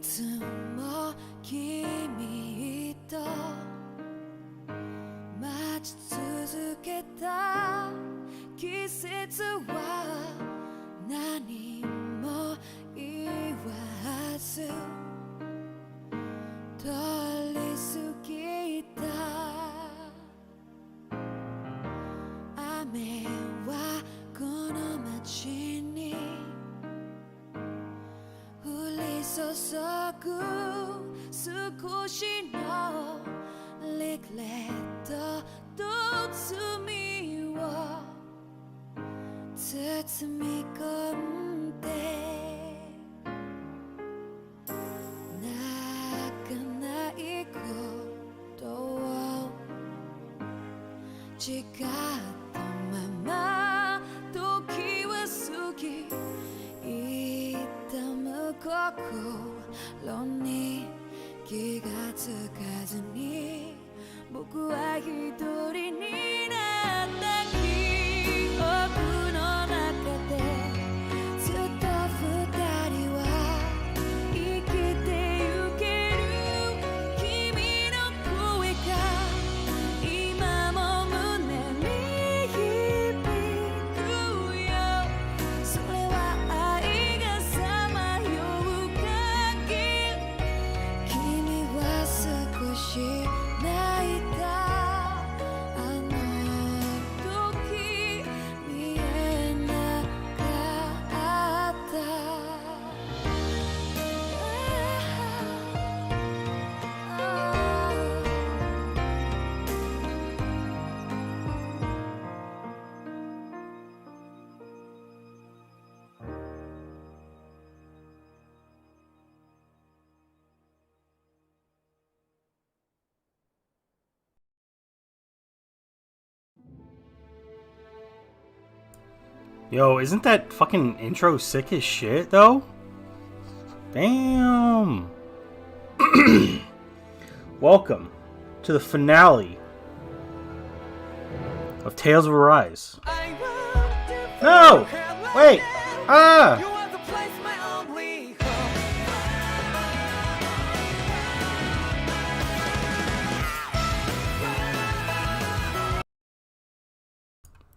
つも君と待ち続けた季節は何も言わず通り過ぎた雨はこの街に降り注ぐ少しのリグレットと罪を包み込んで泣かないことを誓ったまま時は過ぎ痛む心に気がつかずに僕は一人になった記憶の中でずっと二人は生きてゆける君の声が今も胸に響くよそれは愛がさまよう限り君は少し泣いたあの時見えなかったYo, isn't that fucking intro sick as shit, though? Damn. Welcome to the finale of Tales of Berseria. No! Wait! Ah!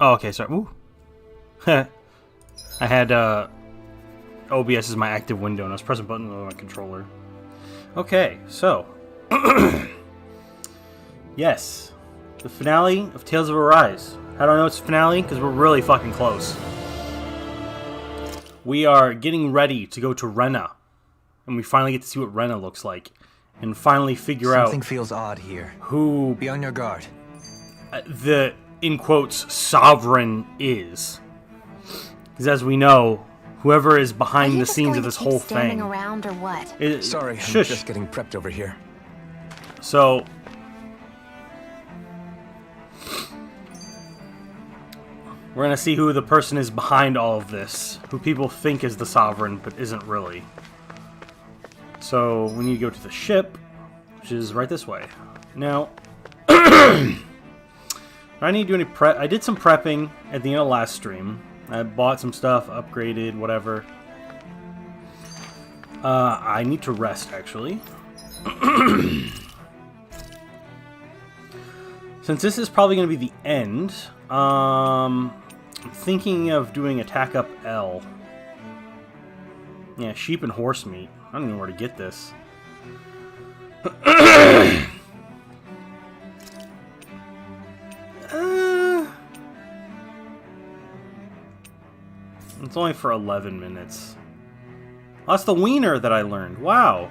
Oh, okay, sorry. Ooh. I had OBS as my active window and I was pressing buttons on my controller. Okay, so yes, the finale of Tales of Berseria. How do I know it's finale? Because we're really fucking close. We are getting ready to go to Rena, and we finally get to see what Rena looks like, and finally figure out something feels odd here. Who be on your guard. The in quotes sovereign is. Because as we know, whoever is behind the scenes of this whole thing. Around or what? Sorry, shush. I'm just getting prepped over here. So we're gonna see who the person is behind all of this, who people think is the sovereign, but isn't really. So we need to go to the ship, which is right this way. Now, I need to do any prep. I did some prepping at the end of last stream. I bought some stuff, upgraded, whatever. I need to rest, actually. Since this is probably going to be the end, I'm thinking of doing Attack Up L. Yeah, sheep and horse meat. I don't even know where to get this. It's only for 11 minutes. Oh, that's the wiener that I learned. Wow.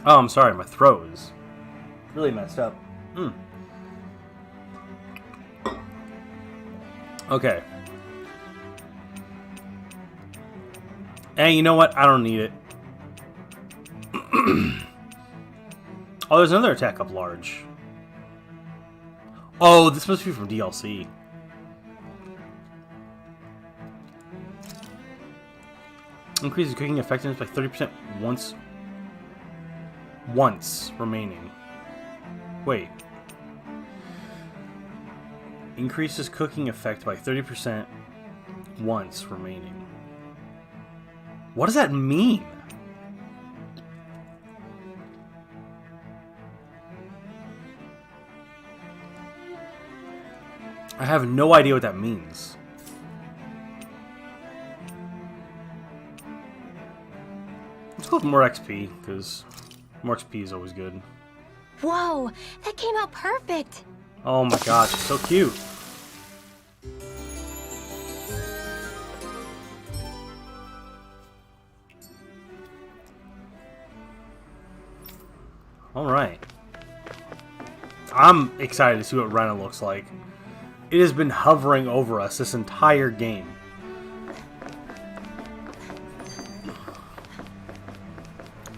Oh, I'm sorry. My throat is really messed up. Okay. Hey, you know what? I don't need it. Oh, there's another attack up large. Oh, this must be from DLC. Increases cooking effectiveness by 30% once remaining. Wait. Increases cooking effect by 30% once remaining. What does that mean? I have no idea what that means. Let's go with more XP, because more XP is always good. Whoa, that came out perfect. Oh my gosh, it's so cute. Alright. I'm excited to see what Rena looks like. It has been hovering over us this entire game.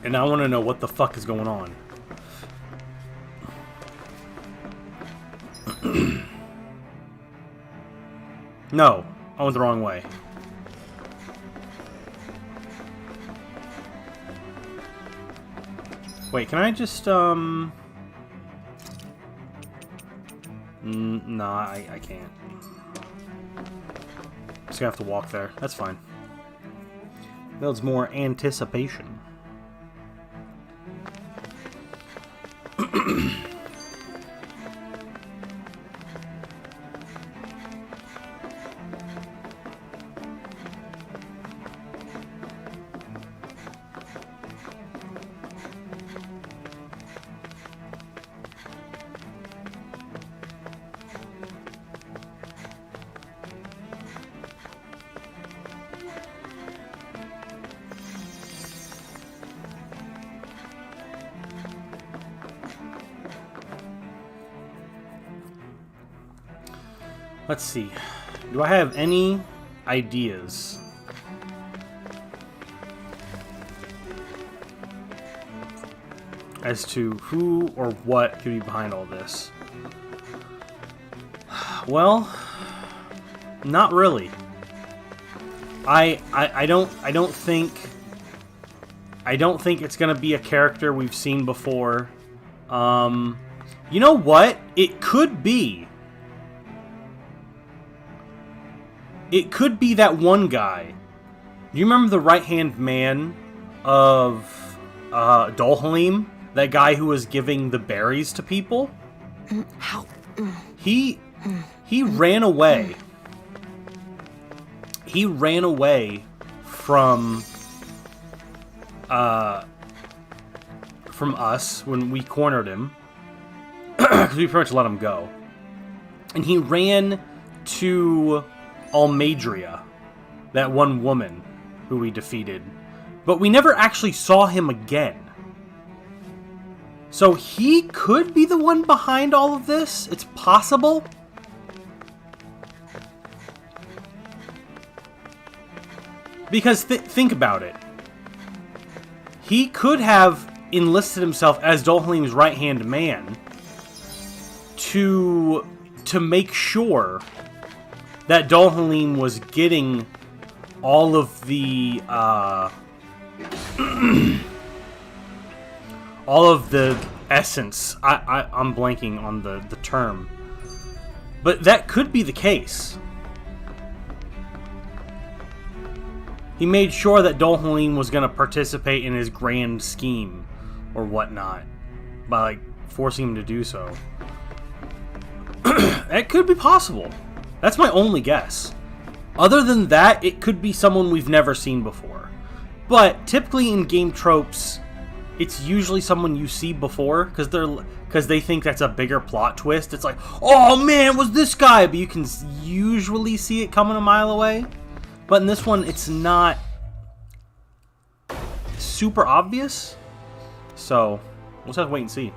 And I want to know what the fuck is going on. No, I went the wrong way. Wait, can I just, nah, I can't. Just gonna have to walk there. That's fine. Builds more anticipation. Let's see. Do I have any ideas? As to who or what could be behind all this? Well, not really. I don't think it's gonna be a character we've seen before. You know what? It could be. It could be that one guy. Do you remember the right-hand man of Dolhalim? That guy who was giving the berries to people? He ran away. He ran away from us when we cornered him. Because we pretty much let him go. And he ran to Almadria, that one woman who we defeated. But we never actually saw him again. So he could be the one behind all of this? It's possible? Because think about it. He could have enlisted himself as Dolhalim's right-hand man to make sure that Dolhalim was getting all of the all of the essence. I'm blanking on the term, but that could be the case. He made sure that Dolhalim was going to participate in his grand scheme or whatnot by like forcing him to do so. That could be possible. That's my only guess. Other than that, it could be someone we've never seen before. But typically in game tropes, it's usually someone you see before because they think that's a bigger plot twist. It's like, oh man, it was this guy, but you can usually see it coming a mile away. But in this one, it's not super obvious. So we'll just have to wait and see.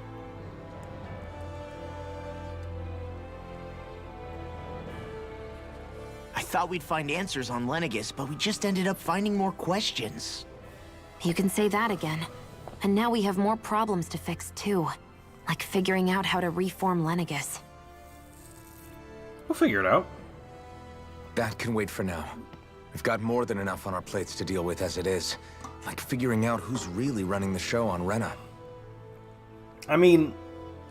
I thought we'd find answers on Lenegis, but we just ended up finding more questions. You can say that again. And now we have more problems to fix too. Like figuring out how to reform Lenegis. We'll figure it out. That can wait for now. We've got more than enough on our plates to deal with as it is. Like figuring out who's really running the show on Rena. I mean,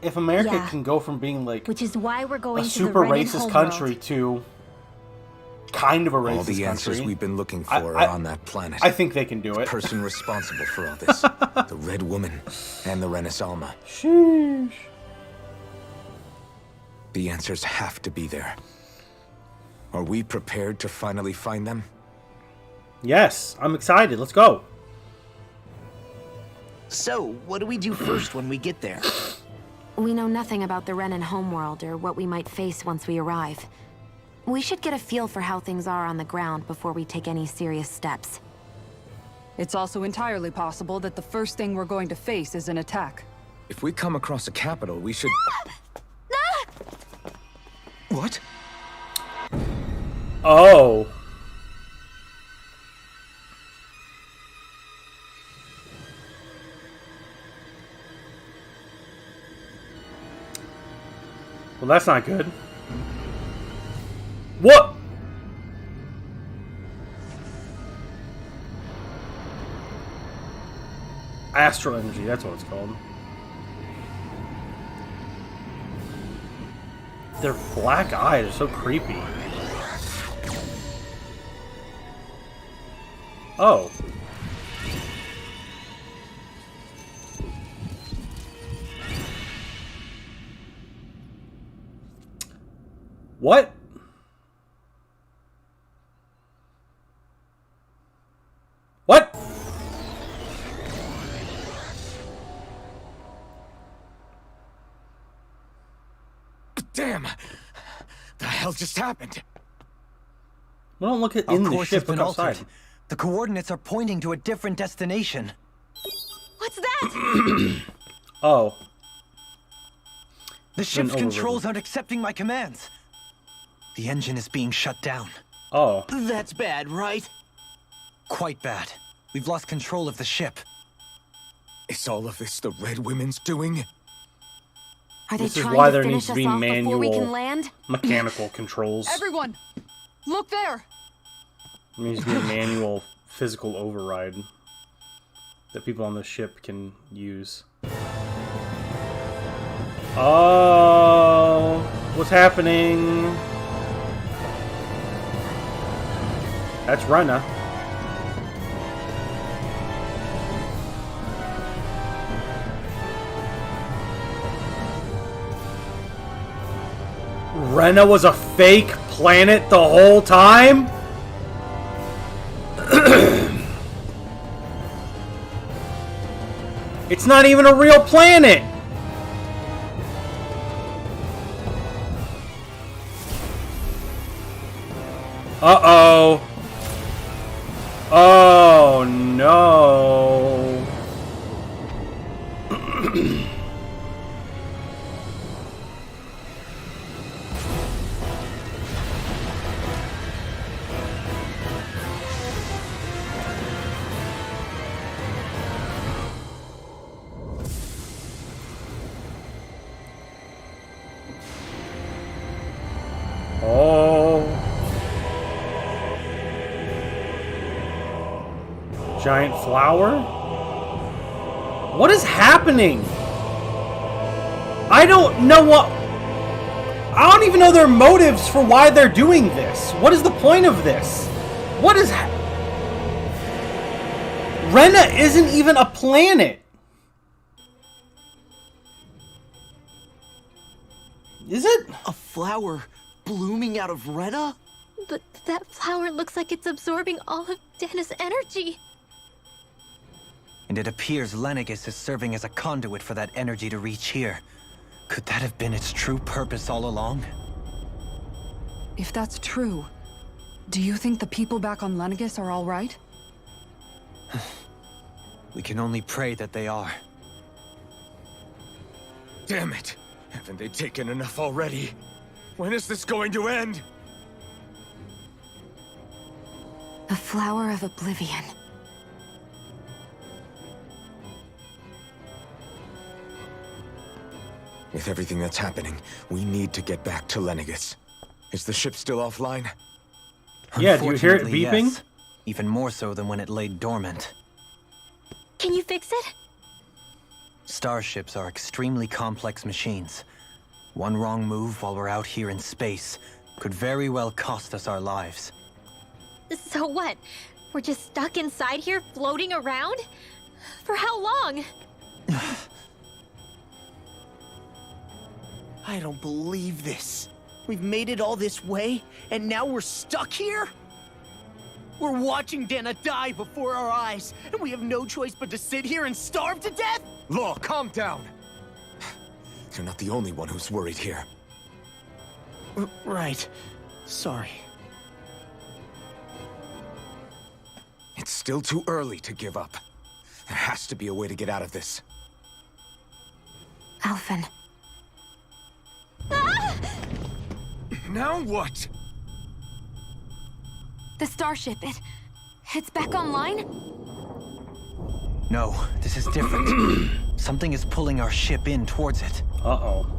if America can go from being like which is why we're going a to super the Ren and racist Home country world. to kind of a racist All the answers country. we've been looking for are on that planet. I think they can do The it. person responsible for all this. The Red Woman and the Renaissance. Sheesh. The answers have to be there. Are we prepared to finally find them? Yes, I'm excited. Let's go. So, what do we do first when we get there? We know nothing about the Renan homeworld or what we might face once we arrive. We should get a feel for how things are on the ground before we take any serious steps. It's also entirely possible that the first thing we're going to face is an attack. If we come across a capital, we should... What? Oh. Well, that's not good. What? Astral energy, that's what it's called. Their black eyes are so creepy. Oh. What? What? Damn! The hell just happened? Well, don't look at Our in the course ship. has been Look outside. altered. The coordinates are pointing to a different destination. What's that? Oh. The ship's overridden. controls aren't accepting my commands. The engine is being shut down. Oh. That's bad, right? Quite bad. We've lost control of the ship. Is all of this the Red Women's doing? Are they This is trying why to there finish needs to us be off before we manual can land? mechanical controls. Everyone, look there! There needs to be a manual physical override that people on the ship can use. Oh, what's happening? That's Rena. Rena was a fake planet the whole time? It's not even a real planet! Uh-oh. Oh, no. Oh. Giant flower? What is happening? I don't know what... I don't even know their motives for why they're doing this. What is the point of this? What is... Rena isn't even a planet. Is it? A flower blooming out of Rena? But that flower looks like it's absorbing all of Dana's energy. And it appears Lenegis is serving as a conduit for that energy to reach here. Could that have been its true purpose all along? If that's true, do you think the people back on Lenegis are all right? We can only pray that they are. Damn it! Haven't they taken enough already? When is this going to end? A flower of oblivion. With everything that's happening, we need to get back to Lenegis. Is the ship still offline? Yeah, do you hear it Unfortunately, beeping? yes. Even more so than when it lay dormant. Can you fix it? Starships are extremely complex machines. One wrong move while we're out here in space could very well cost us our lives. So what? We're just stuck inside here, floating around? For how long? I don't believe this. We've made it all this way, and now we're stuck here? We're watching Dana die before our eyes, and we have no choice but to sit here and starve to death? Law, calm down. You're not the only one who's worried here. Right. Sorry. It's still too early to give up. There has to be a way to get out of this. Alphen. Now what? The starship, it's back online? No, this is different. Something is pulling our ship in towards it. Uh-oh.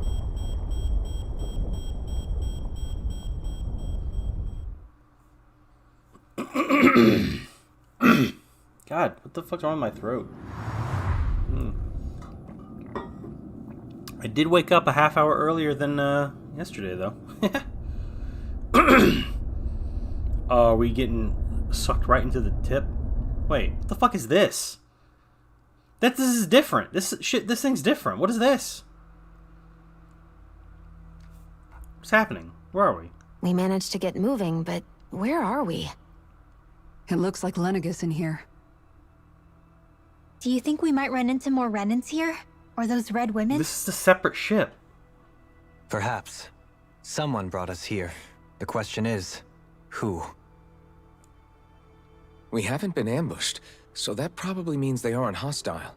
God, what the fuck's wrong with my throat? I did wake up a half hour earlier than yesterday, though. Are we getting sucked right into the tip? Wait, what the fuck is this? This is different. This thing's different. What is this? What's happening? Where are we? We managed to get moving, but where are we? It looks like Lenegis in here. Do you think we might run into more Renans here? Or those red women? This is a separate ship. Perhaps. Someone brought us here. The question is, who? We haven't been ambushed, so that probably means they aren't hostile.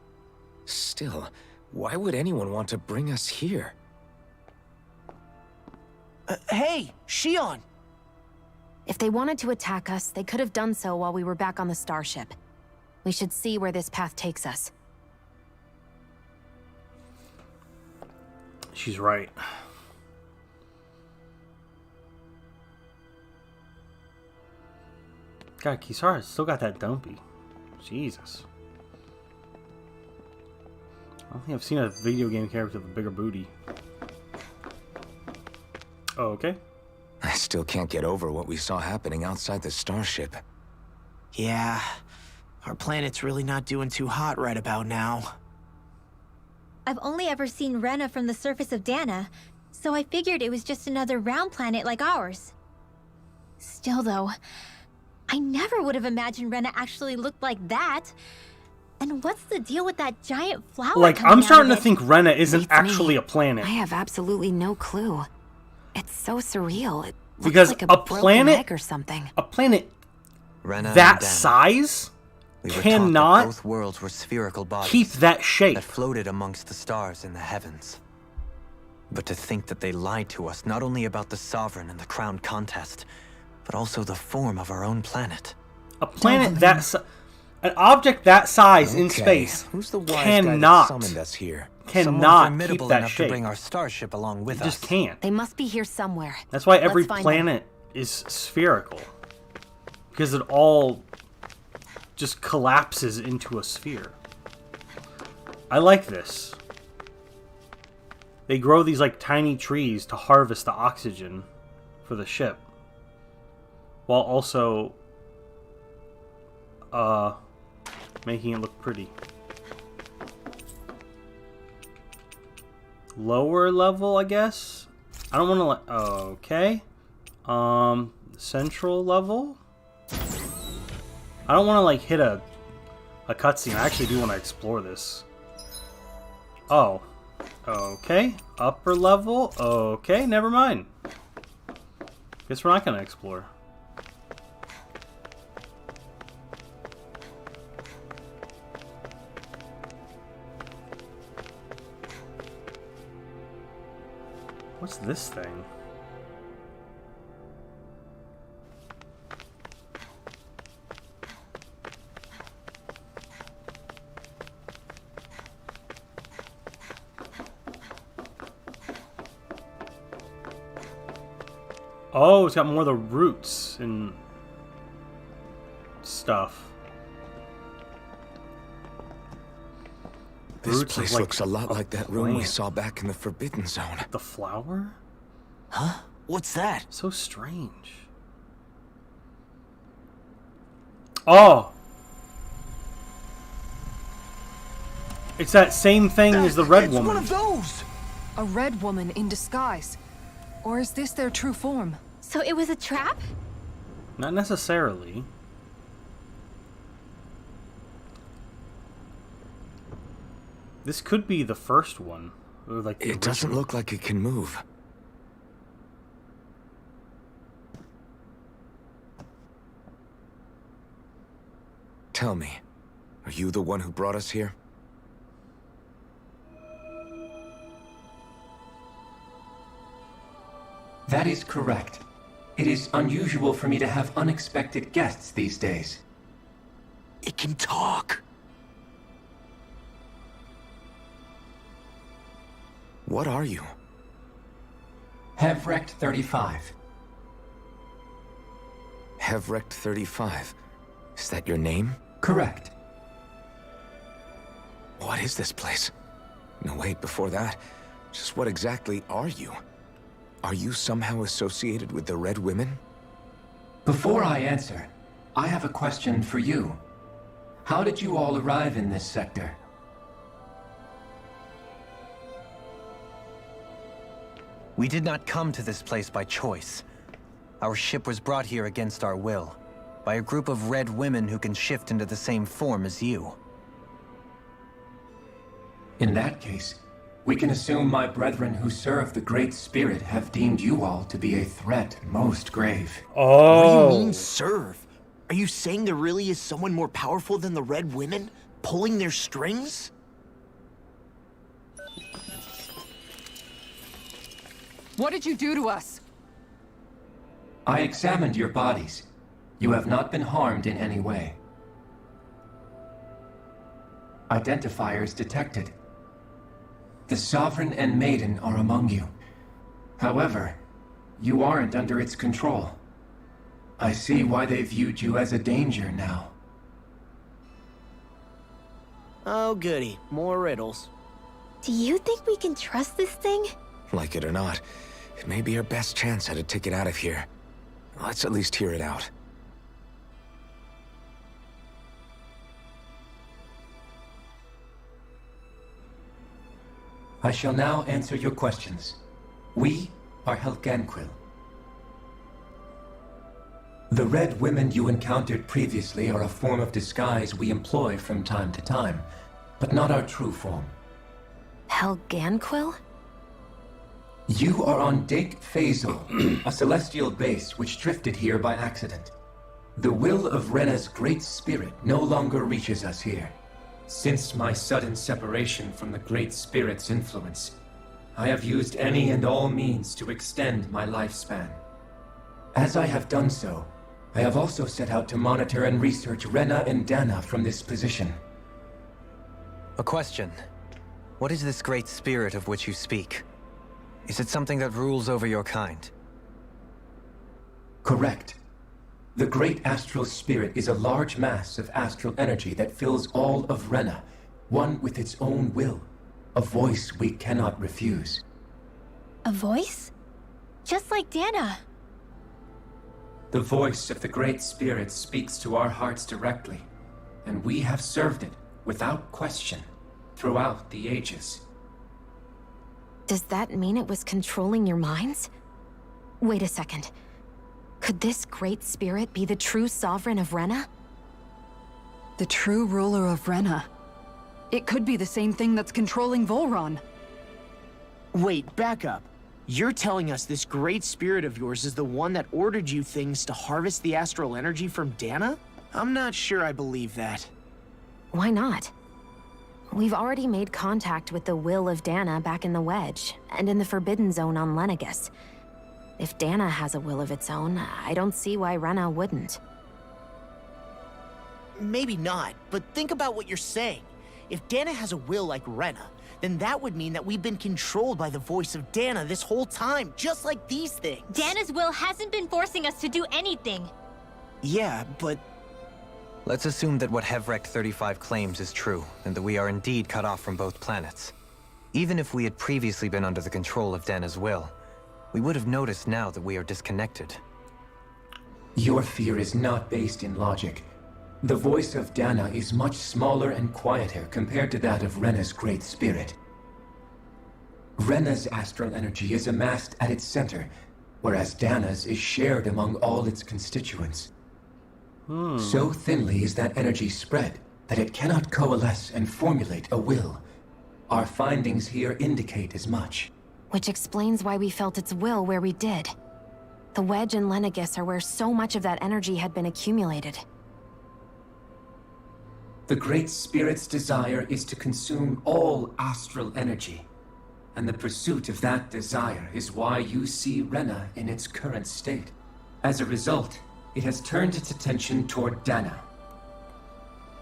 Still, why would anyone want to bring us here? Hey, Shion! If they wanted to attack us, they could have done so while we were back on the starship. We should see where this path takes us. She's right. God, Kisara's still got that dumpy. Jesus. I don't think I've seen a video game character with a bigger booty. Oh, okay. I still can't get over what we saw happening outside the starship. Yeah, our planet's really not doing too hot right about now. I've only ever seen Rena from the surface of Dana, so I figured it was just another round planet like ours. Still though, I never would have imagined Rena actually looked like that. And what's the deal with that giant flower? Like, I'm starting to think Rena isn't actually a planet. I have absolutely no clue. It's so surreal. It looks Because like a broken planet- egg or something. A planet Rena and that Dana. size We were taught cannot that both worlds were spherical bodies keep that shape. that floated amongst the stars in the heavens. But to think that they lied to us not only about the Sovereign and the Crown contest, but also the form of our own planet. A planet that an object that size in Okay, space who's the wise guy cannot that summoned us here? Someone keep formidable that enough shape. to bring our starship along with It just us. can't. They must be here somewhere. That's why every Let's find planet is spherical. Because it all just collapses into a sphere. I like this. They grow these like tiny trees to harvest the oxygen for the ship. While also making it look pretty. Lower level, I guess. I don't want to. Okay. Central level. I don't want to like hit a cutscene. I actually do want to explore this. Oh. Okay. Upper level. Okay. Never mind. Guess we're not gonna explore. What's this thing? Oh, it's got more of the roots and stuff. This Roots of, place like, looks a lot like that room we plant. saw back in the Forbidden Zone. The flower? Huh? What's that? So strange. Oh! It's that same thing as the red woman. It's one of those! A red woman in disguise. Or is this their true form? So it was a trap? Not necessarily. This could be the first one. Or like the It doesn't original. look like it can move. Tell me, are you the one who brought us here? That is correct. It is unusual for me to have unexpected guests these days. It can talk. What are you? Hevrect 35. Hevrect 35. Is that your name? Correct. What is this place? No, wait, before that, just what exactly are you? Are you somehow associated with the Red Women? Before I answer, I have a question for you. How did you all arrive in this sector? We did not come to this place by choice. Our ship was brought here against our will, by a group of red women who can shift into the same form as you. In that case, we can assume my brethren who serve the Great Spirit have deemed you all to be a threat most grave. What do you Oh. mean, serve? Are you saying there really is someone more powerful than the Red Women, pulling their strings? What did you do to us? I examined your bodies. You have not been harmed in any way. Identifiers detected. The Sovereign and Maiden are among you. However, you aren't under its control. I see why they viewed you as a danger now. Oh, goody. More riddles. Do you think we can trust this thing? Like it or not, it may be our best chance at a ticket out of here. Let's at least hear it out. I shall now answer your questions. We are Helganquil. The red women you encountered previously are a form of disguise we employ from time to time, but not our true form. Helganquil? You are on Dake Phasal, a celestial base which drifted here by accident. The will of Rena's great spirit no longer reaches us here. Since my sudden separation from the Great Spirit's influence, I have used any and all means to extend my lifespan. As I have done so, I have also set out to monitor and research Rena and Dana from this position. A question. What is this great spirit of which you speak? Is it something that rules over your kind? Correct. The Great Astral Spirit is a large mass of astral energy that fills all of Rena, one with its own will, a voice we cannot refuse. A voice? Just like Dana. The voice of the Great Spirit speaks to our hearts directly, and we have served it without question throughout the ages. Does that mean it was controlling your minds? Wait a second. Could this great spirit be the true sovereign of Rena? The true ruler of Rena. It could be the same thing that's controlling Volron. Wait, back up. You're telling us this great spirit of yours is the one that ordered you things to harvest the astral energy from Dana? I'm not sure I believe that. Why not? We've already made contact with the will of Dana back in the Wedge, and in the Forbidden Zone on Lenegus. If Dana has a will of its own, I don't see why Rena wouldn't. Maybe not, but think about what you're saying. If Dana has a will like Rena, then that would mean that we've been controlled by the voice of Dana this whole time, just like these things. Dana's will hasn't been forcing us to do anything. Yeah, but Let's assume that what Hevrect 35 claims is true, and that we are indeed cut off from both planets. Even if we had previously been under the control of Dana's will, we would have noticed now that we are disconnected. Your fear is not based in logic. The voice of Dana is much smaller and quieter compared to that of Rena's Great Spirit. Rena's astral energy is amassed at its center, whereas Dana's is shared among all its constituents. So thinly is that energy spread that it cannot coalesce and formulate a will. Our findings here indicate as much. Which explains why we felt its will where we did. The Wedge and Lenegis are where so much of that energy had been accumulated. The Great Spirit's desire is to consume all astral energy. And the pursuit of that desire is why you see Rena in its current state. As a result, it has turned its attention toward Dana.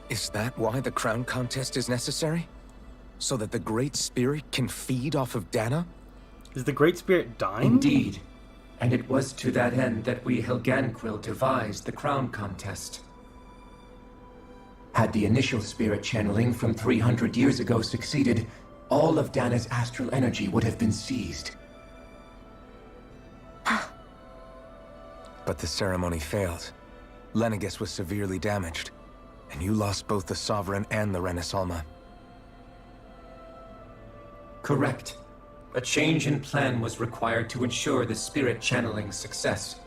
Is that why the crown contest is necessary? So that the Great Spirit can feed off of Dana? Is the Great Spirit dying? Indeed. And it was to that end that we Helganquil devised the crown contest. Had the initial spirit channeling from 300 years ago succeeded, all of Dana's astral energy would have been seized. But the ceremony failed. Lenegis was severely damaged, and you lost both the Sovereign and the Renasalma. Correct. A change in plan was required to ensure the spirit channeling's success.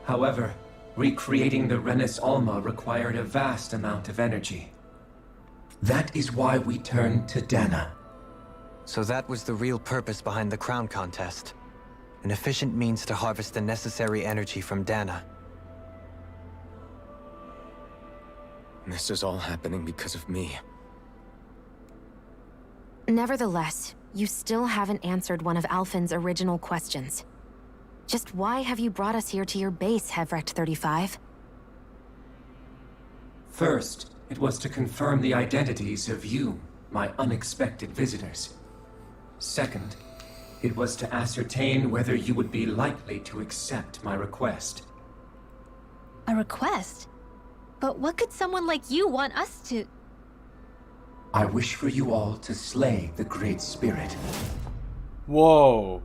However, recreating the Renis Alma required a vast amount of energy. That is why we turned to Dana. So that was the real purpose behind the crown contest. An efficient means to harvest the necessary energy from Dana. This is all happening because of me. Nevertheless, you still haven't answered one of Alphen's original questions. Just why have you brought us here to your base, Hevrecht 35? First, it was to confirm the identities of you, my unexpected visitors. Second, it was to ascertain whether you would be likely to accept my request. A request? But what could someone like you want us to... I wish for you all to slay the Great Spirit. Whoa.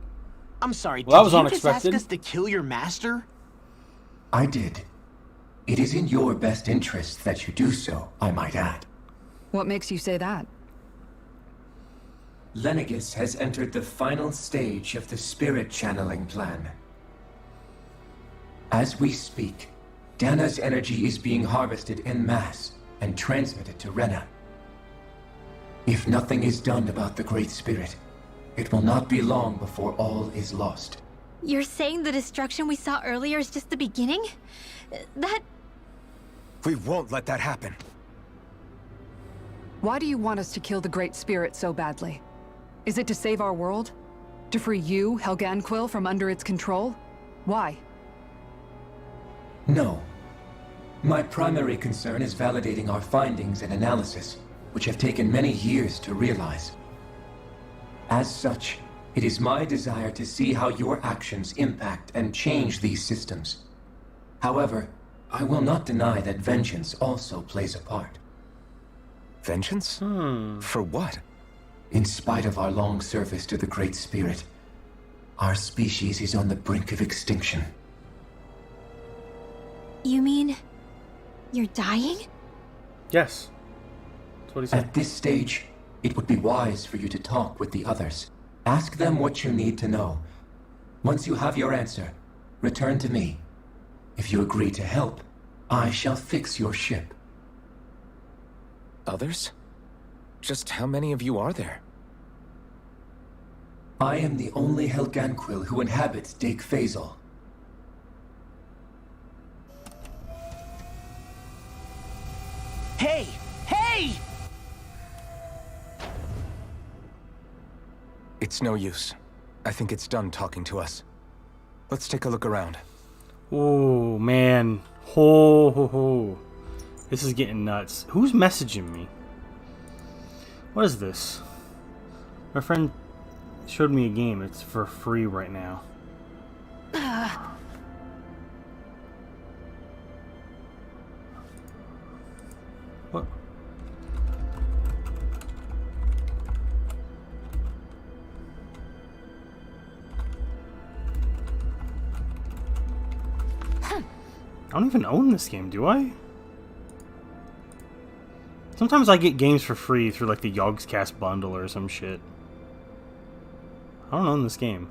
I'm sorry, Well, that was did you unexpected. just ask us to kill your master? I did. It is in your best interest that you do so, I might add. What makes you say that? Lenegis has entered the final stage of the spirit channeling plan. As we speak, Dana's energy is being harvested en masse and transmitted to Rena. If nothing is done about the Great Spirit, it will not be long before all is lost. You're saying the destruction we saw earlier is just the beginning? That... We won't let that happen. Why do you want us to kill the Great Spirit so badly? Is it to save our world? To free you, Helganquil, from under its control? Why? No. My primary concern is validating our findings and analysis, which have taken many years to realize. As such, it is my desire to see how your actions impact and change these systems. However, I will not deny that vengeance also plays a part. Vengeance? For what? In spite of our long service to the Great Spirit, our species is on the brink of extinction. You mean... you're dying? Yes. That's what he said. At this stage, it would be wise for you to talk with the others. Ask them what you need to know. Once you have your answer, return to me. If you agree to help, I shall fix your ship. Others? Just how many of you are there? I am the only Helganquil who inhabits Dake Phasal. Hey! Hey! It's no use. I think it's done talking to us. Let's take a look around. Oh, man. Ho, ho, ho. This is getting nuts. Who's messaging me? What is this? My friend showed me a game. It's for free right now. What? I don't even own this game, do I? Sometimes I get games for free through like the Yogscast bundle or some shit. I don't own this game.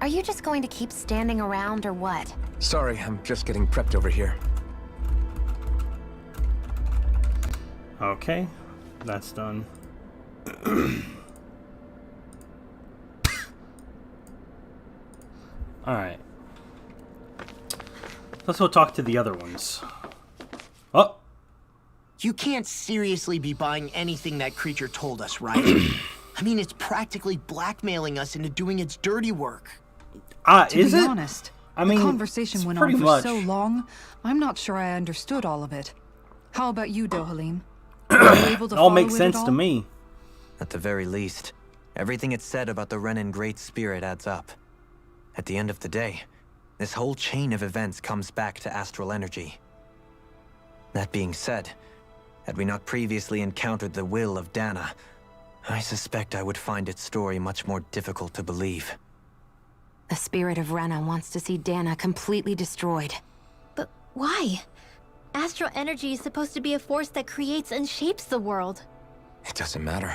Are you just going to keep standing around or what? Sorry, I'm just getting prepped over here. Okay, that's done. Alright. Let's go talk to the other ones. Oh! You can't seriously be buying anything that creature told us, right? I mean, it's practically blackmailing us into doing its dirty work. Is To be it? honest, I mean, the conversation it's went on pretty for much. so long, I'm not sure I understood all of it. How about you, Dohalim? Were you able to It all follow makes it sense at to all? me. At the very least, everything it said about the Renan Great Spirit adds up. At the end of the day, this whole chain of events comes back to astral energy. That being said, had we not previously encountered the will of Dana, I suspect I would find its story much more difficult to believe. The spirit of Rena wants to see Dana completely destroyed. But why? Astral energy is supposed to be a force that creates and shapes the world. It doesn't matter.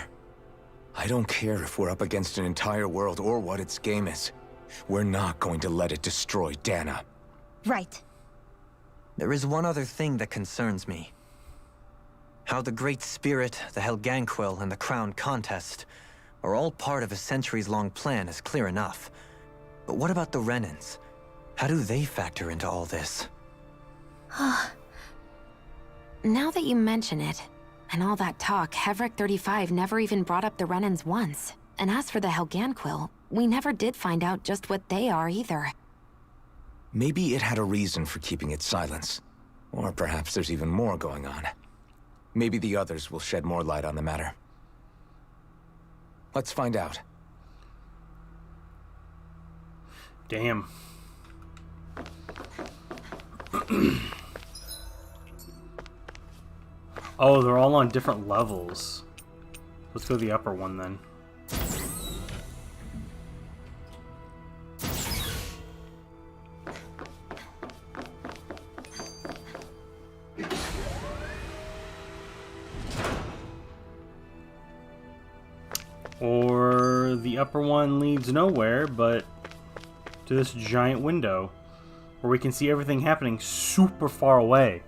I don't care if we're up against an entire world or what its game is. We're not going to let it destroy Dana. Right. There is one other thing that concerns me. How the Great Spirit, the Helganquil, and the Crown Contest are all part of a centuries-long plan is clear enough. But what about the Renans? How do they factor into all this? Now that you mention it, and all that talk, Hevrek 35 never even brought up the Renans once. And as for the Helganquil, we never did find out just what they are either. Maybe it had a reason for keeping its silence. Or perhaps there's even more going on. Maybe the others will shed more light on the matter. Let's find out. Damn. Oh, they're all on different levels. Let's go to the upper one then. Or the upper one leads nowhere, but to this giant window where we can see everything happening super far away.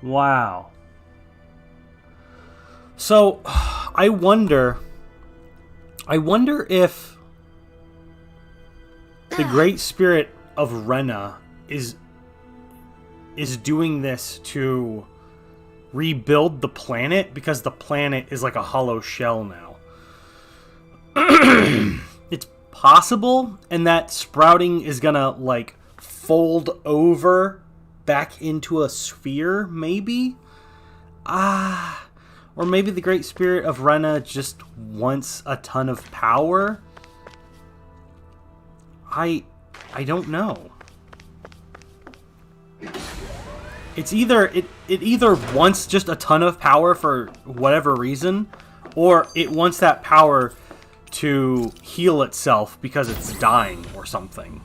Wow. So, I wonder if the Great Spirit of Rena is doing this to rebuild the planet, because the planet is like a hollow shell now. It's possible, and that sprouting is gonna like fold over back into a sphere, maybe? Or maybe the Great Spirit of Rena just wants a ton of power? I don't know. It's either it either wants just a ton of power for whatever reason, or it wants that power to heal itself because it's dying or something.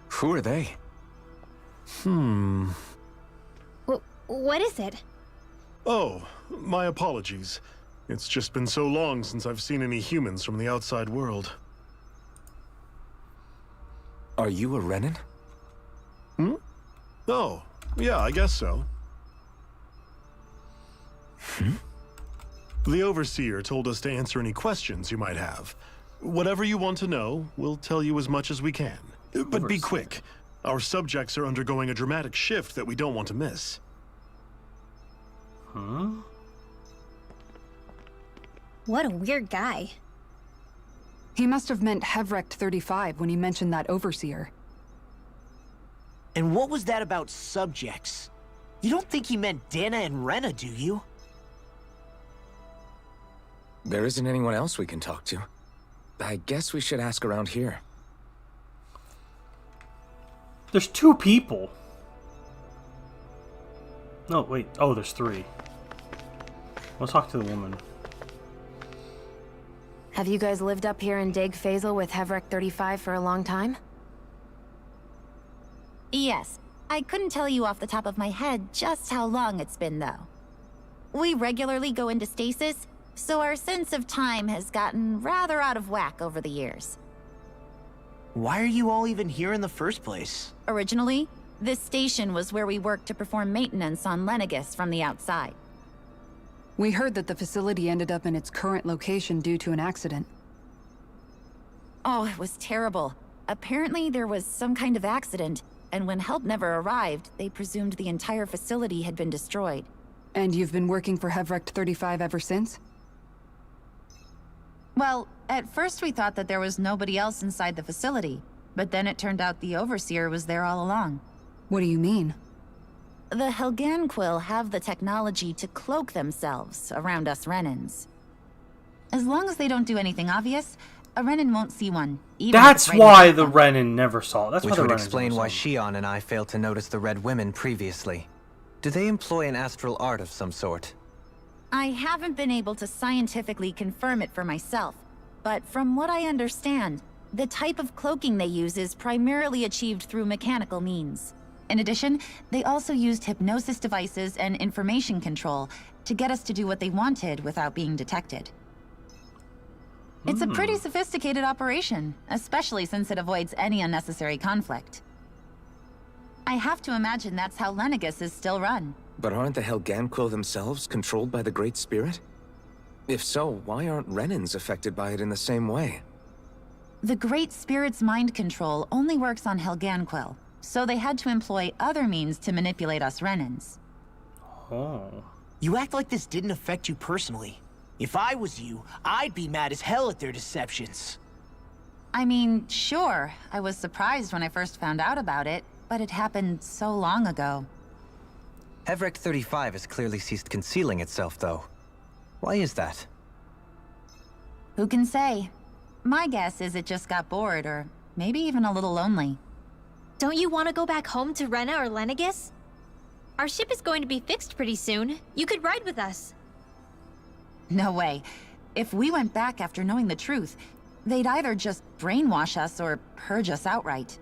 Who are they? What is it? Oh, my apologies. It's just been so long since I've seen any humans from the outside world. Are you a Renan? Oh, yeah, I guess so. The Overseer told us to answer any questions you might have. Whatever you want to know, we'll tell you as much as we can. But be quick. Our subjects are undergoing a dramatic shift that we don't want to miss. Huh? What a weird guy. He must have meant Hevrecht 35 when he mentioned that overseer. And what was that about subjects? You don't think he meant Dana and Rena, do you? There isn't anyone else we can talk to. I guess we should ask around here. There's 2 people. No, wait. Oh, there's 3. Let's talk to the woman. Have you guys lived up here in Dig Faisal with Hevrecht 35 for a long time? Yes. I couldn't tell you off the top of my head just how long it's been, though. We regularly go into stasis, so our sense of time has gotten rather out of whack over the years. Why are you all even here in the first place? Originally, this station was where we worked to perform maintenance on Lenegis from the outside. We heard that the facility ended up in its current location due to an accident. Oh, it was terrible. Apparently there was some kind of accident, and when help never arrived, they presumed the entire facility had been destroyed. And you've been working for Hevrecht 35 ever since? Well, at first we thought that there was nobody else inside the facility, but then it turned out the Overseer was there all along. What do you mean? The Helganquil have the technology to cloak themselves around us Renans. As long as they don't do anything obvious, a Renan won't see one. Even if That's it's right why in the front of them. Renan never saw it. That's Which why the would Renans explain never why saw it. Shion and I failed to notice the Red Women previously. Do they employ an astral art of some sort? I haven't been able to scientifically confirm it for myself, but from what I understand, the type of cloaking they use is primarily achieved through mechanical means. In addition, they also used hypnosis devices and information control to get us to do what they wanted without being detected. It's a pretty sophisticated operation, especially since it avoids any unnecessary conflict. I have to imagine that's how Lenegis is still run. But aren't the Helganquil themselves controlled by the Great Spirit? If so, why aren't Renans affected by it in the same way? The Great Spirit's mind control only works on Helganquil, so they had to employ other means to manipulate us Renans. Oh. You act like this didn't affect you personally. If I was you, I'd be mad as hell at their deceptions. I mean, sure, I was surprised when I first found out about it, but it happened so long ago. Hevrecht 35 has clearly ceased concealing itself, though. Why is that? Who can say? My guess is it just got bored, or maybe even a little lonely. Don't you want to go back home to Rena or Lenegis? Our ship is going to be fixed pretty soon. You could ride with us. No way. If we went back after knowing the truth, they'd either just brainwash us or purge us outright.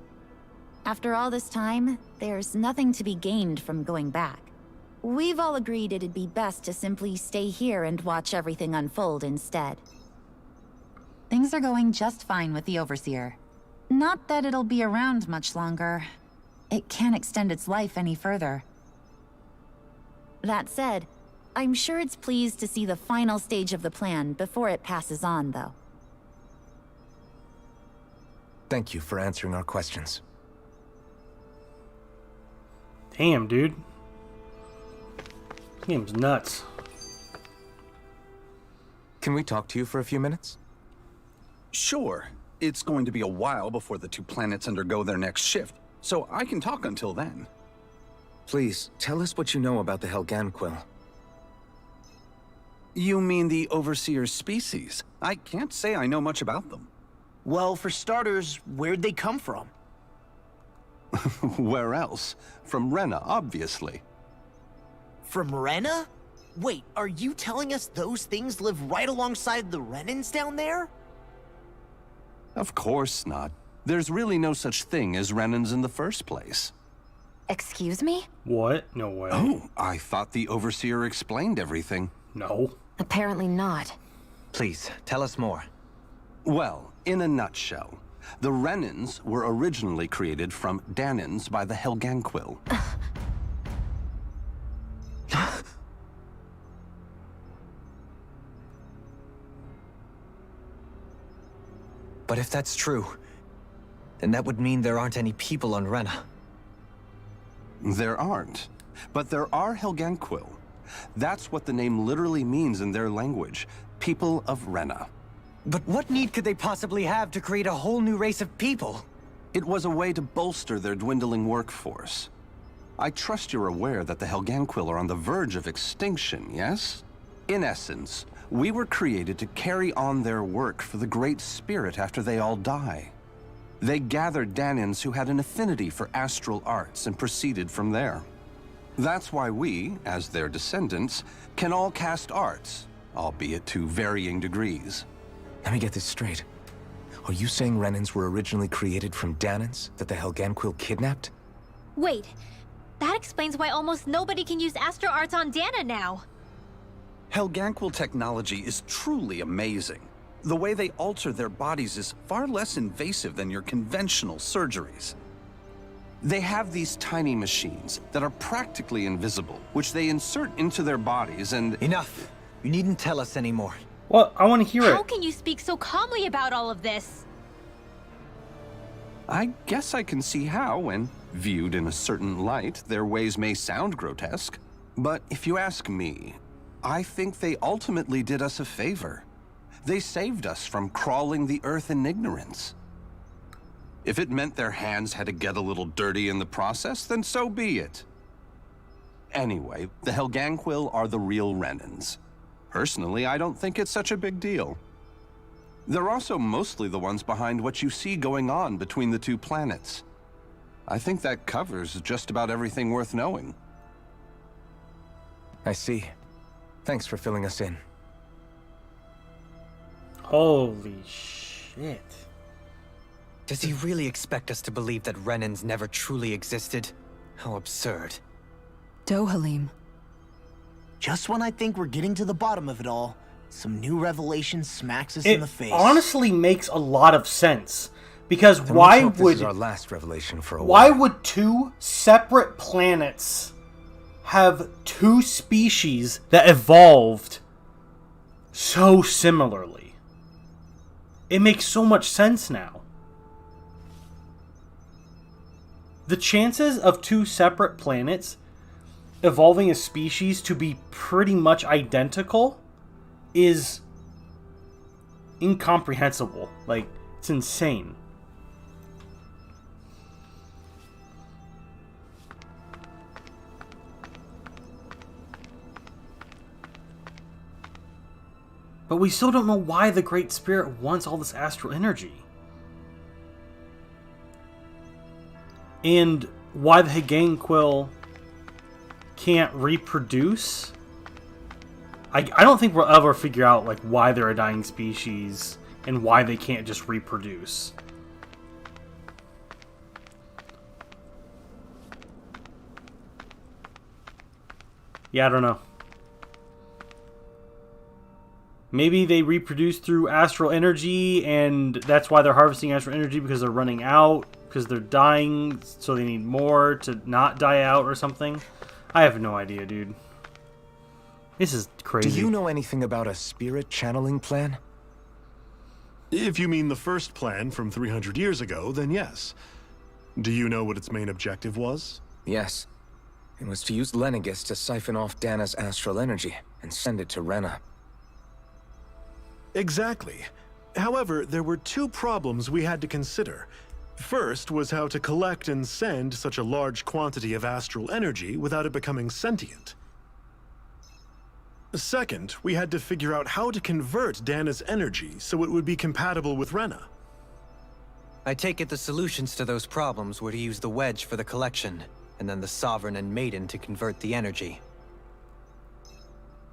After all this time, there's nothing to be gained from going back. We've all agreed it'd be best to simply stay here and watch everything unfold instead. Things are going just fine with the Overseer. Not that it'll be around much longer. It can't extend its life any further. That said, I'm sure it's pleased to see the final stage of the plan before it passes on, though. Thank you for answering our questions. Damn, dude. This game's nuts. Can we talk to you for a few minutes? Sure. It's going to be a while before the 2 planets undergo their next shift, so I can talk until then. Please, tell us what you know about the Helganquil. You mean the Overseer's species? I can't say I know much about them. Well, for starters, where'd they come from? Where else? From Rena, obviously. From Rena? Wait, are you telling us those things live right alongside the Renans down there? Of course not. There's really no such thing as Renans in the first place. Excuse me? What? No way. Oh, I thought the Overseer explained everything. No. Apparently not. Please, tell us more. Well, in a nutshell, the Renans were originally created from Danans by the Helganquil. But if that's true, then that would mean there aren't any people on Rena. There aren't. But there are Helganquil. That's what the name literally means in their language. People of Rena. But what need could they possibly have to create a whole new race of people? It was a way to bolster their dwindling workforce. I trust you're aware that the Helganquil are on the verge of extinction, yes? In essence, we were created to carry on their work for the Great Spirit after they all die. They gathered Danans who had an affinity for astral arts and proceeded from there. That's why we, as their descendants, can all cast arts, albeit to varying degrees. Let me get this straight. Are you saying Renans were originally created from Danans that the Helganquil kidnapped? Wait, that explains why almost nobody can use astral arts on Dana now. Helganquil technology is truly amazing. The way they alter their bodies is far less invasive than your conventional surgeries. They have these tiny machines that are practically invisible, which they insert into their bodies and... Enough! You needn't tell us anymore. Well, I want to hear it. How can you speak so calmly about all of this? I guess I can see how, when viewed in a certain light, their ways may sound grotesque. But if you ask me, I think they ultimately did us a favor. They saved us from crawling the earth in ignorance. If it meant their hands had to get a little dirty in the process, then so be it. Anyway, the Helganquil are the real Renans. Personally, I don't think it's such a big deal. They're also mostly the ones behind what you see going on between the two planets. I think that covers just about everything worth knowing. I see. Thanks for filling us in. Holy shit. Does he really expect us to believe that Renans never truly existed? How absurd. Dohalim. Just when I think we're getting to the bottom of it all, some new revelation smacks us in the face. It honestly makes a lot of sense. Because Then why let's hope would... this is our last revelation for a why while. would two separate planets have two species that evolved so similarly? It makes so much sense now. The chances of two separate planets evolving a species to be pretty much identical is incomprehensible. Like, it's insane. But we still don't know why the Great Spirit wants all this astral energy. And why the Helganquil can't reproduce. I don't think we'll ever figure out like why they're a dying species and why they can't just reproduce. Yeah, I don't know. Maybe they reproduce through astral energy and that's why they're harvesting astral energy, because they're running out, because they're dying, so they need more to not die out or something. I have no idea, dude. This is crazy. Do you know anything about a spirit channeling plan? If you mean the first plan from 300 years ago, then yes. Do you know what its main objective was? Yes. It was to use Lenegis to siphon off Dana's astral energy and send it to Rena. Exactly. However, there were two problems we had to consider. First was how to collect and send such a large quantity of astral energy without it becoming sentient. Second, we had to figure out how to convert Dana's energy so it would be compatible with Rena. I take it the solutions to those problems were to use the wedge for the collection, and then the Sovereign and Maiden to convert the energy.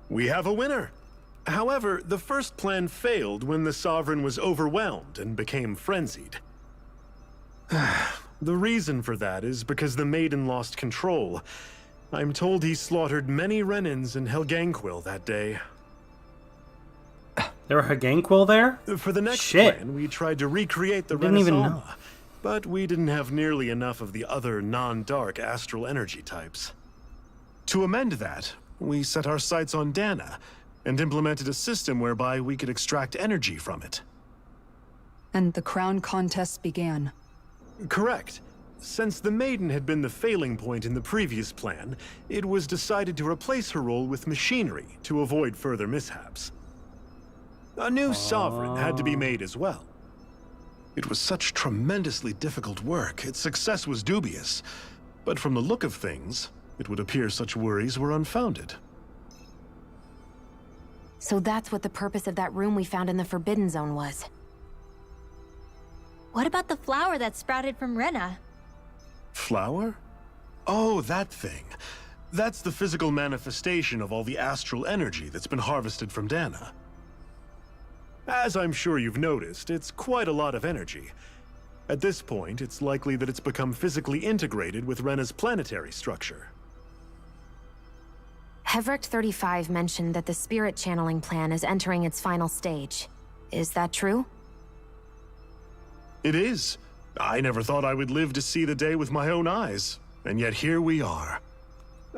We have a winner! However, the first plan failed when the Sovereign was overwhelmed and became frenzied. The reason for that is because the Maiden lost control. I'm told he slaughtered many Renans and Helganquil that day. There were Helganquil there? For the next Shit. plan, we tried to recreate the Didn't even know. Renaissance, but we didn't have nearly enough of the other non-dark astral energy types. To amend that, we set our sights on Dana and implemented a system whereby we could extract energy from it. And the crown contests began. Correct. Since the Maiden had been the failing point in the previous plan, it was decided to replace her role with machinery to avoid further mishaps. A new sovereign had to be made as well. It was such tremendously difficult work, its success was dubious. But from the look of things, it would appear such worries were unfounded. So that's what the purpose of that room we found in the Forbidden Zone was. What about the flower that sprouted from Rena? Flower? Oh, that thing. That's the physical manifestation of all the astral energy that's been harvested from Dana. As I'm sure you've noticed, it's quite a lot of energy. At this point, it's likely that it's become physically integrated with Rena's planetary structure. Hevrecht 35 mentioned that the spirit channeling plan is entering its final stage. Is that true? It is. I never thought I would live to see the day with my own eyes, and yet here we are.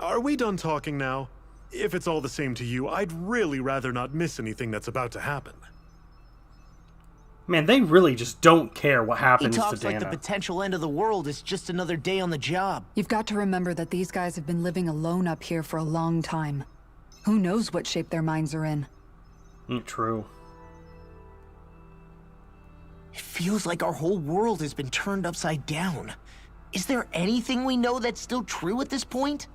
Are we done talking now? If it's all the same to you, I'd really rather not miss anything that's about to happen. Man, they really just don't care what He happens to talks like Dana. the potential end of the world is just another day on the job. You've got to remember that these guys have been living alone up here for a long time. Who knows what shape their minds are in? True. It feels like our whole world has been turned upside down. Is there anything we know that's still true at this point?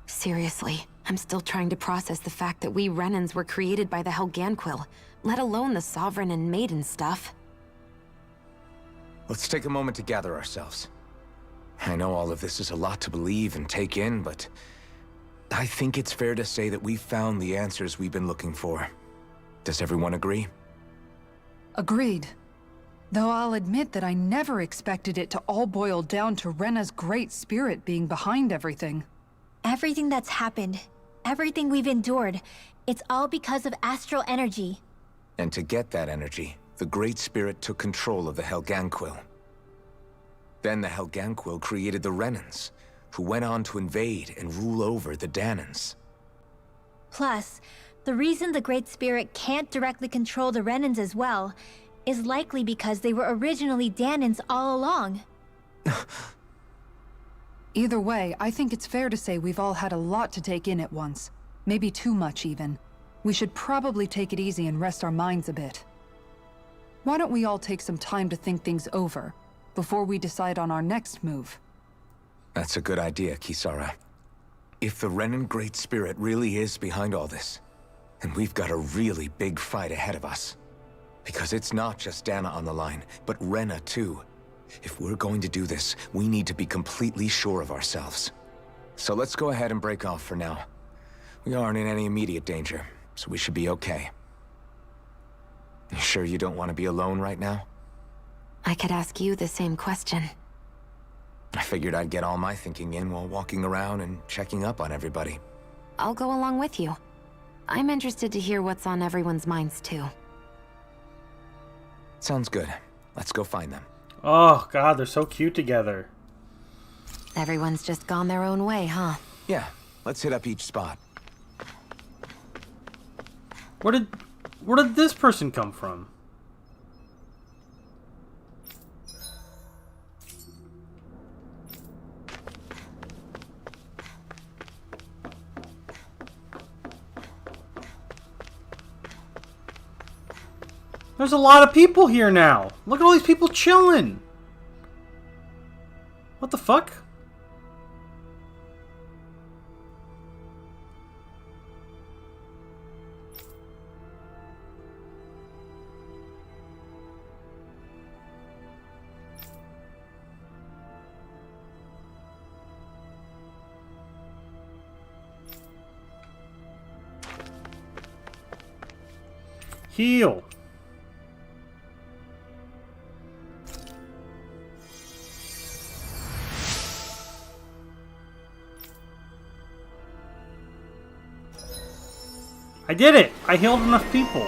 Seriously, I'm still trying to process the fact that we Renans were created by the Helganquil, let alone the Sovereign and Maiden stuff. Let's take a moment to gather ourselves. I know all of this is a lot to believe and take in, but I think it's fair to say that we've found the answers we've been looking for. Does everyone agree? Agreed. Though I'll admit that I never expected it to all boil down to Rena's great spirit being behind everything. Everything that's happened, everything we've endured, it's all because of astral energy. And to get that energy, the Great Spirit took control of the Helganquil. Then the Helganquil created the Renans, who went on to invade and rule over the Danans. Plus, the reason the Great Spirit can't directly control the Renans as well is likely because they were originally Danans all along. Either way, I think it's fair to say we've all had a lot to take in at once. Maybe too much, even. We should probably take it easy and rest our minds a bit. Why don't we all take some time to think things over, before we decide on our next move? That's a good idea, Kisara. If the Renan Great Spirit really is behind all this, then we've got a really big fight ahead of us. Because it's not just Dana on the line, but Rena too. If we're going to do this, we need to be completely sure of ourselves. So let's go ahead and break off for now. We aren't in any immediate danger, so we should be okay. You sure you don't want to be alone right now? I could ask you the same question. I figured I'd get all my thinking in while walking around and checking up on everybody. I'll go along with you. I'm interested to hear what's on everyone's minds too. Sounds good. Let's go find them. Oh, God, they're so cute together. Everyone's just gone their own way, huh? Yeah, let's hit up each spot. Where did this person come from? There's a lot of people here now. Look at all these people chilling. What the fuck? Heal. I did it! I healed enough people.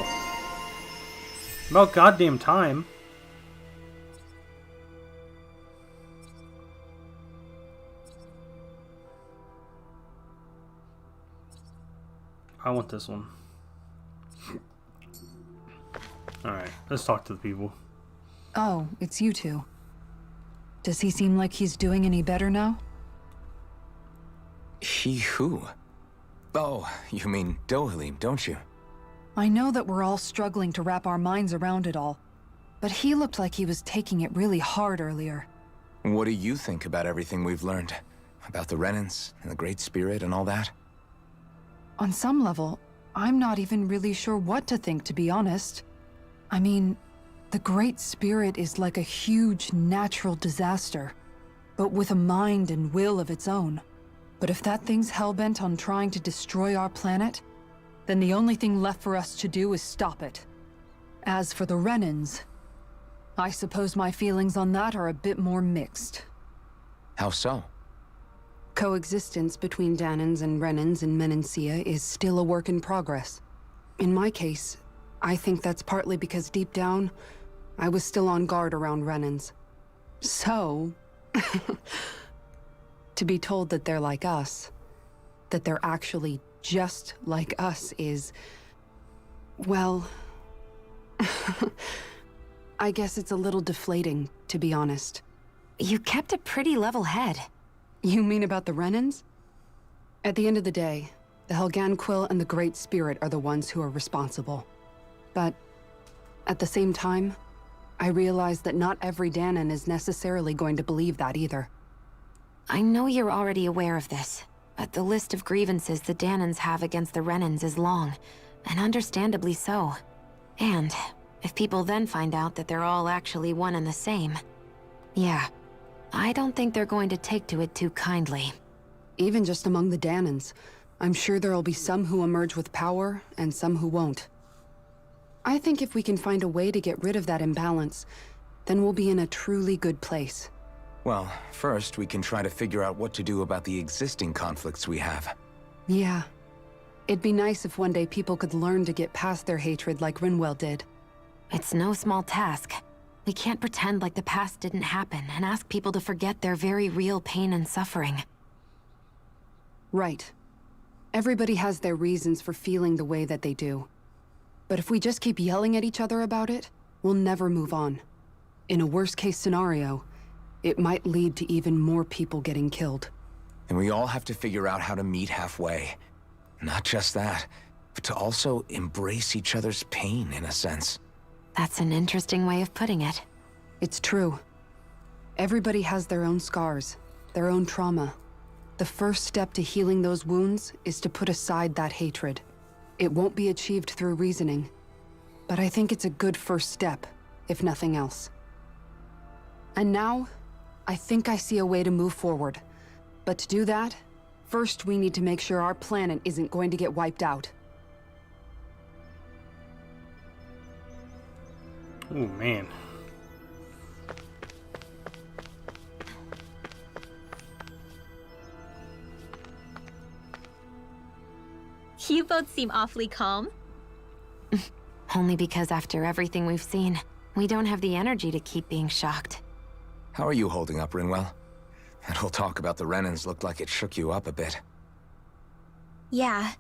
About goddamn time. I want this one. Alright, let's talk to the people. Oh, it's you two. Does he seem like he's doing any better now? He who? Oh, you mean Dohalim, don't you? I know that we're all struggling to wrap our minds around it all, but he looked like he was taking it really hard earlier. What do you think about everything we've learned? About the Renans and the Great Spirit and all that? On some level, I'm not even really sure what to think, to be honest. I mean, the Great Spirit is like a huge natural disaster, but with a mind and will of its own. But if that thing's hellbent on trying to destroy our planet, then the only thing left for us to do is stop it. As for the Renans, I suppose my feelings on that are a bit more mixed. How so? Coexistence between Danans and Renans in Menancia is still a work in progress. In my case, I think that's partly because deep down, I was still on guard around Renans. So, to be told that they're like us, that they're actually just like us is, well, I guess it's a little deflating, to be honest. You kept a pretty level head. You mean about the Renans? At the end of the day, the Helganquil and the Great Spirit are the ones who are responsible. But at the same time, I realize that not every Danan is necessarily going to believe that either. I know you're already aware of this, but the list of grievances the Danans have against the Renans is long, and understandably so. And if people then find out that they're all actually one and the same, yeah, I don't think they're going to take to it too kindly. Even just among the Danans, I'm sure there'll be some who emerge with power, and some who won't. I think if we can find a way to get rid of that imbalance, then we'll be in a truly good place. Well, first we can try to figure out what to do about the existing conflicts we have. Yeah. It'd be nice if one day people could learn to get past their hatred like Rinwell did. It's no small task. We can't pretend like the past didn't happen and ask people to forget their very real pain and suffering. Right. Everybody has their reasons for feeling the way that they do. But if we just keep yelling at each other about it, we'll never move on. In a worst-case scenario, it might lead to even more people getting killed. And we all have to figure out how to meet halfway. Not just that, but to also embrace each other's pain, in a sense. That's an interesting way of putting it. It's true. Everybody has their own scars, their own trauma. The first step to healing those wounds is to put aside that hatred. It won't be achieved through reasoning, but I think it's a good first step, if nothing else. And now, I think I see a way to move forward. But to do that, first we need to make sure our planet isn't going to get wiped out. Oh, man. You both seem awfully calm. Only because after everything we've seen, we don't have the energy to keep being shocked. How are you holding up, Rinwell? That whole talk about the Renans looked like it shook you up a bit. Yeah.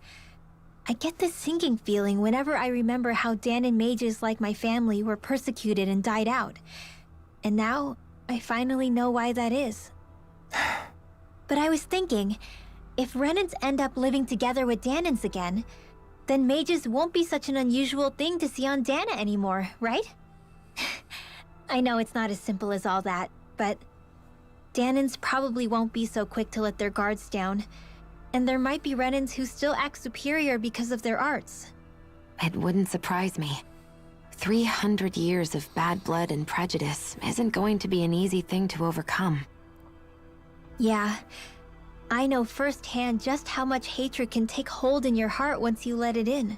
I get this sinking feeling whenever I remember how Danan mages like my family were persecuted and died out. And now, I finally know why that is. But I was thinking, if Renans end up living together with Danans again, then mages won't be such an unusual thing to see on Dana anymore, right? I know it's not as simple as all that, but Danans probably won't be so quick to let their guards down. And there might be Renans who still act superior because of their arts. It wouldn't surprise me. 300 years of bad blood and prejudice isn't going to be an easy thing to overcome. Yeah. I know firsthand just how much hatred can take hold in your heart once you let it in.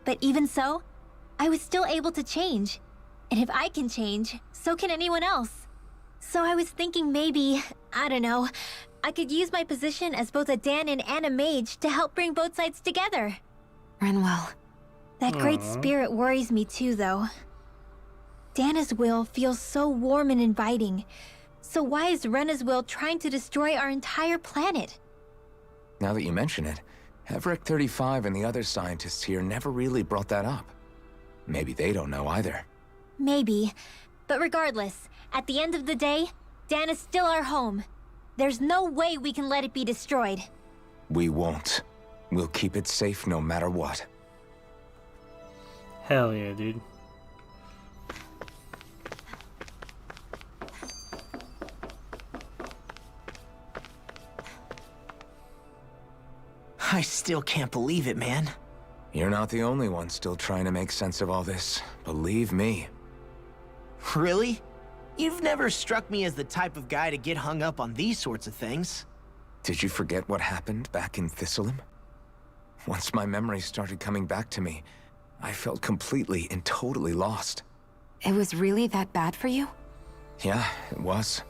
But even so, I was still able to change. And if I can change, so can anyone else. So I was thinking maybe, I don't know, I could use my position as both a Danan and a mage to help bring both sides together. Rinwell. That great spirit worries me too, though. Dana's will feels so warm and inviting. So why is Rena's will trying to destroy our entire planet? Now that you mention it, Everett 35 and the other scientists here never really brought that up. Maybe they don't know either. Maybe. But regardless, at the end of the day, Dana's still our home. There's no way we can let it be destroyed. We won't. We'll keep it safe no matter what. Hell yeah, dude. I still can't believe it, man. You're not the only one still trying to make sense of all this. Believe me. Really? You've never struck me as the type of guy to get hung up on these sorts of things. Did you forget what happened back in Thistleum? Once my memory started coming back to me, I felt completely and totally lost. It was really that bad for you? Yeah, it was.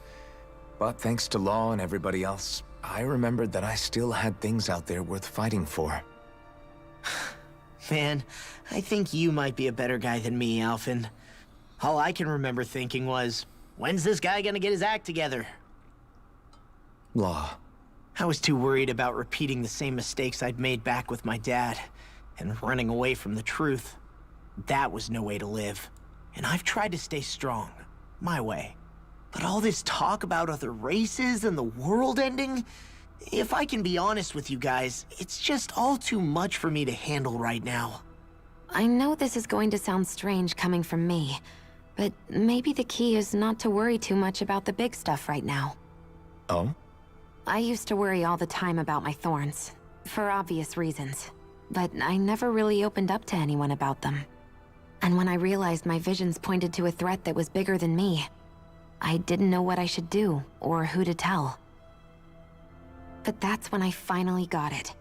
But thanks to Law and everybody else, I remembered that I still had things out there worth fighting for. Man, I think you might be a better guy than me, Alphen. All I can remember thinking was, when's this guy gonna get his act together? Law. I was too worried about repeating the same mistakes I'd made back with my dad, and running away from the truth. That was no way to live. And I've tried to stay strong, my way. But all this talk about other races and the world ending, if I can be honest with you guys, it's just all too much for me to handle right now. I know this is going to sound strange coming from me, but maybe the key is not to worry too much about the big stuff right now. Oh? I used to worry all the time about my thorns, for obvious reasons, but I never really opened up to anyone about them. And when I realized my visions pointed to a threat that was bigger than me, I didn't know what I should do or who to tell. But that's when I finally got it.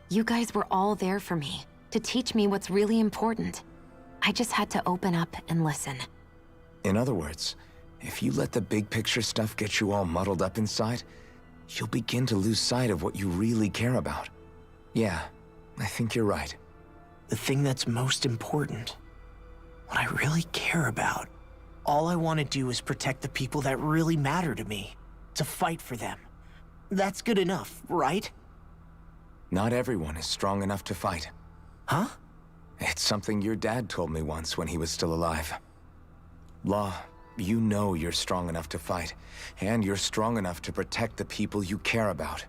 You guys were all there for me, to teach me what's really important. I just had to open up and listen. In other words, if you let the big picture stuff get you all muddled up inside, you'll begin to lose sight of what you really care about. Yeah, I think you're right. The thing that's most important, what I really care about, all I want to do is protect the people that really matter to me, to fight for them. That's good enough, right? Not everyone is strong enough to fight. Huh? It's something your dad told me once when he was still alive. Law, you know you're strong enough to fight, and you're strong enough to protect the people you care about.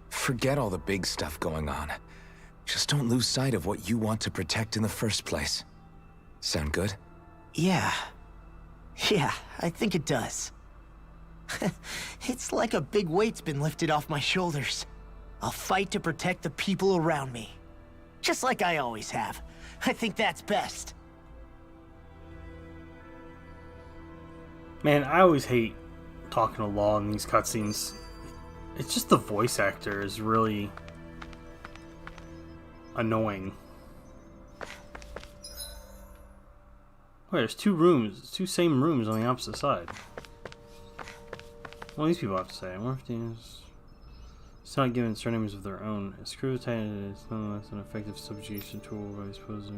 Forget all the big stuff going on. Just don't lose sight of what you want to protect in the first place. Sound good? Yeah. Yeah, I think it does. It's like a big weight's been lifted off my shoulders. I'll fight to protect the people around me. Just like I always have. I think that's best. Man, I always hate talking to Law in these cutscenes. It's just the voice actor is really annoying. Wait, there's two rooms, two same rooms on the opposite side. What do these people have to say? I wonder if it's not given surnames of their own. A screw tight is nonetheless an effective subjugation tool, I suppose.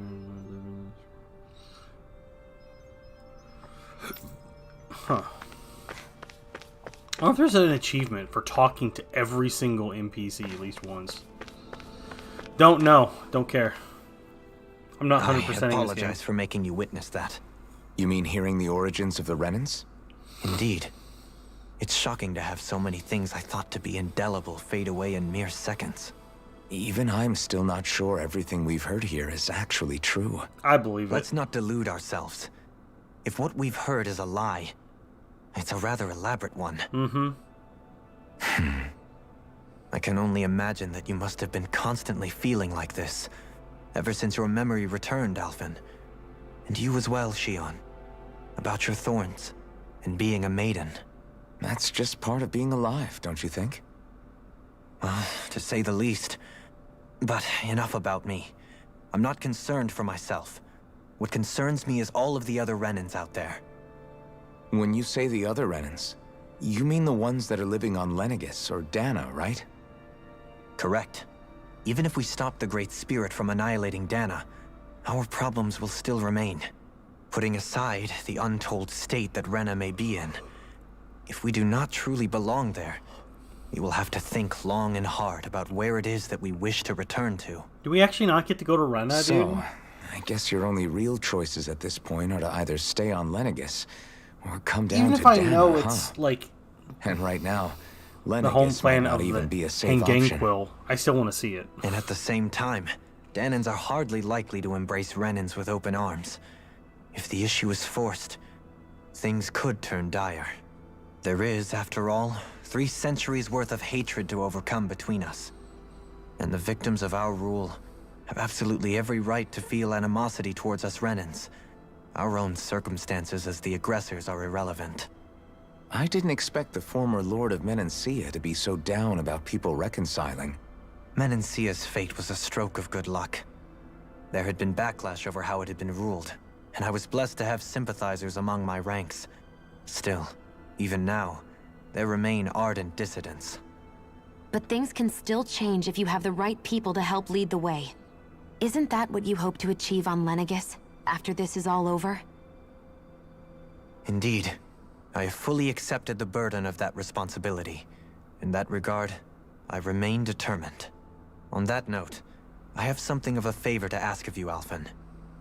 Huh. I wonder if there's an achievement for talking to every single NPC at least once. Don't know. Don't care. I'm not 100%ing I apologize for making you witness that. You mean hearing the origins of the Renans? Indeed. It's shocking to have so many things I thought to be indelible fade away in mere seconds. Even I'm still not sure everything we've heard here is actually true. I believe it. Let's not delude ourselves. If what we've heard is a lie, it's a rather elaborate one. I can only imagine that you must have been constantly feeling like this, ever since your memory returned, Alphen. And you as well, Shion. About your thorns, and being a maiden. That's just part of being alive, don't you think? Well, to say the least. But enough about me. I'm not concerned for myself. What concerns me is all of the other Renans out there. When you say the other Renans, you mean the ones that are living on Lenegis or Dana, right? Correct. Even if we stop the Great Spirit from annihilating Dana, our problems will still remain. Putting aside the untold state that Rena may be in, if we do not truly belong there, we will have to think long and hard about where it is that we wish to return to. Do we actually not get to go to Rena, dude? So, I guess your only real choices at this point are to either stay on Lenegis, Or come down Even to if I Dana, know huh? it's, like, And right down even to if I Dana, know huh? it's, like, And right now, the home Lenegis might planet not of even the be a safe option. Hanganquil, I still want to see it. And at the same time, Danans are hardly likely to embrace Renans with open arms. If the issue is forced, things could turn dire. There is, after all, 3 centuries worth of hatred to overcome between us. And the victims of our rule have absolutely every right to feel animosity towards us Renans. Our own circumstances as the aggressors are irrelevant. I didn't expect the former Lord of Menancia to be so down about people reconciling. Menancia's fate was a stroke of good luck. There had been backlash over how it had been ruled, and I was blessed to have sympathizers among my ranks. Still, even now, there remain ardent dissidents. But things can still change if you have the right people to help lead the way. Isn't that what you hope to achieve on Lenegis, after this is all over? Indeed. I have fully accepted the burden of that responsibility. In that regard, I remain determined. On that note, I have something of a favor to ask of you, Alphen.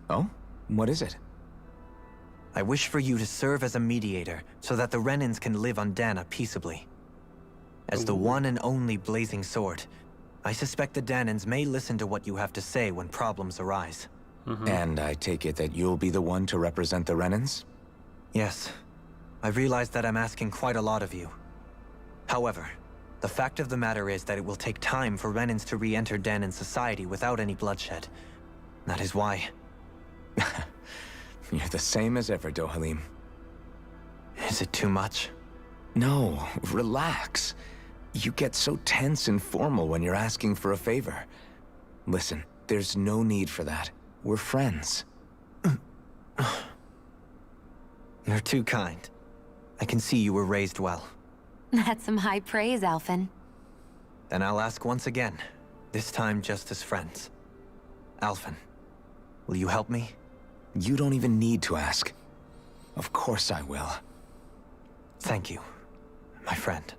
Oh? What is it? I wish for you to serve as a mediator so that the Renans can live on Dana peaceably. As the one and only Blazing Sword, I suspect the Danans may listen to what you have to say when problems arise. And I take it that you'll be the one to represent the Renans? Yes. I realize that I'm asking quite a lot of you. However, the fact of the matter is that it will take time for Renans to re-enter Danan society without any bloodshed. That is why... You're the same as ever, Dohalim. Is it too much? No, relax. You get so tense and formal when you're asking for a favor. Listen, there's no need for that. We're friends. You're too kind. I can see you were raised well. That's some high praise, Alphen. Then I'll ask once again, this time just as friends. Alphen, will you help me? You don't even need to ask. Of course I will. Thank you, my friend.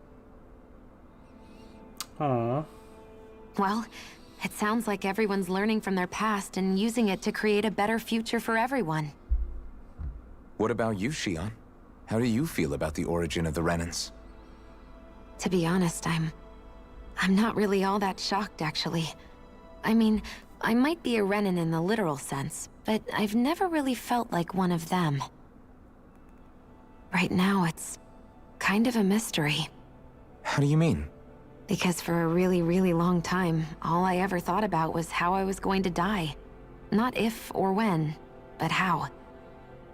Aww. Well, it sounds like everyone's learning from their past and using it to create a better future for everyone. What about you, Shion? How do you feel about the origin of the Renans? To be honest, I'm not really all that shocked, actually. I mean, I might be a Renan in the literal sense, but I've never really felt like one of them. Right now, it's kind of a mystery. How do you mean? Because for a really, really long time, all I ever thought about was how I was going to die. Not if or when, but how.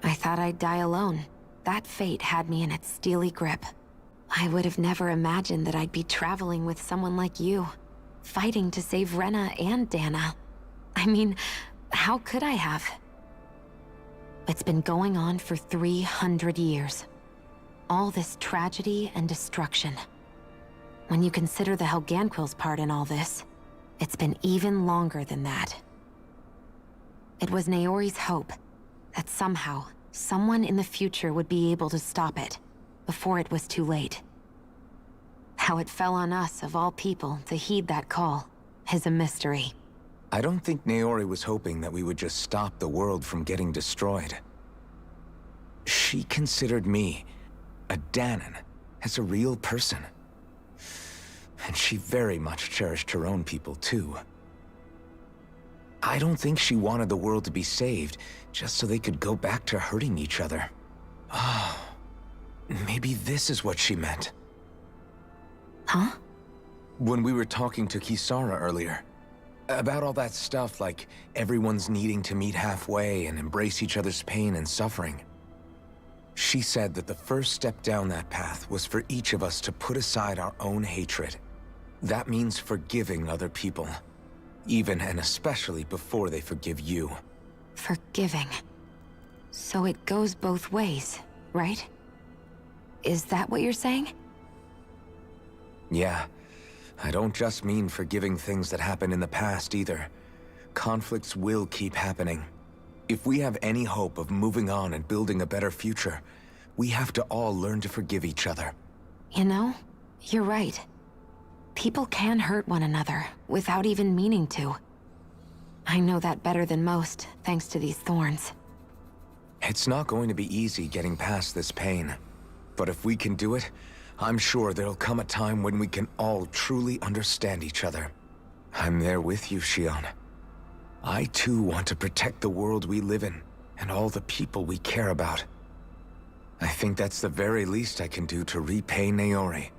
I thought I'd die alone. That fate had me in its steely grip. I would have never imagined that I'd be traveling with someone like you, fighting to save Rena and Dana. I mean, how could I have? It's been going on for 300 years. All this tragedy and destruction. When you consider the Helganquil's part in all this, it's been even longer than that. It was Naori's hope that somehow, someone in the future would be able to stop it, before it was too late. How it fell on us, of all people, to heed that call, is a mystery. I don't think Naori was hoping that we would just stop the world from getting destroyed. She considered me, a Danan, as a real person. And she very much cherished her own people, too. I don't think she wanted the world to be saved, just so they could go back to hurting each other. Oh, maybe this is what she meant. Huh? When we were talking to Kisara earlier, about all that stuff like everyone's needing to meet halfway and embrace each other's pain and suffering. She said that the first step down that path was for each of us to put aside our own hatred. That means forgiving other people, even and especially before they forgive you. Forgiving. So it goes both ways, right? Is that what you're saying? Yeah. I don't just mean forgiving things that happened in the past either. Conflicts will keep happening. If we have any hope of moving on and building a better future, we have to all learn to forgive each other. You know, you're right. People can hurt one another without even meaning to. I know that better than most, thanks to these thorns. It's not going to be easy getting past this pain. But if we can do it, I'm sure there'll come a time when we can all truly understand each other. I'm there with you, Shion. I too want to protect the world we live in, and all the people we care about. I think that's the very least I can do to repay Naori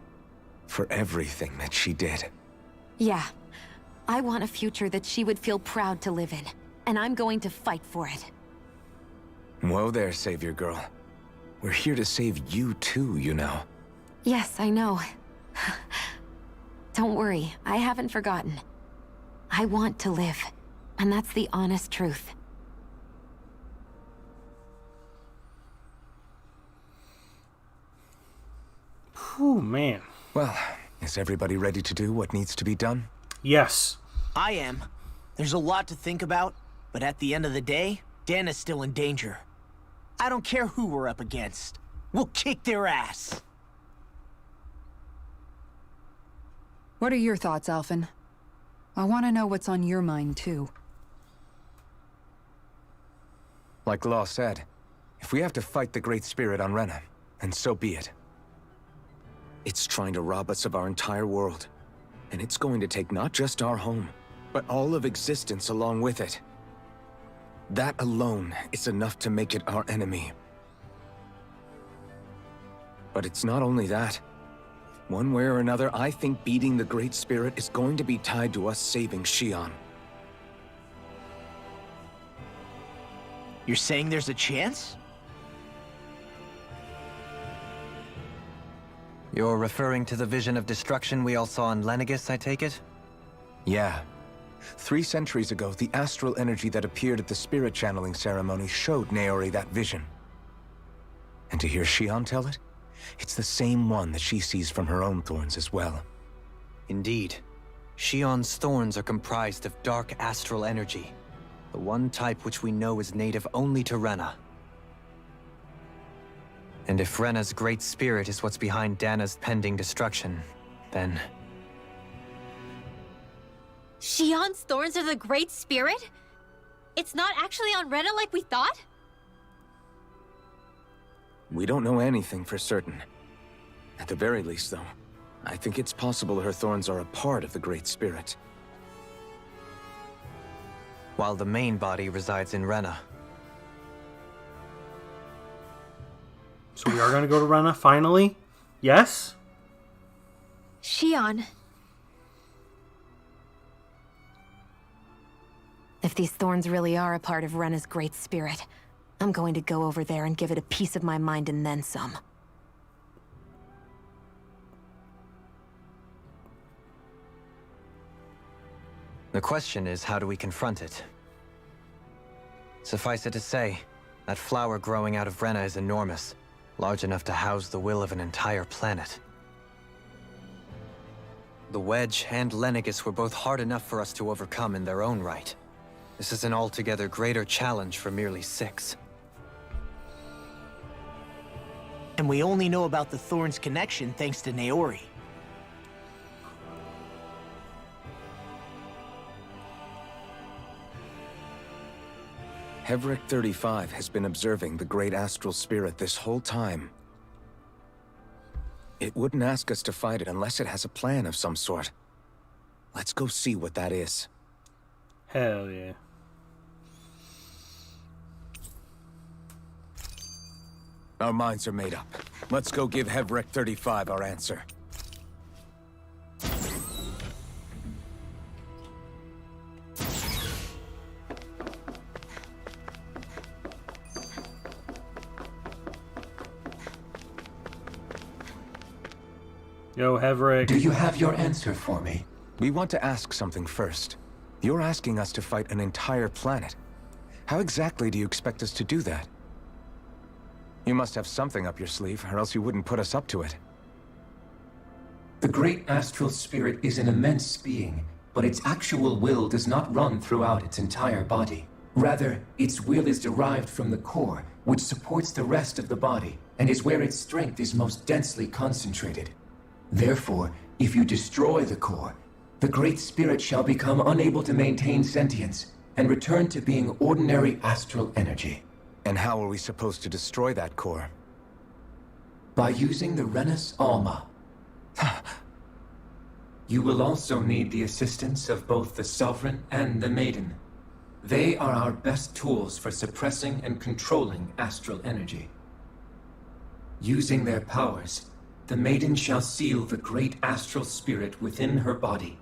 for everything that she did. Yeah. I want a future that she would feel proud to live in, and I'm going to fight for it. Whoa there, Savior Girl. We're here to save you too, you know. Yes, I know. Don't worry, I haven't forgotten. I want to live, and that's the honest truth. Whew, man. Well, is everybody ready to do what needs to be done? Yes. I am. There's a lot to think about, but at the end of the day, Dana's still in danger. I don't care who we're up against. We'll kick their ass. What are your thoughts, Alphen? I want to know what's on your mind, too. Like Law said, if we have to fight the Great Spirit on Rena, then so be it. It's trying to rob us of our entire world. And it's going to take not just our home, but all of existence along with it. That alone is enough to make it our enemy. But it's not only that. One way or another, I think beating the Great Spirit is going to be tied to us saving Shion. You're saying there's a chance? You're referring to the vision of destruction we all saw in Lenegis, I take it? Yeah. 3 centuries ago, the astral energy that appeared at the spirit channeling ceremony showed Naori that vision. And to hear Shion tell it, it's the same one that she sees from her own thorns as well. Indeed. Shion's thorns are comprised of dark astral energy, the one type which we know is native only to Rena. And if Rena's great spirit is what's behind Dana's pending destruction, then... Shion's thorns are the Great Spirit? It's not actually on Rena like we thought? We don't know anything for certain. At the very least, though, I think it's possible her thorns are a part of the Great Spirit. While the main body resides in Rena. So we are going to go to Rena, finally? Yes? Shion. If these thorns really are a part of Rena's great spirit, I'm going to go over there and give it a piece of my mind and then some. The question is, how do we confront it? Suffice it to say, that flower growing out of Rena is enormous, large enough to house the will of an entire planet. The Wedge and Lenegis were both hard enough for us to overcome in their own right. This is an altogether greater challenge for merely 6. And we only know about the Thorns connection thanks to Naori. Hevric 35 has been observing the Great Astral Spirit this whole time. It wouldn't ask us to fight it unless it has a plan of some sort. Let's go see what that is. Hell yeah. Our minds are made up. Let's go give Hevric 35 our answer. Yo, Hevric. Do you have your answer for me? We want to ask something first. You're asking us to fight an entire planet. How exactly do you expect us to do that? You must have something up your sleeve, or else you wouldn't put us up to it. The Great Astral Spirit is an immense being, but its actual will does not run throughout its entire body. Rather, its will is derived from the core, which supports the rest of the body, and is where its strength is most densely concentrated. Therefore, if you destroy the core, the Great Spirit shall become unable to maintain sentience, and return to being ordinary astral energy. And how are we supposed to destroy that core? By using the Renus Alma. You will also need the assistance of both the Sovereign and the Maiden. They are our best tools for suppressing and controlling astral energy. Using their powers, the Maiden shall seal the great astral spirit within her body,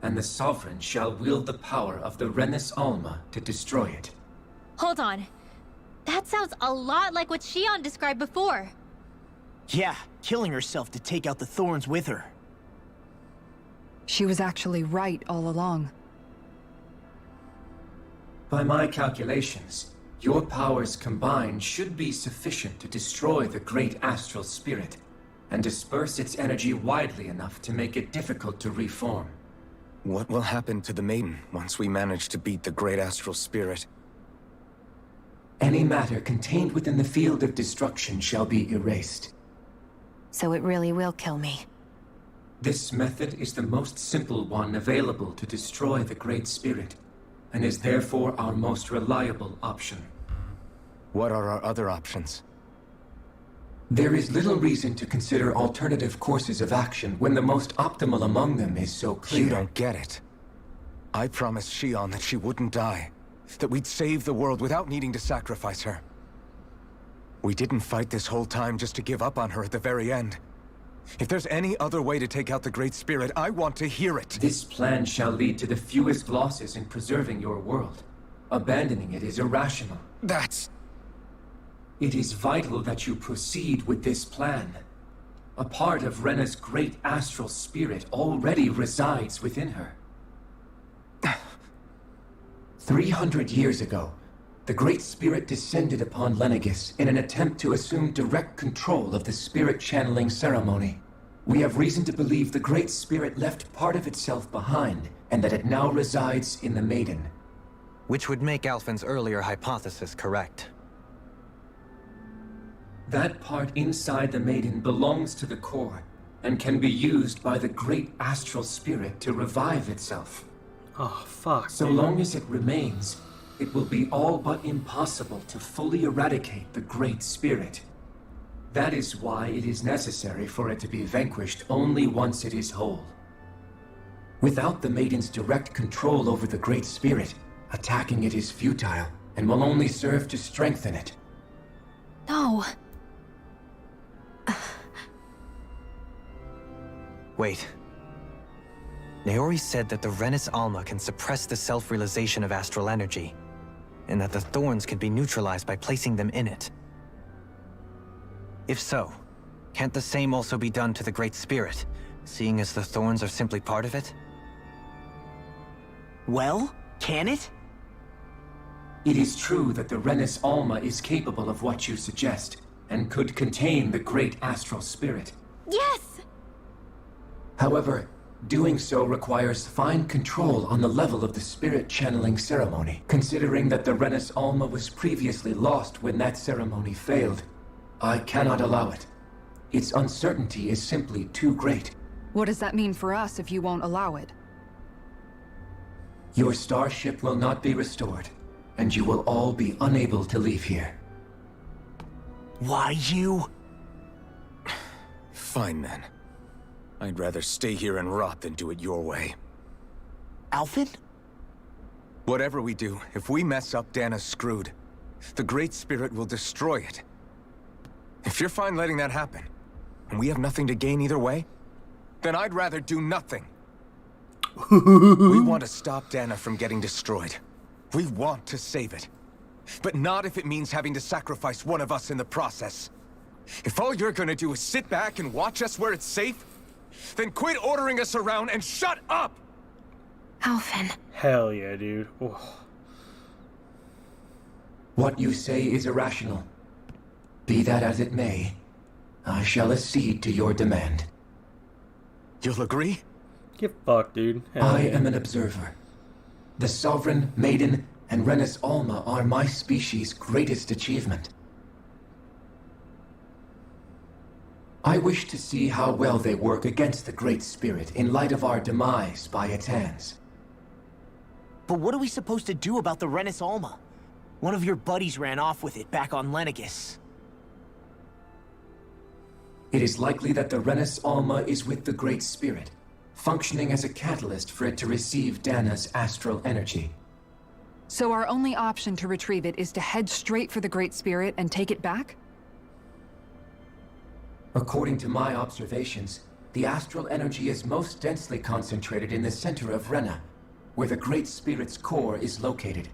and the Sovereign shall wield the power of the Renus Alma to destroy it. Hold on. That sounds a lot like what Shion described before. Yeah, killing herself to take out the thorns with her. She was actually right all along. By my calculations, your powers combined should be sufficient to destroy the great astral spirit, and disperse its energy widely enough to make it difficult to reform. What will happen to the Maiden once we manage to beat the great astral spirit? Any matter contained within the field of destruction shall be erased. So it really will kill me. This method is the most simple one available to destroy the Great Spirit, and is therefore our most reliable option. What are our other options? There is little reason to consider alternative courses of action when the most optimal among them is so clear. You don't get it. I promised Shion that she wouldn't die, that we'd save the world without needing to sacrifice her. We didn't fight this whole time just to give up on her at the very end. If there's any other way to take out the Great Spirit, I want to hear it. This plan shall lead to the fewest losses in preserving your world. Abandoning it is irrational. That's... It is vital that you proceed with this plan. A part of Rena's great astral spirit already resides within her. 300 years ago, the Great Spirit descended upon Lenegis in an attempt to assume direct control of the spirit channeling ceremony. We have reason to believe the Great Spirit left part of itself behind, and that it now resides in the Maiden. Which would make Alphen's earlier hypothesis correct. That part inside the Maiden belongs to the core, and can be used by the great astral spirit to revive itself. Oh, fuck. So long as it remains, it will be all but impossible to fully eradicate the Great Spirit. That is why it is necessary for it to be vanquished only once it is whole. Without the Maiden's direct control over the Great Spirit, attacking it is futile, and will only serve to strengthen it. No. Wait. Naori said that the Renus Alma can suppress the self-realization of astral energy, and that the thorns can be neutralized by placing them in it. If so, can't the same also be done to the Great Spirit, seeing as the thorns are simply part of it? Well, can it? It is true that the Renus Alma is capable of what you suggest, and could contain the great astral spirit. Yes! However, doing so requires fine control on the level of the spirit channeling ceremony, considering that the Renus Alma was previously lost when that ceremony failed. I cannot allow it. Its uncertainty is simply too great. What does that mean for us if you won't allow it? Your starship will not be restored, and you will all be unable to leave here. Why you? Fine then. I'd rather stay here and rot than do it your way. Alphen? Whatever we do, if we mess up, Dana's screwed. The Great Spirit will destroy it. If you're fine letting that happen, and we have nothing to gain either way, then I'd rather do nothing. We want to stop Dana from getting destroyed. We want to save it. But not if it means having to sacrifice one of us in the process. If all you're gonna do is sit back and watch us where it's safe, then quit ordering us around and shut up! Alphen. Hell yeah, dude. Oh. What you say is irrational. Be that as it may, I shall accede to your demand. You'll agree? Get fucked, dude. Hell I yeah. am an observer. The Sovereign, Maiden, and Renus Alma are my species' greatest achievement. I wish to see how well they work against the Great Spirit in light of our demise by its hands. But what are we supposed to do about the Renus Alma? One of your buddies ran off with it back on Lenegis. It is likely that the Renus Alma is with the Great Spirit, functioning as a catalyst for it to receive Dana's astral energy. So our only option to retrieve it is to head straight for the Great Spirit and take it back? According to my observations, the astral energy is most densely concentrated in the center of Rena, where the Great Spirit's core is located.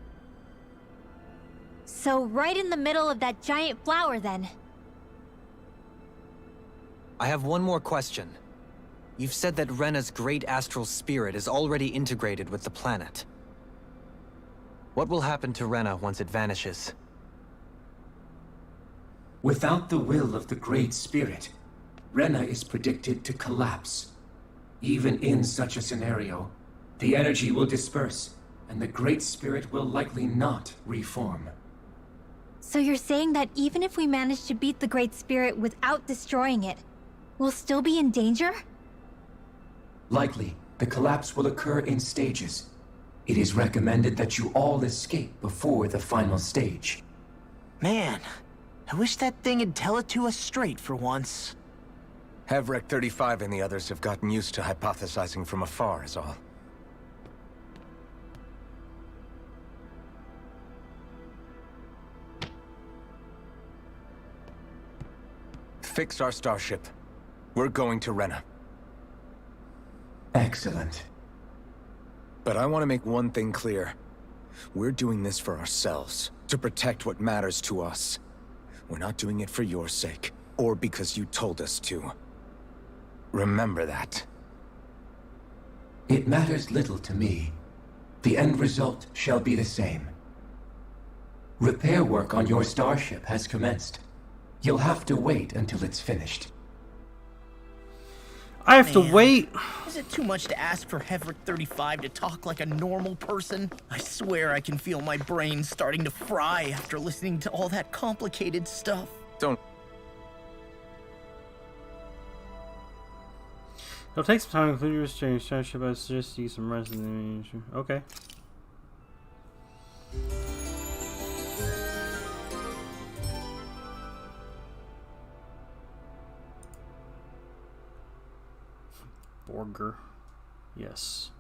So right in the middle of that giant flower, then. I have one more question. You've said that Rena's great astral spirit is already integrated with the planet. What will happen to Rena once it vanishes? Without the will of the Great Spirit, Rena is predicted to collapse. Even in such a scenario, the energy will disperse, and the Great Spirit will likely not reform. So you're saying that even if we manage to beat the Great Spirit without destroying it, we'll still be in danger? Likely, the collapse will occur in stages. It is recommended that you all escape before the final stage. Man, I wish that thing would tell it to us straight for once. Hevrek 35 and the others have gotten used to hypothesizing from afar is all. Fix our starship. We're going to Rena. Excellent. But I want to make one thing clear. We're doing this for ourselves, to protect what matters to us. We're not doing it for your sake, or because you told us to. Remember that. It matters little to me. The end result shall be the same. Repair work on your starship has commenced. You'll have to wait until it's finished. I have to wait. Is it too much to ask for Hevrek 35 to talk like a normal person? I swear I can feel my brain starting to fry after listening to all that complicated stuff. Don't. It'll take some time to include your exchange. Starship, I suggest you some rest in the okay. Borger. Yes.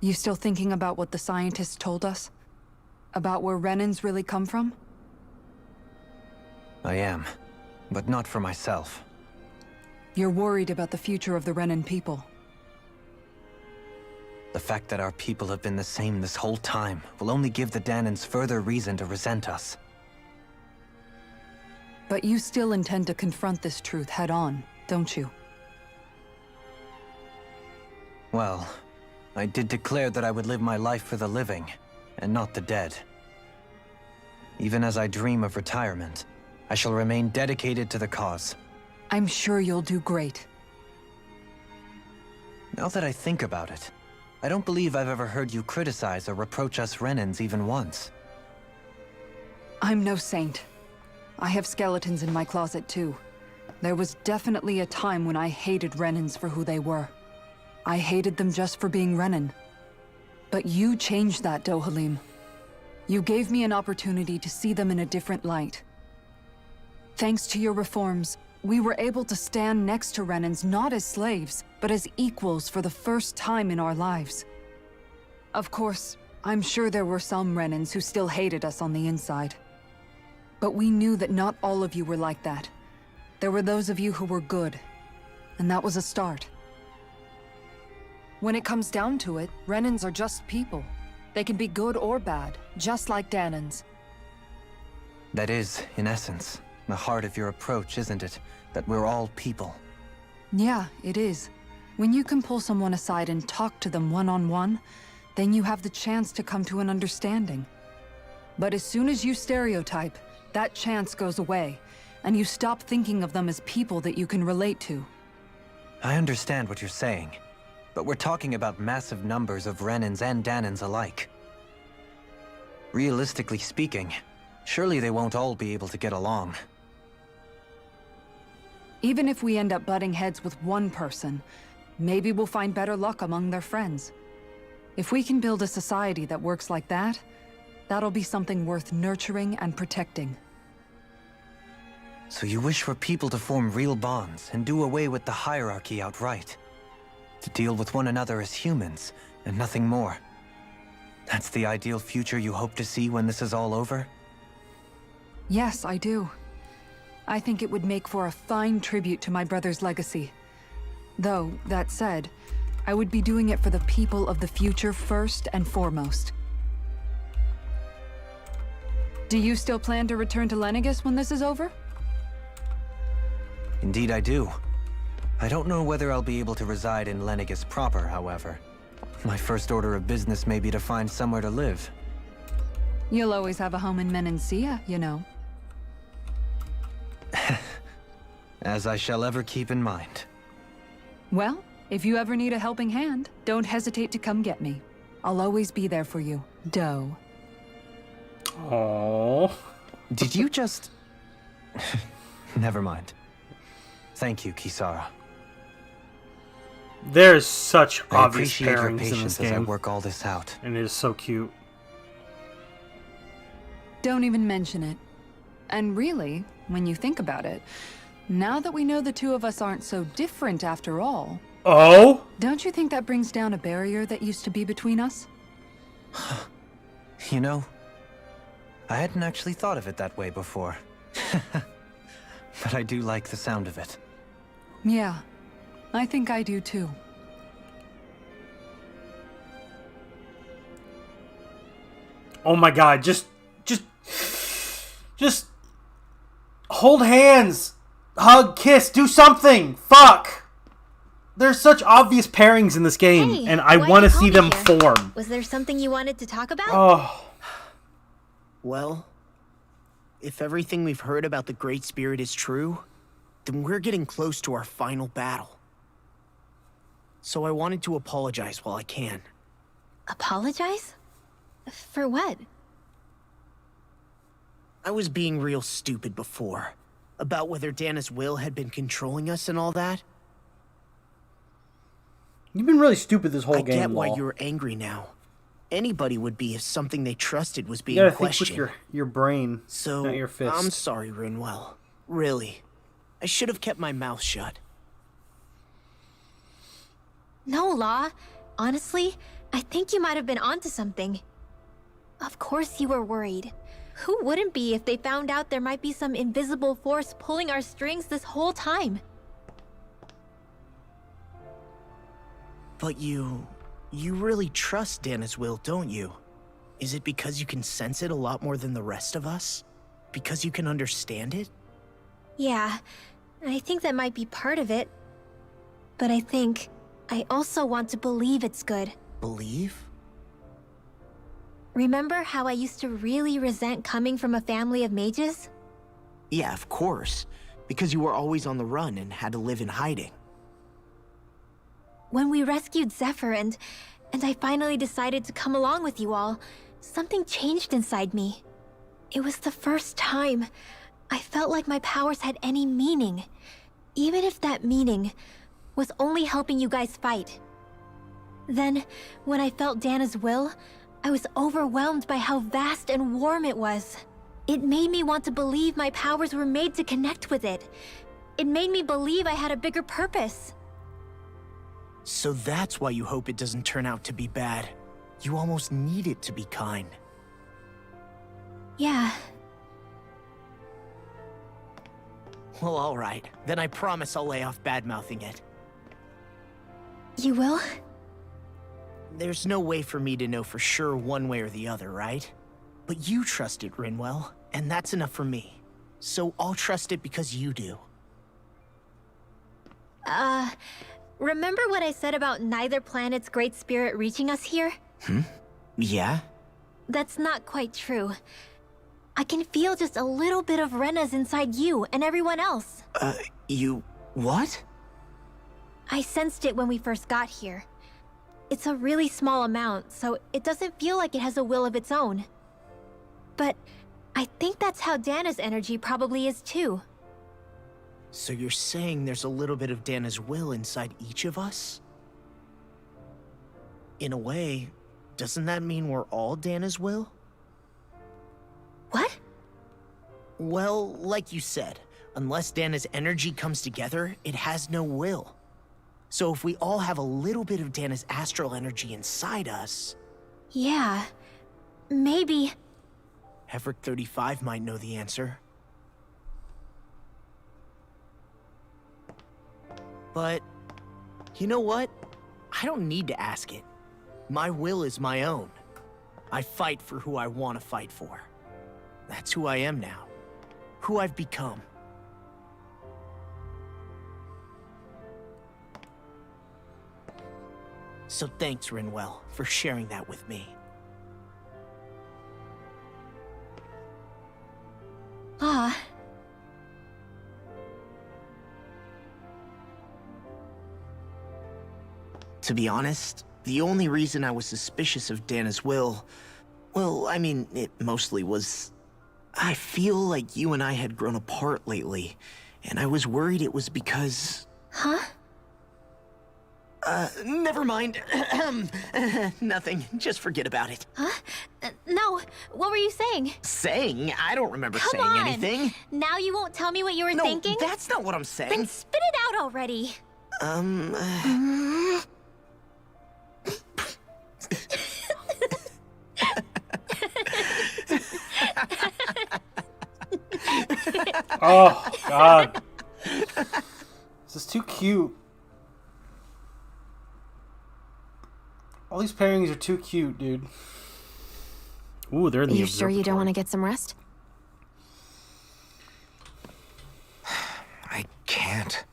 You still thinking about what the scientists told us? About where Renans really come from? I am, but not for myself. You're worried about the future of the Renan people. The fact that our people have been the same this whole time will only give the Danans further reason to resent us. But you still intend to confront this truth head-on, don't you? Well, I did declare that I would live my life for the living, and not the dead. Even as I dream of retirement, I shall remain dedicated to the cause. I'm sure you'll do great. Now that I think about it, I don't believe I've ever heard you criticize or reproach us Renans even once. I'm no saint. I have skeletons in my closet too. There was definitely a time when I hated Renans for who they were. I hated them just for being Renan. But you changed that, Dohalim. You gave me an opportunity to see them in a different light. Thanks to your reforms, we were able to stand next to Renans not as slaves, but as equals for the first time in our lives. Of course, I'm sure there were some Renans who still hated us on the inside. But we knew that not all of you were like that. There were those of you who were good, and that was a start. When it comes down to it, Renans are just people. They can be good or bad, just like Danans. That is, in essence, the heart of your approach, isn't it? That we're all people. Yeah, it is. When you can pull someone aside and talk to them one-on-one, then you have the chance to come to an understanding. But as soon as you stereotype, that chance goes away, and you stop thinking of them as people that you can relate to. I understand what you're saying, but we're talking about massive numbers of Renans and Danans alike. Realistically speaking, surely they won't all be able to get along. Even if we end up butting heads with one person, maybe we'll find better luck among their friends. If we can build a society that works like that, that'll be something worth nurturing and protecting. So you wish for people to form real bonds and do away with the hierarchy outright? To deal with one another as humans, and nothing more? That's the ideal future you hope to see when this is all over? Yes, I do. I think it would make for a fine tribute to my brother's legacy. Though, that said, I would be doing it for the people of the future first and foremost. Do you still plan to return to Lenegis when this is over? Indeed I do. I don't know whether I'll be able to reside in Lenegis proper, however. My first order of business may be to find somewhere to live. You'll always have a home in Menancia, you know. As I shall ever keep in mind. Well, if you ever need a helping hand, don't hesitate to come get me. I'll always be there for you, Doe. Oh. Did you just... Never mind. Thank you, Kisara. There's such I obvious appreciate your pairings in patience this as I game, work all this out. and it is so cute. Don't even mention it. And really, when you think about it, now that we know the two of us aren't so different after all... Oh? Don't you think that brings down a barrier that used to be between us? You know, I hadn't actually thought of it that way before. But I do like the sound of it. Yeah, I think I do too. Oh my god, just hold hands, hug, kiss, do something. Fuck. There's such obvious pairings in this game, Hey, and I why'd want to you call see me them here? form. Was there something you wanted to talk about? Oh. Well, if everything we've heard about the Great Spirit is true, then we're getting close to our final battle. So I wanted to apologize while I can. Apologize? For what? I was being real stupid before, about whether Dana's will had been controlling us and all that. You've been really stupid this whole I game. get why Law. you're angry now. Anybody would be if something they trusted was being You gotta questioned. think with your brain, So, not your fist. I'm sorry, Rinwell. Really. I should have kept my mouth shut. No, Law. Honestly, I think you might have been onto something. Of course you were worried. Who wouldn't be if they found out there might be some invisible force pulling our strings this whole time? But you really trust Dana's will, don't you? Is it because you can sense it a lot more than the rest of us? Because you can understand it? Yeah, I think that might be part of it. But I also want to believe it's good. Believe? Remember how I used to really resent coming from a family of mages? Yeah, of course. Because you were always on the run and had to live in hiding. When we rescued Zephyr and I finally decided to come along with you all, something changed inside me. It was the first time I felt like my powers had any meaning, even if that meaning was only helping you guys fight. Then, when I felt Dana's will, I was overwhelmed by how vast and warm it was. It made me want to believe my powers were made to connect with it. It made me believe I had a bigger purpose. So that's why you hope it doesn't turn out to be bad. You almost need it to be kind. Yeah. Well, alright. Then I promise I'll lay off bad-mouthing it. You will? There's no way for me to know for sure one way or the other, right? But you trust it, Rinwell, and that's enough for me. So I'll trust it because you do. Remember what I said about neither planet's Great Spirit reaching us here? Yeah? That's not quite true. I can feel just a little bit of Rena's inside you and everyone else. You... what? I sensed it when we first got here. It's a really small amount, so it doesn't feel like it has a will of its own. But I think that's how Dana's energy probably is too. So you're saying there's a little bit of Dana's will inside each of us? in a way, doesn't that mean we're all Dana's will? What? Well, like you said, unless Dana's energy comes together, it has no will. So if we all have a little bit of Dana's astral energy inside us... Yeah, maybe... Hevrick 35 might know the answer. But, you know what? I don't need to ask it. My will is my own. I fight for who I want to fight for. That's who I am now. Who I've become. So thanks, Rinwell, for sharing that with me. Ah. To be honest, the only reason I was suspicious of Dana's will... Well, I mean, it mostly was... I feel like you and I had grown apart lately, and I was worried it was because... Huh? Never mind. Nothing. Just forget about it. Huh? No, what were you saying? Saying? I don't remember Come saying on. anything. Now you won't tell me what you were No, thinking? that's not what I'm saying. Then spit it out already. Oh, God. This is too cute. All these pairings are too cute, dude. Ooh, they're in the You sure you don't observatory. want to get some rest? I can't.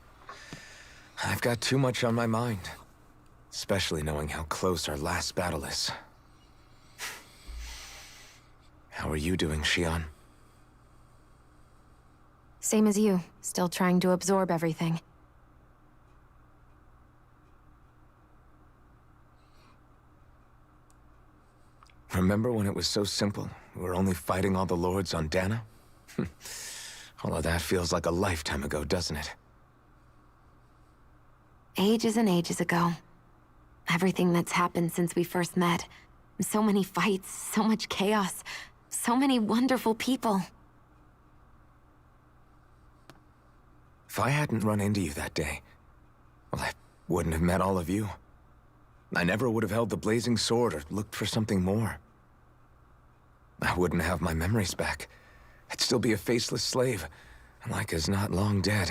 I've got too much on my mind. Especially knowing how close our last battle is. How are you doing, Shion? Same as you. Still trying to absorb everything. Remember when it was so simple? We were only fighting all the lords on Dana? All of that feels like a lifetime ago, doesn't it? Ages and ages ago. Everything that's happened since we first met. So many fights, so much chaos, so many wonderful people. If I hadn't run into you that day, well, I wouldn't have met all of you. I never would have held the blazing sword or looked for something more. I wouldn't have my memories back. I'd still be a faceless slave, like as not long dead.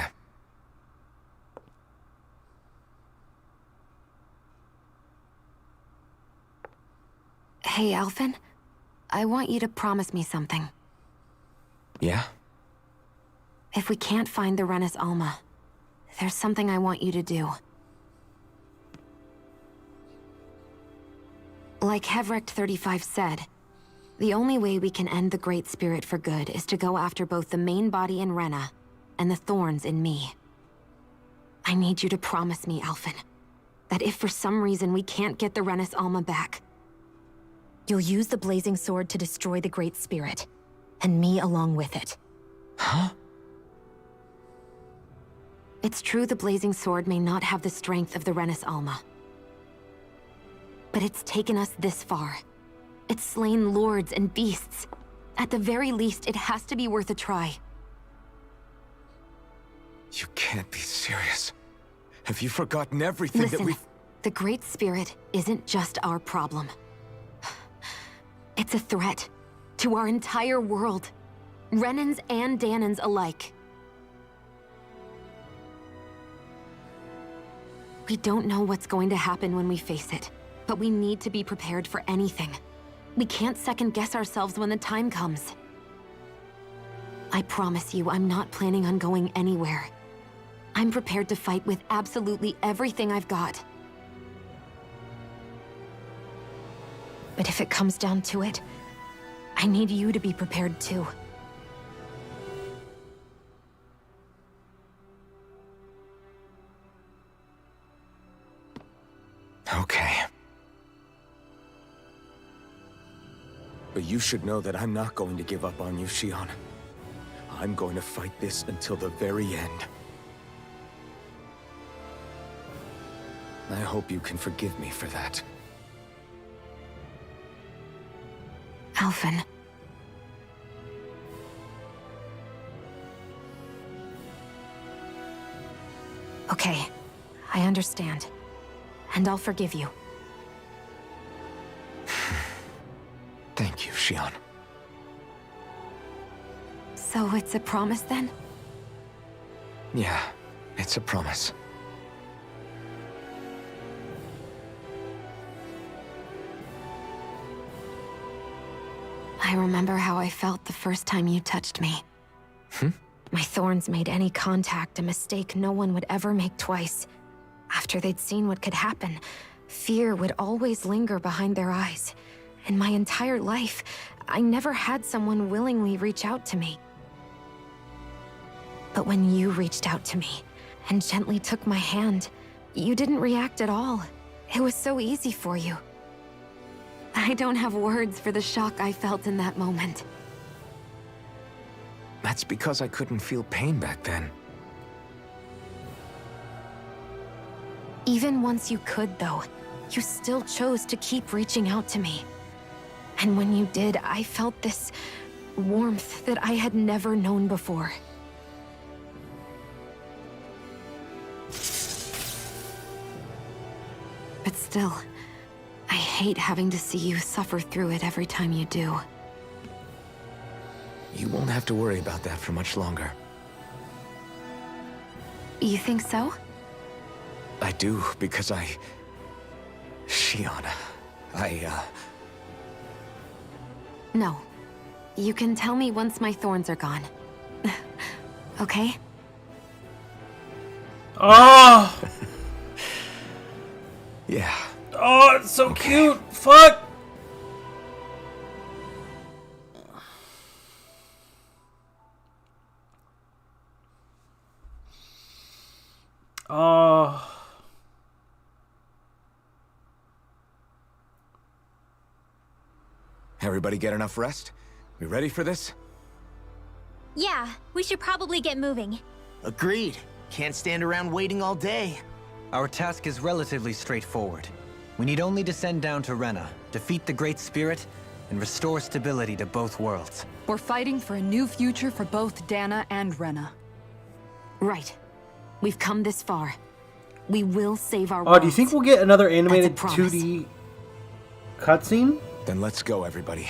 Hey, Alphen. I want you to promise me something. Yeah? If we can't find the Renis Alma, there's something I want you to do. Like Hevrick 35 said, the only way we can end the Great Spirit for good is to go after both the main body in Rena and the thorns in me. I need you to promise me, Alphen, that if for some reason we can't get the Renis Alma back, you'll use the blazing sword to destroy the Great Spirit, and me along with it. Huh? It's true the blazing sword may not have the strength of the Renis Alma. But it's taken us this far. It's slain lords and beasts. At the very least, it has to be worth a try. You can't be serious. Have you forgotten everything that Listen, we've... the Great Spirit isn't just our problem. It's a threat to our entire world. Renans and Danans alike. We don't know what's going to happen when we face it, but we need to be prepared for anything. We can't second-guess ourselves when the time comes. I promise you, I'm not planning on going anywhere. I'm prepared to fight with absolutely everything I've got. But if it comes down to it, I need you to be prepared too. Okay. But you should know that I'm not going to give up on you, Shion. I'm going to fight this until the very end. I hope you can forgive me for that. Alphen. Okay, I understand. And I'll forgive you. Thank you, Xion. So it's a promise then? Yeah, it's a promise. I remember how I felt the first time you touched me. My thorns made any contact a mistake no one would ever make twice. After they'd seen what could happen, fear would always linger behind their eyes. In my entire life, I never had someone willingly reach out to me. But when you reached out to me and gently took my hand, you didn't react at all. It was so easy for you. I don't have words for the shock I felt in that moment. That's because I couldn't feel pain back then. Even once you could, though, you still chose to keep reaching out to me. And when you did, I felt this warmth that I had never known before. But still, I hate having to see you suffer through it every time you do. You won't have to worry about that for much longer. You think so? I do, because Xion, No. You can tell me once my thorns are gone. Okay? Oh! Yeah. Oh, it's so cute! Fuck! Oh. Everybody get enough rest? We ready for this? Yeah, we should probably get moving. Agreed. Can't stand around waiting all day. Our task is relatively straightforward. We need only descend down to Rena, defeat the Great Spirit, and restore stability to both worlds. We're fighting for a new future for both Dana and Rena. Right. We've come this far. We will save our Oh, worlds. do you think we'll get another animated That's a promise. 2D cutscene? Then let's go, everybody.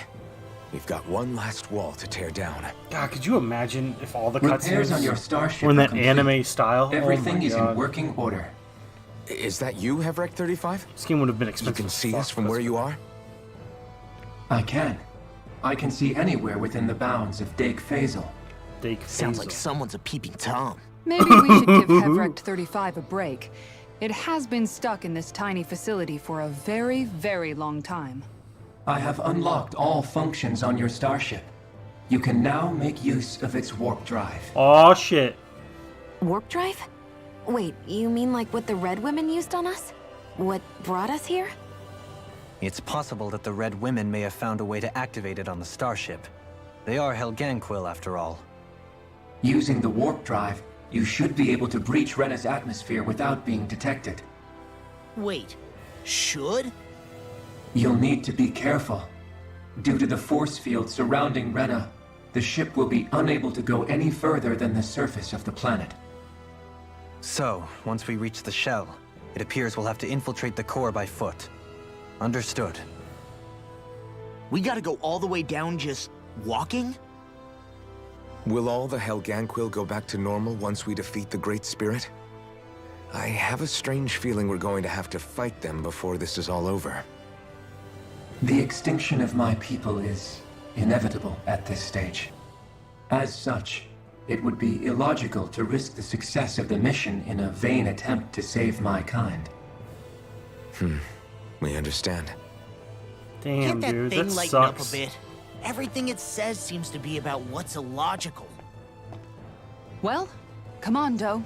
We've got one last wall to tear down. God, could you imagine if all the Repairs on your cutscenes starship were in are that complete. anime style? Everything Oh my is God. in working order. Is that you, Hevrek 35? This game would have been You expensive. can as see fuck, us from that's where you what- are? I can. I can see anywhere within the bounds of Dake Faisal. Sounds like someone's a peeping Tom. Maybe we should give Hevrek 35 a break. It has been stuck in this tiny facility for a very, very long time. I have unlocked all functions on your starship. You can now make use of its warp drive. Oh shit. Warp drive? Wait, you mean like what the Red Women used on us? What brought us here? It's possible that the Red Women may have found a way to activate it on the starship. They are Helganquil, after all. Using the warp drive, you should be able to breach Rena's atmosphere without being detected. Wait, should? You'll need to be careful. Due to the force field surrounding Rena, the ship will be unable to go any further than the surface of the planet. So, once we reach the shell, it appears we'll have to infiltrate the core by foot. Understood. We gotta go all the way down just walking? Will all the Helganquil go back to normal once we defeat the Great Spirit? I have a strange feeling we're going to have to fight them before this is all over. The extinction of my people is inevitable at this stage. As such, it would be illogical to risk the success of the mission in a vain attempt to save my kind. We understand. Damn, Get that dude, thing that lighten up a sucks. bit. Everything it says seems to be about what's illogical. Well, come on, Doe.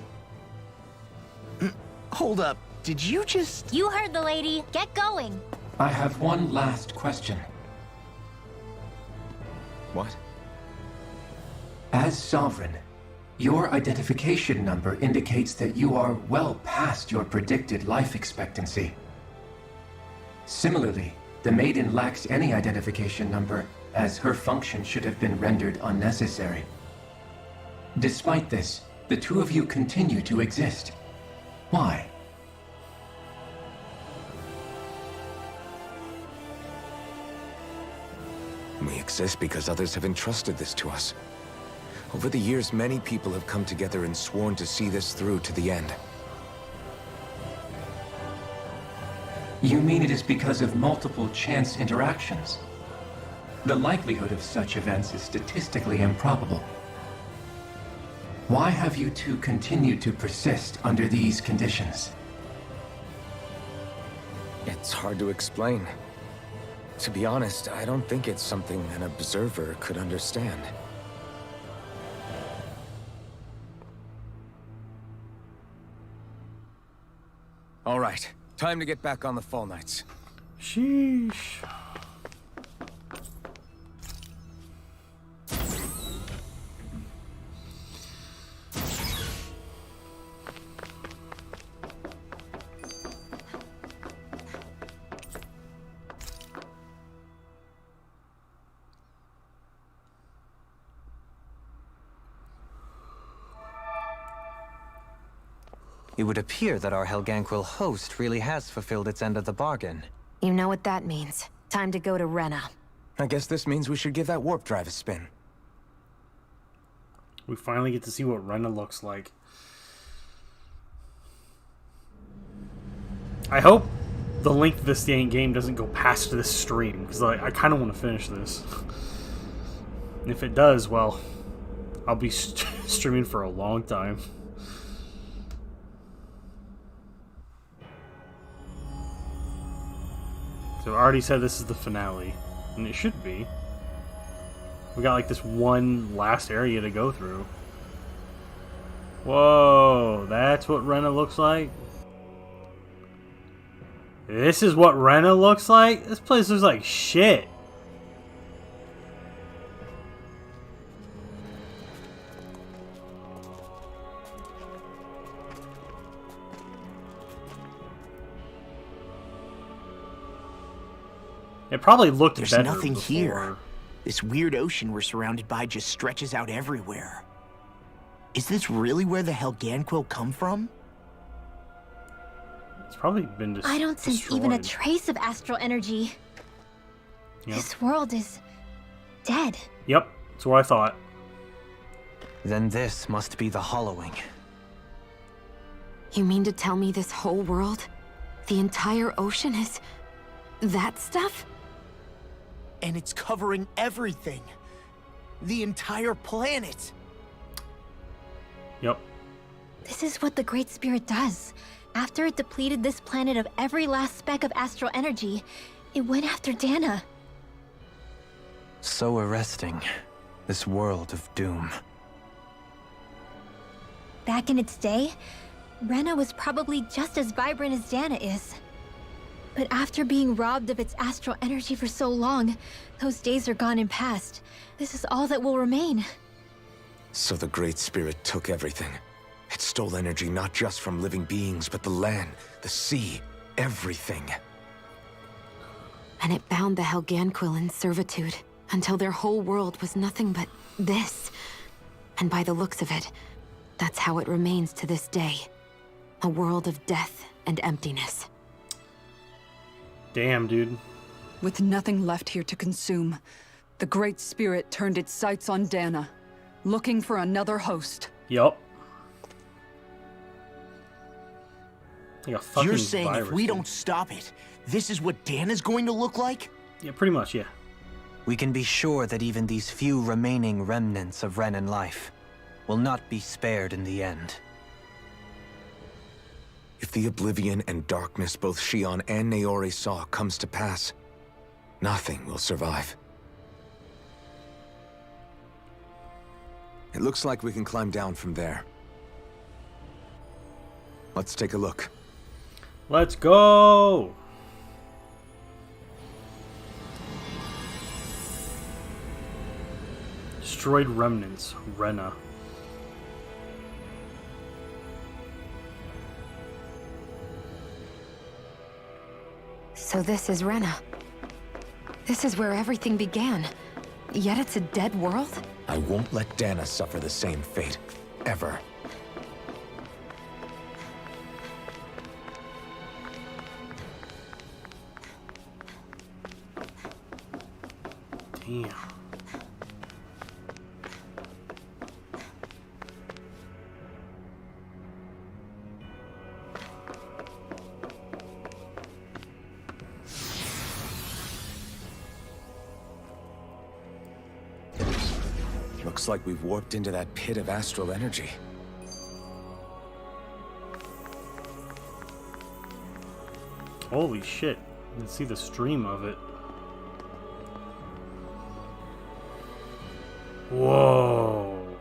Hold up, did you just... You heard the lady. Get going. I have one last question. What? As Sovereign, your identification number indicates that you are well past your predicted life expectancy. Similarly, the Maiden lacks any identification number as her function should have been rendered unnecessary. Despite this, the two of you continue to exist. Why? We exist because others have entrusted this to us. Over the years, many people have come together and sworn to see this through to the end. You mean it is because of multiple chance interactions? The likelihood of such events is statistically improbable. Why have you two continued to persist under these conditions? It's hard to explain. To be honest, I don't think it's something an observer could understand. All right, time to get back on the Fall Knights. Sheesh. It would appear that our Helganquil host really has fulfilled its end of the bargain. You know what that means. Time to go to Rena. I guess this means we should give that warp drive a spin. We finally get to see what Rena looks like. I hope the length of this game doesn't go past this stream, because I kind of want to finish this. And if it does, well, I'll be streaming for a long time. So I already said this is the finale, and it should be. We got like this one last area to go through. Whoa, that's what Rena looks like? This is what Rena looks like? This place looks like shit. It probably looked better There's nothing before. here. This weird ocean we're surrounded by just stretches out everywhere. Is this really where the Helganquil come from? It's probably been I don't sense even a trace of astral energy. Yep. This world is dead. Yep, that's what I thought. Then this must be the Hollowing. You mean to tell me this whole world, the entire ocean is that stuff? And it's covering everything. The entire planet. Yep. This is what the Great Spirit does. After it depleted this planet of every last speck of astral energy, it went after Dana. So arresting. This world of doom. Back in its day, Rena was probably just as vibrant as Dana is. But after being robbed of its astral energy for so long, those days are gone and past. This is all that will remain. So the Great Spirit took everything. It stole energy not just from living beings, but the land, the sea, everything. And it bound the Helganquil in servitude until their whole world was nothing but this. And by the looks of it, that's how it remains to this day. A world of death and emptiness. Damn, dude. With nothing left here to consume, the Great Spirit turned its sights on Dana, looking for another host. Yup. Like a fucking You're saying virus, if we dude. don't stop it, this is what Dana's going to look like? Yeah, pretty much, yeah. We can be sure that even these few remaining remnants of Renan life will not be spared in the end. If the oblivion and darkness both Shion and Naori saw comes to pass, nothing will survive. It looks like we can climb down from there. Let's take a look. Let's go! Destroyed remnants, Rena. So this is Rena. This is where everything began. Yet it's a dead world? I won't let Dana suffer the same fate. Ever. Damn. Looks like we've warped into that pit of astral energy. Holy shit. You can see the stream of it. Whoa.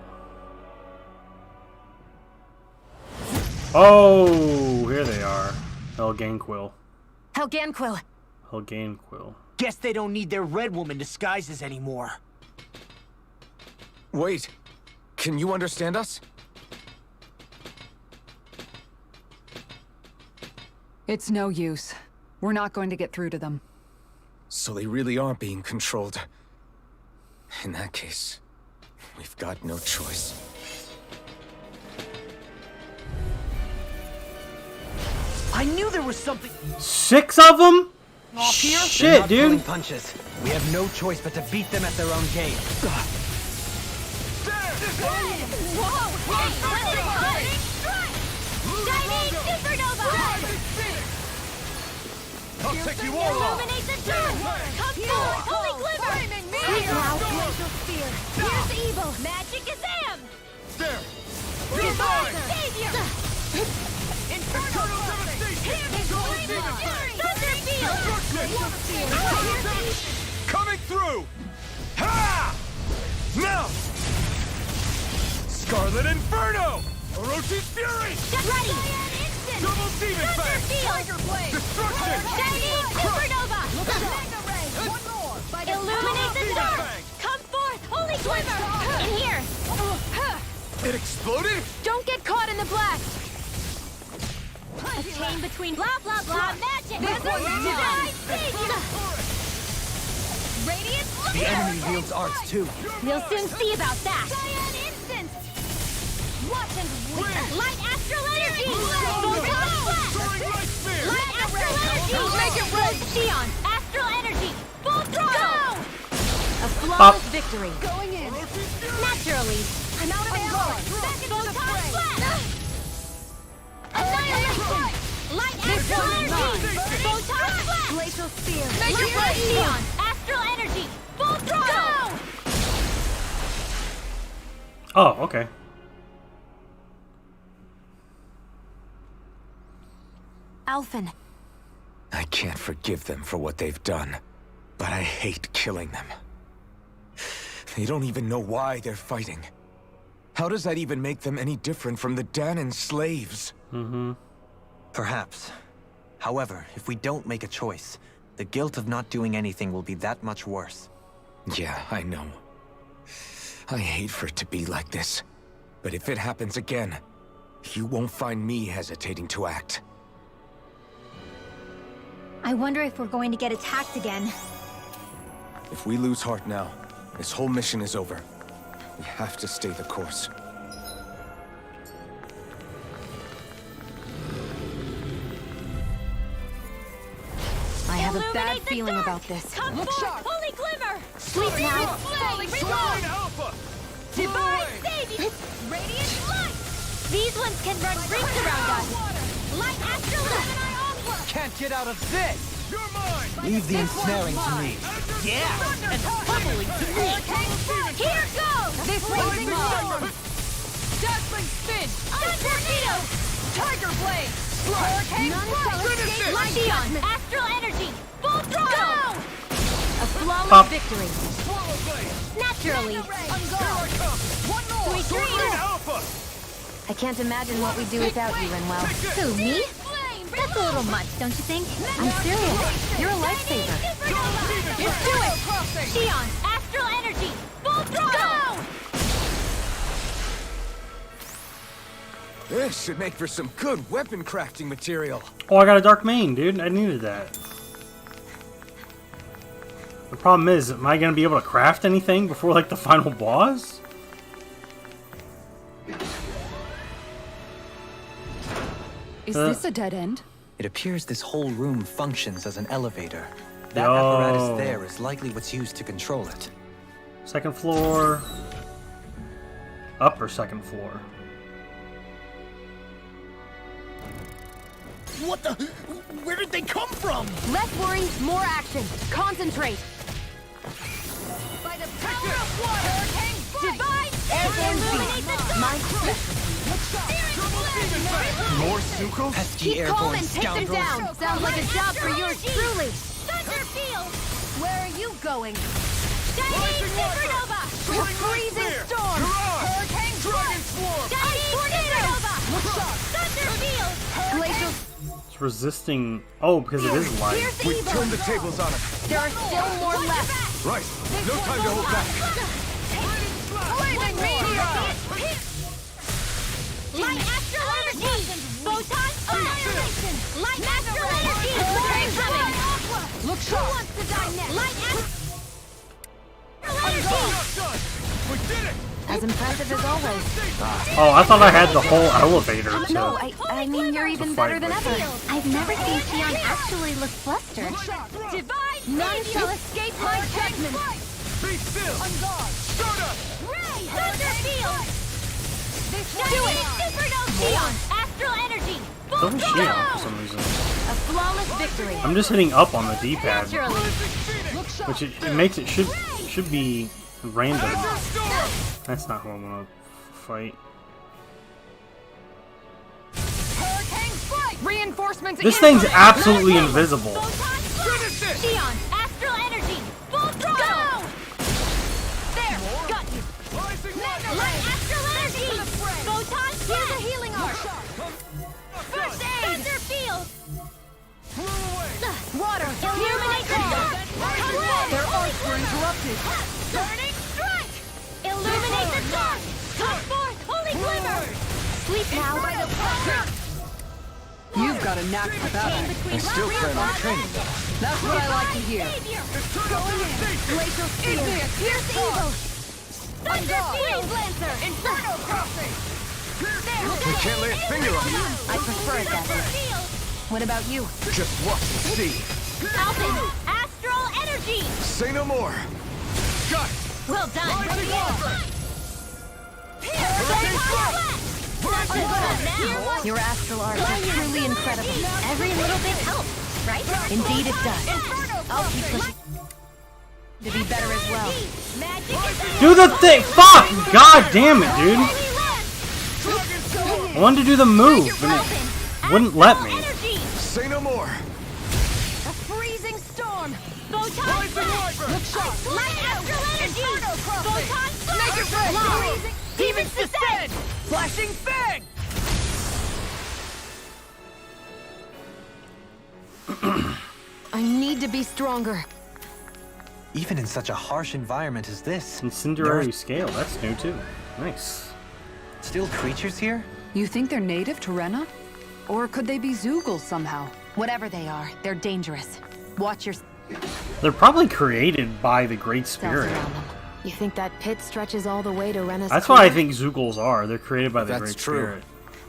Oh, here they are. Helganquil. Helganquil! Helganquil. Guess they don't need their Red Woman disguises anymore. Wait. Can you understand us? It's no use. We're not going to get through to them. So they really are being controlled. In that case, we've got no choice. I knew there was something 6 of them? off here. They're Shit, not dude. pulling punches. We have no choice but to beat them at their own game. I'll take you all on! Illuminate the sun! Come forward, holy glimmer! Speak now, glacial spear! Here's evil! Magic Gazam! There! Revive! Savior! Infernal devastation! Thunderfield! Coming through! Ha! Now! Scarlet Inferno! Orochi's Fury! Get ready! Double Demon Fang! Tiger Blade! Destruction! Shining Supernova! Mega Ray! One more! Illuminate the dark! Come forth, holy glimmer! In here! It exploded? Don't get caught in the blast! A chain between blah blah blah magic! Radiant light! The enemy wields arts too. We'll soon see about that! Cyan instant! Watch and wait! Light astral energy! Photon Soaring Light Spear! Light astral energy! Make it right! Xion! Astral energy! Full throttle! A flawless victory! Going in! Naturally! I'm out of ammo! Back into the fray! Annihilation! Light astral energy! Photon flash! Glacial spear! Make it right! Xion! Astral energy! Full throttle! Oh, okay. Alphen. I can't forgive them for what they've done, but I hate killing them. They don't even know why they're fighting. How does that even make them any different from the Danan slaves? Perhaps. However, if we don't make a choice, the guilt of not doing anything will be that much worse. Yeah, I know. I hate for it to be like this. But if it happens again, you won't find me hesitating to act. I wonder if we're going to get attacked again. If we lose heart now, this whole mission is over. We have to stay the course. I have a bad Illuminate the feeling dark! about this. Come forth, holy glimmer! Sleep now! Soaring Alpha! Divine Savior! Radiant light! These ones can run rings around us! Light astral light! Can't get out of this! You're mine! Leave the ensnaring to me. Yeah! And pummeling to me! Here goes! This one's mine! Dazzling spin! Tornado! Tiger blade! Hurricane Finish it! Xion! Astral energy! Full throttle! A flawless Pop. victory. Swallow Blade! Naturally! Here I come! One more! Sweet Soaring dreams! Alpha! I can't imagine what we'd do without you, Renwell. Who, me? That's a little much, don't you think? I'm serious. You're a lifesaver. Let's do it! Xion! Astral energy! Full throttle! This should make for some good weapon crafting material. Oh, I got a dark mane, dude. I needed that. The problem is, am I gonna be able to craft anything before like the final boss? Is this a dead end? It appears this whole room functions as an elevator. That apparatus there is likely what's used to control it. Second floor. Upper second floor. What the? Where did they come from? Less worry, more action. Concentrate. By the power of water, divide illuminate the dark. More Zuko? Pesky Keep calm airborne and take them scoundrels. down. Sounds like a job for yours truly. Thunderfield! Where are you going? Shining Supernova! Freezing storm. Hurricane Dragon Swarm! Shining Supernova! Thunderfield! Glacial. It's resisting. Oh, because it is light. Here's We've evil! turned the tables on him. There are still more left. Right. No time to hold back. Blazing Meteor! Light Astral Energy! Photon Annihilation! Light Astral Energy! Hurricane coming! Look Who sharp. wants to die next? Light Astral Energy! We did it! As impressive as always. Oh, I thought I had the whole elevator to. No, I mean you're even better than ever. I've never seen Xion actually look flustered. Divide None shall escape my judgment. Be still! On guard! Start up! Ray! Thunderfield! Do it! Supernova! Xion! Astral Energy! Full Doesn't shield for some reason. A flawless victory. I'm just hitting up on the D-pad, Naturally. which it makes it should be random. That's not who I'm gonna fight. Hurricane Strike! Reinforcements. This thing's absolutely invisible. Xion! Astral Energy! Full throttle! Go! There! Got you! Light Astral Energy! Photon Here's a healing arc! First aid! Thunderfield! Water. Illuminate the dark! Their arcs were interrupted. Burning Strike! Illuminate the dark! Come forth, Holy Glimmer! Sleep now. By the power! You've got a knack for battle. I still plan on training though. That's what I like to hear. Glacial spear. Here's evil! Thunderfield! Lancer! Inferno Crossing! We can't lay a finger on him. I prefer it that way. Thunderfield! What about you? Just watch and see. Alvin! Astral Energy! Say no more. Got it. Well done! Your astral arc is truly incredible. Every little bit helps, right? Indeed it does. I'll keep pushing to be better as well. Do the thing! Fuck! God damn it, dude! I wanted to do the move, but it wouldn't let me. Say no more. A freezing storm! Photon Flash! Look sharp! Light Astral Energy! Photon Flash! Demons Descent! Flashing Fang! I need to be stronger. Even in such a harsh environment as this, Incendiary scale, that's new too. Nice. still creatures here? You think they're native to Rena? Or could they be Zoogle somehow? Whatever they are, they're dangerous. Watch your They're probably created by the Great self Spirit. around them. You think that pit stretches all the way to Rena's That's what I core? think Zoogles are. They're created by the That's Great true. Spirit.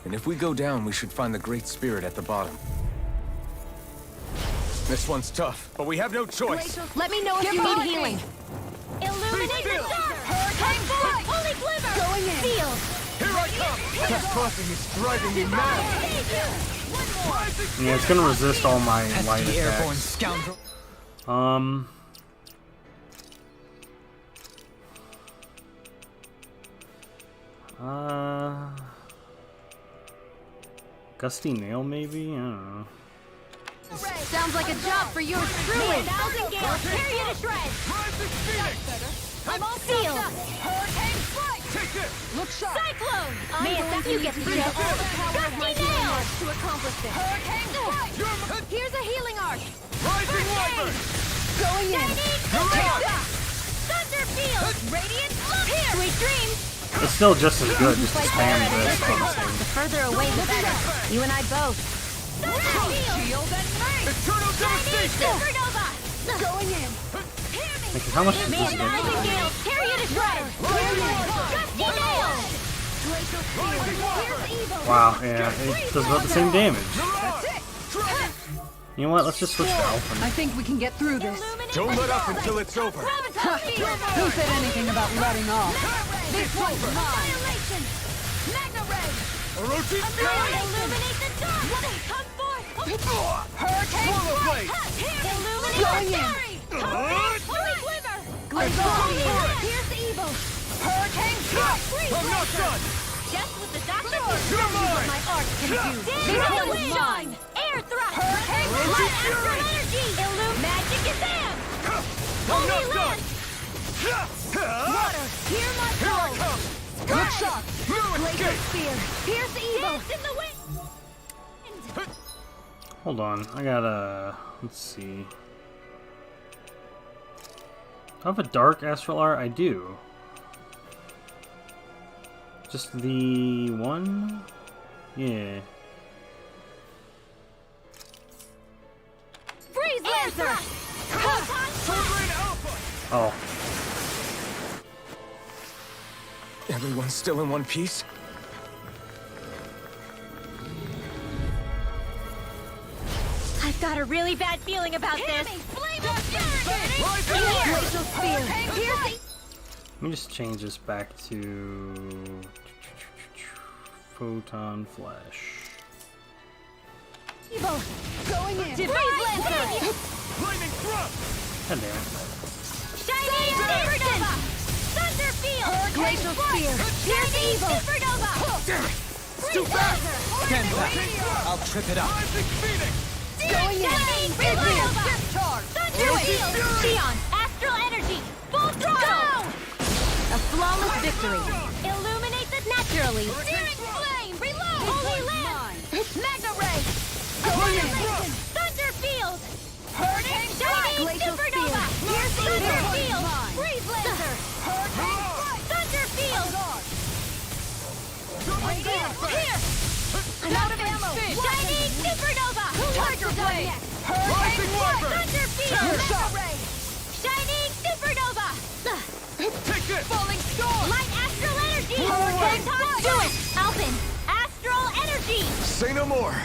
And if we go down, we should find the Great Spirit at the bottom. This one's tough, but we have no choice. Let me know if you need healing. Illuminate the dark! Hurricane Strike! Holy Glimmer! Going in! Field! Here I come! That crossing is driving me mad! Yeah, it's gonna resist all my light Pesky airborne attacks. scoundrel. Gusty Nail maybe? I don't know. Sounds like a job for yours truly. Thousand Gale! Tear you to shreds! I'm all sealed! Hurricane Strike! Take this! Look sharp! Cyclone! May it you get through all the power of my healing arc to accomplish this. Hurricane Strike! Here's a healing arc! Rising Wyvern! Going in! Thunderfield! Radiant Look! Sweet dreams! It's still just as good just to spam this, honestly. The further away, the better. You and I both. Thunderfield! Shield and Ring! Eternal Devastation! Supernova! Going in! Here's How much does this Rising get? gales, tear you to shreds! Gusty gales! Glacial spear, here's evil! Wow, yeah, it does about the same damage. You know what? Let's just switch to Alpha. I think we can get through this. Don't let up until it's over. Who said anything about letting off? This one's mine! Annihilation! Magna Ray! Illuminate the dark! Come forth! Hurricane! Illuminate the fury! Holy Glimmer! Here's the evil! Hurricane! I'm not done! Just what the doctor can show you what my art can do! This one's mine! Air thrust! Hurricane! Light astral energy! Magic is in! Holy lance! Water! Hear my call! Good shot! Glacial spear! Pierce evil! Dance in the wind! Hold on, I gotta... Let's see. I have a dark astral art? I do. Just the one? Yeah. Freeze Lancer! Oh. Everyone's still in one piece? I've got a really bad feeling about this. Glacial spear! Let me just change this back to photon flash. Evil! Going in! Freeze Lancer! Lightning thrust! God damn it. Shining Supernova! Thunder Field! Glacial spear! Here's evil! Supernova! Damn it! It's too fast! Stand back! I'll trip it up. Going in! Supernova! Thunder Field! Xion! Astral Energy! Full throttle! A flawless victory! Illuminate the naturally! Searing Flame! Reload! Holy Lance! Magna Ray! Illumination! Thunder Field! Hurricane! Shining Supernova! Here's Thunder Field! Freeze Lancer! Hurricane! Thunder Field! Here! I'm out of ammo! Shining Supernova! Tiger Blade! Hurricane! Thunder Field! Shining Supernova! Take this! Falling Storm! Light Astral Energy! Hurricane! Do it! Alpin! Astral Energy! Say no more.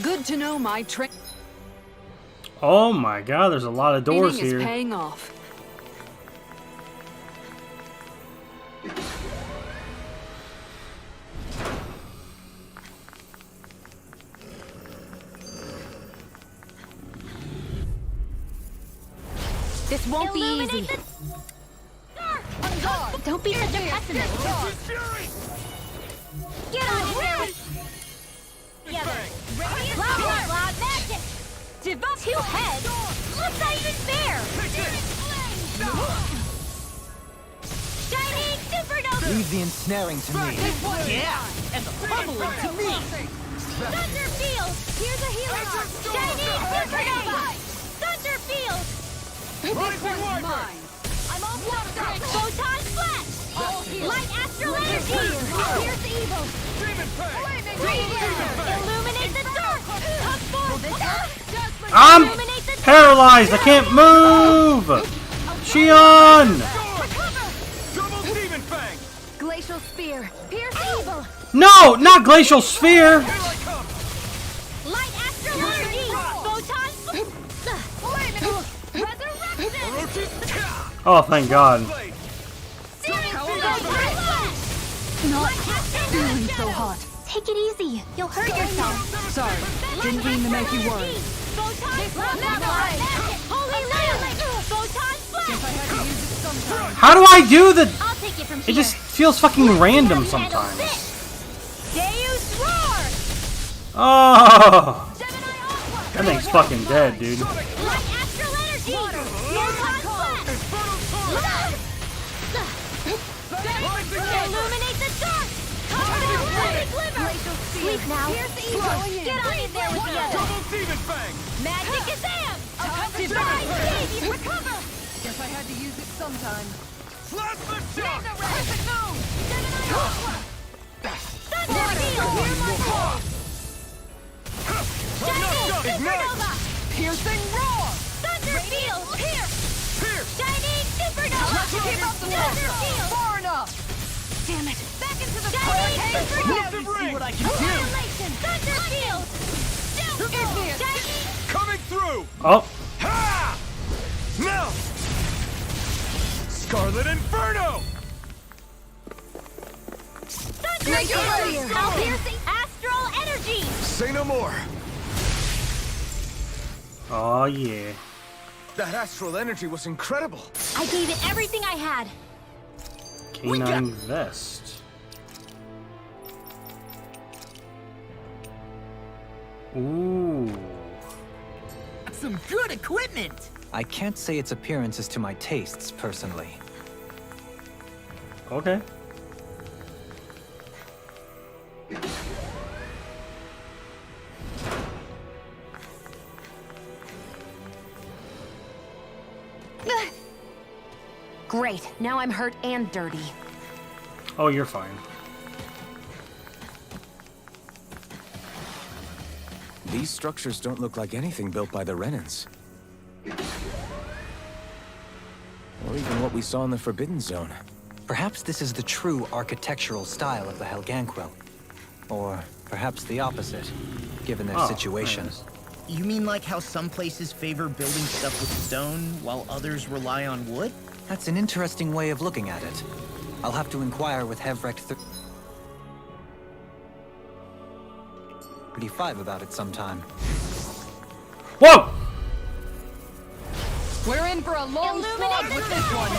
Good to know my trick. Oh my god, there's a lot of doors Training here. is paying off. This won't be easy. Don't be such a pessimist. Get on in there with... Cloud magic! Devote two heads! Looks not even fair! Shining Supernova! Leave the ensnaring to me. Yeah, and the pummeling to me. Thunder Field! Here's a healer! Shining Supernova! Thunder Field! This one's mine! I'm all blocked out! Photon Flash! Light Astral Energy! Here's evil! Demon Fang! Illuminate the dark! Come forth! I'm paralyzed! I can't move! Xion! Double Demon Fang! Glacial Spear! Pierce evil! No! Not Glacial Sphere! Light Astral Energy! Photon Resurrection! Oh, thank god. Not feeling so hot. Take it easy. You'll hurt yourself. Sorry, didn't mean to make you worry. How do I do the... I'll take it from It here. just feels fucking random sometimes. Deus Roar! Oh! That thing's fucking dead, dude. Light Astral Energy! Photon Flash! Illuminate the dark! Sleep now. Get on in there with the others. Double Demon Fang! Magic is amp! Divine Baby, recover! Guess I had to use it sometime. Plasma Shock! Thunder Field! Hear my call! Shining Supernova! Piercing roar! Thunder field! Pierce! Shining supernova! Let's keep up the Thunder force! field! Far enough! Damn it! Back into the Shining supernova! supernova! See what I can do! Annihilation! Thunder field! Igneous! Shining! Coming through! Oh, Ha! Now! Scarlet Inferno! Thunder Make it field! ready. Now piercing astral energy! Say no more. oh yeah. That astral energy was incredible. I gave it everything I had. Canine vest. Ooh. Some good equipment! I can't say its appearance is to my tastes, personally. Okay. Great, now I'm hurt and dirty. Oh, you're fine. These structures don't look like anything built by the Renans. Or even what we saw in the Forbidden Zone. Perhaps this is the true architectural style of the Helganquil. Or perhaps the opposite, given their situation. Nice. You mean like how some places favor building stuff with stone, while others rely on wood? That's an interesting way of looking at it. I'll have to inquire with Hevrecht 35 about it sometime. Whoa! We're in for a long slog with this one!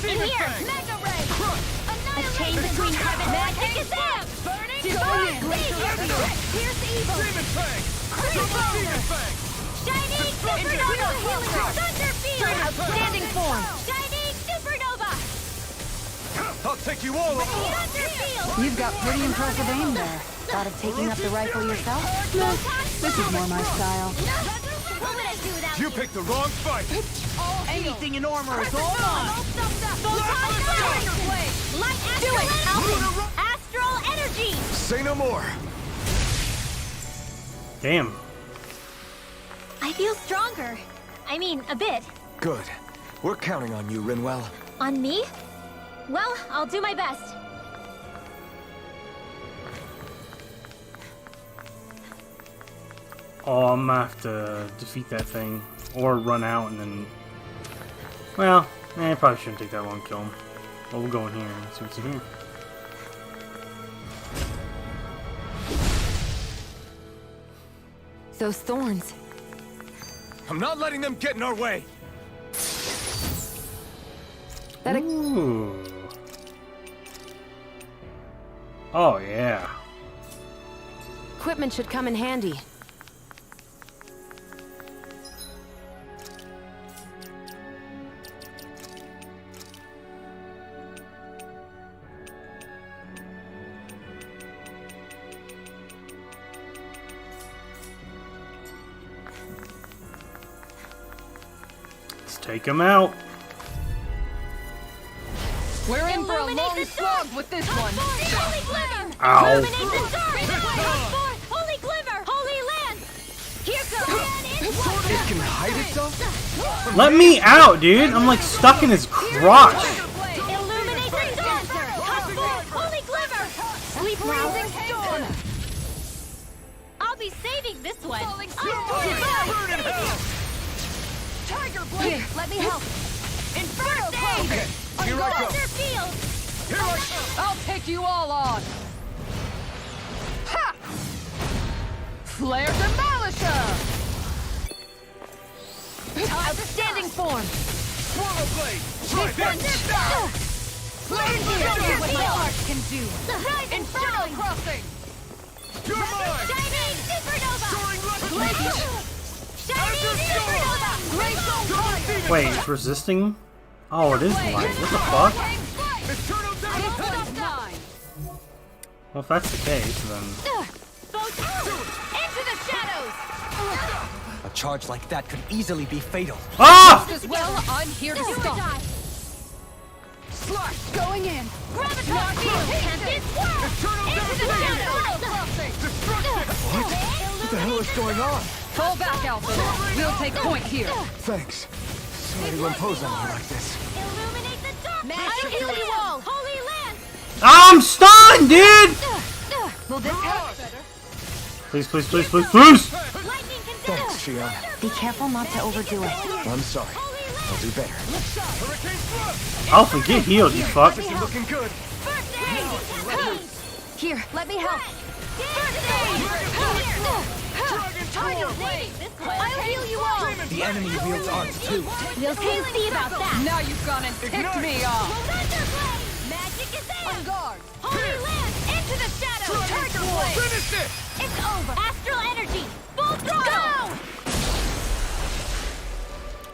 In here! Mega ray! A chain between heaven and magic is them! Divine savior! Pierce evil! Demon Fang! Shining supernova! Thunder field! Outstanding form! Shining supernova! I'll take you all on! Thunder field! You've got pretty impressive aim there. Thought of taking up the rifle yourself? No, this is more my style. What would I do without You picked the wrong fight! Anything in armor is all mine! Light astral astral energy! Say no more. Damn. I feel stronger. I mean, a bit. Good. We're counting on you, Rinwell. On me? Well, I'll do my best. Oh, I'm gonna have to defeat that thing. Or run out and then... Well, probably shouldn't take that long to kill him. Well, we'll go in here and see what's in here. Those thorns. I'm not letting them get in our way. Ooh. Oh, yeah. Equipment should come in handy. Let's take him out. We're in for a long slog with this one! Holy glimmer! Ow. Illuminate the dark! Come forth! Holy glimmer! Holy land! Here comes It can hide itself? Let me out, dude. I'm like stuck in his crotch. Illuminate the dark! Come forth! Holy glimmer! Sleep now. I'll be saving this one. Tiger blade! Here, let me help! Inferno blade! Here I go. Thunder field! I'll take you all on! Ha! Flare Demolisher! Outstanding form! Swallow Blade! Try this! Let's see what my art can do! Inferno crossing! You're mine! Shining supernova! Soaring Levitation! Shining supernova! Great Wait, it's resisting? Oh, it is light. What the fuck? Eternal Devastation! Well, if that's the case, then... Into the shadows! A charge like that could easily be fatal. Ah! As well, I'm here to Do or stop. die! Slash going in! Graviton field! Tempest whirl! Eternal Into the Devastation! shadows! Destruction! What the hell is going on? Fall back, Alpha. We'll take point here. Thanks. Sorry to impose on you like this. Illuminate the dark! I'll heal you all! Holy Lance! I'm stunned, dude! Will this help? Please, please, please, please, please! Lightning can Thanks, Shion. Be careful not to overdo it. I'm sorry. I'll do better. Alpha, get healed, you fuck. This is looking good. First aid! Here, let me help. Tiger Blade! I'll heal you all! The enemy wields arms too. We'll see about that! Now you've gone and ticked me off. Thunder Blade! Magic is in! On guard. Holy Lance! Into the shadows! Tiger Blade! Finish it! It's over! Astral energy! Full throttle!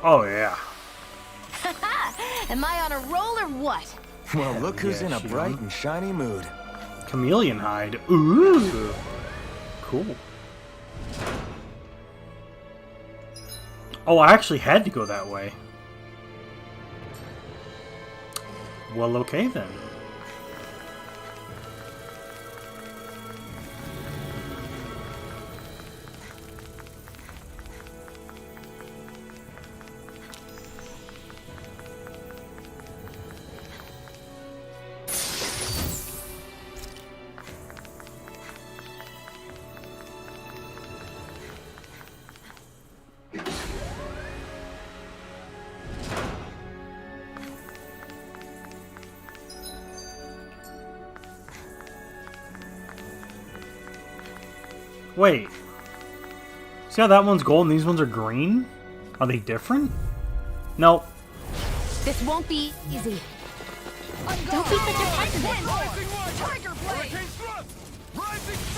Oh, yeah. Am I on a roll or what? Well, look who's Yeah, in a Shion. bright and shiny mood. Chameleon hide. Ooh. Cool. Oh, I actually had to go that way. Well, okay then. Wait. See how that one's gold and these ones are green? Are they different? Nope. This won't be easy. Don't be such a pessimist.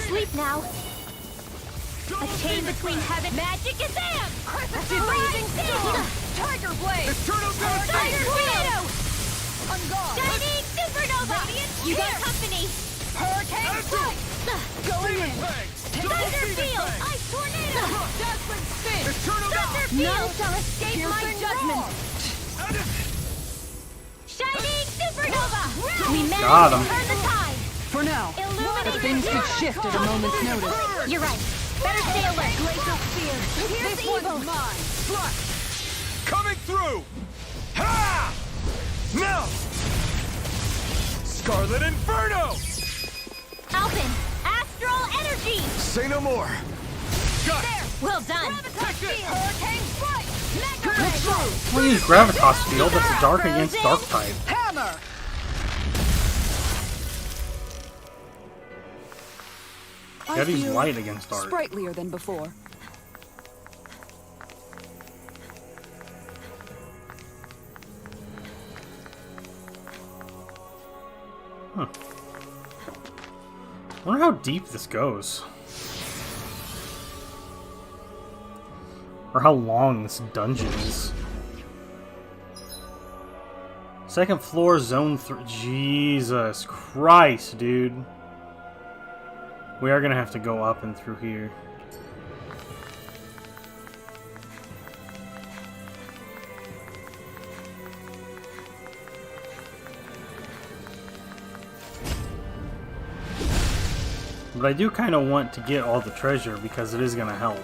Sleep now. A chain between heaven. Magic is in. Blazing steel. Tiger Blade! Tiger tornado. Shining supernova. You got company. Hurricane strike! Going in! Thunder field. Ice tornado. Dazzling spin! Thunder field. None shall escape my Piercing judgment. Shining supernova. We Got managed him. to turn the tide. For now, but things could shift at a moment's notice. You're right. Better stay alert. Glacial spear. Here's This the evil. one's mine! Coming through! Ha! Now! Scarlet Inferno! Alpin, astral energy. Say no more. Got it. Well done. Hurricane strike! Mega ray. We'll use Gravitas Field. That's a dark against dark type. Hammer! Gotta use feel light against dark. sprightlier than before. Huh. I wonder how deep this goes. Or how long this dungeon is. Second floor, zone 3. Jesus Christ, dude. We are gonna have to go up and through here. But I do kind of want to get all the treasure because it is gonna help.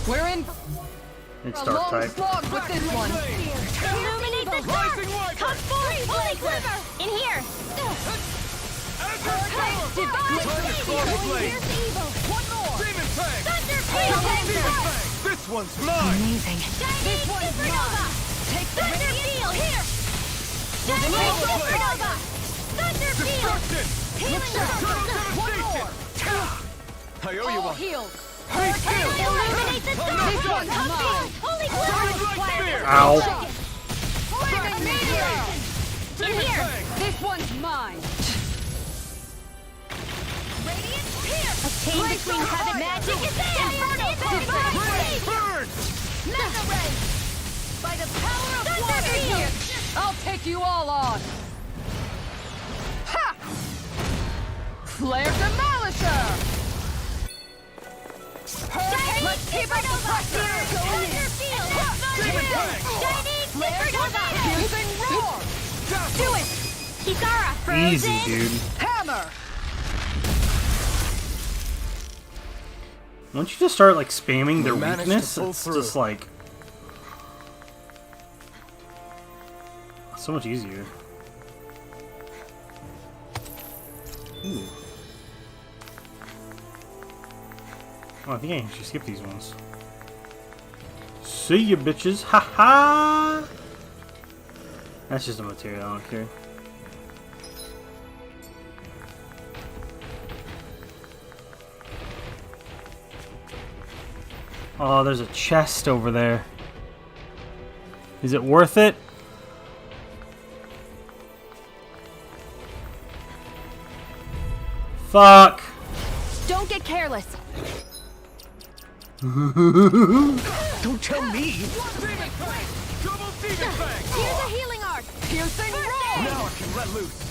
We're in It's a dark long type. slog with this one. Illuminate the dark. Come forth, holy quiver. In here. Divine blade. Here's the evil. One more! Thunder field. This one's mine! Amazing. Shining supernova. Take the Thunder field. Here. Shining supernova. Thunder field. Healing. one more! I owe you All one. healed! Illuminate the This dark. one's Come mine. forth, holy quiver. Ow. Flaming meteor! In here. This one's mine! A chain between heaven. Magic is in. Divine blade. Burn! Mega ray. By the power of Thunder field. I'll take you all on! Ha! Flare Demolisher! Hurricane Do it! Kisara, frozen! Easy, dude. Hammer! Once you just start like spamming their We managed to weakness, pull it's through. just like so much easier. Ooh. Oh, I think I can actually skip these ones. See ya, bitches! Ha ha! That's just a material, I don't care. Oh, there's a chest over there. Is it worth it? Fuck! Don't get careless. Don't tell me! Here's a healing arc. Piercing roar! Now I can let loose.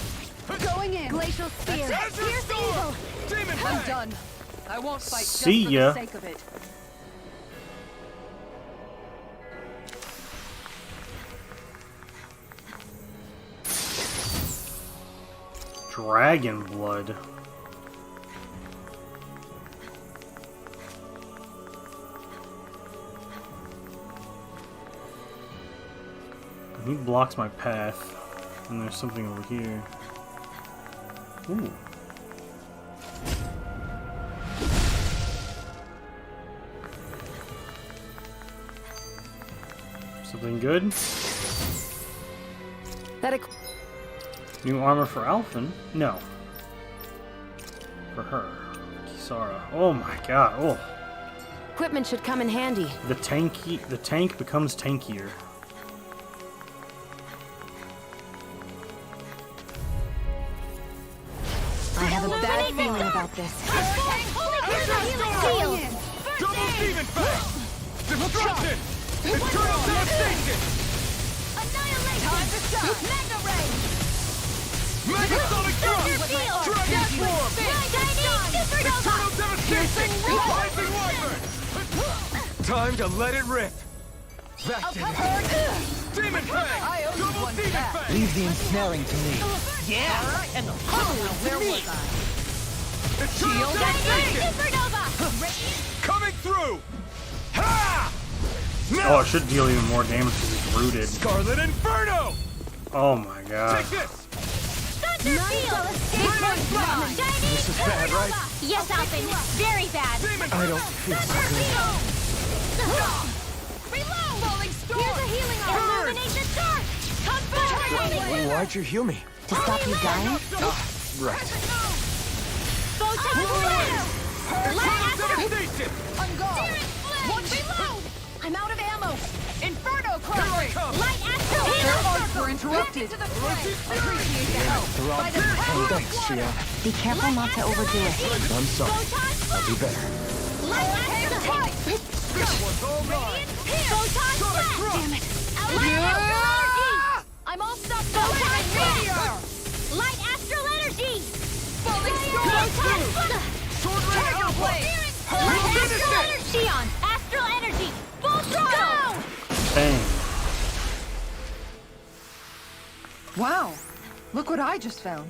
Going in. Glacial spear. Pierce evil. I'm done. I won't fight See just ya. for the sake of it. Dragon blood. He blocks my path. And there's something over here. Ooh. Something good? New armor for Alphen? No. For her. Kisara. Oh my god. Oh. Equipment should come in handy. The tank becomes tankier. I have a bad feeling about this. Double demon fang! Destruction! Eternal devastation! Time to stop! Mega ray! Megasonic thrust! Dragon swarm! Eternal devastation! Rising wyvern! Time to let it rip! Back to the demon fang! Double demon fang! Leave the ensnaring to me. Yeah! And the where was I? Eternal devastation! Coming through! Ha! Oh, it should deal even more damage because it's rooted. Scarlet Inferno! Oh my god. Take this! This is bad, right? Yes, Alphen. Very bad. I don't feel so good. Reload! Rolling storm! Here's a healing arm! Illuminate the dark! Come forward! Why'd you heal me? To stop you dying? Right. Photon flare! Eternal devastation! I'm gone. Reload! I'm out of ammo. Inferno crush. Here I come! Light astral! Their arcs were interrupted. Appreciate the help. By the power of Thanks, water. Shia. Be careful not to overdo it. I'm sorry. I'll be better. Light astral! This one's all mine! Photon blast! Damn it! I'm all stuffed up. Photon meteor! Light astral energy! Falling Photon blast! Sword Ray Outblade! Light Finish astral it! energy! Shion! Astral energy! Full throttle! Bang. Wow. Look what I just found.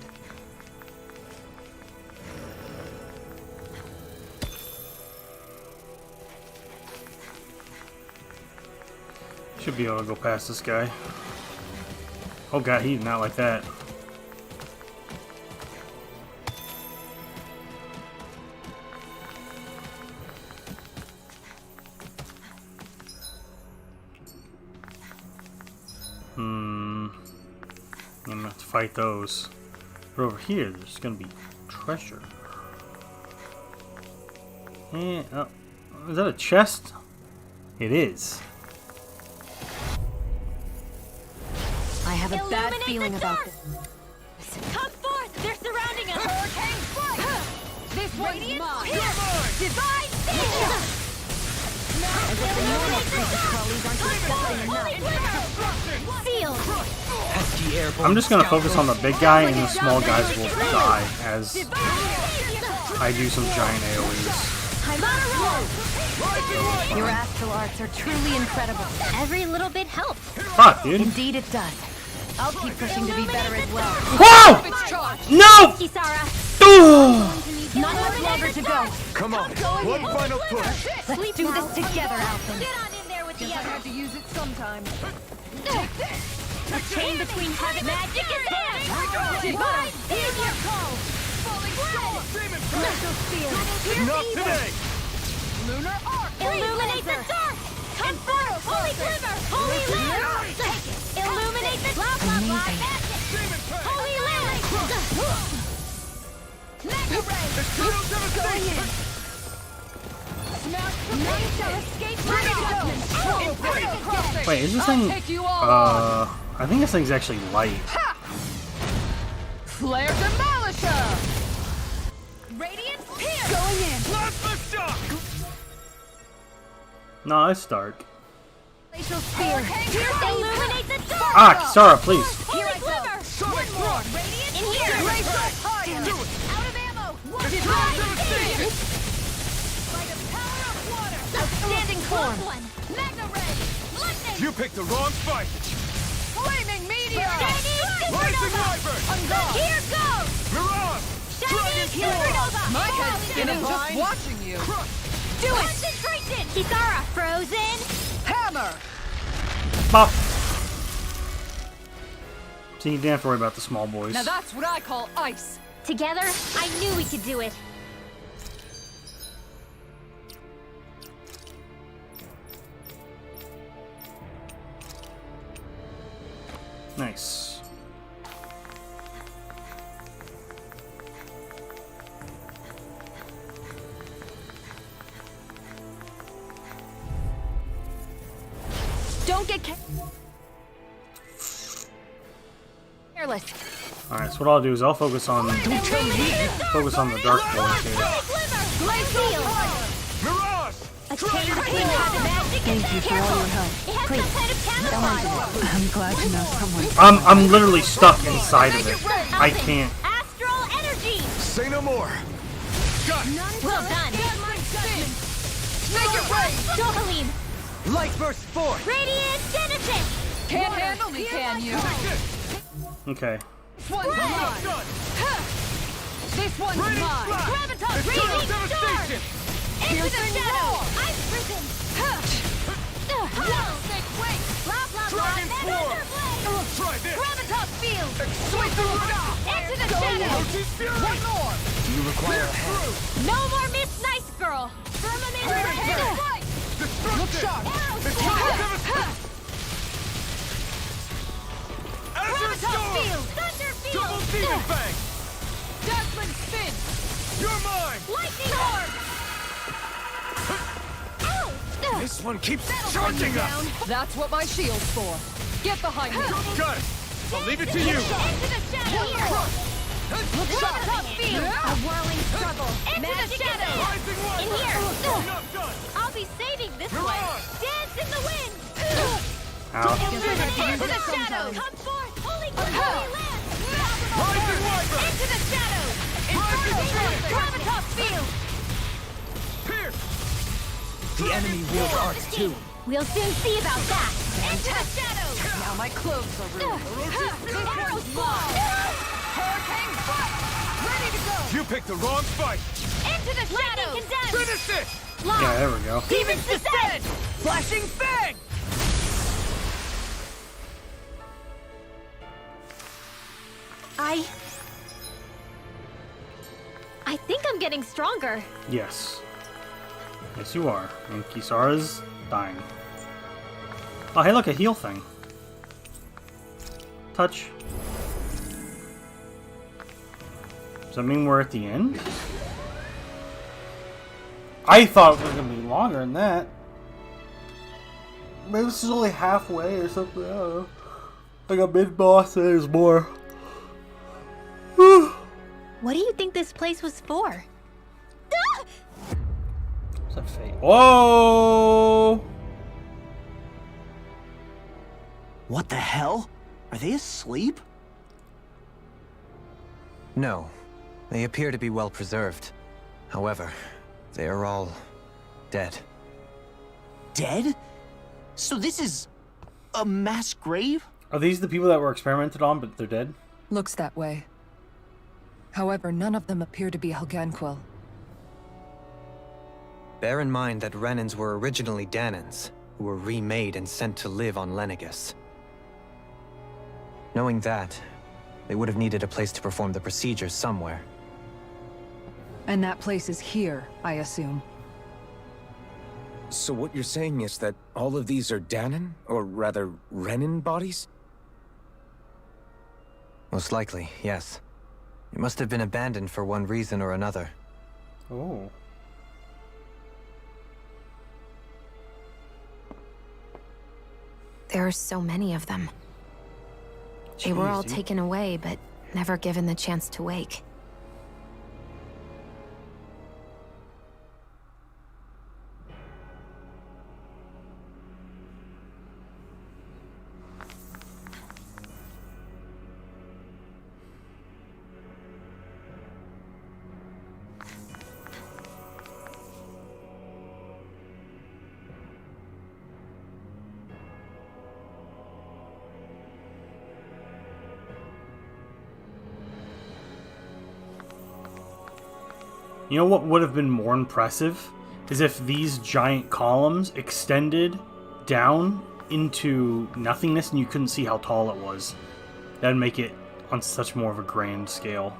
Should be able to go past this guy. Oh god, he's not like that. I'm gonna have to fight those. But over here, there's gonna be treasure. Eh, oh, is that a chest? It is. I have a bad Illuminate feeling the about dark! this. Come forth! They're surrounding us! Hurricane flight! This one's Radiant mine. pierce! Divine seizure! Illuminate the dark! Sealed! Pesky airborne I'm just gonna scoundrel. focus on the big guy, and the small guys will die as I do some giant AoEs. I'm on a roll! Your astral arts are truly incredible. Every little bit helps. Fuck, dude. Indeed it does. I'll keep pushing to be better as well. Whoa! No! Kisara, Not much longer to go. Come on, one final push. Let's do this together, Alphen. get on in there with the others. to use it sometime. A chain between heaven magic is hand! Divine Savior! Crystal Spear! Not today! Lunar Arc! Illuminate the dark! Come forth! Holy Glimmer! Holy Lamp! Illuminate the dark! Holy Lamp! Mega Ray! Going in! None shall escape my judgment! Wait, is this thing... I think this thing's actually light. Flare Demolisher! Radiant Pierce! Going in! Blast the shock! No, it's dark. Glacial Spear! Illuminate the dark! Ah, Kisara, please. Holy Glimmer! One more! Radiant in here! Do it! Out of ammo! Divine Savior! By the power of water! Outstanding form! Mega Ray! Lightning! You picked the wrong fight! Flaming Meteor! Rising Wyvern! Here goes! Mirage! Shining Supernova! My head's spinning just watching you! Do it! Concentration! Kisara! Frozen! Hammer! Pop. So you didn't have to worry about the small boys. Now that's what I call ice! Together, I knew we could do it. Nice. Don't get careless. Alright, so what I'll do is I'll focus on the dark boys here. Mirage! A chain between heaven magic and Thank you for all your help. It has some kind of camouflage. I'm glad to know someone. I'm literally stuck inside of it. I can't. Astral energy! Say no more! Got it! Well done! Make it rain! Dohalim! Light burst forth! Radiant Genesis! Can't handle me, can you? Okay. This one's mine! This one's mine! Graviton! Eternal Radiant Storm! devastation! Into the shadow! I'm risen! Rattlesnake wings! Blah blah blah! Dragon Swarm! Try this! Graviton Field! Sweep the root out! Into the shadow! Ocean Fury! One more! Do you require a hand? No more Miss Nice Girl! Firmament Ranger! Look sharp! Eternal devastation! Azure Graviton Storm! Field! Thunder Field! Double Demon Fang! Dazzling spin! You're mine! Lightning Orb! This one keeps charging us! That's what my shield's for. Get behind me! Got it! I'll leave it to you! Into the shadow! Graviton Field! A whirling struggle! Into the shadow! Rising Wyvern! In here! Not done! I'll be saving this Mirage! one! Dance in the wind! Ow. Illuminate into the shadow! Come forth! Holy Land! Rising Wyvern! Into the shadow! Rising Giant! Graviton Field! Pierce! The enemy wields arts too. We'll soon see about that! Into the shadow! Now my clothes are ruined. Arrow Claw! Hurricane Fight! Ready to go! You picked the wrong fight! Into the shadow! Finish it! Yeah, there we go. Demons descend! Flashing Fang! I think I'm getting stronger. Yes. Yes, you are. And Kisara's dying. Oh, hey, look, a heal thing. Touch. Does that mean we're at the end? I thought it was going to be longer than that. Maybe this is only halfway or something. I don't know. Like a mid-boss, there's more. What do you think this place was for? What's that fate? Whoa! What the hell? Are they asleep? No. They appear to be well preserved. However, they are all dead. Dead? So this is a mass grave? Are these the people that were experimented on, but they're dead? Looks that way. However, none of them appear to be Helganquil. Bear in mind that Renans were originally Danans, who were remade and sent to live on Lenegis. Knowing that, they would have needed a place to perform the procedures somewhere. And that place is here, I assume. So what you're saying is that all of these are Danan, or rather, Renan bodies? Most likely, yes. It must have been abandoned for one reason or another. Oh. There are so many of them. They were all Jeez, taken away, but never given the chance to wake. You know what would have been more impressive? Is if these giant columns extended down into nothingness and you couldn't see how tall it was. That'd make it on such more of a grand scale.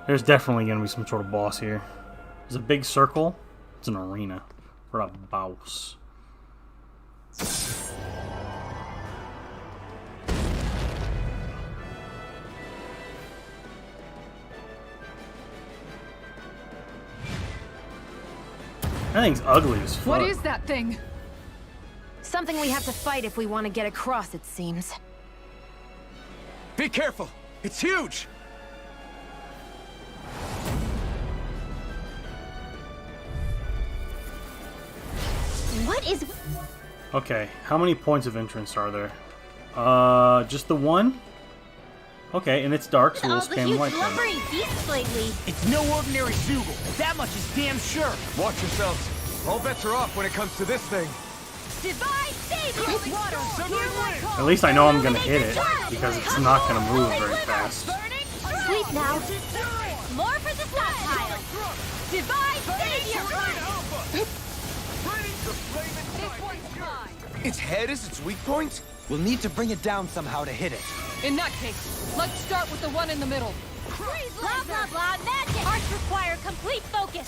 There's definitely going to be some sort of boss here. There's a big circle. It's an arena for a boss. That thing's ugly as fuck. What is that thing? Something we have to fight if we want to get across, it seems. Be careful! It's huge! What is... Okay, how many points of entrance are there? Just the one? Okay, and it's dark, so we'll all the spam huge light then. lumbering beasts lately? It's no ordinary Zoogle. That much is damn sure. Watch yourselves. All bets are off when it comes to this thing. Divine Savior! Water! At least I know I'm gonna hit it, because it's not gonna move very fast. Sleep now. More for the stockpile. Divine Savior! Its head is its weak point? We'll need to bring it down somehow to hit it. In that case, let's start with the one in the middle. Blah, blah, blah, magic! Arts require complete focus.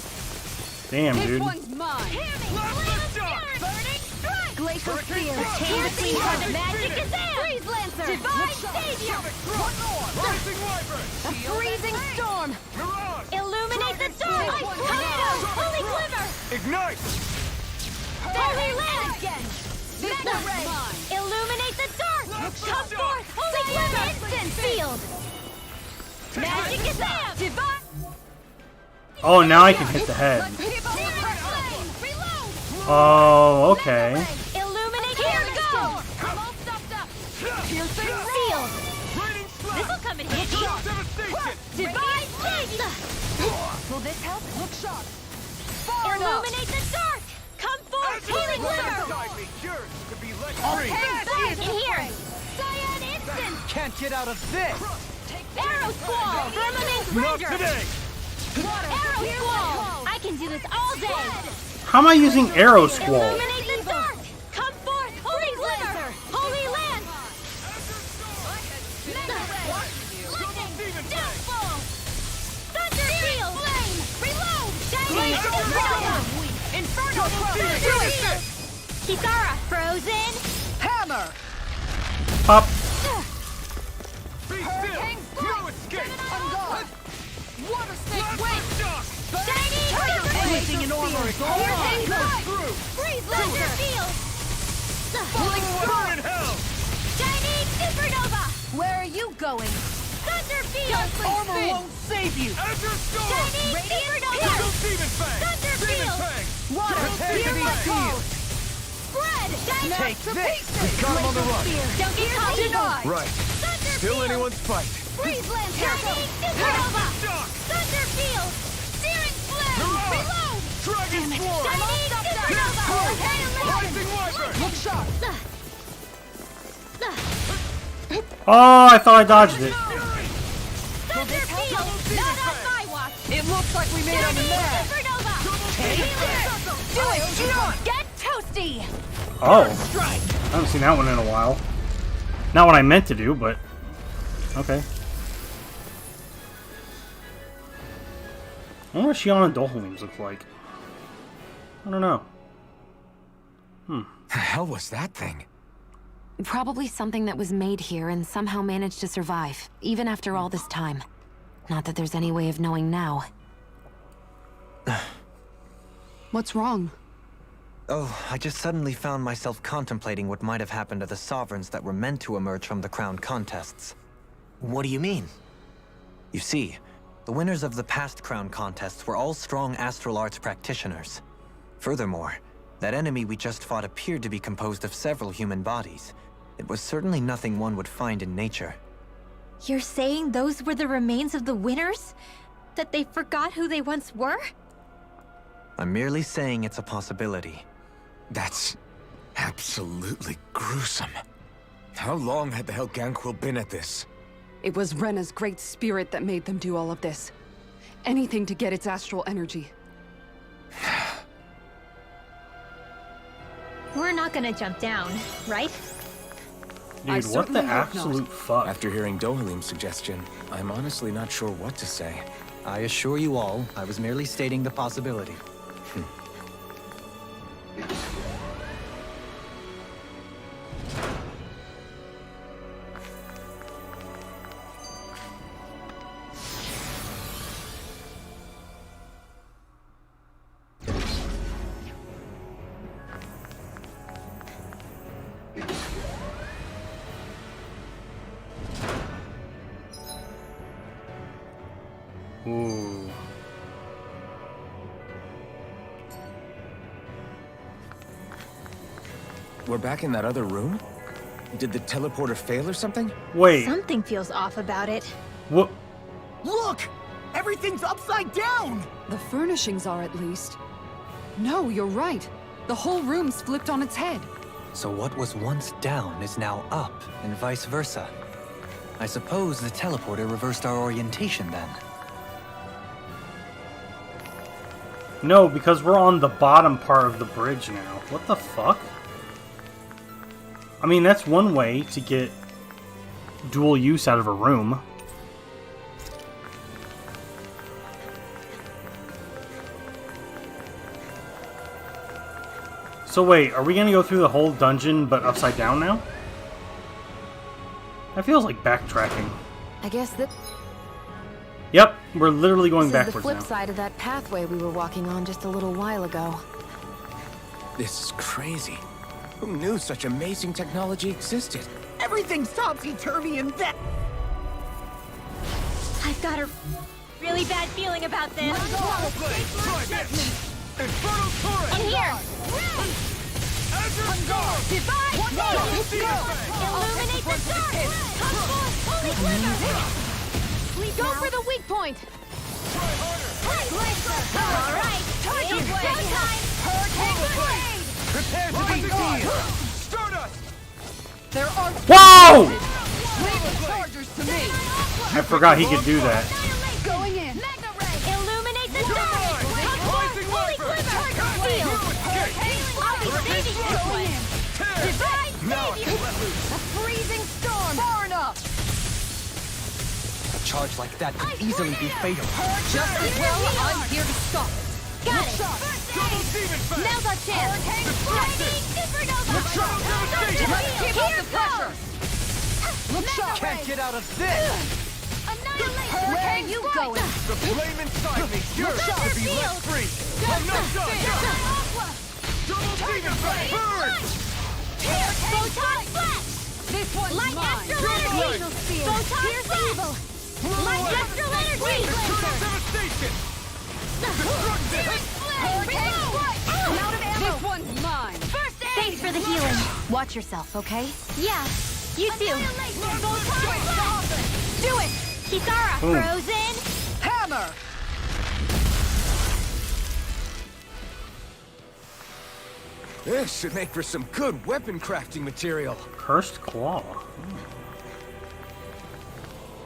Damn, This dude. one's mine. Burning strike! Glacial Spear. Piercing heart, magic is in! Freeze Lancer! Divine Savior! A freezing storm. Illuminate the dark! Tornado! Holy Glimmer! Ignite! Holy Lance! This one's mine. Illuminate the dark! Come forth! Holy Glimmer! Instant field! Magic is in! Divine... Oh, now I can hit the head. Oh, okay. Illuminate here go! Piercing field! This'll come in handy! Divine Savior! Will this help? Look sharp. Illuminate the dark! Come forth! Healing Glimmer! Back in here! Cyan Instant! Can't get out of this! Arrow Squall! Firmament Render! Arrow Squall! I can do this all day! How am I using Arrow Squall? Illuminate the dark! Come forth! Holy Glimmer! Holy Lance! Lightning! Downfall! Thunder Field! Flame! Reload! Shining Inferno! Inferno! Kisara! Frozen! Hammer. Pop. Hurricane no escape. I'm gone. Water snake wait. Shining Anything in armor is all mine. Freeze Laser Field! Falling storm. Shining Supernova! Where are you going? Thunder Field! Armor won't save you. Shining Supernova! Thunder Field! Water. Hear my call. Spread! Shining Take this! We've got him on the run. Don't get caught! Denied. Right. Thunder Still Field! anyone's fight. Freeze Lancer! Shining Supernova! Thunder Field! Oh, I thought I dodged it. It looks like we made a mess. Do it! Get toasty! Oh, I haven't seen that one in a while. Not what I meant to do, but okay. I wonder what Shion and Dohalim's look like. I don't know. The hell was that thing? Probably something that was made here and somehow managed to survive, even after all this time. Not that there's any way of knowing now. What's wrong? Oh, I just suddenly found myself contemplating what might have happened to the sovereigns that were meant to emerge from the crown contests. What do you mean? You see, the winners of the past crown contests were all strong astral arts practitioners. Furthermore, that enemy we just fought appeared to be composed of several human bodies. It was certainly nothing one would find in nature. You're saying those were the remains of the winners? That they forgot who they once were? I'm merely saying it's a possibility. That's absolutely gruesome. How long had the Helganquil been at this? It was Rena's great spirit that made them do all of this. Anything to get its astral energy. We're not gonna jump down, right? I Dude, what the certainly hope absolute not. fuck? After hearing Dohalim's suggestion, I'm honestly not sure what to say. I assure you all, I was merely stating the possibility. Ooh. We're back in that other room? Did the teleporter fail or something? Wait. Something feels off about it. What? Look! Everything's upside down! The furnishings are, at least. No, you're right. The whole room's flipped on its head. So what was once down is now up, and vice versa. I suppose the teleporter reversed our orientation then. No, because we're on the bottom part of the bridge now. What the fuck? I mean, that's one way to get dual use out of a room. So wait, are we gonna go through the whole dungeon but upside down now? That feels like backtracking. I guess that Yep, we're literally going this is the backwards flip now. side of that pathway we were walking on just a little while ago. This is crazy. Who knew such amazing technology existed? Everything's topsy-turvy and that... I've got a really bad feeling about this. In here! Divide! Illuminate the dark! Holy quiver! Go for the weak point! Alright! It's showtime! Hurricane! Prepare to be seized! Stardust! There are... Whoa! Leave the chargers to me! I forgot he could do that. Going in! Illuminate the dark! Holy quiver! Field! I'll be saving this one! Divide! Save you! A freezing storm! Far enough! A charge like that could easily be fatal. Just as well, I'm here to stop it. Got it! Now's our chance! Lightning supernova! Keep up the pressure! Look sharp! Can't get out of this! Where are you going? The flame inside me yearns to be let free! No Double demon blade! Burn! Photon flash! This one's Light mine! astral energy! Photon flash! Light astral energy! Eternal devastation! I'm out of ammo! This one's mine! First aid! Thanks for the healing. Watch yourself, okay? Yeah, you too. Photon flash! Do it! Kisara, Boom. frozen! Hammer! This should make for some good weapon crafting material. Cursed Claw.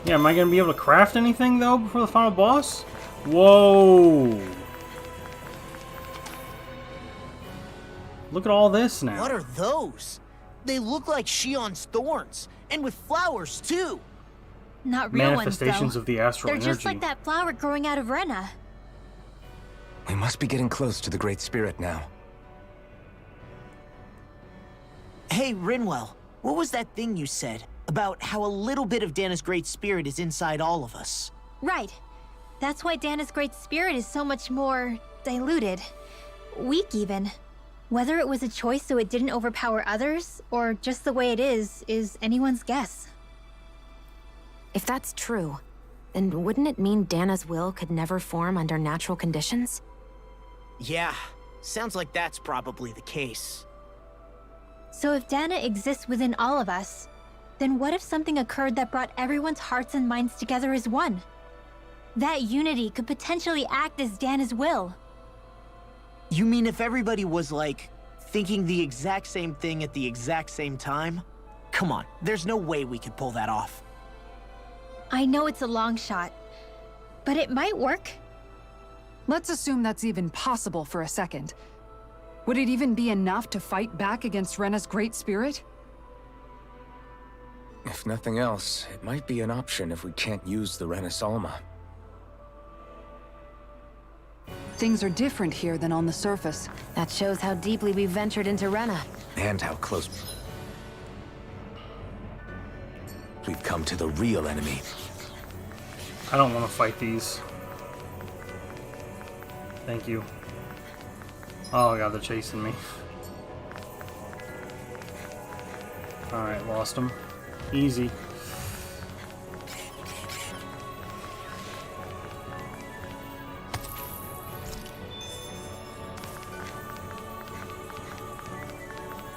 Yeah, am I gonna be able to craft anything though before the final boss? Whoa! Look at all this now. What are those? They look like Shion's thorns, and with flowers too. Not real Manifestations ones, though. of the astral They're energy. just like that flower growing out of Rena. We must be getting close to the Great Spirit now. Hey, Rinwell, what was that thing you said about how a little bit of Dana's Great Spirit is inside all of us? Right. That's why Dana's Great Spirit is so much more diluted. Weak, even. Whether it was a choice so it didn't overpower others, or just the way it is anyone's guess. If that's true, then wouldn't it mean Dana's will could never form under natural conditions? Yeah, sounds like that's probably the case. So if Dana exists within all of us, then what if something occurred that brought everyone's hearts and minds together as one? That unity could potentially act as Dana's will. You mean if everybody was, like, thinking the exact same thing at the exact same time? Come on, there's no way we could pull that off. I know it's a long shot, but it might work. Let's assume that's even possible for a second. Would it even be enough to fight back against Rena's Great Spirit? If nothing else, it might be an option if we can't use the Renasalma. Things are different here than on the surface. That shows how deeply we've ventured into Rena. And how close we've come to the real enemy. I don't want to fight these. Thank you. Oh god, they're chasing me. Alright, lost them. Easy.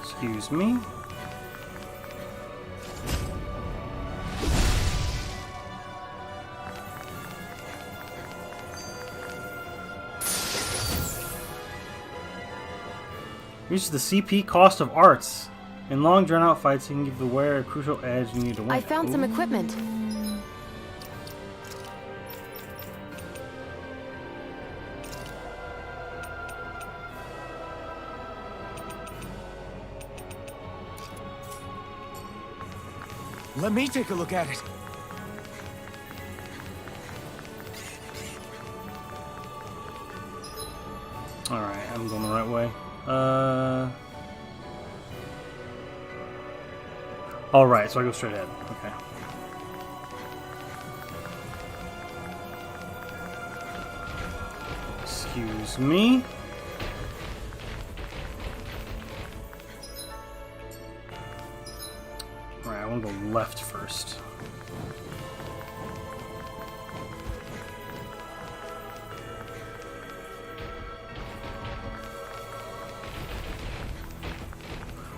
Excuse me. Reaches the CP cost of arts. In long drawn-out fights, you can give the wearer a crucial edge you need to win. I found some equipment. Let me take a look at it. Alright, I'm going the right way. Alright, so I go straight ahead. Okay. Excuse me. Alright, I want to go left first.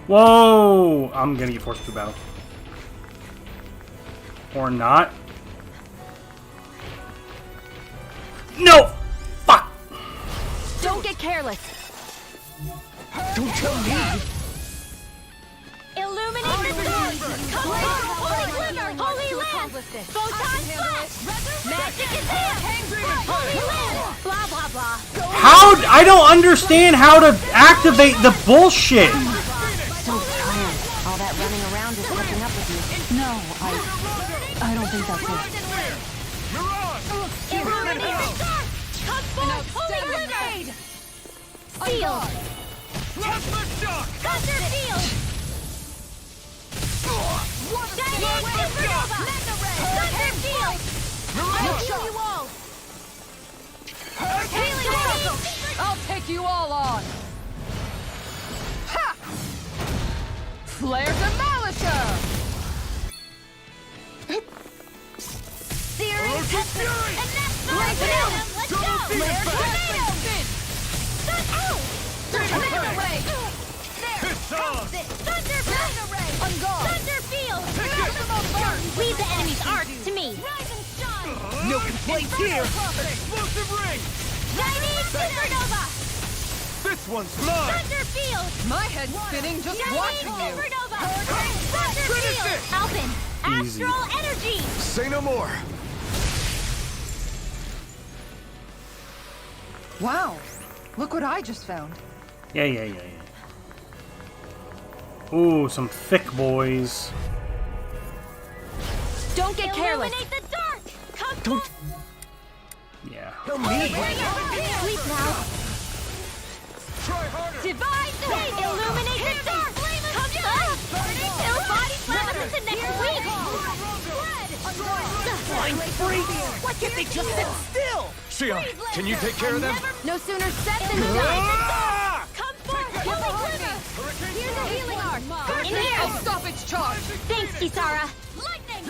Whoa! I'm gonna get forced to battle. Or not. No! Fuck! Don't get careless! Don't tell me! Illuminate the sword! Come on! Holy glimmer! Holy land! Photon flash! Magic is here! Holy land! Blah, blah, blah. How? I don't understand how to activate the bullshit! So tired. All that running around is catching up with you. No, I don't think that's it. Illuminate the sword! Come forth! Holy glimmer! Field! Thunder field! Shining supernova! Thunder field! I'll kill you all! I'll take you all on! Ha! Flare Demolisher! Searing Tempest! And that's Blaze! Let's go! Flare Tornado! Ow! Tornado Ray! There! Thunder Ray! On guard! Thunder Field! Leave the enemy's arc to me! Rise and shine! No complaints here! Shining Supernova! This one's mine! Thunderfield! My head's spinning just watching you. Supernova! Thunderfield! Alpin! Easy. Astral energy! Say no more! Wow. Look what I just found. Yeah. Ooh, some thick boys. Don't get careless. Illuminate the dark! Come Don't... Yeah. Help me! Sleep now! Try harder! Divine Fate! Illuminate the dark! Come on! Till body slam us into next week! Flying free! Why can't they just sit still? Xion, can you take care of them? No sooner said than done. Ah! Come forth! Holy Quiver! Here's a healing arc! In here! I'll stop its charge. Thanks, Kisara! Lightning!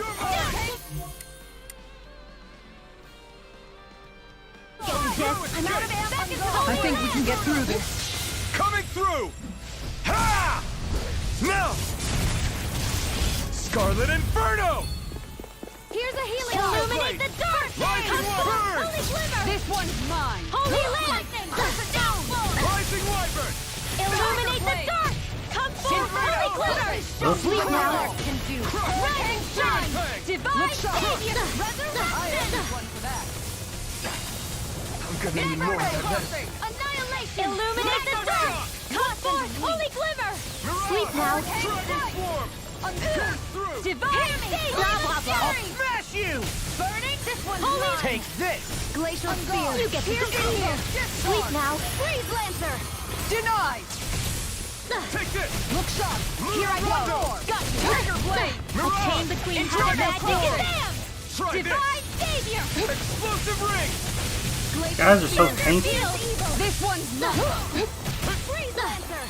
I'm out of ammo! I think we can get through this. Coming through! Ha! Now! Scarlet Inferno! Here's a healing arc! Illuminate the dark! Rising Come forth! Wyvern! Holy Quiver! This one's mine. Holy Lightning! Downfall! Rising Wyvern! Illuminate the dark! Come forth! Holy Quiver! Sleep now. Can do. Rising Sun! Divine Savior! Resurrection! I'm gonna need more than this. Annihilation! Illuminate the dark! Come forth! Holy Quiver! Sleep now! Transform! Through! Divine Savior! Blah, blah, blah! Smash you! Burning! This one's Holy mine! Take this! Glacial Spear! You get to here! Sleep now! Freeze Lancer! Denied. Take this! Look sharp. Here I go! Got you! Trigger Blade! A chain between high magic and damn! Try Divine Savior! Explosive ring! Guys are so tanky. This one's mine. Freeze Lancer!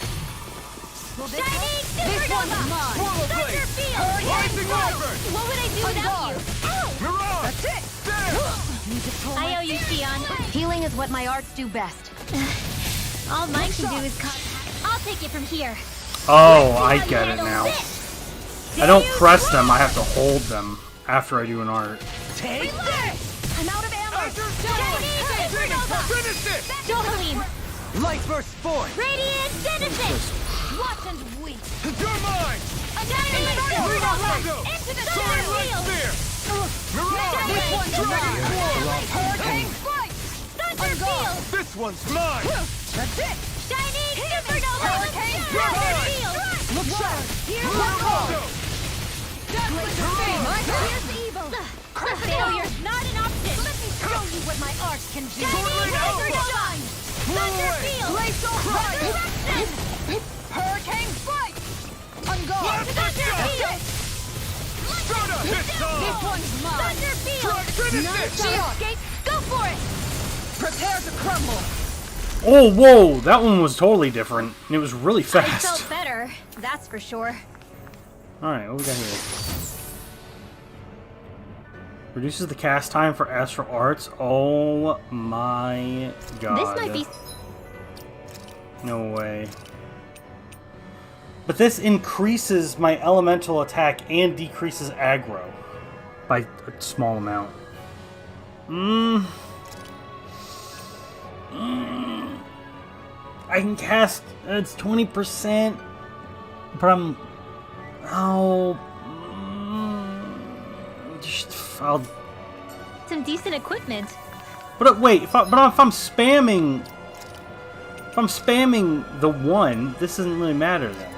Shining This one's Supernova! mine. Thunderfield! Rising Wyvern! What would I do without you? Ow! Mirage! That's it. There! I owe you, Xion. Healing is what my arts do best. All mine can do is cut. I'll take it from here. Oh, I get it now. I don't press them, I have to hold them after I do an art. Take this! I'm out of ammo. Finish this! Dohalim! Light burst forth! Radiant Genesis! Watch and weep. You're mine! Annihilate Rondo! Into the Soaring Light Thunderfield! Spear! Mirage! This one's mine! Hurricane Flight! Thunderfield! This one's mine! That's it. Shining Supernova! Thunderfield! Look sharp. Here's Rondo! Here's evil! Failure's not an option! Let me show you what my art can do! Shining Supernova! Thunderfield! Glacial Resurrection! Hurricane flight. Unguard. Thunderfield! Strata! This time! This one's mine. Thunderfield! Finish this! Escape! Go for it! Prepare to crumble. Oh, whoa! That one was totally different. And it was really I felt fast. better, that's for sure. Alright, what we got here? Reduces the cast time for Astral Arts. Oh my god. This might be... No way. But this increases my elemental attack and decreases aggro by a small amount. I can cast, it's 20%, but I'm, I'll, Some decent equipment. but wait, if I'm spamming the one, this doesn't really matter then.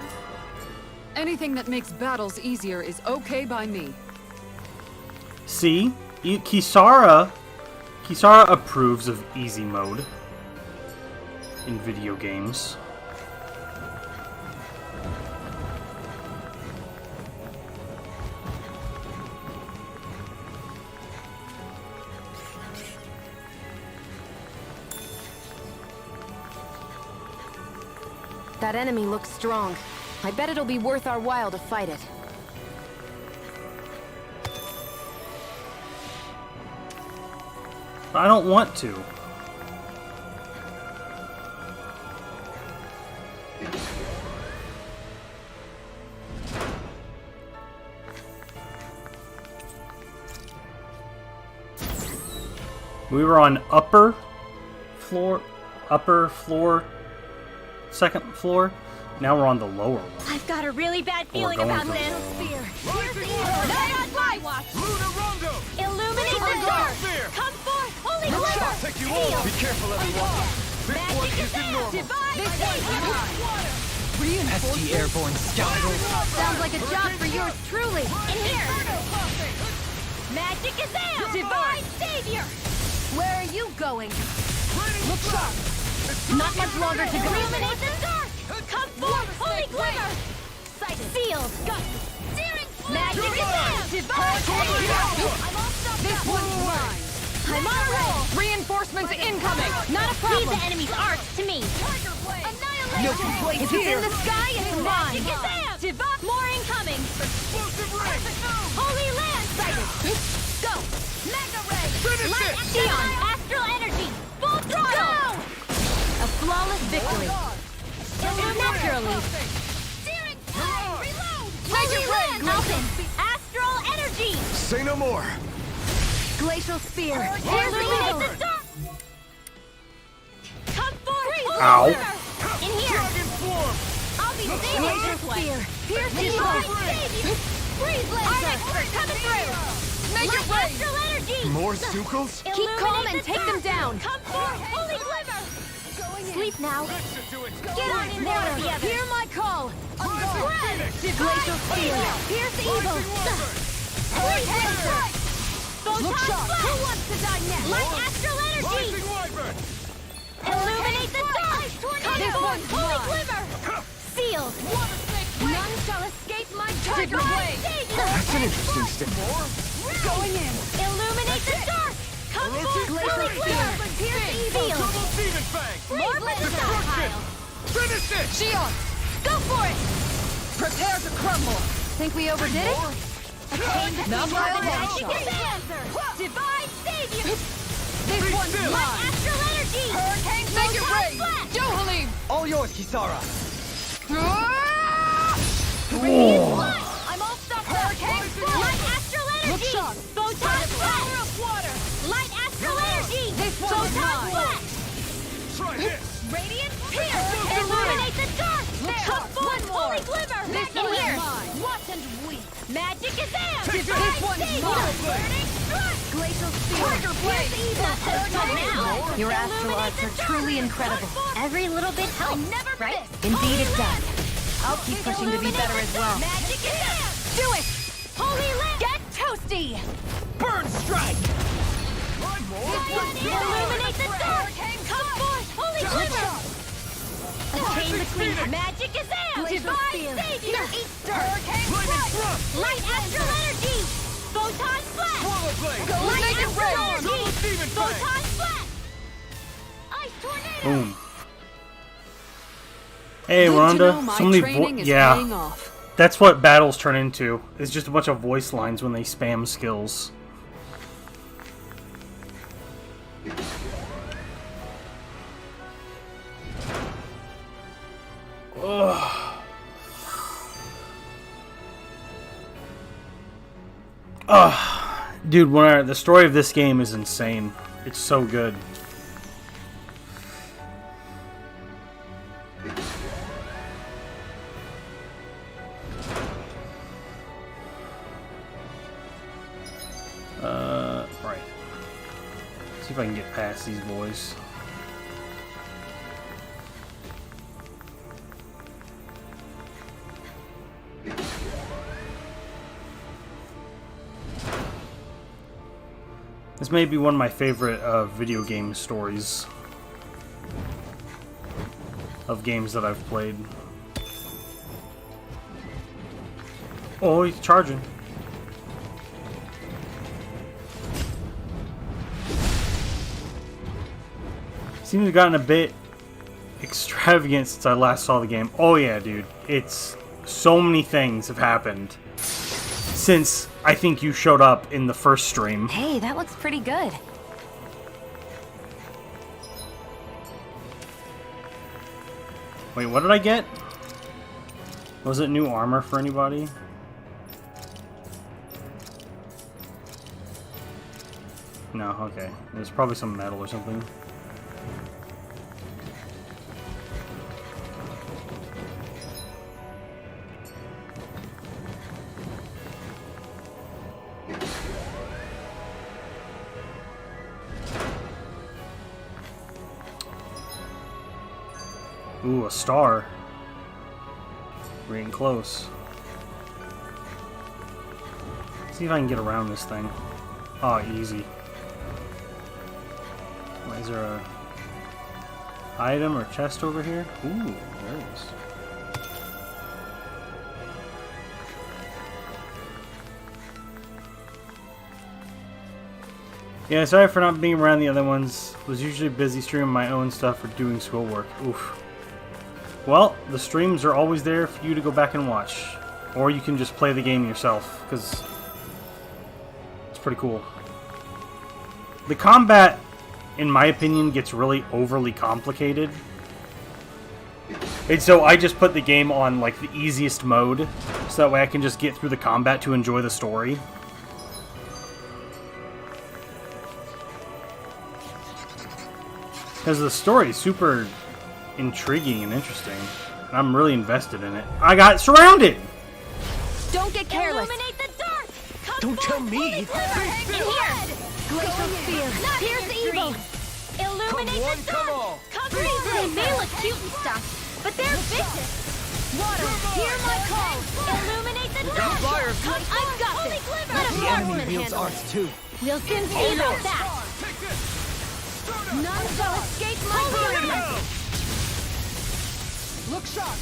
Anything that makes battles easier is okay by me. See, Kisara approves of easy mode in video games. That enemy looks strong. I bet it'll be worth our while to fight it. But I don't want to. We were on upper floor second floor. Now we're on the lower one. I've got a really bad feeling going about to. this. Night on my watch. Illuminate the dark. Come forth, holy glimmer. Be careful, everyone. Magic is normal. Pesky airborne scoundrels. Sounds like a job for yours truly. In here. Magic is out. Divine savior. Where are you going? Look sharp. Not much longer to go. Illuminate the dark. Come forth, holy glimmer. Sealed. Searing flame. Magic is out. Divine savior. This one's mine. I'm on roll. Reinforcements incoming! Not a Leave problem! the enemy's arts to me. No complaints If here! it's in the sky, it's mine. Divine. More incoming. Holy land sighted. Go. Mega ray. Sion. Astral energy. Full throttle. Go. A flawless victory. Naturally. Searing flame. Reload. Holy land. Alpin. Astral energy. Say no more. Glacial spear. Illuminate the dark. Come forth. Ow. In here. I'll be saving this spear. Pierce the evil. Freeze laser. Coming through. Make it rain. Astral energy. More Sukals? Keep calm and take them down. Come forth, holy glimmer. Sleep now. Get on in there with the others. Hear my call. Glacial spear. Pierce evil. Freeze laser. Look sharp. Who wants to die next? Light astral energy. Illuminate the dark. Come forth, holy glimmer. Sealed. None shall escape my tiger blade. That's an interesting stick. Going in. Illuminate the dark. Come forth, holy glimmer. Pierce evil. More for the stockpile. Finish it! Sion! Go for it. Prepare to crumble! Think we overdid it? Not my own Magic shot. is answer. Divine savior. This one's Light mine! astral energy. Hurricane, make it rain! Flash. Johalim! All yours, Kisara. I'm all stuffed up. Hurricane, light astral energy. Look sharp. Photon flash. Water. Light astral energy. This one's Photon mine. flash. Try this! Radiant pierce. Illuminate the dark. Come forth, holy glimmer. This in one's here. mine. Watch and weep. Magic is there. This one's mine. Burning strike. Glacial spear. Tiger blade. Not so tough now. Your astral arts are truly incredible. Every little bit helps, right? Indeed it does. I'll keep pushing to be better as well. Magic is there. Do it! Holy land. Get toasty! Burn strike! Illuminate the dark. Come forth, holy glimmer. Attain the clean. Magic is out. Divine savior. Hurricane strike. Light astral energy. Photon flash. Light make it astral rain. energy. Photon flash. Ice tornado. Boom. Hey, Good to Rhonda. know my So many training is yeah. paying off. That's what battles turn into. It's just a bunch of voice lines when they spam skills. Ugh. Ugh. Dude, the story of this game is insane. It's so good. Right. See if I can get past these boys. This may be one of my favorite video game stories of games that I've played. Oh, he's charging. Seems to have gotten a bit extravagant since I last saw the game. Oh yeah, dude. It's so many things have happened since I think you showed up in the first stream. Hey, that looks pretty good. Wait, what did I get? Was it new armor for anybody? No, okay. There's probably some metal or something. Ooh, a star. We're getting close. See if I can get around this thing. Oh, easy. Is there a item or chest over here? Ooh, there it is. Yeah, sorry for not being around the other ones. Was usually busy streaming my own stuff or doing schoolwork. Oof. Well, the streams are always there for you to go back and watch. Or you can just play the game yourself, because it's pretty cool. The combat, in my opinion, gets really overly complicated. And so I just put the game on like the easiest mode, so that way I can just get through the combat to enjoy the story. Because the story is super intriguing and interesting. And I'm really invested in it. I got surrounded! Don't get careless. Illuminate the dark! Don't tell me! In here! Glacial spear. Here's the evil! Illuminate the dark! Cover these! They may look cute and stuff, but they're vicious! Water, hear my call! Illuminate the dark! I've got this! Let a The enemy marksman wields handle it! arts too. We'll soon see about that! None shall escape my fury! Look sharp!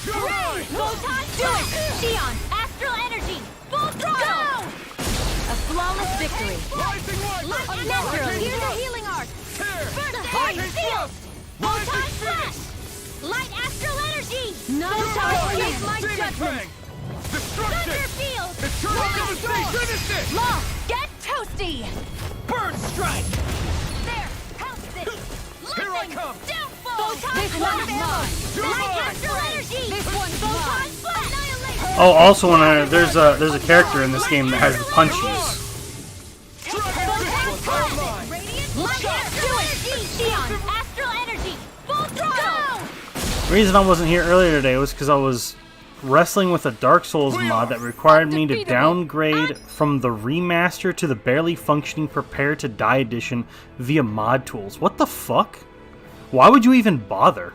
Hooray! Photon, do it! Xion, astral energy! Full throttle! A flawless victory! Naturally! Here's a healing arc! Burst point sealed! Photon flash! Light astral energy! None shall escape my judgment! Thunder field! Finish it! Law, get toasty! Bird strike! There! Help this! Here I come! Downfall! Photon flash! Light astral energy! This one's Photon flash! Annihilation! Oh, also there's a character in this game that has the punches. Light astral energy! Xion, astral energy! Full throttle! The reason I wasn't here earlier today was because I was wrestling with a Dark Souls mod that required me to downgrade from the remaster to the barely functioning Prepare to Die edition via mod tools. What the fuck? Why would you even bother?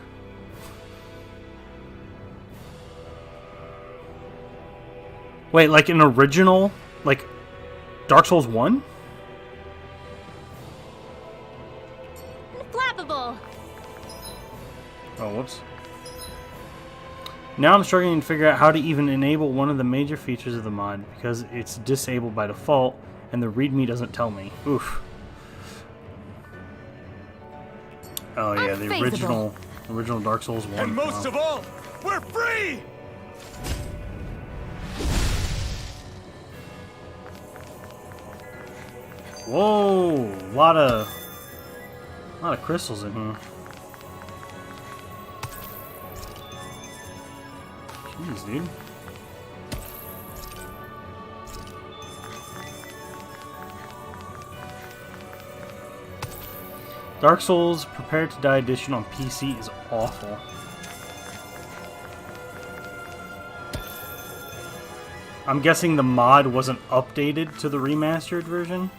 Wait, like an original, like Dark Souls 1? Flappable! Oh, whoops. Now I'm struggling to figure out how to even enable one of the major features of the mod because it's disabled by default and the README doesn't tell me. Oof. Oh yeah, the original Dark Souls 1. And most of all, we're free! Whoa, a lot of crystals in here. Jeez, dude. Dark Souls Prepare to Die edition on PC is awful. I'm guessing the mod wasn't updated to the remastered version.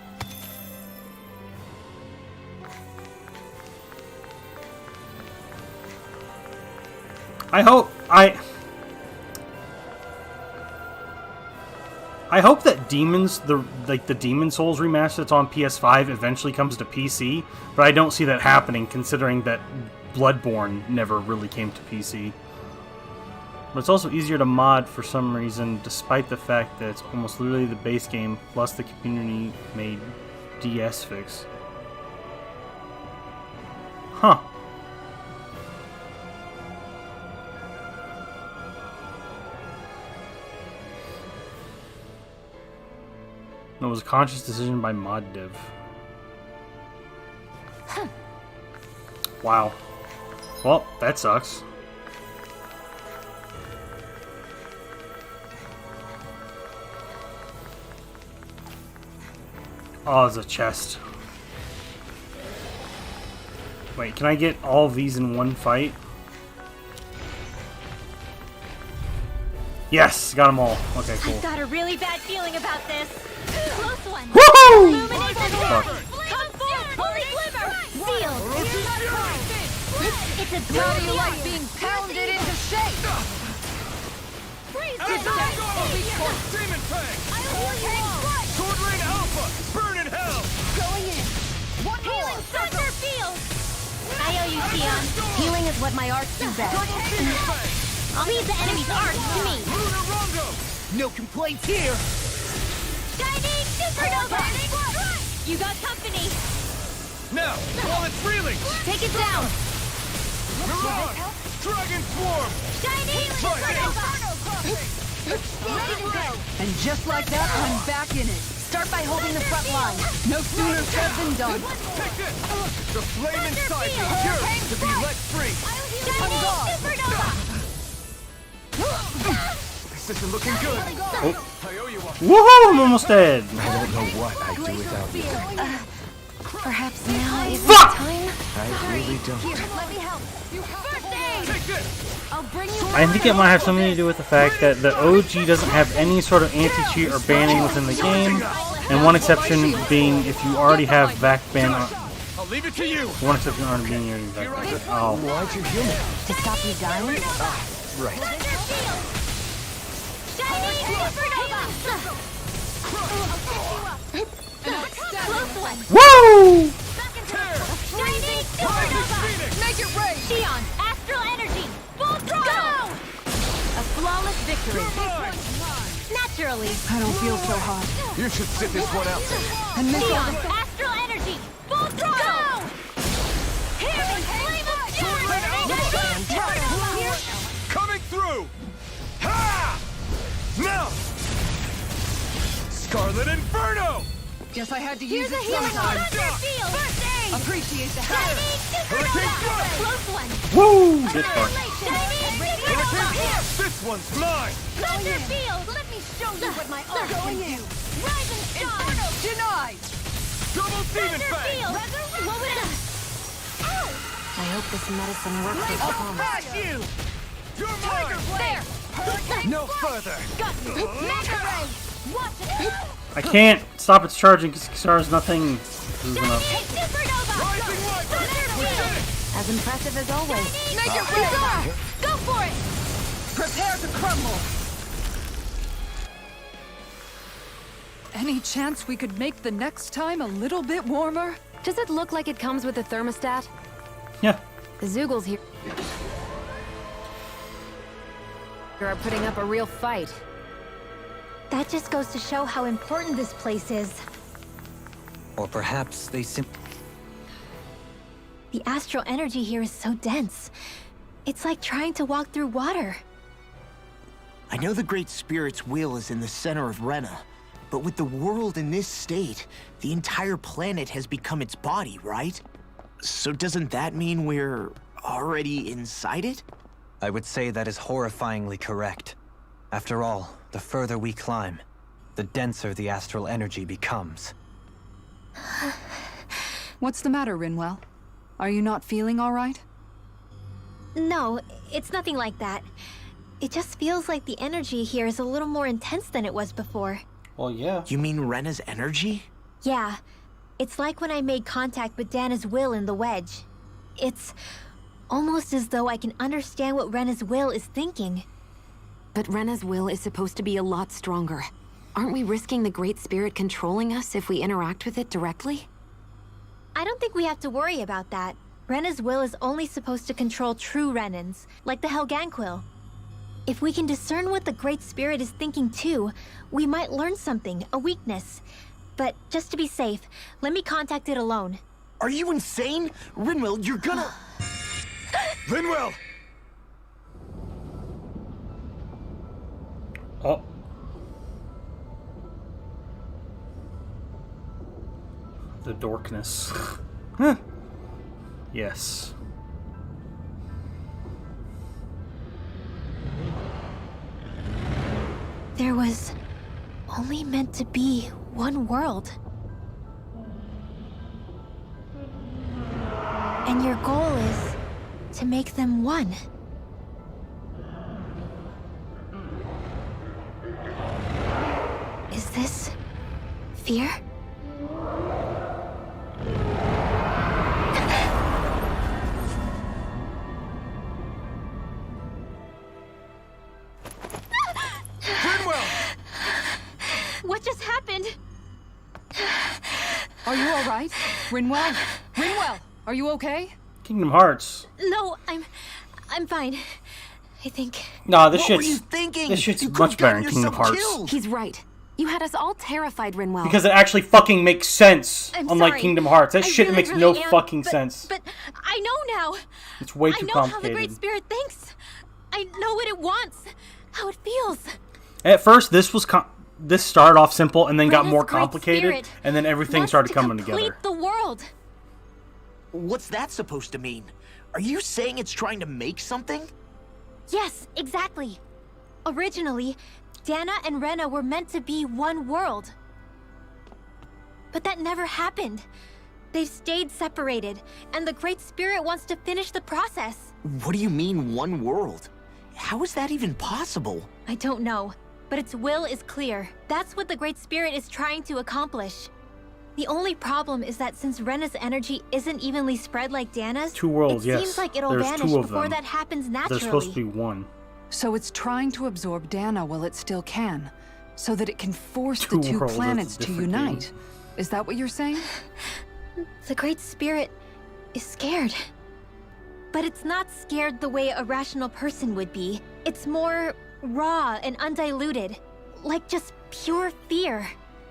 I hope that the Demon Souls remaster that's on PS5 eventually comes to PC, but I don't see that happening considering that Bloodborne never really came to PC. But it's also easier to mod for some reason, despite the fact that it's almost literally the base game plus the community-made DS fix. Huh. It was a conscious decision by mod div. Wow. Well, that sucks. Oh, there's a chest. Wait, can I get all of these in one fight? Yes, got them all. Okay, cool. I've got a really bad feeling about this. Close one. Woohoo! Illuminate the dark. Fuck. Come forth, holy glimmer. Sealed. It's a How do you duel. like being pounded into shape? Freeze! Demon Fang! Sword Rain Alpha! Burn in hell! Going in. One more. Healing Thunder Field. I owe you, Tion. Healing is what my arts do best. Leave the enemy's arts to me. Lunar Rondo! No complaints here! Shining Supernova. You got company. Now, while it's reeling! Take it down. Mirage! Dragon Swarm! Shining Supernova. And just like that, I'm back in it. Start by holding the front line. No sooner said than done. Take this! The flame inside you yearns to be let free! Shining Supernova. This isn't looking good! I owe you one! Woohoo! I'm almost dead. I don't know what I'd do without you. Perhaps now is the Fuck! time? I really don't. Let me help. First aid. Take this! I'll bring you. I think it might have something to do with the fact that the OG doesn't have any sort of anti-cheat or banning within the game, and one exception being if you already have VAC ban on. I'll leave it to you! One exception already being using VAC ban. Oh. Why'd you heal me? To stop you dying? Right. Shining Supernova. Close one. Woo! Shining Supernova. Make it rain! Tion, Astral Energy. Full throttle. A flawless victory. Naturally. I don't feel so hot. You should sit this one out. And miss all Tion, Astral Energy. Full throttle. Healing Flame of Fury. Coming through! Ha! Now! Scarlet Inferno! Guess I had to use Here's a it healing sometime. Thunder Field. First aid. Appreciate the help. Shining Supernova. Close one. Woo! Good part. Shining Supernova. This one's mine! Thunder Field. Let me show you what my art can do. Rising Star. Denied. Double Demon Thunder Fang! Field. What would I hope this medicine works as promised. Bash you! You're mine! There. No further! Got you. Mega Ray. Watch it. I can't stop its charging because Kisara's nothing moving up. Supernova. Rising Light! Thunder Field. As impressive as always. Make it rain. Go for it. Prepare to crumble. Any chance we could make the next time a little bit warmer? Does it look like it comes with a thermostat? Yeah. The Zoogles here are putting up a real fight. That just goes to show how important this place is. Or perhaps they simply... The astral energy here is so dense. It's like trying to walk through water. I know the Great Spirit's will is in the center of Rena, but with the world in this state, the entire planet has become its body, right? So doesn't that mean we're already inside it? I would say that is horrifyingly correct. After all, the further we climb, the denser the astral energy becomes. What's the matter, Rinwell? Are you not feeling all right? No, it's nothing like that. It just feels like the energy here is a little more intense than it was before. Well, yeah. You mean Rena's energy? Yeah. It's like when I made contact with Dana's will in the wedge. It's almost as though I can understand what Rena's will is thinking. But Rena's will is supposed to be a lot stronger. Aren't we risking the Great Spirit controlling us if we interact with it directly? I don't think we have to worry about that. Rena's will is only supposed to control true Renans, like the Helganquil. If we can discern what the Great Spirit is thinking too, we might learn something, a weakness. But just to be safe, let me contact it alone. Are you insane? Rinwell, you're gonna... Rinwell! Oh. The dorkness. Huh. Yes. There was only meant to be one world. And your goal is to make them one. Is this fear? Rinwell? Rinwell, are you okay? Kingdom Hearts. No, I'm fine. I think. Nah, this What were you shit's thinking? this shit's You could've much better gotten in Kingdom yourself Hearts. killed. He's right. You had us all terrified, Rinwell. Because it actually fucking makes sense. I'm Unlike sorry. Kingdom Hearts, that I shit really, makes really no am, fucking but- sense. But I know now. It's way I too know how the Great complicated. Spirit thinks. I know what it wants, how it feels. At first, this started off simple and then got Rena's more Great complicated, Spirit and then everything wants started to coming complete together. the world. What's that supposed to mean? Are you saying it's trying to make something? Yes, exactly. Originally, Dana and Rena were meant to be one world. But that never happened. They've stayed separated, and the Great Spirit wants to finish the process. What do you mean, one world? How is that even possible? I don't know, but its will is clear. That's what the Great Spirit is trying to accomplish. The only problem is that since Rena's energy isn't evenly spread like Dana's, Two worlds, it yes. seems like it'll There's vanish two of before them. that happens naturally. There's supposed to be one. So it's trying to absorb Dana while it still can, so that it can force Two the two worlds, that's a planets to different unite. game. Is that what you're saying? The Great Spirit is scared. But it's not scared the way a rational person would be. It's more raw and undiluted. Like just pure fear.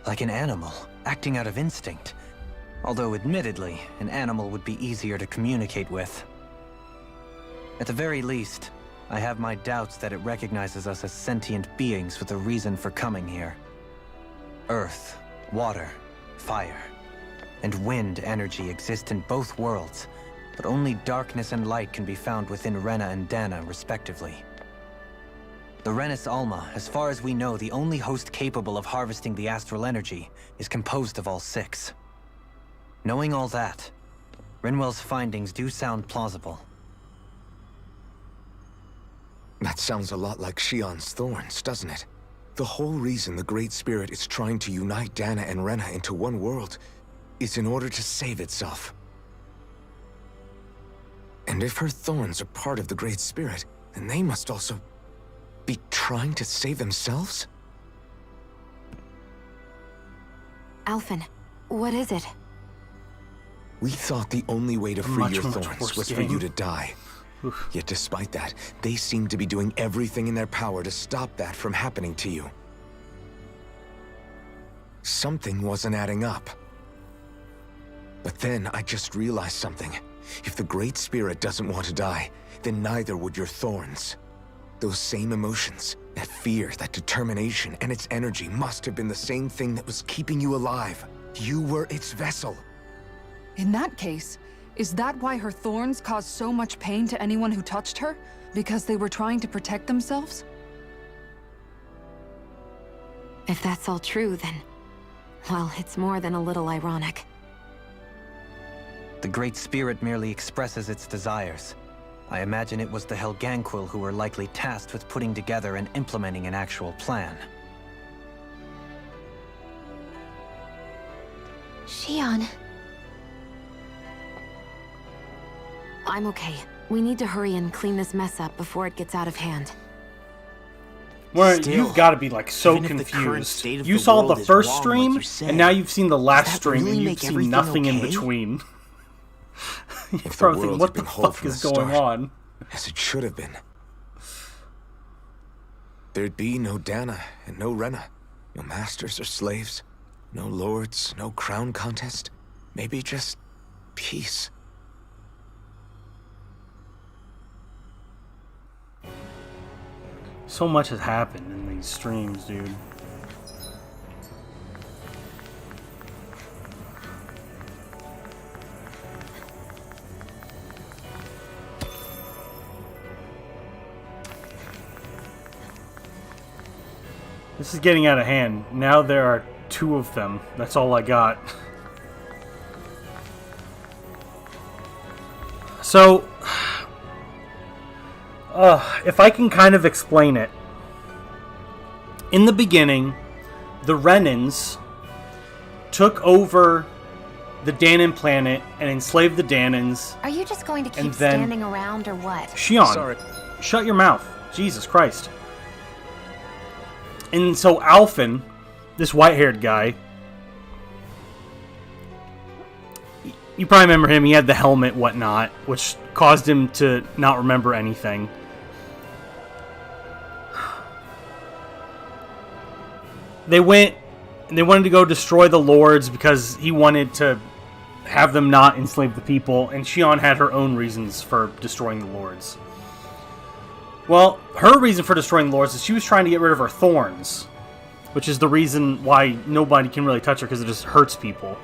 Like an animal, acting out of instinct. Although, admittedly, an animal would be easier to communicate with. At the very least, I have my doubts that it recognizes us as sentient beings with a reason for coming here. Earth, water, fire, and wind energy exist in both worlds, but only darkness and light can be found within Rena and Dana, respectively. The Renis Alma, as far as we know, the only host capable of harvesting the astral energy, is composed of all six. Knowing all that, Rinwell's findings do sound plausible. That sounds a lot like Shion's thorns, doesn't it? The whole reason the Great Spirit is trying to unite Dana and Rena into one world is in order to save itself. And if her thorns are part of the Great Spirit, then they must also be trying to save themselves? Alphen, what is it? We thought the only way to free your much thorns worse was for you game. to die. Oof. Yet despite that, they seem to be doing everything in their power to stop that from happening to you. Something wasn't adding up. But then I just realized something. If the Great Spirit doesn't want to die, then neither would your thorns. Those same emotions, that fear, that determination, and its energy must have been the same thing that was keeping you alive. You were its vessel. In that case, is that why her thorns caused so much pain to anyone who touched her? Because they were trying to protect themselves? If that's all true, then... well, it's more than a little ironic. The Great Spirit merely expresses its desires. I imagine it was the Helganquil who were likely tasked with putting together and implementing an actual plan. Shion. I'm okay. We need to hurry and clean this mess up before it gets out of hand. Well, Still, you've got to be like so even if the current confused. state of You the saw world the is first wrong, like stream, you said, and now you've seen the last does that stream, really and you've make seen everything nothing in okay? between. You're If the probably thinking, world what had the been whole fuck from is the going start, on? as it should have been, there'd be no Dana and no Rena, no masters or slaves, no lords, no crown contest, maybe just peace. So much has happened in these streams, dude. This is getting out of hand. Now there are two of them. That's all I got. So, if I can kind of explain it. In the beginning, the Renans took over the Danan planet and enslaved the Danans. Are you just going to keep And then- standing around or what? Shion, Sorry. shut your mouth. Jesus Christ. And so Alphen, this white-haired guy, you probably remember him. He had the helmet, whatnot, which caused him to not remember anything. They went and they wanted to go destroy the lords because he wanted to have them not enslave the people, and Shion had her own reasons for destroying the lords. Well, her reason for destroying the lords is she was trying to get rid of her thorns, which is the reason why nobody can really touch her, because it just hurts people.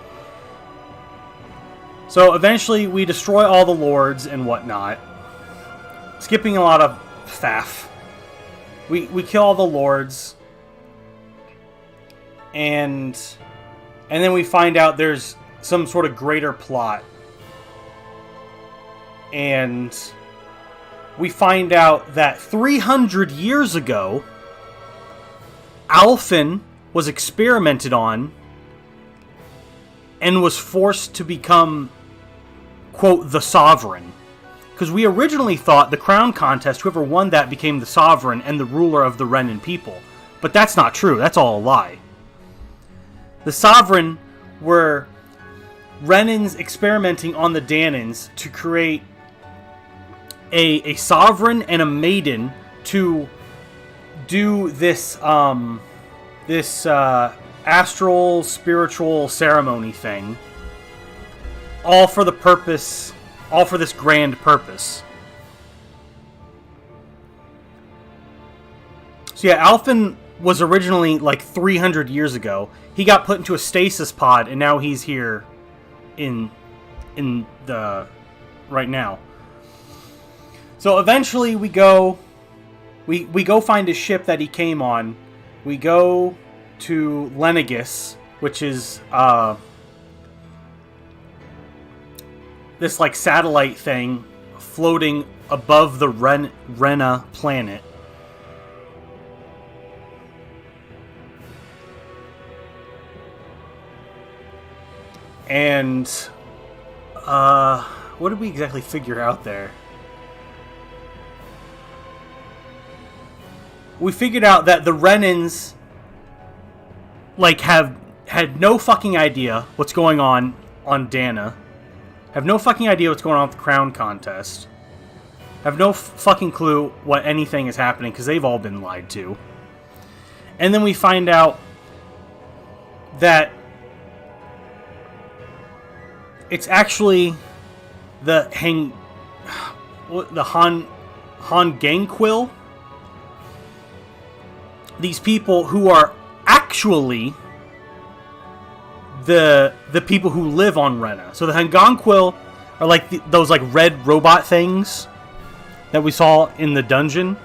So eventually we destroy all the lords and whatnot, skipping a lot of faff. We kill all the lords, and then we find out there's some sort of greater plot. And we find out that 300 years ago, Alphen was experimented on and was forced to become, quote, the Sovereign. Because we originally thought the crown contest, whoever won that became the Sovereign and the ruler of the Renan people. But that's not true. That's all a lie. The Sovereign were Renans experimenting on the Danans to create a Sovereign and a Maiden to do this astral spiritual ceremony thing, all for this grand purpose. So yeah, Alphen was originally like 300 years ago. He got put into a stasis pod, and now he's here in the right now. So eventually we go find his ship that he came on. We go to Lenegus, which is this like satellite thing floating above the Rena planet. And what did we exactly figure out there? We figured out that the Renans like had no fucking idea what's going on Dana. Have no fucking idea what's going on with the crown contest. Have no fucking clue what anything is happening because they've all been lied to. And then we find out that it's actually the Hangangquil. These people who are actually the people who live on Rena. So the Hangangquil are like those like red robot things that we saw in the dungeon.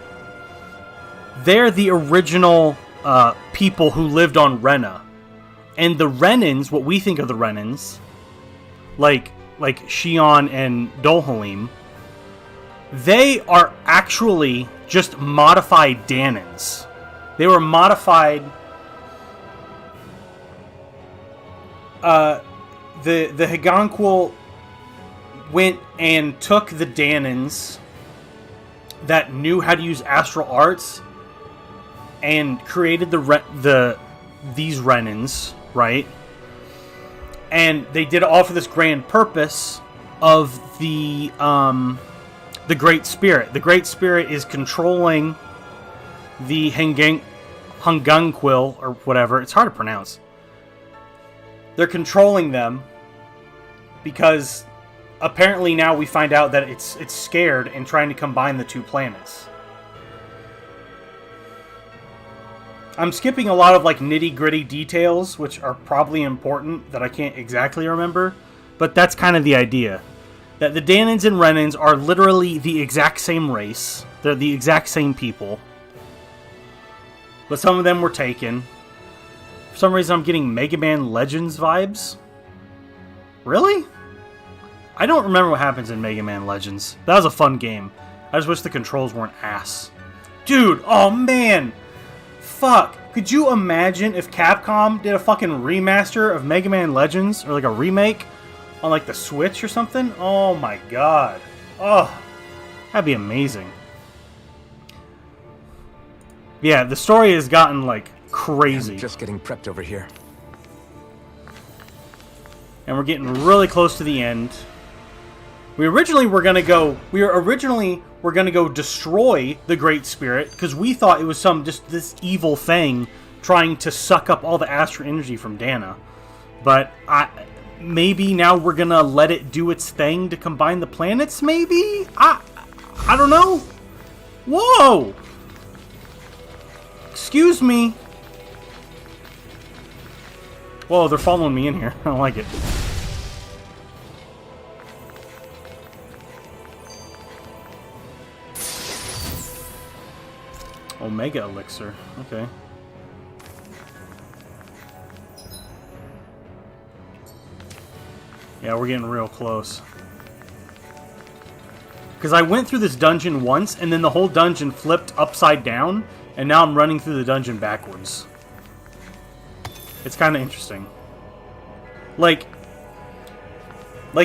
They're the original people who lived on Rena. And the Renans, what we think of the Renans, like Shion and Dolhalim, they are actually just modified Danans. They were modified. The Hangangquil went and took the Danans that knew how to use astral arts and created these Renans, right? And they did it all for this grand purpose of the Great Spirit. The Great Spirit is controlling the Hangangquil, or whatever. It's hard to pronounce. They're controlling them because apparently now we find out that it's scared and trying to combine the two planets. I'm skipping a lot of like nitty-gritty details, which are probably important that I can't exactly remember, but that's kind of the idea. That the Danans and Renans are literally the exact same race. They're the exact same people. But some of them were taken. For some reason I'm getting Mega Man Legends vibes. Really? I don't remember what happens in Mega Man Legends. That was a fun game. I just wish the controls weren't ass. Dude, oh man! Fuck! Could you imagine if Capcom did a fucking remaster of Mega Man Legends? Or like a remake on like the Switch or something? Oh my god. Oh, that'd be amazing. Yeah, the story has gotten like crazy. I'm just getting prepped over here. And we're getting really close to the end. We originally were gonna go destroy the Great Spirit because we thought it was just this evil thing trying to suck up all the astral energy from Dana. But maybe now we're gonna let it do its thing to combine the planets. Maybe I don't know. Whoa! Excuse me. Whoa, they're following me in here. I don't like it. Omega Elixir. Okay. Yeah, we're getting real close. Because I went through this dungeon once, and then the whole dungeon flipped upside down, and now I'm running through the dungeon backwards. It's kind of interesting. Like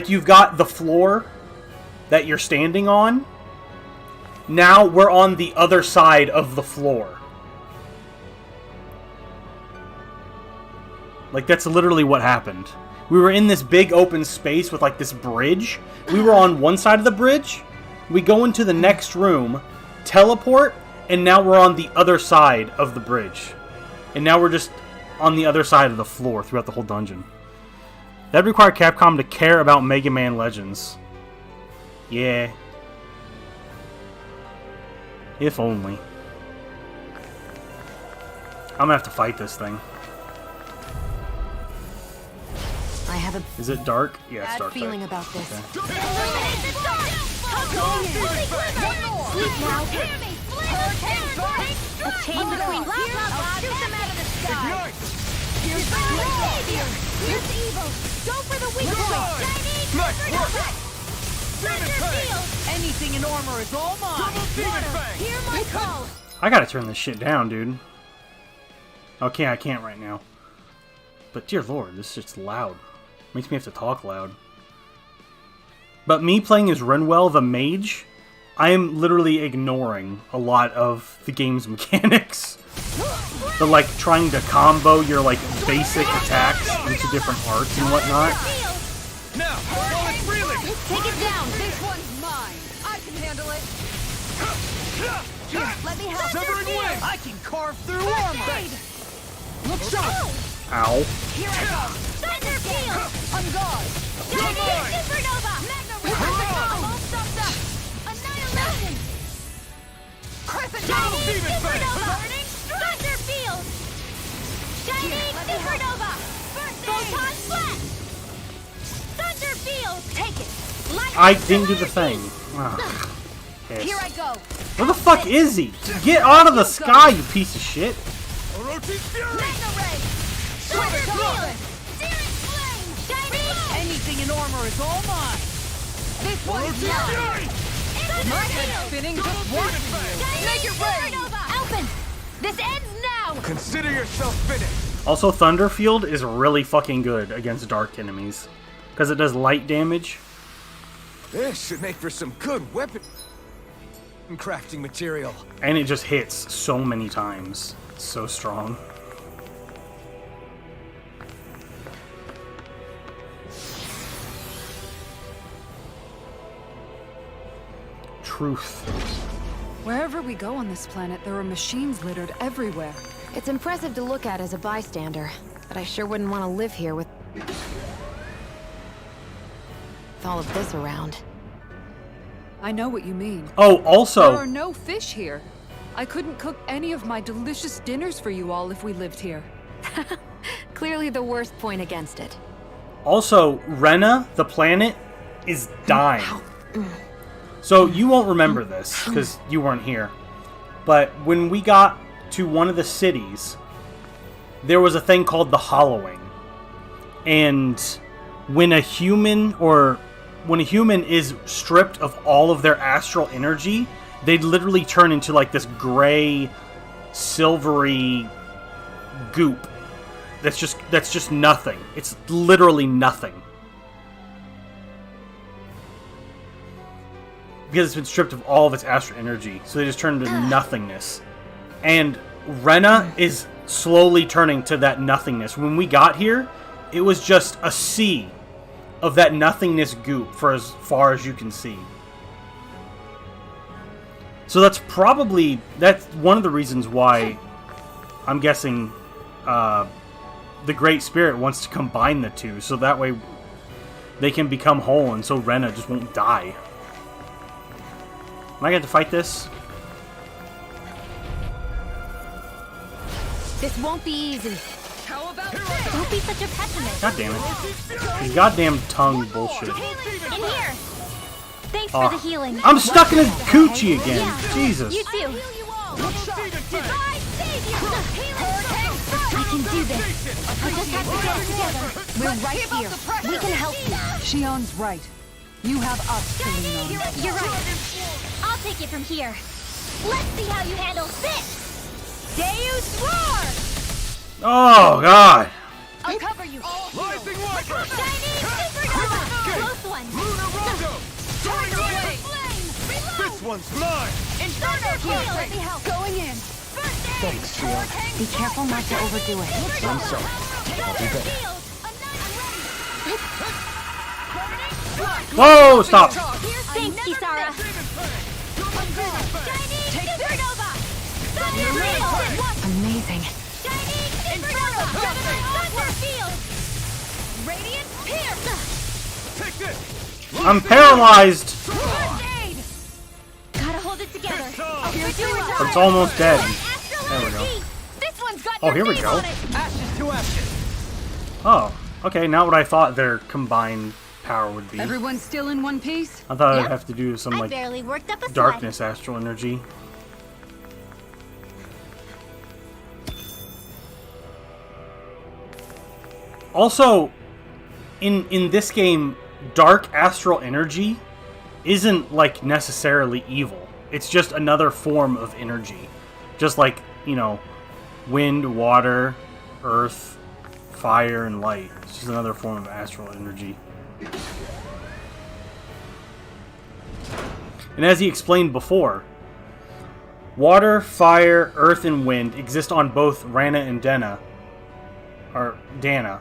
you've got the floor that you're standing on. Now we're on the other side of the floor. Like, that's literally what happened. We were in this big open space with, like, this bridge. We were on one side of the bridge. We go into the next room, teleport, and now we're on the other side of the bridge. And now we're just on the other side of the floor throughout the whole dungeon. That'd require Capcom to care about Mega Man Legends. Yeah. If only. I'm gonna have to fight this thing. I have a Is it dark? Yeah, it's dark. feeling about this. Okay. Sleep now. A chain between blah blah blah. Shoot them out of the sky. Here's the savior. Here's the evil. Go for the weak point. Anything in armor is all mine. Hear my call. I gotta turn this shit down, dude. Okay, I can't right now. But dear lord, this shit's loud. Makes me have to talk loud. But me playing as Renwell the Mage, I am literally ignoring a lot of the game's mechanics. The, like, trying to combo your, like, basic attacks into different arts and whatnot. Now, while it's reeling. Take it down. This one's mine. I can handle it. Here, let me help. Severing wing. I can carve through armor. Look sharp. Ow. Here I go. Thunder field. On guard. Giant supernova. Magna ray. All stuffed up. Annihilation. Crescent Shining supernova. Thunder field. Shining supernova. Photon flash. Thunder field. Take it. Light I didn't do the thing. Ugh. Piss. Here I go. Where the fuck is he? Get out of the sky, you piece of shit. Magna ray. Thunder field. Searing flame. Shining. Anything in armor is all mine. This one's mine. My head's spinning just watching you. Make it rain. Alphen, this ends now. Consider yourself finished. Also, Thunderfield is really fucking good against dark enemies. Because it does light damage. This should make for some good weapon crafting material. And it just hits so many times. It's so strong. Truth. Wherever we go on this planet, there are machines littered everywhere. It's impressive to look at as a bystander, but I sure wouldn't want to live here with all of this around. I know what you mean. Oh, also... There are no fish here. I couldn't cook any of my delicious dinners for you all if we lived here. Clearly the worst point against it. Also, Rena, the planet, is dying. So you won't remember this, because you weren't here. But when we got to one of the cities, there was a thing called the Hollowing. And when a human is stripped of all of their astral energy, they literally turn into like this gray, silvery goop. That's just nothing. It's literally nothing. Because it's been stripped of all of its astral energy, so they just turn into nothingness. And Rena is slowly turning to that nothingness. When we got here, it was just a sea of that nothingness goop for as far as you can see. So that's one of the reasons why I'm guessing the Great Spirit wants to combine the two, so that way they can become whole, and so Rena just won't die. Am I going to fight this? This won't be easy. How about this? Don't be such a pessimist. God damn it. His goddamn tongue bullshit. In here. Thanks for the healing. I'm stuck in a coochie again. Yeah. Jesus. You too. I can do this. I just have to get it together. We're right here. We can help you. Shion's right. You have us to lean on. You're right. I'll take it from here. Let's see how you handle this. Deus Roar! Oh, God. I'll cover you. Rising Wiper! Shiny Supernova! Close one! Lunar Rondo! Turn away! Flame! This one's mine! Inferno Heal! Let me help! Going in. Thanks, Shion. Be careful not to overdo it. I'm sorry. I'll be better. Whoa, stop. Thanks, Kisara. Shiny Supernova! Thunder Field! Amazing. Shiny Supernova! Thunder Field! Radiant Pierce! Take this! I'm paralyzed. First aid! Gotta hold it together. It's almost dead. There we go. This one's got Oh, here we go. Ashes to ashes! Oh, okay, not what I thought their combined power would be. Everyone still in one piece? I thought Yep. I'd have to do some, I like, barely worked up a sweat. darkness astral energy. Also, in this game, dark astral energy isn't, like, necessarily evil. It's just another form of energy. Just like, you know, wind, water, earth, fire, and light. It's just another form of astral energy. And as he explained before, water, fire, earth, and wind exist on both Rana and Dana. Or Dana.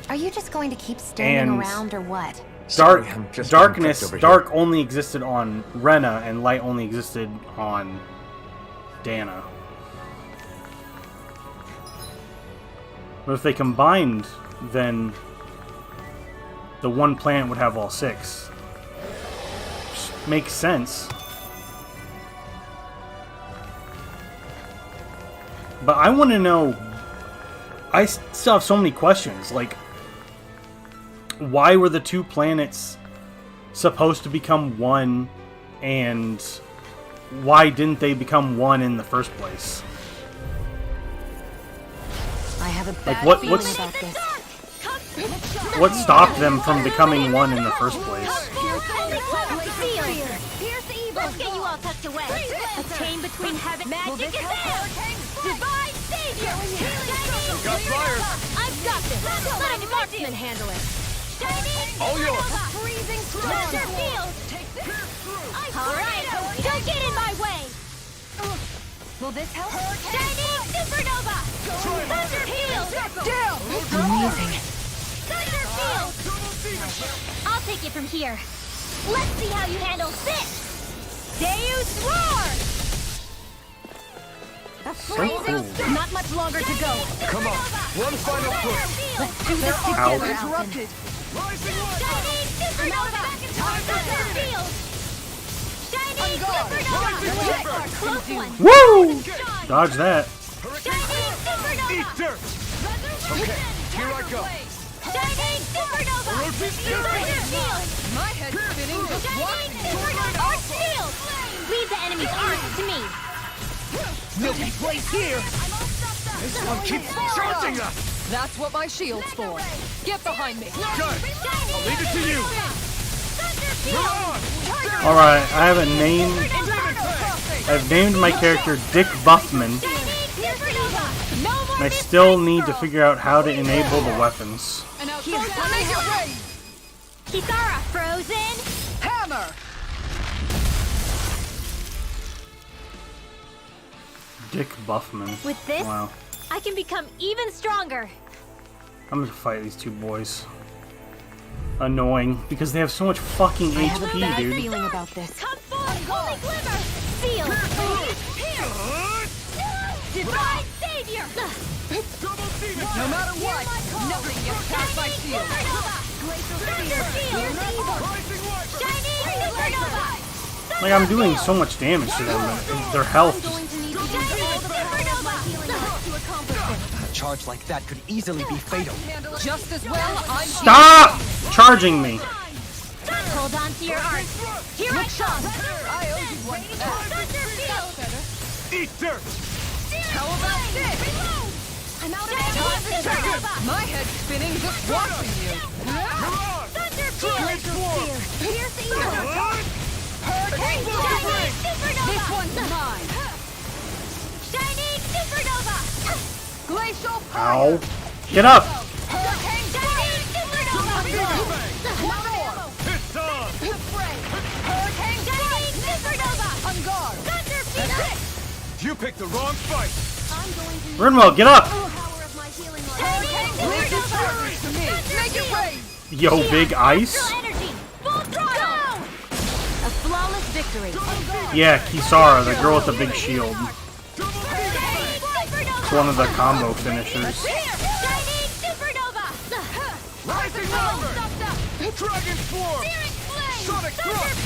Are you just going to keep standing And around or what? Sorry, I'm just being Darkness, pricked over dark here. only existed on Rena, and light only existed on Dana. But if they combined, then the one planet would have all six. Which makes sense. But I want to know... I still have so many questions, like... Why were the two planets supposed to become one, and why didn't they become one in the first place? I have a bad Like, feeling about this. what stopped them from becoming one in the first place? Let's get you all tucked away. A chain between heaven. Magic is there. Divine Savior. Got fires! I've got this. Let a marksman handle it. All yours! Freezing Thunder Field. All right, don't get in my way. Will this help? Shining Supernova. Thunder Field. Down! Amazing. Thunder Field. I'll take it from here. Let's see how you handle this. Deus Roar. So cool. Not much longer to go. Come on, one final push! Let's do this Ow. together, Interrupted. Shining Supernova! Thunder Field! Shining Supernova! Close one! Woo! Dodge that. Shining Supernova! Eat dirt! Okay, here I go! Shining Supernova! Thunder Field! My head's spinning just Shining watching. Supernova! Arc Field! Leave the enemy's arcs to me! Nobody plays here! This one keeps charging us! That's what my shield's for. Get behind me. Good! I'll leave it to you! Thunder Field! Alright, I've named my character Dick Buffman, and I still need to figure out how to enable the weapons. And now make it rain. Kisara, frozen! Hammer! Dick Buffman. With this, Wow. I can become even stronger. I'm gonna fight these two boys. annoying because they have so much fucking I have a HP, bad dude. feeling about this. Come forth, holy glimmer! Seal! Here! Divine savior! No matter what, nothing gets past my shield. Like, I'm doing so much damage to them, and their health just... A charge like that could easily be fatal. Just as well, I'm Stop charging me! Hold on to your art. Here I come! I owe you one for that. Eat dirt! How about this? I'm out of ammo! My head's spinning just watching you. Thunderfield! Pierce evil! Hurricane Shining supernova! This one's mine. Shining supernova! Glacial Ow. Get up! Hurricane Shining supernova! One more. It's on! Hurricane Shining supernova! on guard. Thunderfield! You picked the wrong fight! Rinwell, get up! Leave the charge to me. Make it rain. Yo, big ice? Energy! Full throttle! A flawless victory! Yeah, Kisara, the girl with the big shield. It's one of the combo finishers. Shining supernova! Rising River! Dragon Swarm! Sonic Thrust!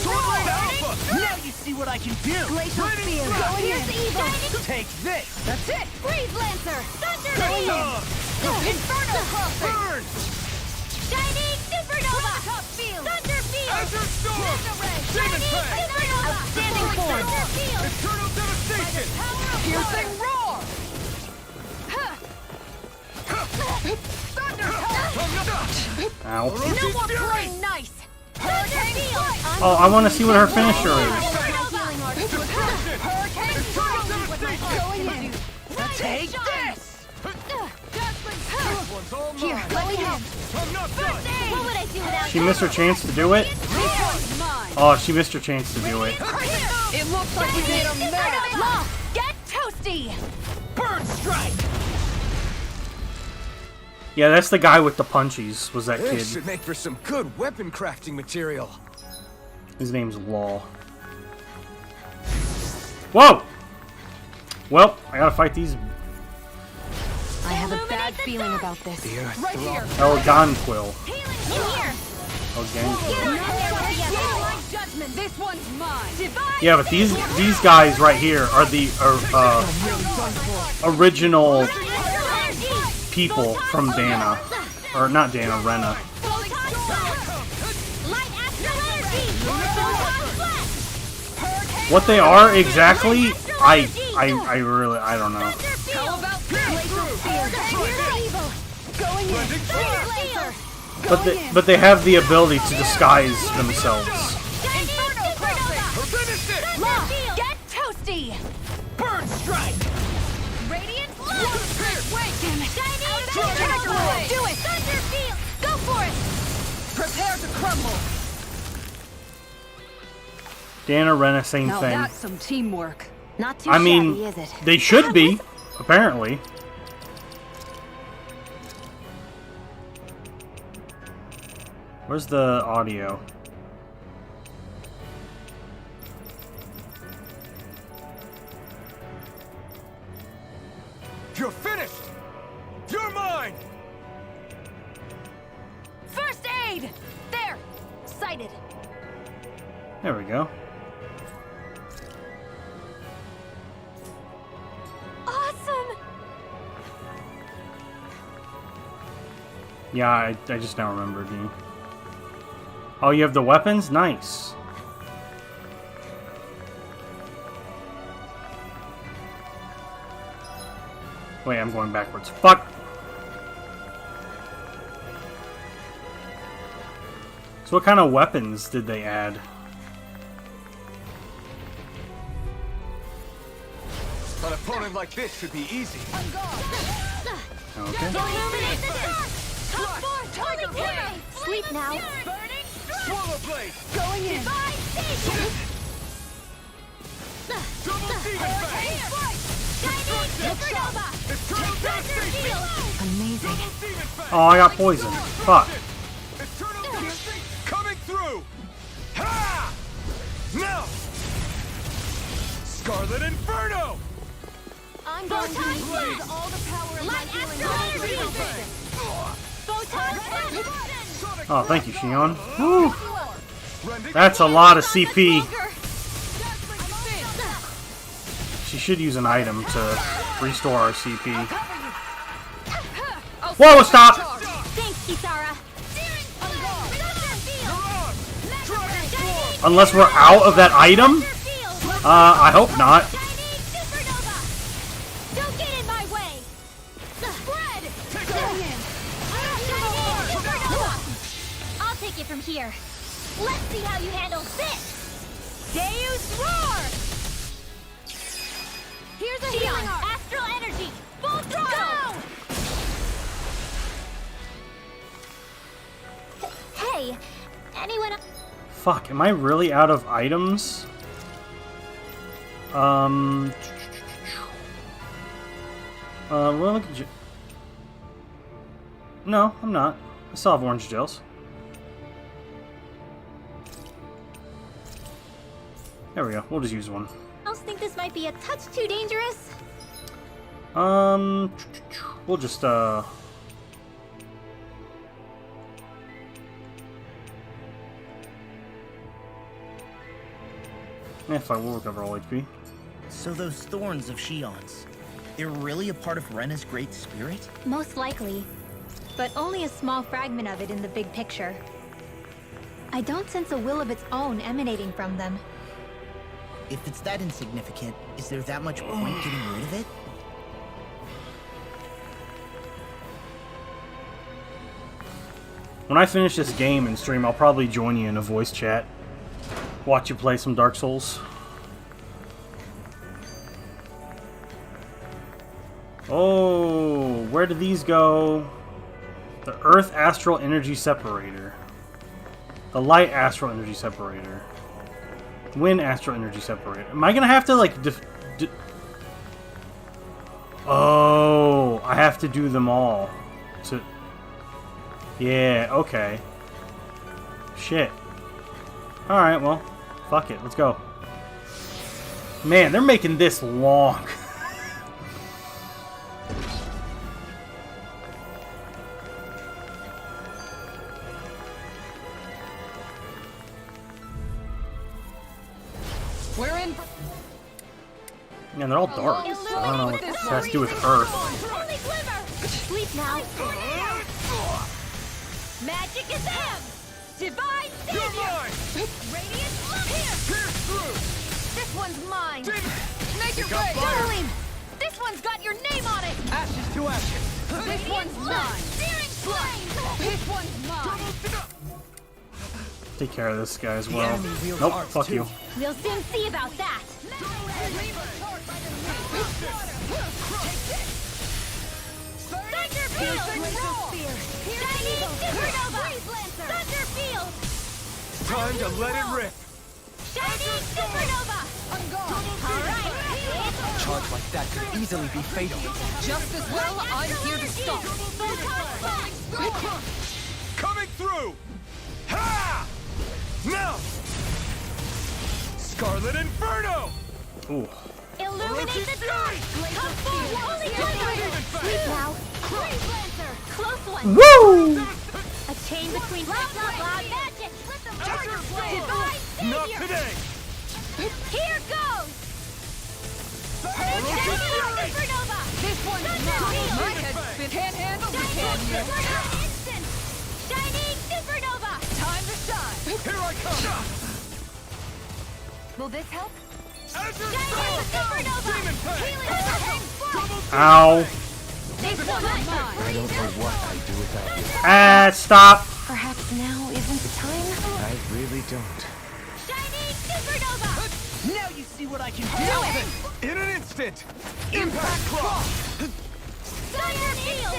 Sword Alpha! Now you see what I can do! Glacial spear! Here's evil! Take this! That's it. Freeze Lancer! Thunder It's Beam! on! Inferno crossing. Burn! Shining supernova! Thunder Field! Azure Storm! Demon Shining Fang! supernova! Outstanding form. Thunder Field! Eternal Devastation! Piercing roar. Thunder Ow. No more playing nice. Hurricane strike. Oh, I want to see what her finisher is. Hurricane strike. Going in. Take this! One's all Here, mine! let me in. I'm not done! What would I do without She missed her chance to do it? This one's mine. Oh, she missed her chance to do it. It looks like we made a mess. Law, get toasty! Bird strike! Yeah, that's the guy with the punchies, was that This kid. should make for some good weapon crafting material. His name's Law. Whoa! Well, I gotta fight these I have a bad feeling about this. Right here. Elgonquil. Healing here! Elgonquil. Judgment. This one's mine. Yeah, but these guys right here are the original people from Dana. Or not Dana, Rena. What they are exactly, I really, I don't know. How about going in. But they have the ability to disguise themselves. Get toasty! Bird strike! Radiant love! Wait! Shining supernova! Do it! Thunderfield! Go for it! Prepare to crumble. Dana, Rena, same Now thing. that's some teamwork. Not too I shabby, mean, is it? they should be, apparently. Where's the audio? You're finished! You're mine! First aid! There! Sighted! There we go. Awesome! Yeah, I just now remembered you. Oh, you have the weapons? Nice. Wait, I'm going backwards. Fuck! So what kind of weapons did they add? An opponent like this should be easy. Okay. Illuminate the dark! Come forth, holy glimmer! Sleep now! Burning Swallow blade! Going in. Divine savior! Double demon fang! Shining supernova! Eternal devastation! Thunderfield! Amazing. Demon fang! Oh, I got poisoned. Fuck. Eternal Scarlet Inferno! I'm going to use all the power of my healing energy. Photon Smash! Oh, thank you, Shion. Whew. That's a lot of CP. She should use an item to restore our CP. Whoa, stop! Thanks, Kisara. Unless we're out of that item? I hope not. Don't get in my way. Spread. I'll take it from here. Let's see how you handle this. Deus Roar. Here's a healing arc. Astral energy. Full throttle. Go. Hey, anyone? Fuck, am I really out of items? Well, look at you. No, I'm not. I still have orange gels. There we go. We'll just use one. I think this might be a touch too dangerous. We'll just, if I will recover all HP. So those thorns of Shion's, they're really a part of Rena's great spirit? Most likely, but only a small fragment of it in the big picture. I don't sense a will of its own emanating from them. If it's that insignificant, is there that much point getting rid of it? When I finish this game and stream, I'll probably join you in a voice chat. Watch you play some Dark Souls. Oh, where do these go? The Earth Astral Energy Separator. The Light Astral Energy Separator. Wind Astral Energy Separator. Am I gonna have to, like, oh, I have to do them all. Yeah, okay. Shit. Alright, well, fuck it. Let's go. Man, they're making this long. We're in. Man, they're all dark. I don't know what this has to do with Earth. Holy glimmer! Sleep now. Magic is them! Divine Savior! Radiant here! Pierce through! This one's mine! Make it right. Darling! This one's got your name on it! Ashes to ashes. This one's mine. Searing flame! This one's mine. Take care of this guy as well. Nope, fuck you. We'll soon see about that! Time to let it rip! Shining Supernova! Alright! A charge like that could easily be fatal. Just as well, I'm here to stop. Coming through! Ha! Now! Scarlet Inferno! Ooh. Illuminate the dark! Come forward! Holy Thunder! Sleep now! Freeze Lancer! Close one! Woo! A chain between cloud magic! Divine Not Savior! today! Here goes! Supernova! This one's mine. My head's spin. Can't handle the can you? Instant! Shining Supernova! Time to shine. Here I come! Will this help? Azure Shining Supernova! Demon Pact! Healing overhang force! Ow. This one's mine! I don't know what I'd do without you. Ah, stop. Perhaps now isn't the time? I really don't. Shining Supernova! Now you see what I can do! In an instant! Impact Claw! Thunder Field!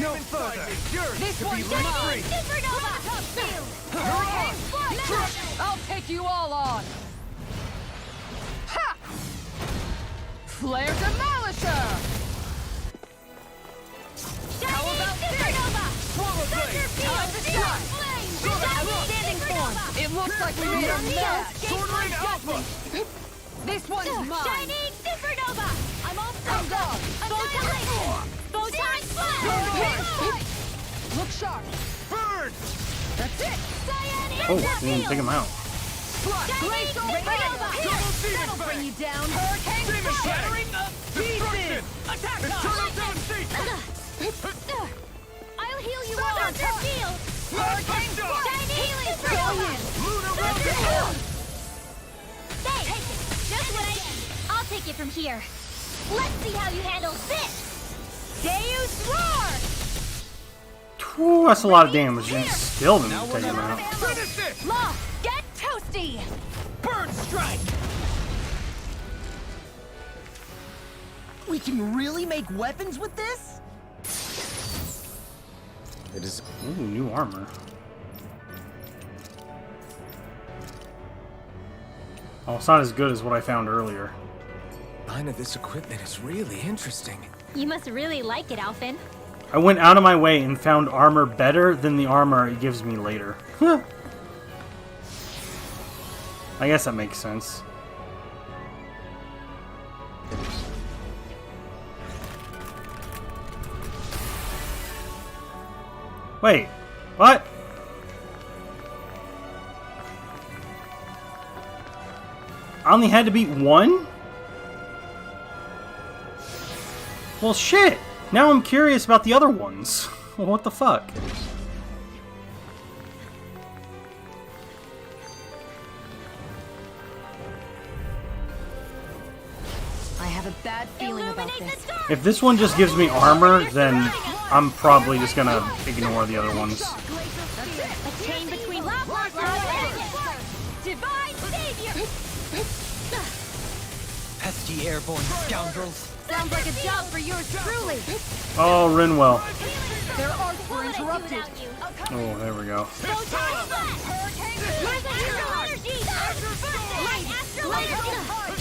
No further! Yours This to be one's let mine. free! Supernova! Field! Overhang force! I'll take you all on. Ha! Flare Demolisher! Shining Supernova! Thunder Field! Searing flame! Outstanding form! It looks like we made a mess. Sword Ring Alpha! This one's mine! Shining Supernova! I'm all set! Go! Annihilation! Photon Flash! Look sharp! Burn! That's it! Cyan Oh, I didn't take him out. Shining Supernova! That'll bring you down! Hurricane! Demon Shattering Fang! the pieces! Attack us! Eternal Devastation! I'll heal you all! Thunder Field! Hurricane! Shining Healing Supernova! Lunar Thunder Rocket! Field! Thanks! Just what I need! I'll take it from here. Let's see how you handle this! Deus Roar! Whew, that's a lot of damage, and still didn't take him out. Finish it! Law, get toasty! Bird strike! We can really make weapons with this? It is. Ooh, new armor. Oh, it's not as good as what I found earlier. Line of this equipment is really interesting. You must really like it, Alphen. I went out of my way and found armor better than the armor it gives me later. I guess that makes sense. Wait, what? I only had to beat one? Well, shit! Now I'm curious about the other ones. What the fuck? I have a bad feeling about this. If this one just gives me armor, then I'm probably just gonna ignore the other ones. A chain between Divine Savior! Pesky airborne scoundrels. Sounds like a job for yours truly. Oh, Rinwell. Their arts were interrupted. Oh, there we go.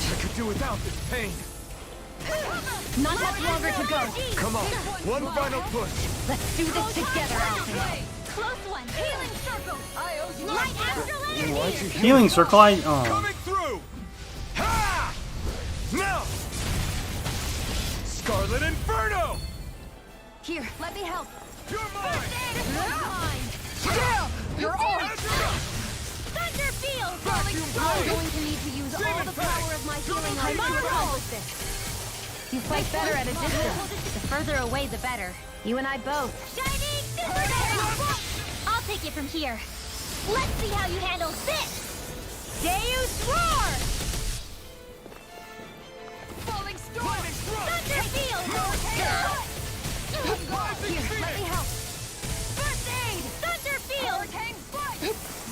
I could do without this pain. Not much longer to go. Come on, one final push. Let's do this together, Alphen. Close one! Healing Circle! Light Astral Energy! Healing circle. Oh. Coming through! Ha! Now! Scarlet Inferno! Here, let me help. You're mine! Still, you're all. Thunder Field! I'm going to need to use all the power of my healing arm to accomplish this. You fight better at a distance. The further away, the better. You and I both. Shining Supernova! I'll take it from here. Let's see how you handle this! Deus Roar! Falling storm. Thunder Field! Here, let me help. First aid! Thunder Field! Hurricane strike.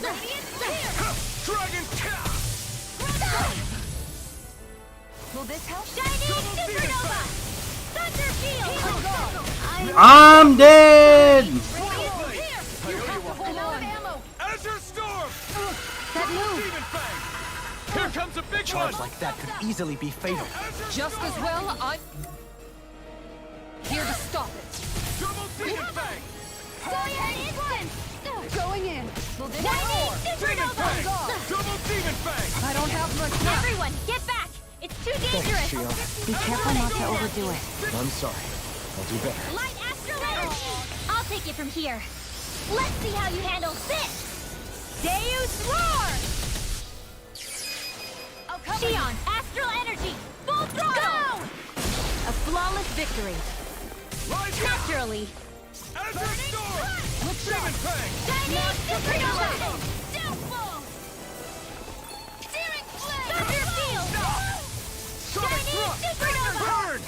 Radiant Spear! Dragon Will this help? Shining Supernova! Thunder Field! I'm dead! You have to hold on. Ammo. Azure Storm! That move. Demon Fang! Here comes a big Charge one! like that could easily be fatal. Just as well, I'm here to stop it. Double Demon Fang! Going in. Will this Shining roar? Demon Fang! Supernova! Double Demon Fang! I don't have much time. Everyone, get back! It's too dangerous! Be careful not to overdo it. I'm sorry. I'll do better. Light Astral Energy! I'll take it from here. Let's see how you handle this! Deus Roar! Xion, Astral Energy! Full throttle! Go! A flawless victory. Rise up! Naturally. Azure Storm! Demon Fang! Shining Supernova! Downfall! Searing Flame! Thunder Field! Shining Supernova! Burn!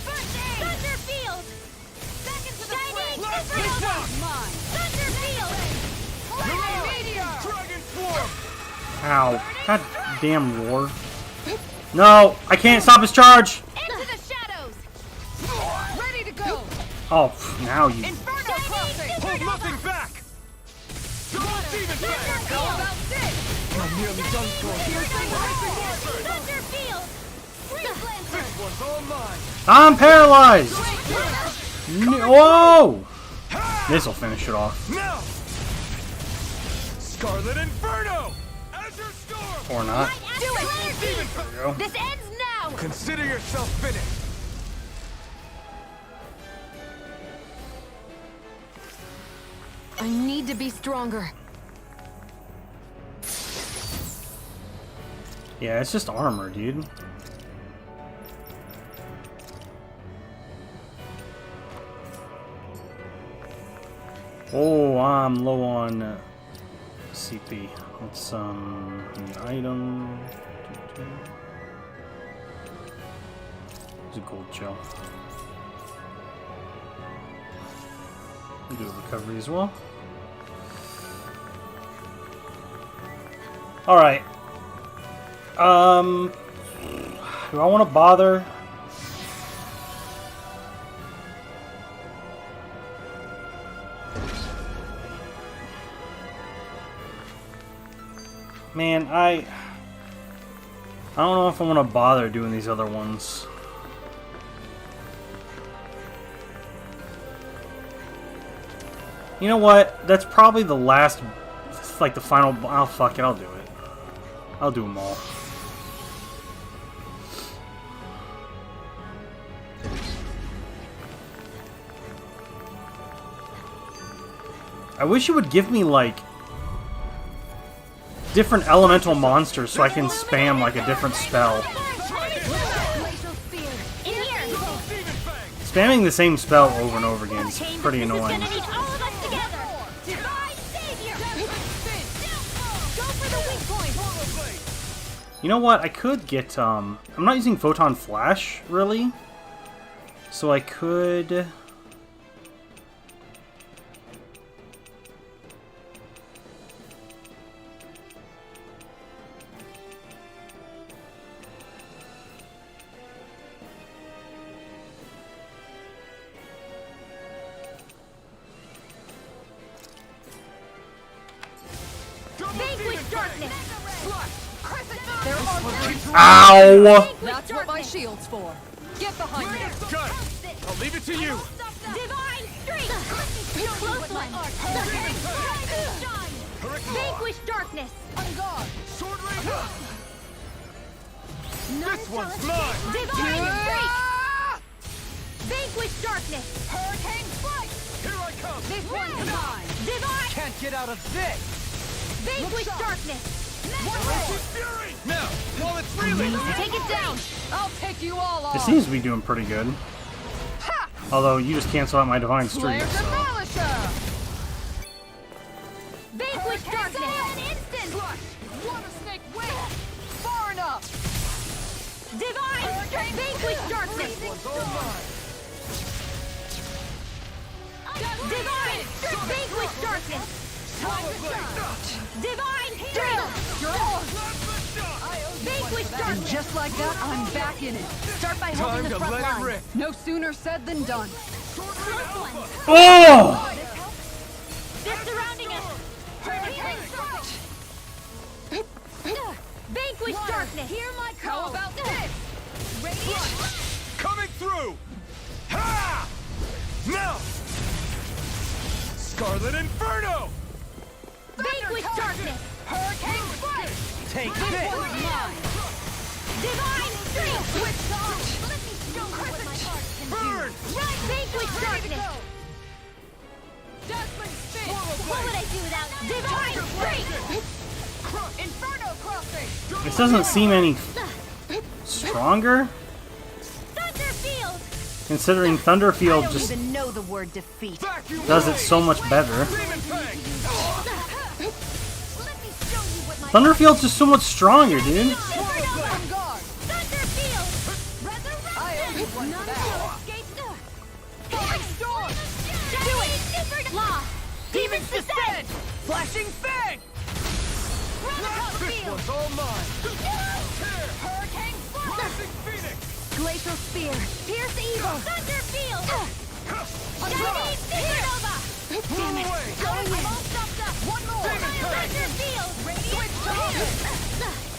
First aid! Thunder Field! Back into the Shining Last Supernova! one! Mine. Thunder Field! Dragon Swarm! Ow. God damn roar. No, I can't stop his charge. Into the shadows! Ready to go. Oh, now you. Inferno crossing. Hold nothing back! Double Demon Fang! How about this? I'm nearly done for. Thunder Field! This one's all mine! I'm paralyzed. Whoa! This'll finish it off. Now! Scarlet Inferno! Azure Storm! Or not. Do it! There we go. This ends now! Consider yourself finished. I need to be stronger. Yeah, it's just armor, dude. Oh, I'm low on CP. Let's new item. There's a gold gel. We'll do a recovery as well. All right. Do I want to bother? Man, I don't know if I want to bother doing these other ones. You know what? That's probably the last, like the final. Oh, fuck it, I'll do it. I'll do them all. I wish it would give me, like, different elemental monsters so I can spam, like, a different spell. Spamming the same spell over and over again is pretty annoying. You know what? I could get, I'm not using Photon Flash, really. So I could... Ow! That's what my shield's for. Get behind me. Good. I'll leave it to you. Divine strength! Close one! Vanquish darkness! On guard. Sword Ranger. This one's mine. Divine strength! Vanquish darkness! Hurricane Flight. Here I come. This one's mine! Divine! Can't get out of this. Vanquish darkness! Fury. Now, while it's reeling. Take it down! I'll take you all It off. seems to be doing pretty good. Although you just cancel out my Divine Streak, Slayer so... Demolisher! Vanquish darkness! An instant! Water snake wing! Far enough! Divine! Vanquish darkness! Divine! Vanquish darkness! Divine strength! You're on! Vanquish darkness! And just like that, I'm back in it. Start by Time holding to the front let it line. rip. No sooner said than done. Oh! They're surrounding us! Vanquish darkness! Hear my call! How about this? Radiant! Coming through. Ha! Now. Scarlet Inferno. Vanquish darkness! Hurricane Flight! Take This this. one's mine! Divine strength! Switch on! Let me show you what my heart can Burn. do! Right! Vanquish darkness! Dazzling spin! What would I do without divine strength? Inferno crossing! This doesn't seem any stronger, Thunderfield! considering Thunderfield I don't just even know the word defeat. does it so much better. Demon Fang. Let me show you what my Thunderfield's just so much stronger, dude. On guard! Thunderfield! I owe you one for that. Falling storm! Do it! Law! Demons descend. Flashing Fang. This one's all mine. Hurricane Flash! Rising Phoenix. Glacial Spear! Pierce Evil! Thunderfield! Shining Supernova! Damn it. I'm all stopped up! One more! Thunderfield! Radiant!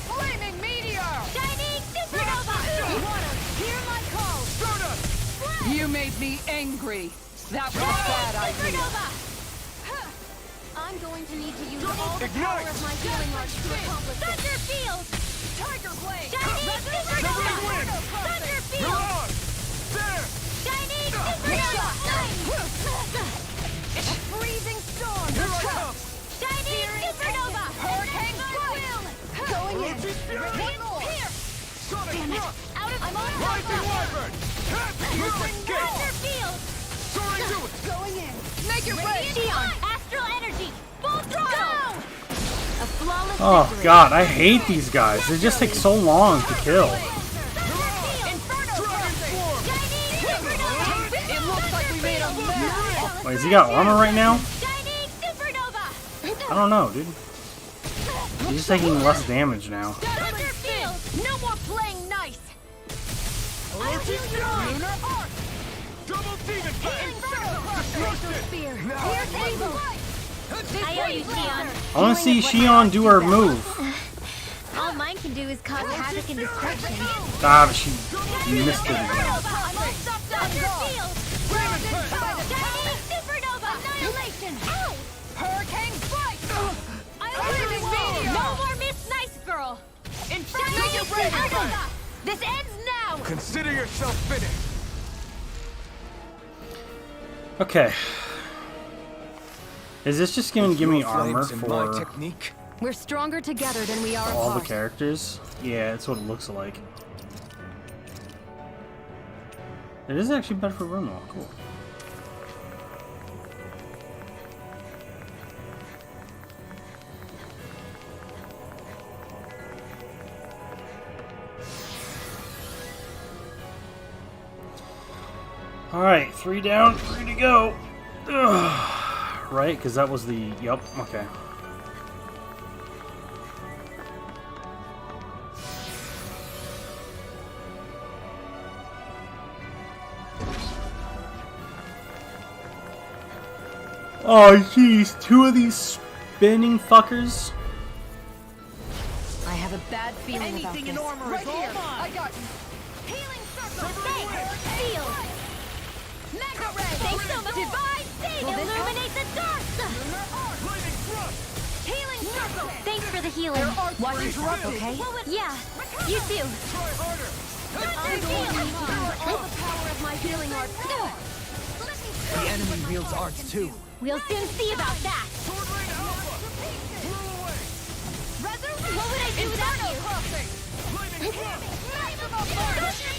Flaming meteor! Shining Supernova! Water! Hear my call! Soda. You made me angry. That was a bad idea. Supernova! I'm going to need to use all the Ignite. power of my healing arts to accomplish this. Thunderfield! Damn it! Out of I'm on Going in. Make it ready. Shion, astral energy, full throttle. A flawless Oh god, I hate these guys. They just take so long to kill. It looks like we made a mess. Wait, has he got armor right now? I don't know, dude. He's just taking less damage now. No more playing nice. I owe you, Shion. I want to see Shion do her move. All mine can do is cause havoc and destruction. Ah, but she missed it again. Supernova annihilation. Hurricane strike. No more Miss Nice Girl. Inferno. This ends now. Consider yourself finished. Okay. Is this just going to give me armor Flames in my for technique. We're stronger together than we are all the apart. characters? Yeah, that's what it looks like. It is actually better for Bruno. Cool. Alright, 3 down, 3 to go. Ugh. Right, because that was the... Yup, okay. Oh, jeez, 2 of these spinning fuckers. I have a bad feeling about this. Right here. I got you. Healing circle. Shield. Mega ray. Thanks so much. Divine seed. Illuminate the dark. Healing circle. Thanks for the healing. Watch yourself, okay? Yeah, you too. I'm going to need to use all the power of my healing art. The enemy wields arts too. We'll soon see about that. What would I do without you?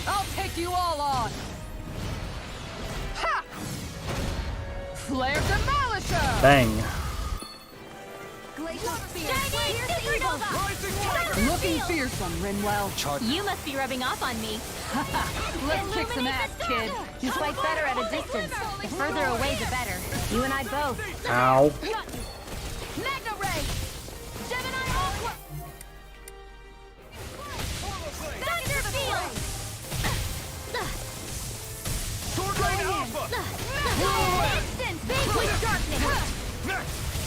I'll take you all on. Ha! Flare Demolisher! Bang. Looking fearsome, Rinwell. You must be rubbing off on me. Let's kick some ass, kid. You fight better at a distance. The further away, the better. You and I both. Ow. Mega ray. Gemini Aqua. Thunderfield. Instant. Vanquish darkness.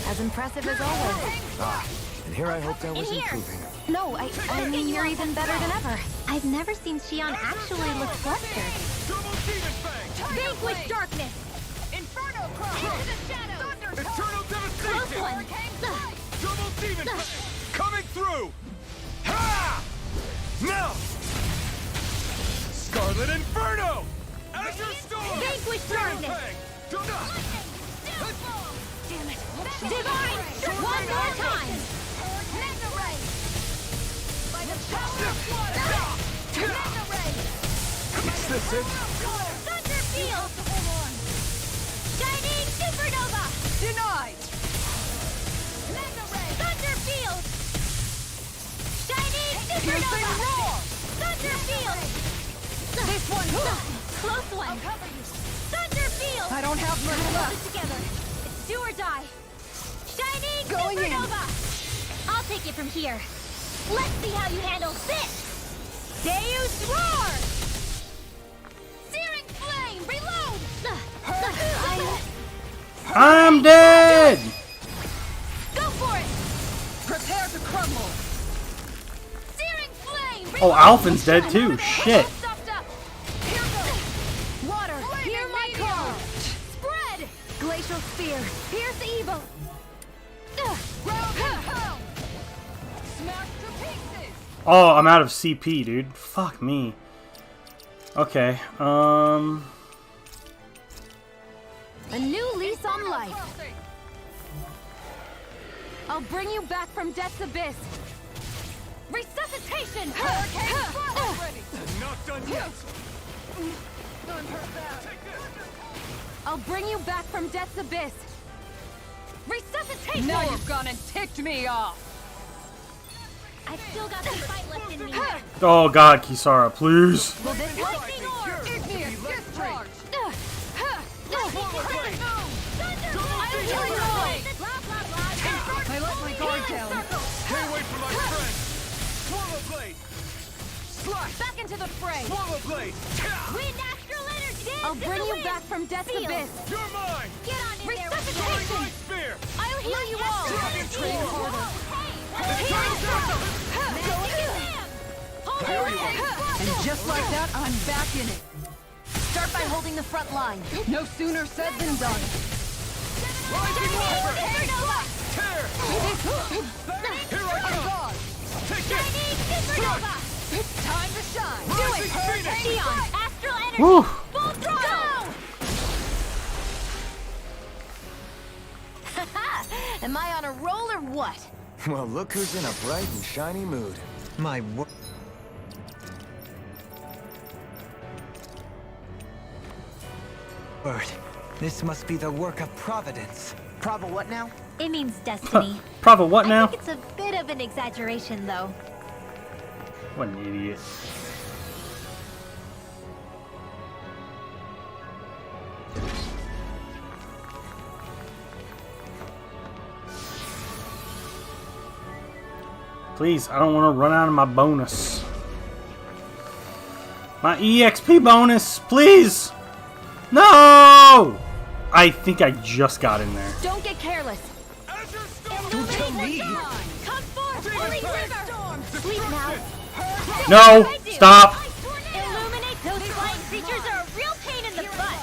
As impressive as always. And here I hoped I was In here. improving. No, I mean, you're even better than ever. I've never seen Shion actually look flustered. Vanquish darkness. Inferno cross. Into the shadows. Eternal Close one. Double demon coming through! Ha! Now! Scarlet Inferno! Azure Storm! Vanquish darkness. Damn it. Divine. One more time. Mega ray. By the power of water. Mega ray. Is this it? Thunderfield. Shining supernova. Denied! Mega ray. Thunderfield. Shining Piercing supernova. roar! Thunderfield. This one! Close one. Thunderfield. I don't have much Hold left. it together. It's do or die. Shining Going in. supernova. I'll take it from here. Let's see how you handle this. Deus roar. Searing flame. Reload. I'm dead! Go for it. Prepare to crumble! Searing flame. Oh, Alphen's dead too. Shit. Stopped up. Here goes. Water. Hear my call. Spread. Glacial Spear! Pierce evil. Round and pound. Smash to pieces. Oh, I'm out of CP, dude. Fuck me. Okay, A new lease on life! I'll bring you back from death's abyss! Resuscitation! Not done yet! I'll bring you back from Death's Abyss! Resuscitation! Now you've gone and ticked me off! I've still got some fight left in me. Oh god, Kisara, please. Will this lightning orb? Igneous discharge! I let my guard down. Stay away from my friend! Swallow blade! Slash! Back into the fray! Swallow blade! Wind astral energy! I'll bring you back from Death's Feel. Abyss! You're mine! Get on in there! Resuscitation! Spear! I'll heal you all! Train harder. And just like that, I'm back in it. Start by holding the front line. No sooner said than done. Rising Viper! Tear! Here I come! Take it! Time to shine. Rising Phoenix! Neon, astral energy! Woo. Full throttle! Am I on a roll or what? Well, look who's in a bright and shiny mood. My word. This must be the work of Providence. Prava what now? It means destiny. Prava what I now? think it's a bit of an exaggeration, though. What an idiot. Please, I don't want to run out of my bonus. My EXP bonus, please! No! I think I just got in there. Don't get careless. Don't tell me! Come forth, holy river! Sleep now. No! Stop! Illuminate those flying creatures are a real pain in the butt.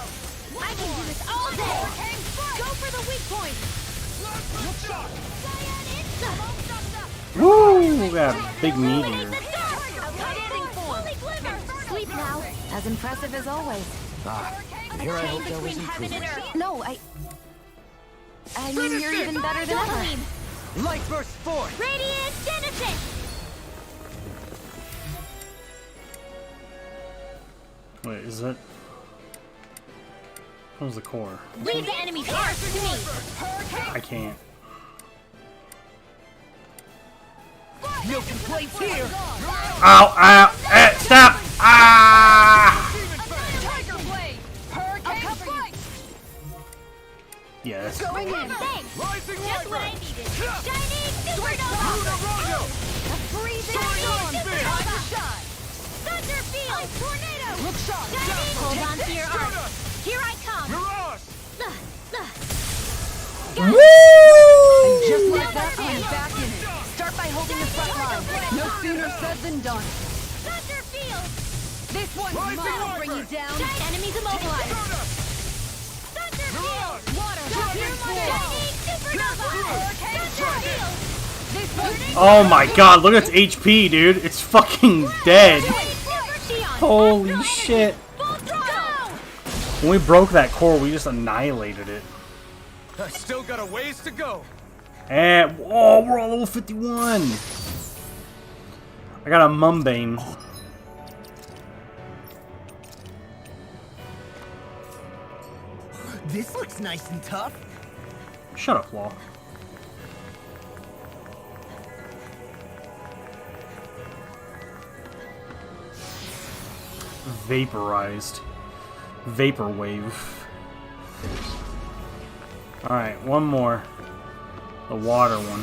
I can do this all day. Go for the weak point. Woo! Got a big meteor. Sleep now. As impressive as always. And here I hope there was improvement. No, I mean, you're even better than ever. Light burst forth! Radiant Genesis! Wait, is that... What was the core? Leave the enemy's heart to me! I can't. No complaints here! Ow! Ow! Stop! Ah! Tiger blade. Hurricane strike. Yes. Going in. Thanks! Rising Just what I Viper! needed! Shining Supernova! Rondo! Freezing Sword storm. on spear! Time to shine. Thunder Field! Tornado! Look sharp. Shining! Hold on to your arms! Here I come! Mirage! And just like that, I'm back in it. Start by holding the front line. No sooner said than done. Thunder Field! This one's Rising mine. Viper. Bring you down. Enemies immobilized! Thunder Field! Water. Shining Supernova! Thunder Field! This one's Oh my god, look at its HP, dude. It's fucking dead. Holy shit. When we broke that core, we just annihilated it. I still got a ways to go. And, oh, we're on level 51. I got a Mumbane. This looks nice and tough. Shut up, Law. Vaporized. Vaporwave. Alright, one more. The water one.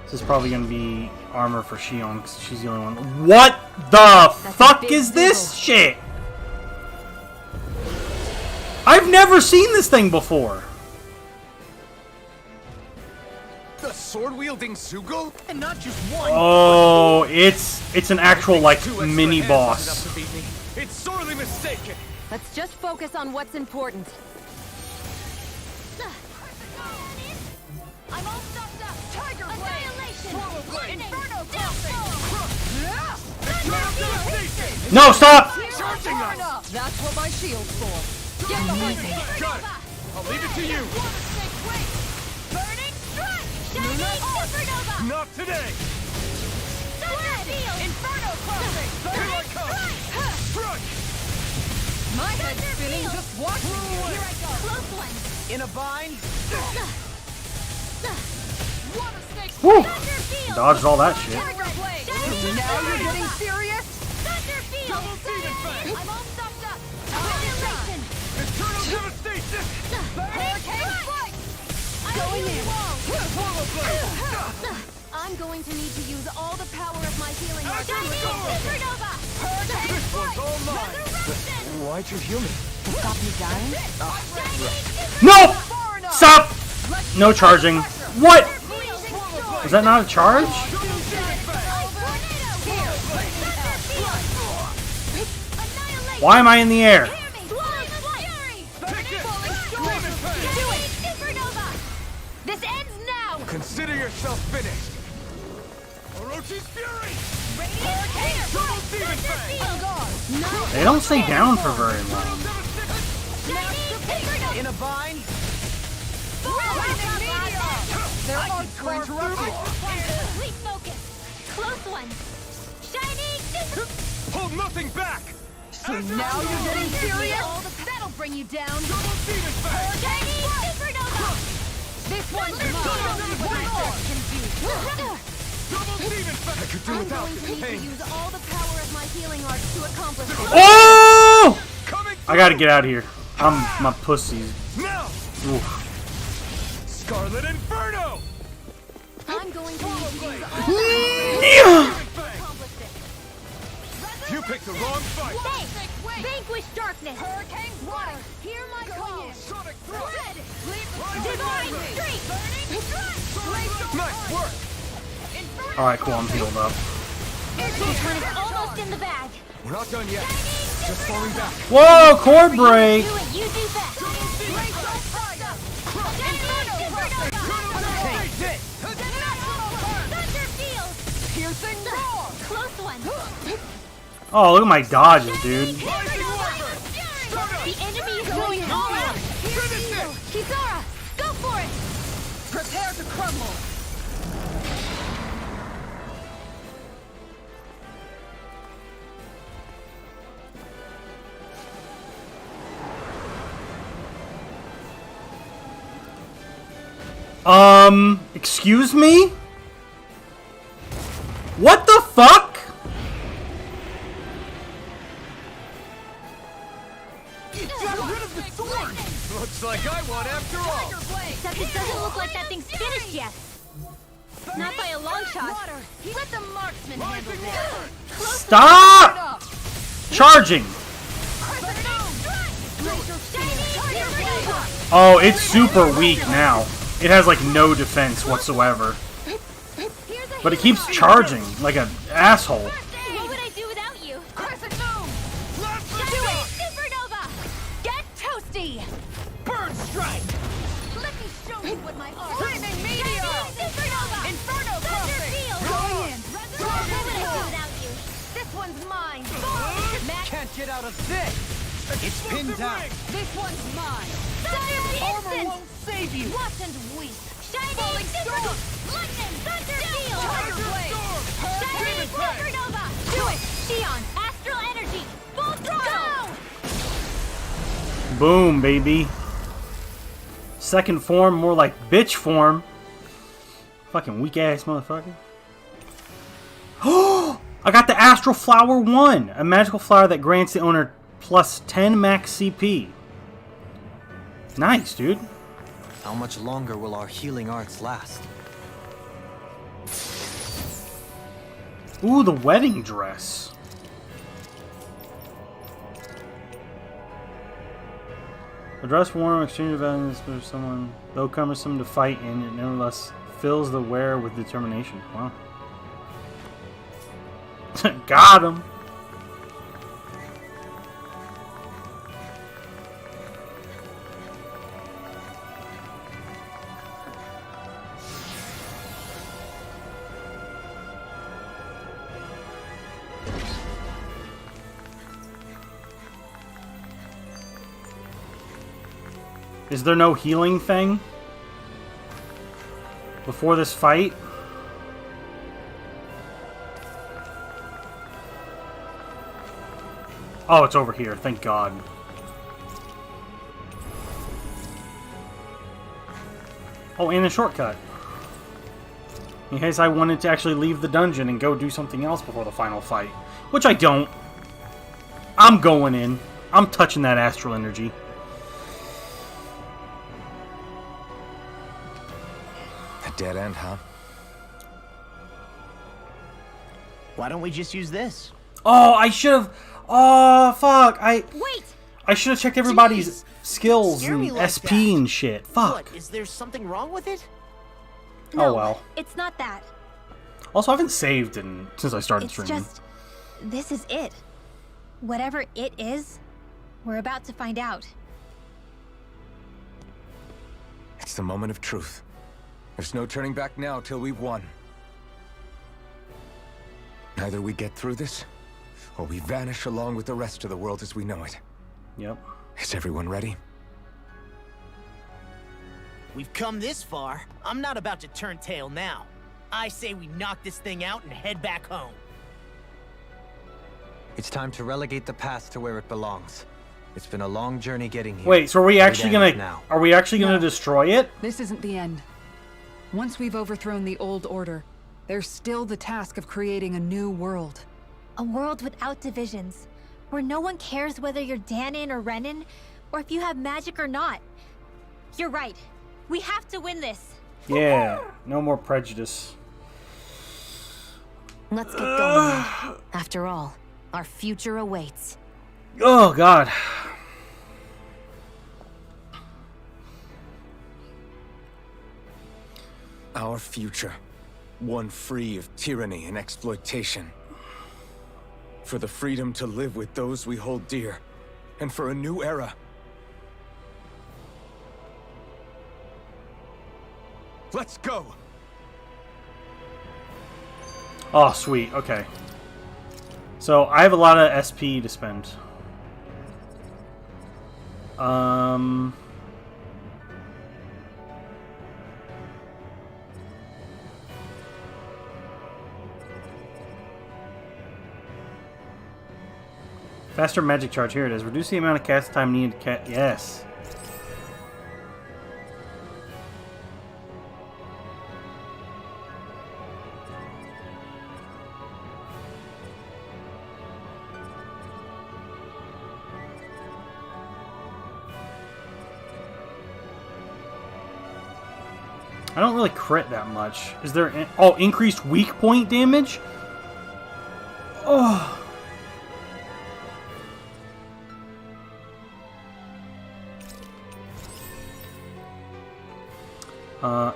This is probably going to be armor for Shion, because she's the only one. What the fuck is this shit? I've never seen this thing before. The sword-wielding Sugal? And not just one. Oh, it's an actual, like, mini boss. It's sorely mistaken. Let's just focus on what's important. I'm all stuffed up. Tiger blade. Annihilation! Swallow blade. Inferno Devastation. No, stop! Charging us. That's what my shield's for. Get behind me. Got it. I'll leave it to you. Burning strike. Shining Supernova! Not today! Thunder Field! Inferno Crossing! Here I come! Strike! My head's spinning just watching you. Here I go! Close one! In a bind? Water snake! Woo! Thunder Field! Dodged all that shit. Shining Now you're getting serious? Thunder Field! Double Demon Fang! I'm all stopped up! Annihilation! Eternal Devastation! Hurricane Strike! Going in. I'm going to need to use all the power of my healing art. Shining Supernova! Hurricane Strike! All mine! Resurrection! Why'd you heal me? To stop you dying? No! Stop! No charging. What? Was that not a charge? Why am I in the air? This ends now! Consider yourself finished! Orochi's Fury! Hurricane Demon Fang! They don't stay down for very long. In a bind? There are scars through me. Complete focus! Close one! Shining Super... Hold nothing back! So now you're getting serious? That'll bring you down! Double Demon Fang! Shining Supernova! This one's Double I'm Demon Fang! I could do without going to this need to pain! use all the power of my healing arts to accomplish this. Oh! Coming I gotta get out of here. My pussies. now! Oof. Scarlet Inferno! I'm going to need to use all the Yeah. power to accomplish this. You picked the wrong fight! Thanks! Vanquish darkness! Hurricane water. Hear my call! Sonic Thrust! Red! Divine Streak! Burning Strike! Nice work! Alright, cool. I'm healed up. This one is almost in the bag! We're not done yet. Just falling back. Whoa, cord break! Do it, you do best! Take this! Thunder Field! Piercing roar! Close one! Oh, look at my dodges, dude. The enemy is going all out! Kisara, go for it! Prepare to crumble. Excuse me? What the fuck? Looks like I won after all. Except it doesn't look like that thing's finished yet. Not by a long shot. Let the marksman handle this. Stop! Charging. Oh, it's super weak now. It has like no defense whatsoever. But it keeps charging like an asshole. What would I do without you? Crescent Moon! Do it! Supernova! Get toasty! Bird strike! Let me show you what my art Flaming meteor! Supernova! Inferno Thunder crossing! Field! Going in! What would I do without you? This one's mine! Max, Can't get out of this! It's pinned down! This one's mine. Thunder Armor Instant! won't save you! Watch and weep! Shining Supernova! Lightning! Thunder Field! Tiger Blade! Shining Supernova! Do it! Shion! Astral Energy! Full throttle! Go! Boom, baby. Second form, more like bitch form. Fucking weak ass motherfucker. Oh! I got the Astral Flower 1, a magical flower that grants the owner plus 10 max CP. Nice, dude. How much longer will our healing arts last? Ooh, the wedding dress. A dress worn in exchange of evidence for someone, though cumbersome to fight in, it nevertheless fills the wearer with determination. Wow. Got him. Is there no healing thing? before this fight. Oh, it's over here. Thank God. Oh, and a shortcut. In case I wanted to actually leave the dungeon and go do something else before the final fight. Which I don't. I'm going in. I'm touching that astral energy. A dead end, huh? Why don't we just use this? Oh, I should have... Oh, fuck. Wait! I should have checked everybody's Jeez. skills Scare me and like SP that. and shit. Fuck. What, is there something wrong with it? No, Oh, well. It's not that. Also, I haven't saved since I started It's streaming. just... This is it. Whatever it is, we're about to find out. It's the moment of truth. There's no turning back now till we've won. Either we get through this, or we vanish along with the rest of the world as we know it. Yep. Is everyone ready? We've come this far. I'm not about to turn tail now. I say we knock this thing out and head back home. It's time to relegate the past to where it belongs. It's been a long journey getting here. Wait, so are we actually gonna... Now. Are we actually gonna destroy it? This isn't the end. Once we've overthrown the old order, there's still the task of creating a new world. A world without divisions, where no one cares whether you're Danon or Renan, or if you have magic or not. You're right. We have to win this. Yeah. No more prejudice. Let's get going then. After all, our future awaits. Oh, God. Our future. One free of tyranny and exploitation. For the freedom to live with those we hold dear. And for a new era. Let's go! Oh, sweet. Okay. So, I have a lot of SP to spend. Faster magic charge. Here it is. Reduce the amount of cast time needed to cast. Yes. I don't really crit that much. Is there... Oh, increased weak point damage? Oh...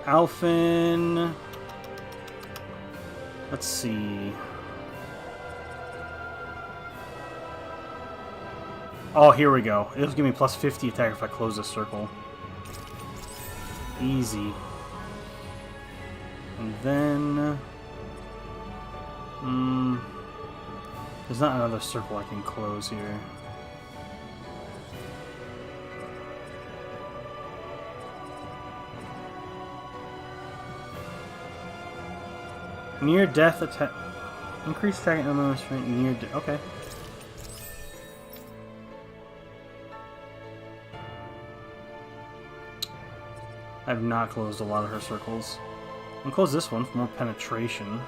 Alphen... Let's see... Oh, here we go. It'll give me plus 50 attack if I close this circle. Easy. And then... there's not another circle I can close here. Near death attack. Increase attack and strength near death. Okay. I've not closed a lot of her circles. I'll close this one for more penetration.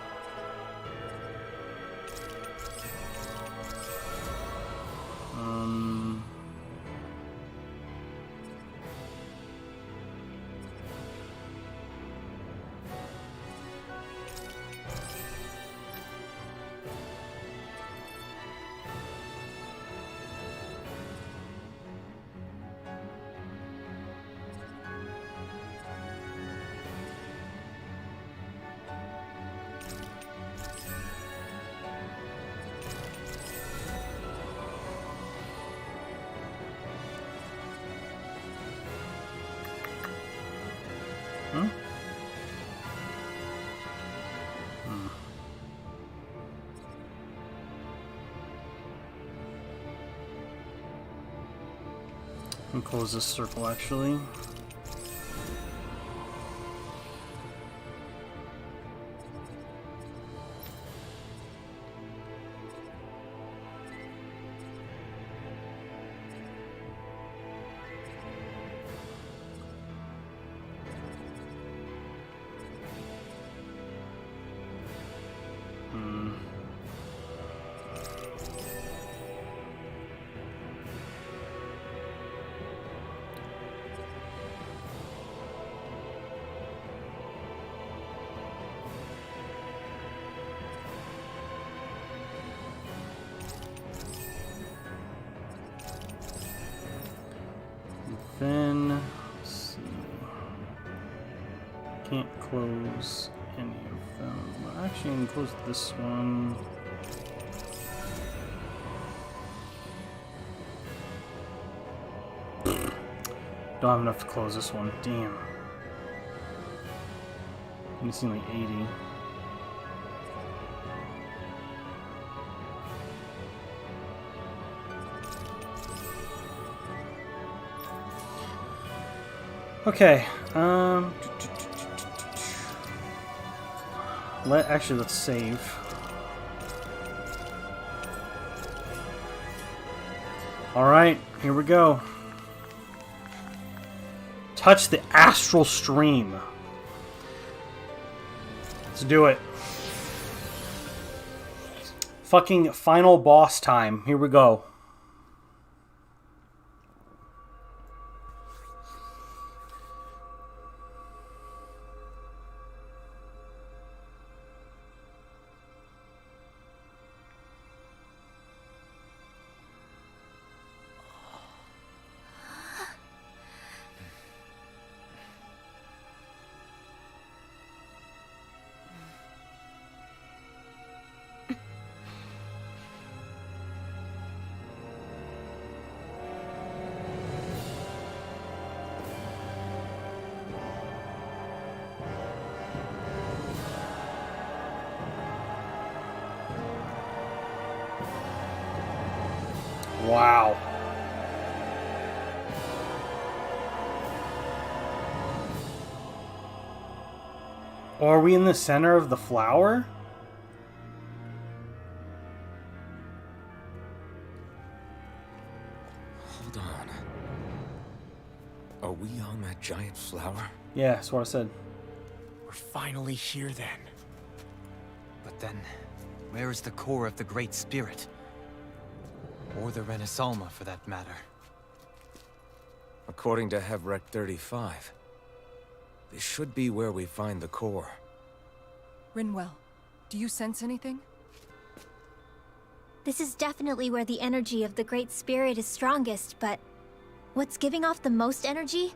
And close this circle actually. can't close any of them. Actually, I can close this one. Don't have enough to close this one. Damn. Only seen like 80. Okay. Let's save. All right, here we go. Touch the astral stream. Let's do it. Fucking final boss time. Here we go. Wow. Are we in the center of the flower? Hold on. Are we on that giant flower? Yeah, that's what I said. We're finally here then. But then, where is the core of the Great Spirit? Or the Renaissance, for that matter. According to Hevrek 35, this should be where we find the core. Rinwell, do you sense anything? This is definitely where the energy of the Great Spirit is strongest, but what's giving off the most energy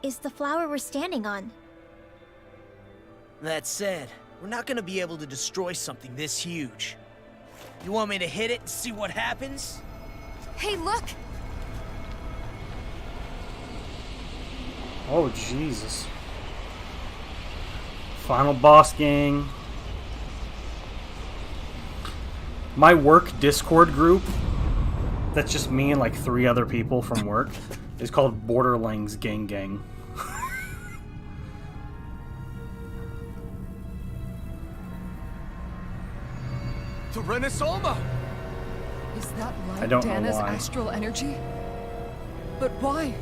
is the flower we're standing on. That said, we're not gonna be able to destroy something this huge. You want me to hit it and see what happens? Hey, look! Oh, Jesus. Final boss gang. My work Discord group, that's just me and like 3 other people from work, is called Borderlands Gang Gang. The Renaissance! Is that I like don't know Dana's why. astral energy? But why?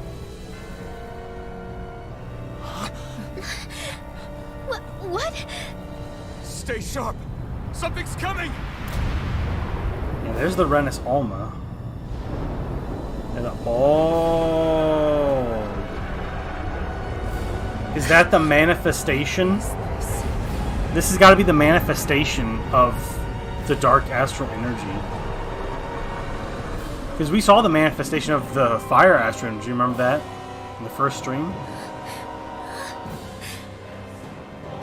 What? Stay sharp! Something's coming! Yeah, there's the Renaissance. And oh, is that the manifestation? This has got to be the manifestation of the dark astral energy. Because we saw the manifestation of the fire astral energy. Remember that in the first stream?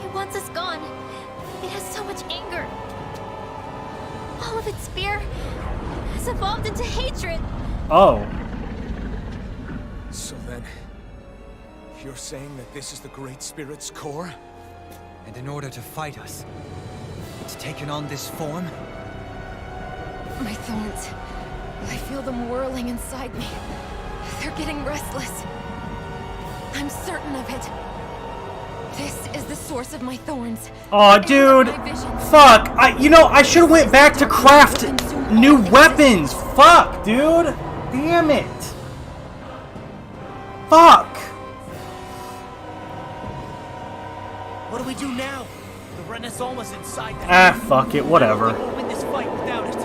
It wants us gone. It has so much anger. All of its fear has evolved into hatred. Oh. So then, you're saying that this is the Great Spirit's core? And in order to fight us, it's taken on this form? My thorns. I feel them whirling inside me. They're getting restless. I'm certain of it. This is the source of my thorns. Oh, dude. Fuck. I should have went back to craft new weapons. Fuck, dude. Damn it. Fuck. What do we do now? The Renaissance is inside that. Ah, fuck it. Whatever. We won't win this fight without it.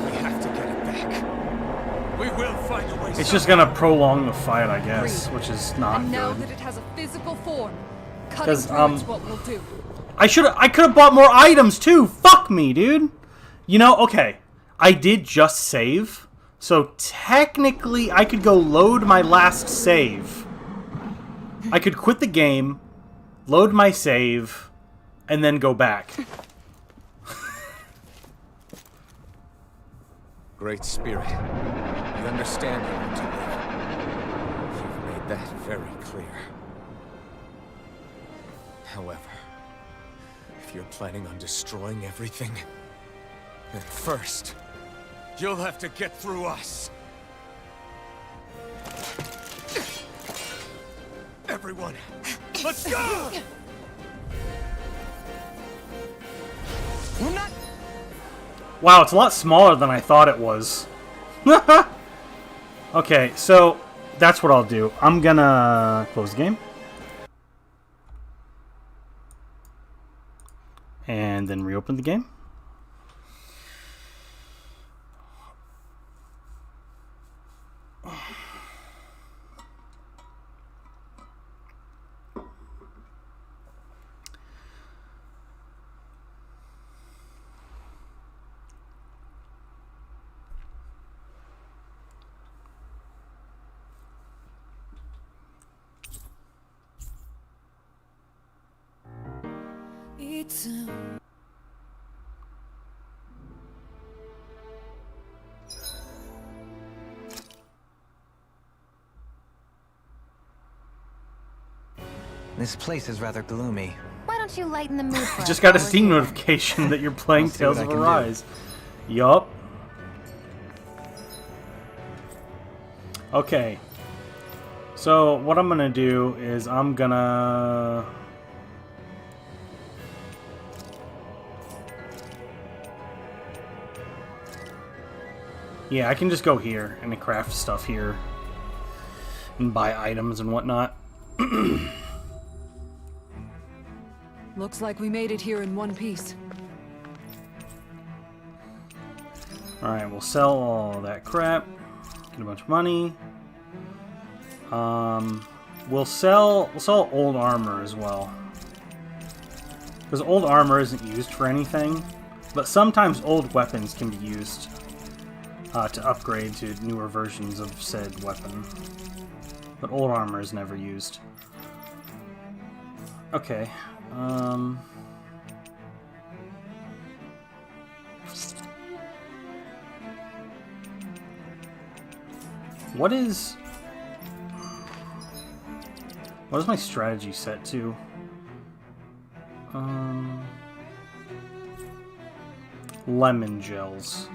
We have to get it back. We will find a way. It's just gonna prolong the fight, I guess, which is not And now good. that it has a physical form, cutting 'Cause, through is what we'll do. I could have bought more items too. Fuck me, dude. Okay. I did just save, so technically I could go load my last save. I could quit the game, load my save, and then go back. Great Spirit, we understand you want to live. You've made that very clear. However, if you're planning on destroying everything, then first, you'll have to get through us. Everyone, let's go! Wow, it's a lot smaller than I thought it was. Okay, so that's what I'll do. I'm gonna close the game. And then reopen the game. This place is rather gloomy. Why don't you lighten the mood for us? Just got a while we're Steam here? notification that you're playing I'll see Tales what of I can do. Arise. Yup. Okay. So what I'm gonna do is I'm gonna I can just go here and craft stuff here and buy items and whatnot. Looks like we made it here in one piece. Alright, we'll sell all that crap. Get a bunch of money. We'll sell old armor as well. Because old armor isn't used for anything, but sometimes old weapons can be used to upgrade to newer versions of said weapon. But old armor is never used. Okay. What is my strategy set to? Lemon gels.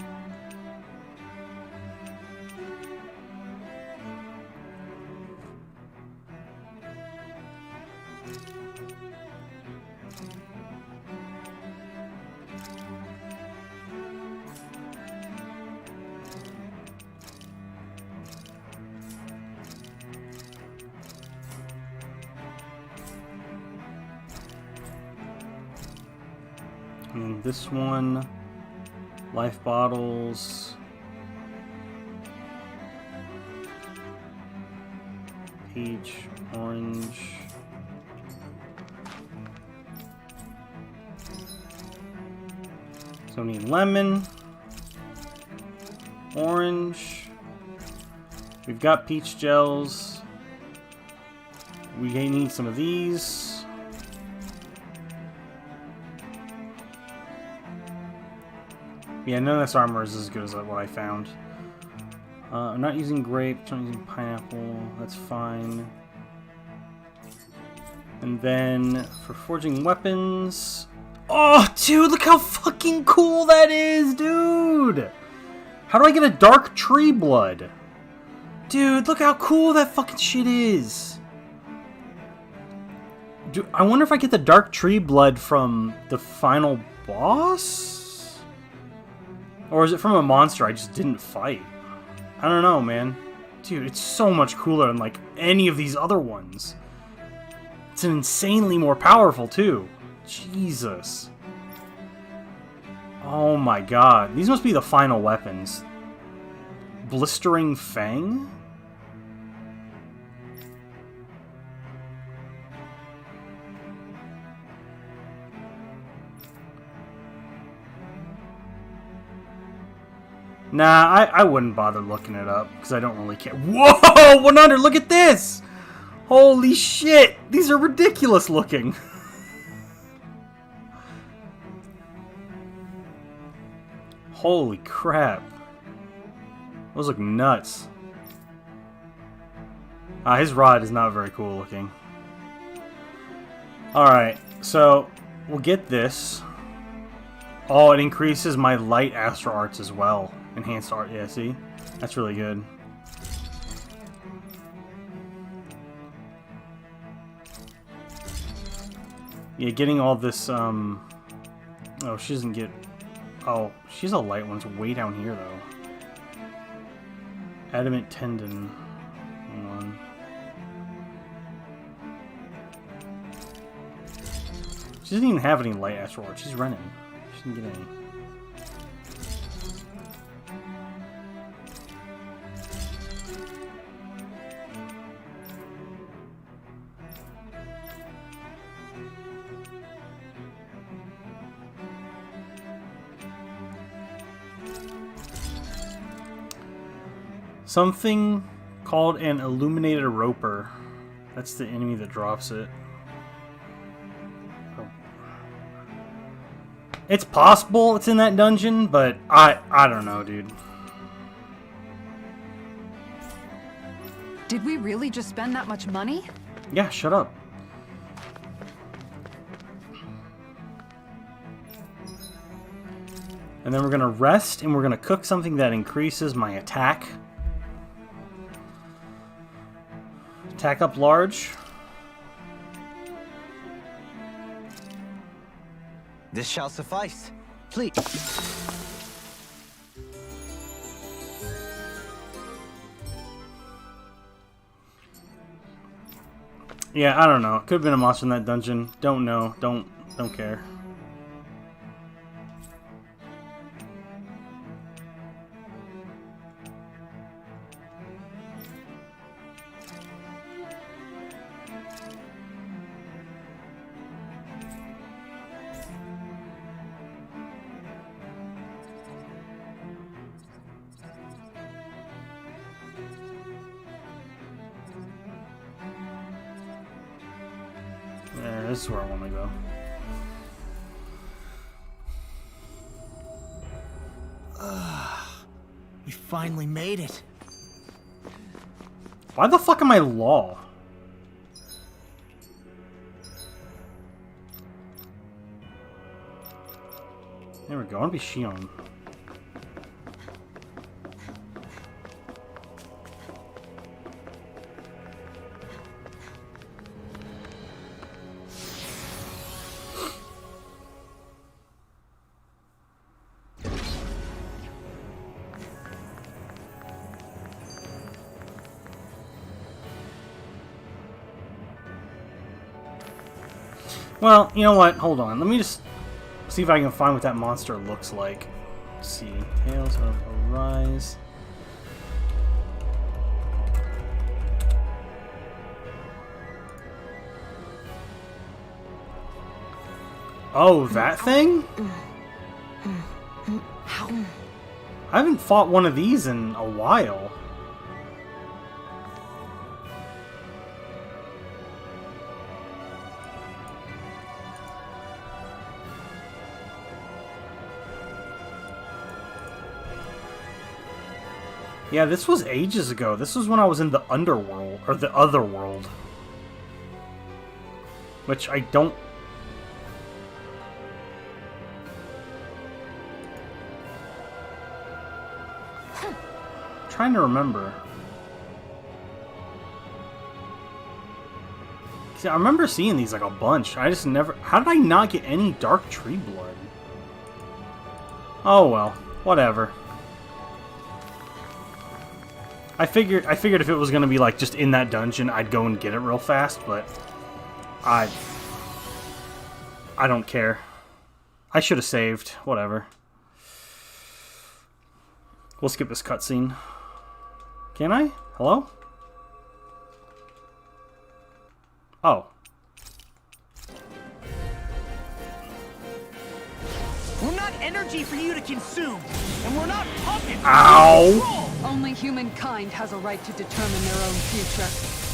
And this one, life bottles, peach, orange, so we need lemon, orange, we've got peach gels, we need some of these. Yeah, none of this armor is as good as what I found. I'm not using grape, I'm using pineapple, that's fine. And then, for forging weapons... Oh, dude, look how fucking cool that is, dude! How do I get a dark tree blood? Dude, look how cool that fucking shit is! Dude, I wonder if I get the dark tree blood from the final boss? Or is it from a monster I just didn't fight? I don't know, man. Dude, it's so much cooler than, like, any of these other ones. It's insanely more powerful, too. Jesus. Oh my god. These must be the final weapons. Blistering Fang? Nah, I wouldn't bother looking it up, because I don't really care. Whoa! 100, look at this! Holy shit! These are ridiculous looking. Holy crap. Those look nuts. His rod is not very cool looking. Alright, so we'll get this. Oh, it increases my light astral arts as well. Enhanced art, yeah, see? That's really good. Yeah, getting all this, oh, she doesn't get... Oh, she's a light one. It's way down here, though. Adamant tendon. Hang on. She doesn't even have any light astral art. She's running. She didn't get any. Something called an illuminated roper. That's the enemy that drops it. Oh. It's possible it's in that dungeon, but I don't know, dude. Did we really just spend that much money? Yeah, shut up. And then we're gonna rest, and we're gonna cook something that increases my attack. Attack up large. This shall suffice. Please. Yeah, I don't know. Could have been a monster in that dungeon. Don't know. Don't care. This is where I want to go. We finally made it. Why the fuck am I law? There we go. I want to be Shion. Well, you know what? Hold on. Let me just see if I can find what that monster looks like. Let's see. Tales of Arise. Oh, that thing? I haven't fought one of these in a while. Yeah, this was ages ago. This was when I was in the underworld, or the other world. Which I don't... I'm trying to remember. See, I remember seeing these like a bunch. I just never... How did I not get any dark tree blood? Oh well, whatever. I figured if it was gonna be like just in that dungeon, I'd go and get it real fast, but I don't care. I should have saved. Whatever. We'll skip this cutscene. Can I? Hello? Oh. We're not energy for you to consume, and we're not puppets. Ow! Only humankind has a right to determine their own future.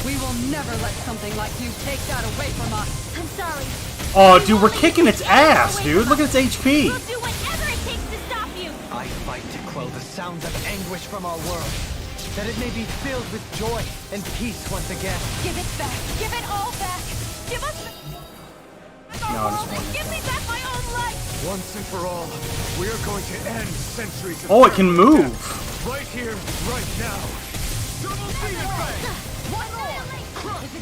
We will never let something like you take that away from us. I'm sorry. Oh, dude, we're kicking its ass, dude. Look at its HP. We'll do whatever it takes to stop you. I fight to quell the sounds of anguish from our world, that it may be filled with joy and peace once again. Give it back. Give it all back. Give us No, I just want give me back my own life. Once and for all, we are going to end centuries of Oh, it can move. right here, right now. Double Phoenix Bang! One more.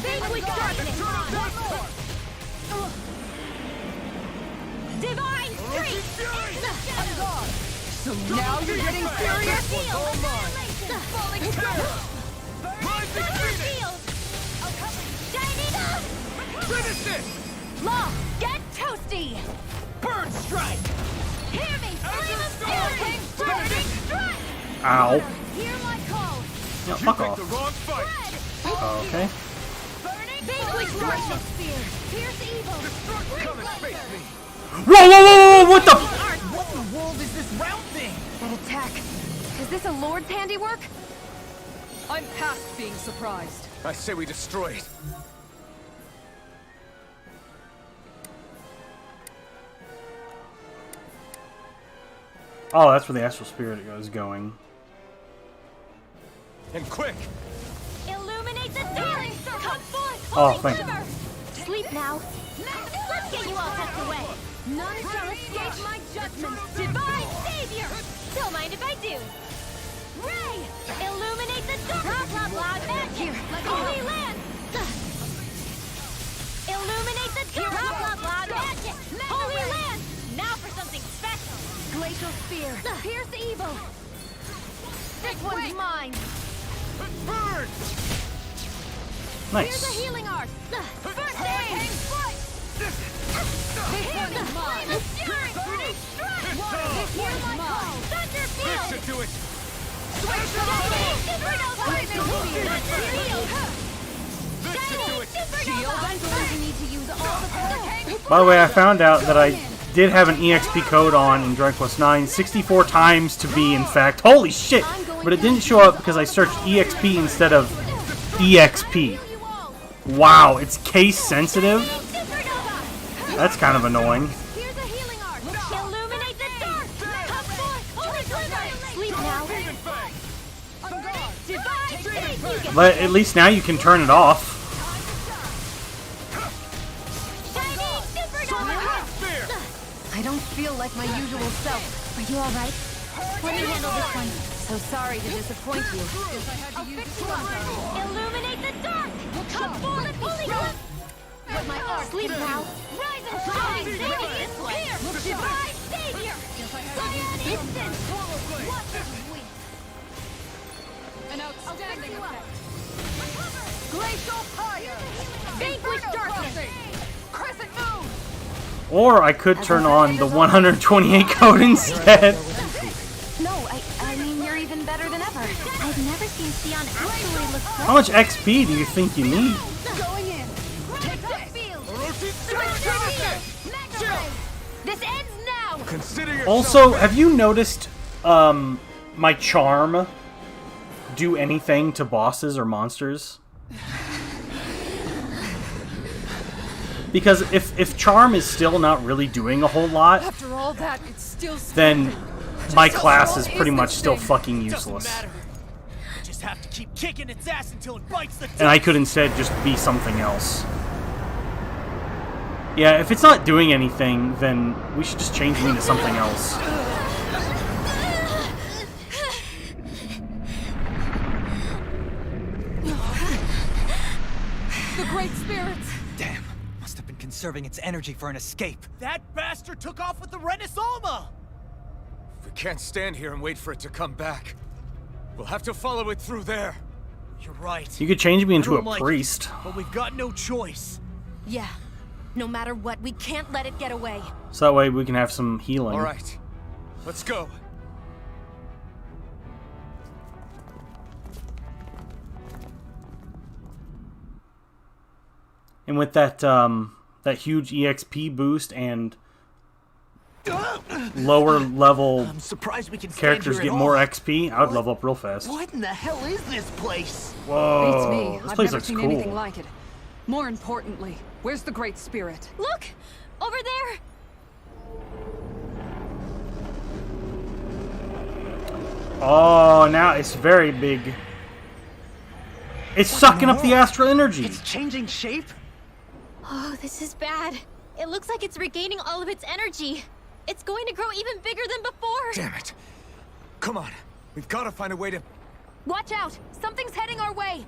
Vanquish darkness. One more. Divine streak. So now you're getting serious? Falling Rising Phoenix! Finish it! Law, get toasty. Bird strike! Hear me. Flame of fury. Burning strike. Ow. Hear my call. No, fuck The off. wrong fight! Okay. Vanquish darkness. Pierce evil. Come and face me! Whoa, whoa, whoa, whoa, what the? What in the world is this round thing? That attack. Is this a Lord's handiwork? I'm past being surprised. I say we destroy it. Oh, that's where the astral spirit is going. And quick! Illuminate the ceiling. Come forth. Oh, Holy thank you. quiver. Sleep now. Let's get you all tucked away. None shall escape my judgment. Divine Savior. Don't mind if I do. Ray. Illuminate the dark. Blah blah blah. Magic. Holy land. Illuminate the dark. Blah blah blah. Magic. Holy land. Now for something special. Glacial spear. Pierce evil. This one's mine. Burn! Here's a Nice. healing art. First aid. This one's mine. Flame of fury. Burning strike. This one's mine. Thunder This field. should do it! This should do it! You need to use all the power. By the way, I found out that I did have an EXP code on in Dragon Quest 9 64 times to be, in fact. Holy shit! But it didn't show up because I searched EXP instead of EXP. Wow, it's case sensitive? That's kind of annoying. Here's a healing art. Illuminate the dark. Come forth. Holy quiver. Sleep now. Divine Savior. But at least now you can turn it off. Shining supernova. I don't feel like my usual self. Are you all right? Let me handle this one. So sorry to disappoint you. Illuminate the dark. Come forth. Holy quiver. But my art. Sleep now. Rise and shine. Saving this way. Divine Savior. Cyan instant. What is we? An outstanding effect. Glacial fire. Vanquish darkness. Crescent moon. Or I could turn on the 128 code instead. No, I mean, you're even better than ever. I've never seen Sion actually look How much XP do you think you need? Going in. Take the field. This ends now. Consider yourself Also, have you noticed my charm do anything to bosses or monsters? Because if charm is still not really doing a whole lot, After all that, it's still then my class is pretty much still fucking Doesn't useless. matter. Just have to keep kicking its ass until it bites the And I could instead just be something else. Yeah, if it's not doing anything, then we should just change me to something else. the great spirits. Damn. Must have been conserving its energy for an escape. That bastard took off with the Renaissama! We can't stand here and wait for it to come back. We'll have to follow it through there. You're right. You could change me into I don't a like it, priest. but we've got no choice. Yeah. No matter what, we can't let it get away. So that way we can have some healing. All right, let's go. And with that that huge EXP boost and lower level I'm surprised we can stand characters here get at more all. XP, I would level up real fast. What in the hell is this place? Whoa, Beats me. this I've place never looks seen cool. anything like it. More importantly, where's the Great Spirit? Look! Over there! Oh, now it's very big. It's sucking up the astral energy. It's changing shape? Oh, this is bad. It looks like it's regaining all of its energy. It's going to grow even bigger than before. Damn it. Come on. We've got to find a way to... Watch out! Something's heading our way!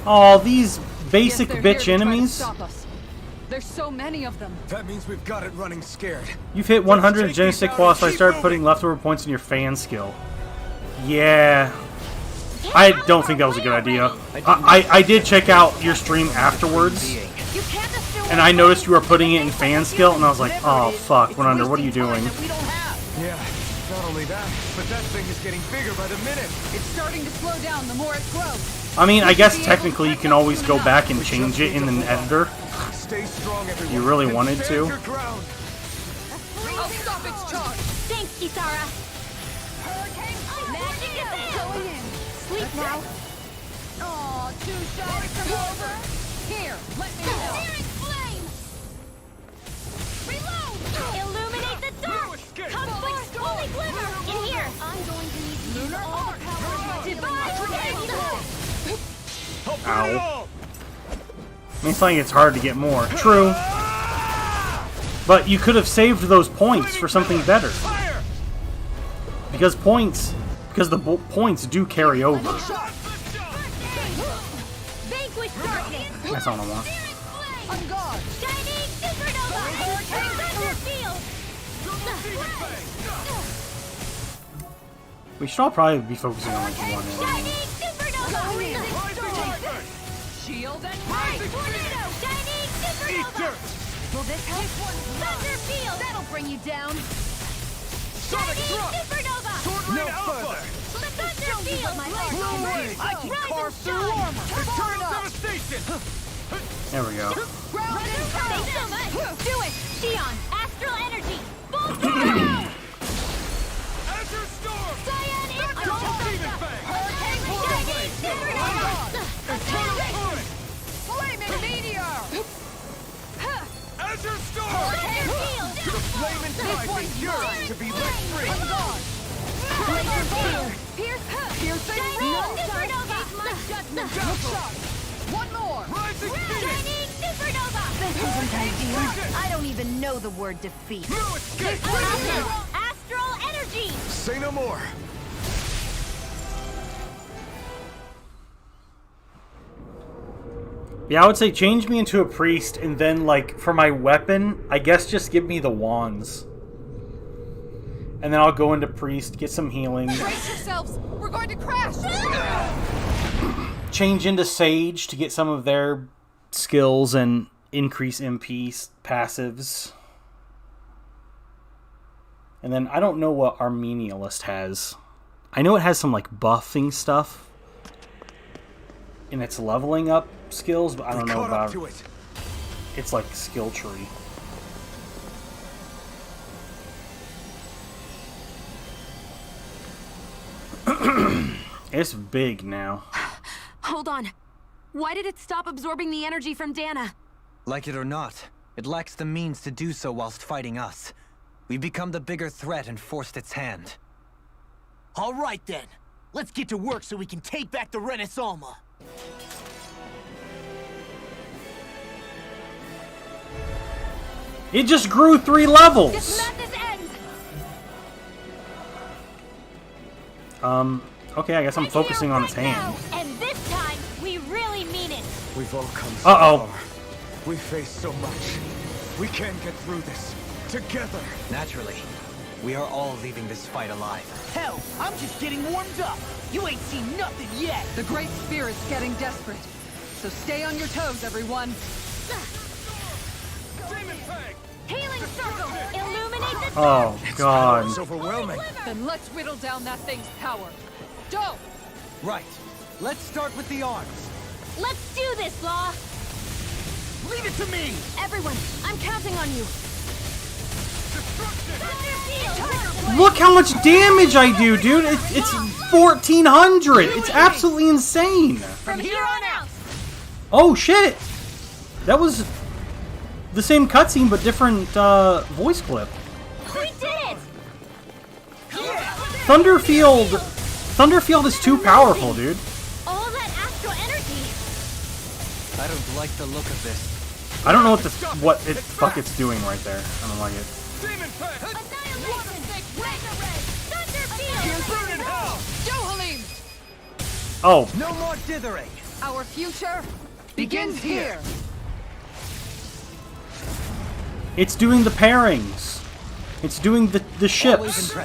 Oh, these basic Yes, they're here bitch to try to enemies. stop us. There's so many of them. That means we've got it running scared. You've hit 100 genetic quals, so I started putting leftover points in your fan skill. Yeah. I don't think that was a good idea. I did check out your stream afterwards, and I noticed you were putting it in fan skill, and I was like, oh fuck, One Under, what are you doing? Yeah, not only that, but that thing is getting bigger by the minute. It's starting to slow down the more it grows. I mean, I guess technically you can always go back and change it in an editor. Stay strong, everyone. You really wanted to. I'll stop its charge. Thanks, Kisara. Magic is going in. Sleep now. Aw, too shy to come over. Here, let me help. Searing flame. Reload. Illuminate the dark. Come forth, holy glimmer. In here. I'm going to need to use all the power. Divine gate. Ow. I mean, it's like it's hard to get more. True. But you could have saved those points for something better. Because the points do carry over. Vanquish darkness. That's all I want. On guard. Shining supernova. Thunderfield. We should all probably be focusing on like one enemy. Shining supernova. Shield and Tornado. Shining supernova. Will this help? Thunderfield. That'll bring you down! Shining supernova. No further. Thunderfield. I can carve through armor. Turn it up. There we go. Thanks so much. Do it. Xion. Astral energy. Full power. Azure Storm! Cyan is Hurricane Shining supernova. Flaming meteor! Azure Storm! Thunderfield. The flame inside me yearns to be let free. Piercing Shining supernova. Look sharp! One more! Rising Shining supernova. This isn't ideal. I don't even know the word defeat. No escape! Astral energy. Say no more. Yeah, I would say change me into a priest, and then, like, for my weapon, I guess just give me the wands. And then I'll go into priest, get some healing. Brace yourselves! We're going to crash! Change into sage to get some of their skills and increase MP passives. And then I don't know what Armenialist has. I know it has some, like, buffing stuff in its leveling up skills, but I don't know about it. It's like skill tree. It's big now. Hold on. Why did it stop absorbing the energy from Dana? Like it or not, it lacks the means to do so whilst fighting us. We've become the bigger threat and forced its hand. All right then. Let's get to work so we can take back the Renaissance. It just grew 3 levels! This madness ends. Okay, I guess I'm focusing on its hand. And this time, we really mean it. We've all come so Uh-oh. far. We face so much. We can get through this. Together. Naturally, we are all leaving this fight alive. Hell, I'm just getting warmed up. You ain't seen nothing yet. The Great Spirit's getting desperate. So stay on your toes, everyone. Healing circle. Illuminate the Oh, God. It's overwhelming. Then let's whittle down that thing's power. Go! Right. Let's start with the arms. Let's do this, Law. Leave it to me! Everyone, I'm counting on you. Look how much damage I do, dude! It's 1,400! It's absolutely insane! From here on out! Oh, shit! That was the same cutscene, but different, voice clip. We did it! Thunderfield is too powerful, dude. All that astral energy! I don't like the look of this. I don't know what the fuck it's doing right there. I don't like it. Oh. No more dithering. Our future begins here. It's doing the pairings. It's doing the ships.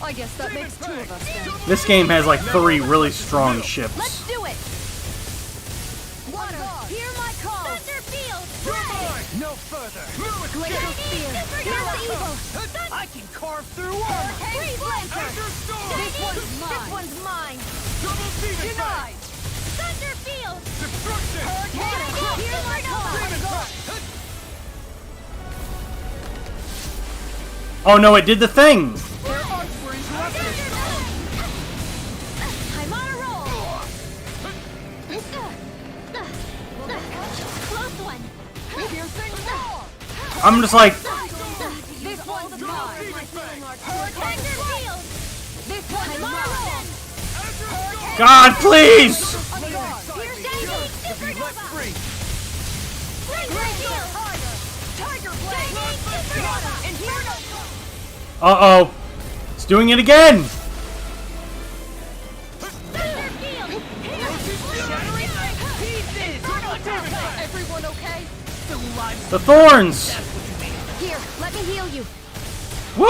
I guess that makes 2 of us then. This game has like 3 really strong ships. Let's do it. Water, hear my call. Thunderfield! No further. Glacial spear. Hear the evil! I can carve through armor. Freeze Lancer. This one's mine. Denied. Thunderfield! Hear my call. Oh no, it did the thing! I'm on a roll! Close one! I'm just like, This one's mine. Thunderfield! This one's mine. God, please! Uh-oh. It's doing it again! Everyone okay? The thorns! Here, let me heal you. Woo!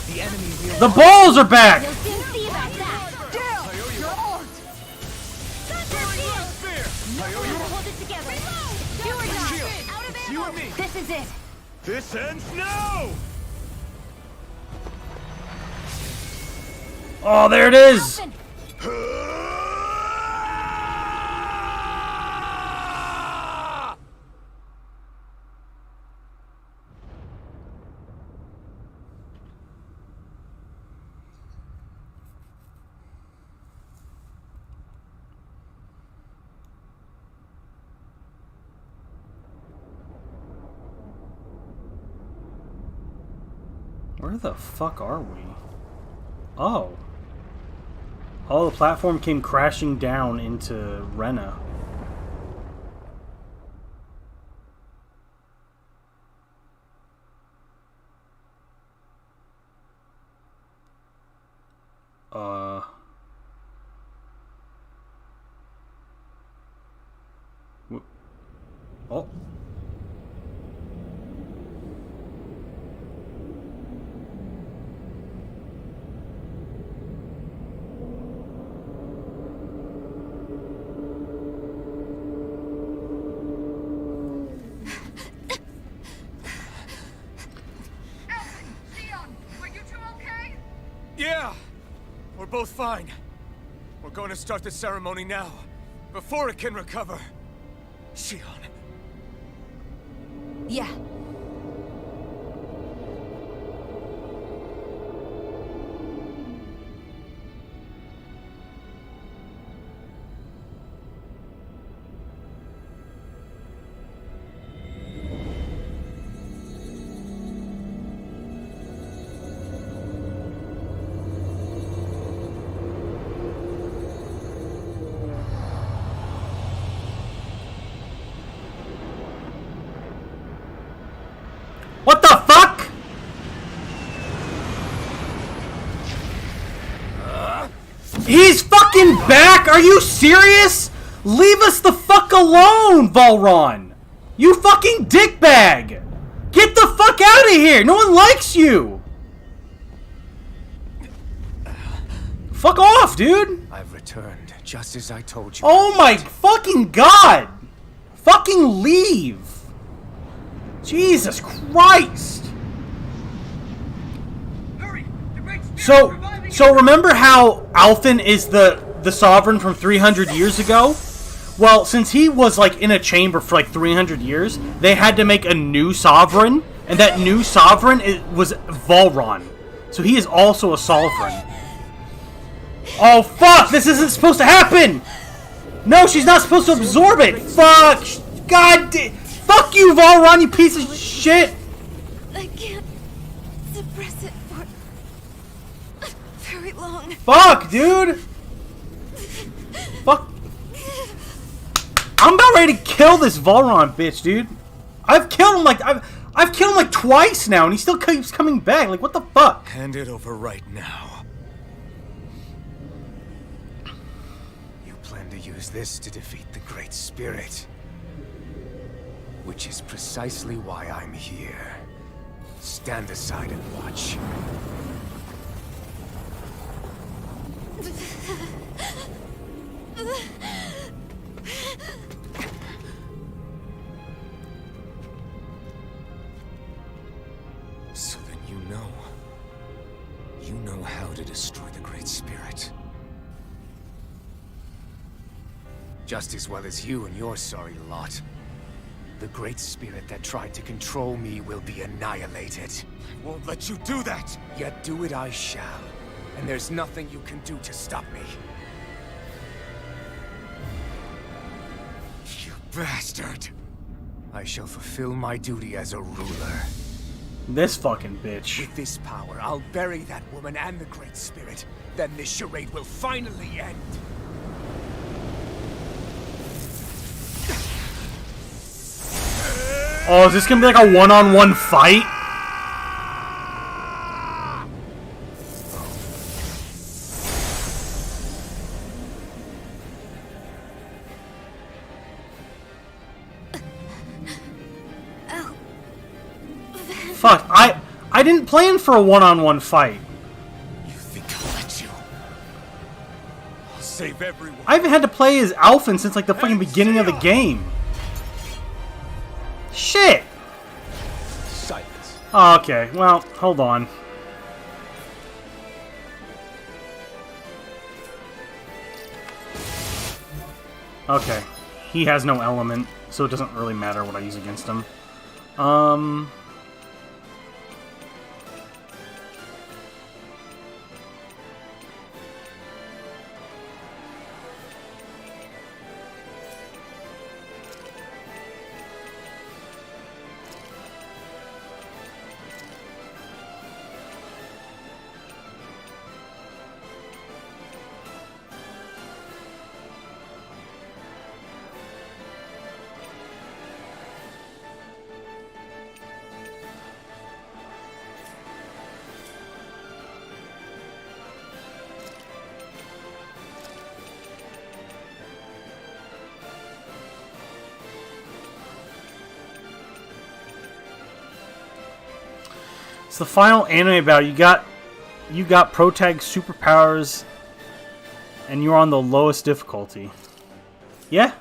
The enemy will The balls are back! You'll soon see about that! Gotta hold it together! Do or die! Out of It's you and me. This is it! This ends now! Oh, there it is! Where the fuck are we? Oh. Oh, the platform came crashing down into Rena. Oh. Yeah! We're both fine. We're going to start the ceremony now, before it can recover. Shion. Yeah. What the fuck? He's fucking back? Are you serious? Leave us the fuck alone, Volron! You fucking dickbag! Get the fuck out of here! No one likes you! Fuck off, dude! I've returned, just as I told you. Oh my fucking god! Fucking leave! Jesus Christ! So remember how Alphen is the sovereign from 300 years ago? Well, since he was like in a chamber for like 300 years, they had to make a new sovereign, and that new sovereign was Volron. So he is also a sovereign. Oh fuck! This isn't supposed to happen! No, she's not supposed to absorb it! Fuck! God damn! Fuck you, Volron, you piece of shit! I can't suppress it for very long. Fuck, dude! Fuck. I'm about ready to kill this Volron bitch, dude. I've killed him like I've killed him like twice now, and he still keeps coming back. Like, what the fuck? Hand it over right now. You plan to use this to defeat the Great Spirit. Which is precisely why I'm here. Stand aside and watch. So then you know how to destroy the Great Spirit. Just as well as you and your sorry lot. The Great Spirit that tried to control me will be annihilated. I won't let you do that! Yet do it I shall. And there's nothing you can do to stop me. You bastard! I shall fulfill my duty as a ruler. This fucking bitch. With this power, I'll bury that woman and the Great Spirit. Then this charade will finally end. Oh, is this gonna be like a one-on-one fight? Fuck, I didn't plan for a one-on-one fight. You think I'll let you? I'll save everyone. I haven't had to play as Alphen since like the fucking beginning of the game. Shit! Silence. Oh, okay, well, hold on. Okay. He has no element, so it doesn't really matter what I use against him. It's the final anime battle. You got protag superpowers, and you're on the lowest difficulty. Yeah?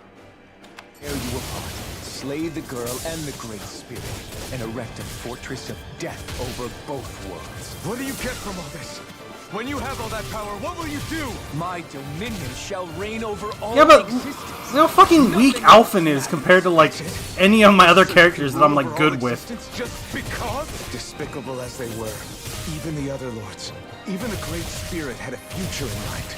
Tear you apart, slay the girl and the Great Spirit, and erect a fortress of death over both worlds. What do you get from all this? When you have all that power, what will you do? My dominion shall reign over all existence. You know how fucking weak Alphen is compared to like any of my other characters that I'm like good with. Just because? Despicable as they were, even the other lords, even the Great Spirit had a future in mind.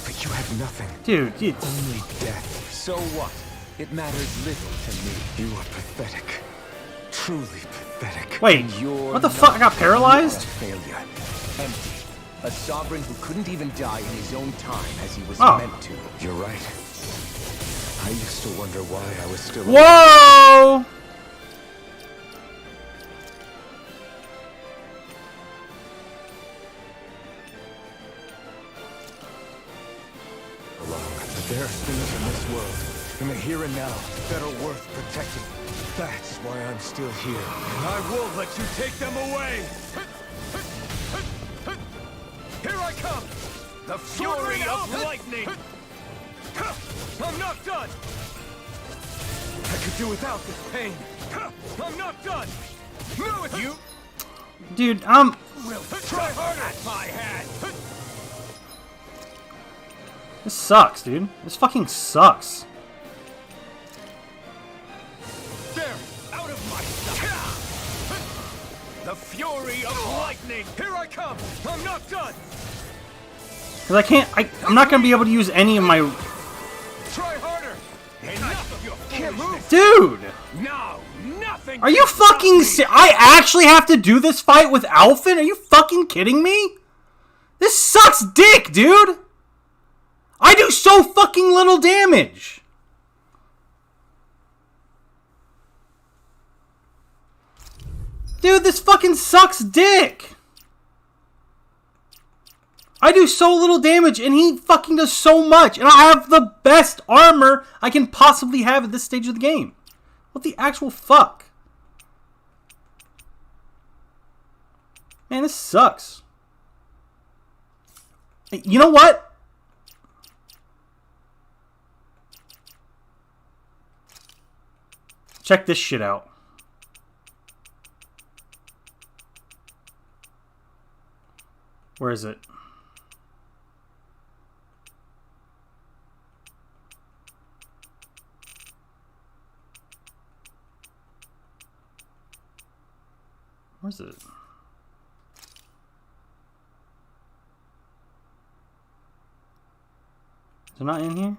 But you have nothing. Dude, only death. So what? It matters little to me. You are pathetic. Truly pathetic. Wait, what the fuck? I got paralyzed? Failure. Empty. A sovereign who couldn't even die in his own time as he was meant to. You're right. I used to wonder why I was still Whoa! But there are things in this world, in the here and now, that are worth protecting. That's why I'm still here. And I won't let you take them away! Here I come! The fury of lightning! I'm not done! I could do without this pain. I'm not done! No, it's you! Dude, Will try harder at my hand! This sucks, dude. This fucking sucks. fury of lightning! Here I come! I'm not done! Because I can't... I'm not going to be able to use any of my... Try harder! Enough of your foolishness! Dude! No, nothing! Are you fucking... I actually have to do this fight with Alphen? Are you fucking kidding me? This sucks dick, dude! I do so fucking little damage! Dude, this fucking sucks dick! I do so little damage, and he fucking does so much, and I have the best armor I can possibly have at this stage of the game. What the actual fuck? Man, this sucks. You know what? Check this shit out. Where is it? Where's it? Is it not in here?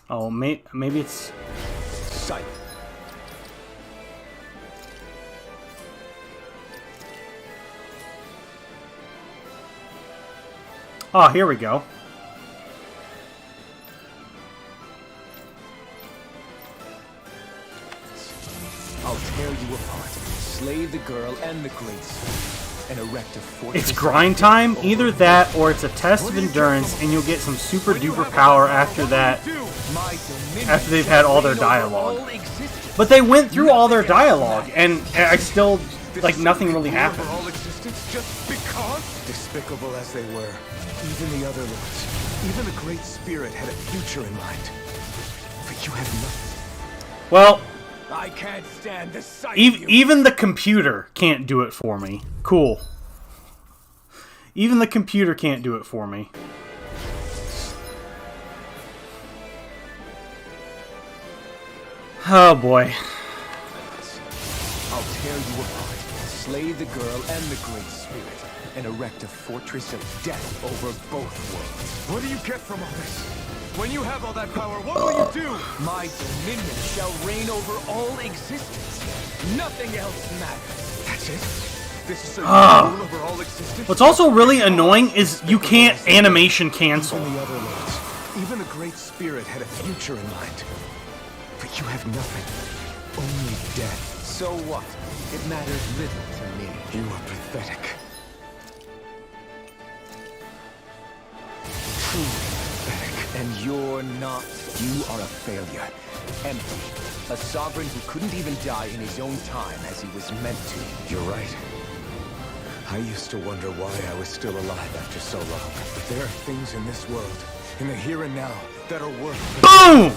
Oh, maybe it's... Sight. Oh, here we go. I'll tear you apart, slay the girl and the Great Spirit, and erect a fortress. It's grind time. Either that or it's a test of endurance, and you'll get some super duper power after that. After they've had all their dialogue. But they went through all their dialogue, and I still, like, nothing really happened. Just because? Despicable as they were, even the other lords, even the Great Spirit had a future in mind. But you have nothing. Well, I can't stand the sight even the computer can't do it for me. Cool. Even the computer can't do it for me. Oh boy. I'll tear you apart, slay the girl and the Great Spirit, and erect a fortress of death over both worlds. What do you get from all this? When you have all that power, what will you do? My dominion shall reign over all existence. Nothing else matters. That's it? This is a rule over all existence? What's also really annoying is you can't animation cancel. Even the other lords, even the Great Spirit had a future in mind. But you have nothing. Only death. So what? It matters little to me. You are pathetic. Truly pathetic. And you're not. You are a failure. Empty. A sovereign who couldn't even die in his own time as he was meant to. You're right. I used to wonder why I was still alive after so long. But there are things in this world, in the here and now, that are worth... Boom!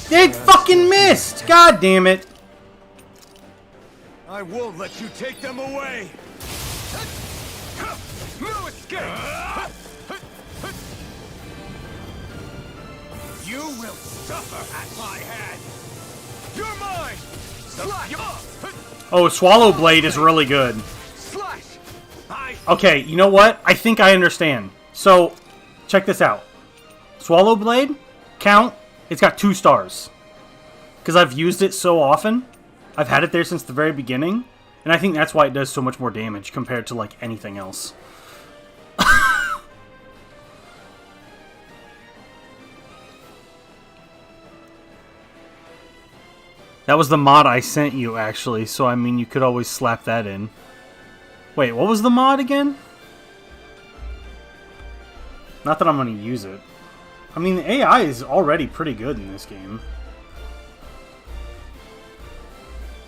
It fucking missed! God damn it. I won't let you take them away! No escape! You will suffer at my hand! You're mine! Slash! Oh, Swallow Blade is really good. Slash! Okay, you know what? I think I understand. So, check this out. Swallow Blade, count, it's got 2 stars. Because I've used it so often. I've had it there since the very beginning. And I think that's why it does so much more damage compared to, like, anything else. That was the mod I sent you, actually. So, I mean, you could always slap that in. Wait, what was the mod again? Not that I'm going to use it. I mean, the AI is already pretty good in this game.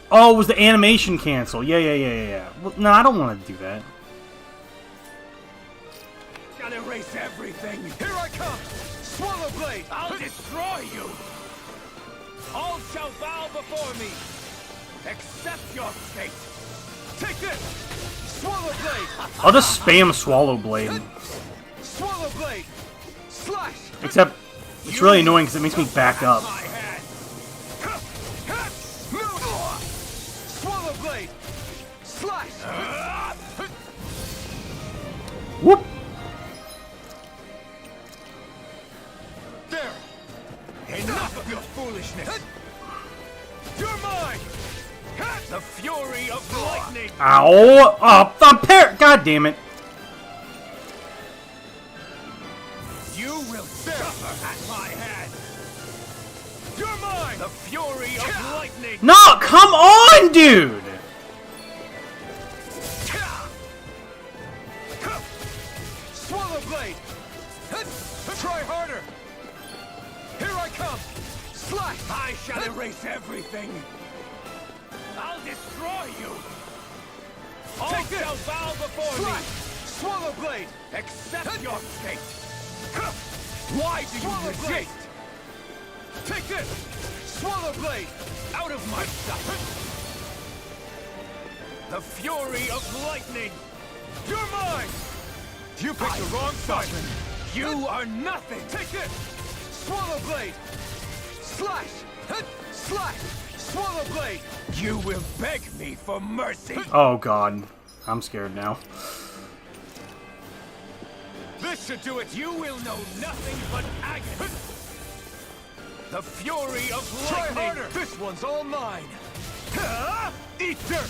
Oh, it was the animation cancel. Yeah. Well, no, I don't want to do that. Gotta erase everything! Here I come! Swallow Blade! I'll destroy you! All shall bow before me! Accept your fate! Take this! Swallow blade! I'll just spam Swallow Blade. Swallow blade! Slash! Except, it's really annoying because it makes me back up. Swallow blade! Slash! Whoop! There! Enough of your foolishness! You're mine! The fury of lightning! Ow! Oh, the God damn it! You will suffer at my hand! You're mine! The fury of lightning! No, come on, dude! Swallow blade! Try harder! Here I come! Slash! I shall erase everything! I'll destroy you! All Take this! shall bow before Slash! me! Swallow blade! Accept your fate! Why do you resist? Take this! Swallow blade! Out of my sight! The fury of lightning! You're mine! You picked the wrong side! You are nothing! Take this! Swallow blade! Slash! Slash! Swallow blade! You will beg me for mercy! Oh god. I'm scared now. This should do it! You will know nothing but agony! The fury of lightning! Try harder! This one's all mine! Eat dirt!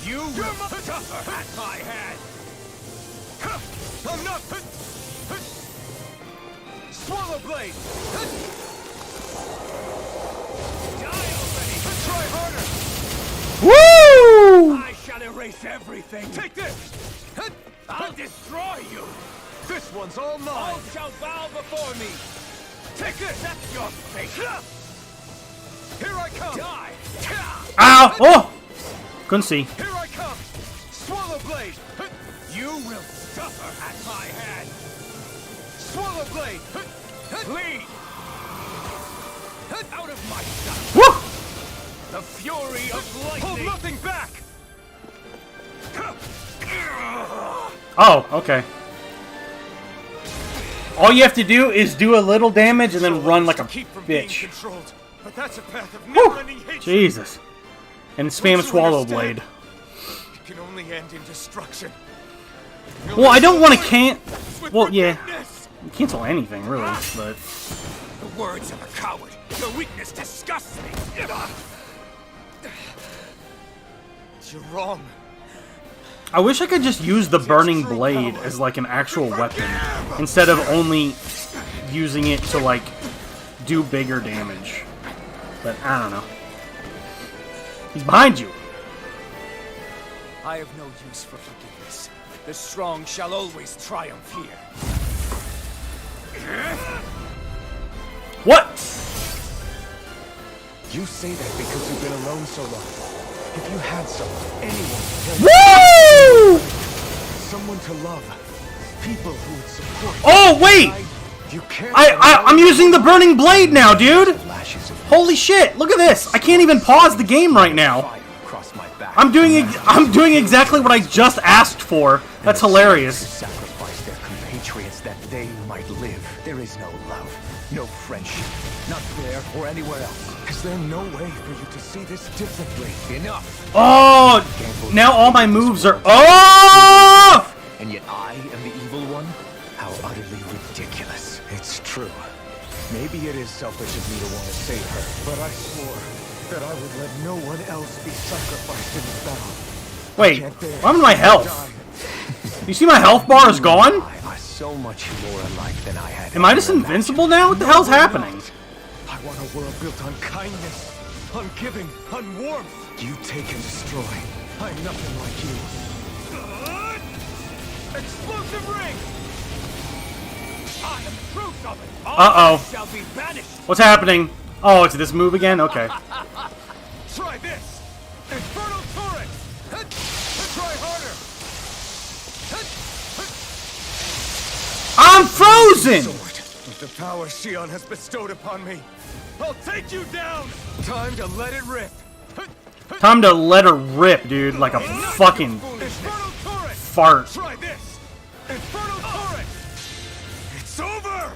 You will suffer at my hand! I'm not... Swallow blade! Die already! Try harder! Woo! I shall erase everything! Take this! I'll destroy you! This one's all mine! All shall bow before me! Take this! That's your fate! Here I come! Die! Ow! Oh! Couldn't see. Here I come! Swallow blade! You will suffer at my hand! Swallow blade! Lead! Out of my sight! Woo! The fury of lightning! Hold nothing back! Oh, okay. All you have to do is do a little damage and then run like a bitch. But that's a path of never-ending hatred. Jesus. And spam Swallow Blade. It can only end in destruction. Well, I don't want to Well, yeah. Cancel anything, really, but... The words of a coward. Your weakness disgusts me. You're wrong. I wish I could just use the Burning Blade as, like, an actual weapon, instead of only using it to, like, do bigger damage. But, I don't know. He's behind you! I have no use for forgiveness. The strong shall always triumph here. What? You say that because you've been alone so long. If you had someone, anyone, Woo! someone to love, people who would support. Oh wait! I'm using the Burning Blade now, dude. Holy shit! Look at this! I can't even pause the game right now. I'm doing exactly what I just asked for. That's hilarious. Sacrifice their compatriots that they might live. There is no love, no friendship, not there or anywhere else. Is there no way for you to see this differently? Enough. Oh! Now all my moves are. Oh! And yet I am the evil one? How utterly ridiculous. It's true. Maybe it is selfish of me to want to save her, but I swore that I would let no one else be sacrificed in this battle. Wait, what happened to my health? You see my health bar is gone? Are so much more alike than I had. Am I just invincible now? What the hell's happening? I want a world built on kindness, on giving, on warmth. You take and destroy. I'm nothing like you. Explosive ring! I am the truth of it. Uh-oh. Shall be banished. What's happening? Oh, it's this move again? Okay. Try this. Infernal torrent. Try harder. I'm frozen! Sword, with the power Shion has bestowed upon me, I'll take you down. Time to let it rip. Time Time to let her rip, dude, like a fucking fart. Try this! Infernal Torrent! It's over!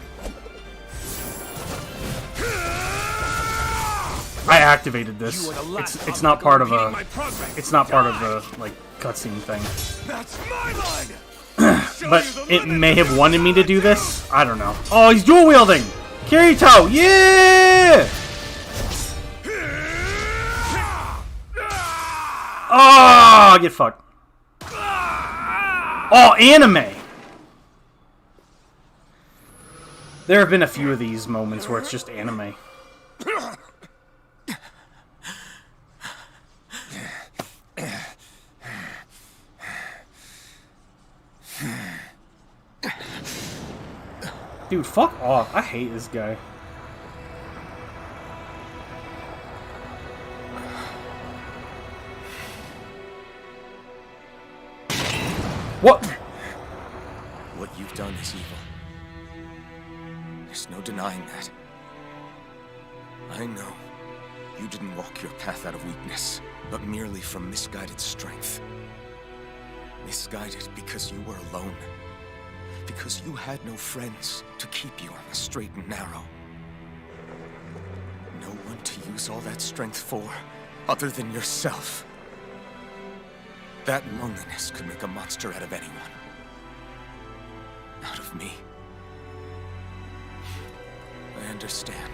I activated this. It's not part of a. It's not part of the like cutscene thing. That's my line! But it may have wanted me to do this. I don't know. Oh, he's dual wielding. Kirito, yeah! Oh, get fucked. Oh, anime. There have been a few of these moments where it's just anime. Dude, fuck off. I hate this guy. What? What you've done is evil. There's no denying that. I know you didn't walk your path out of weakness, but merely from misguided strength. Misguided because you were alone. Because you had no friends to keep you on the straight and narrow. No one to use all that strength for, other than yourself. That loneliness could make a monster out of anyone. Out of me. I understand.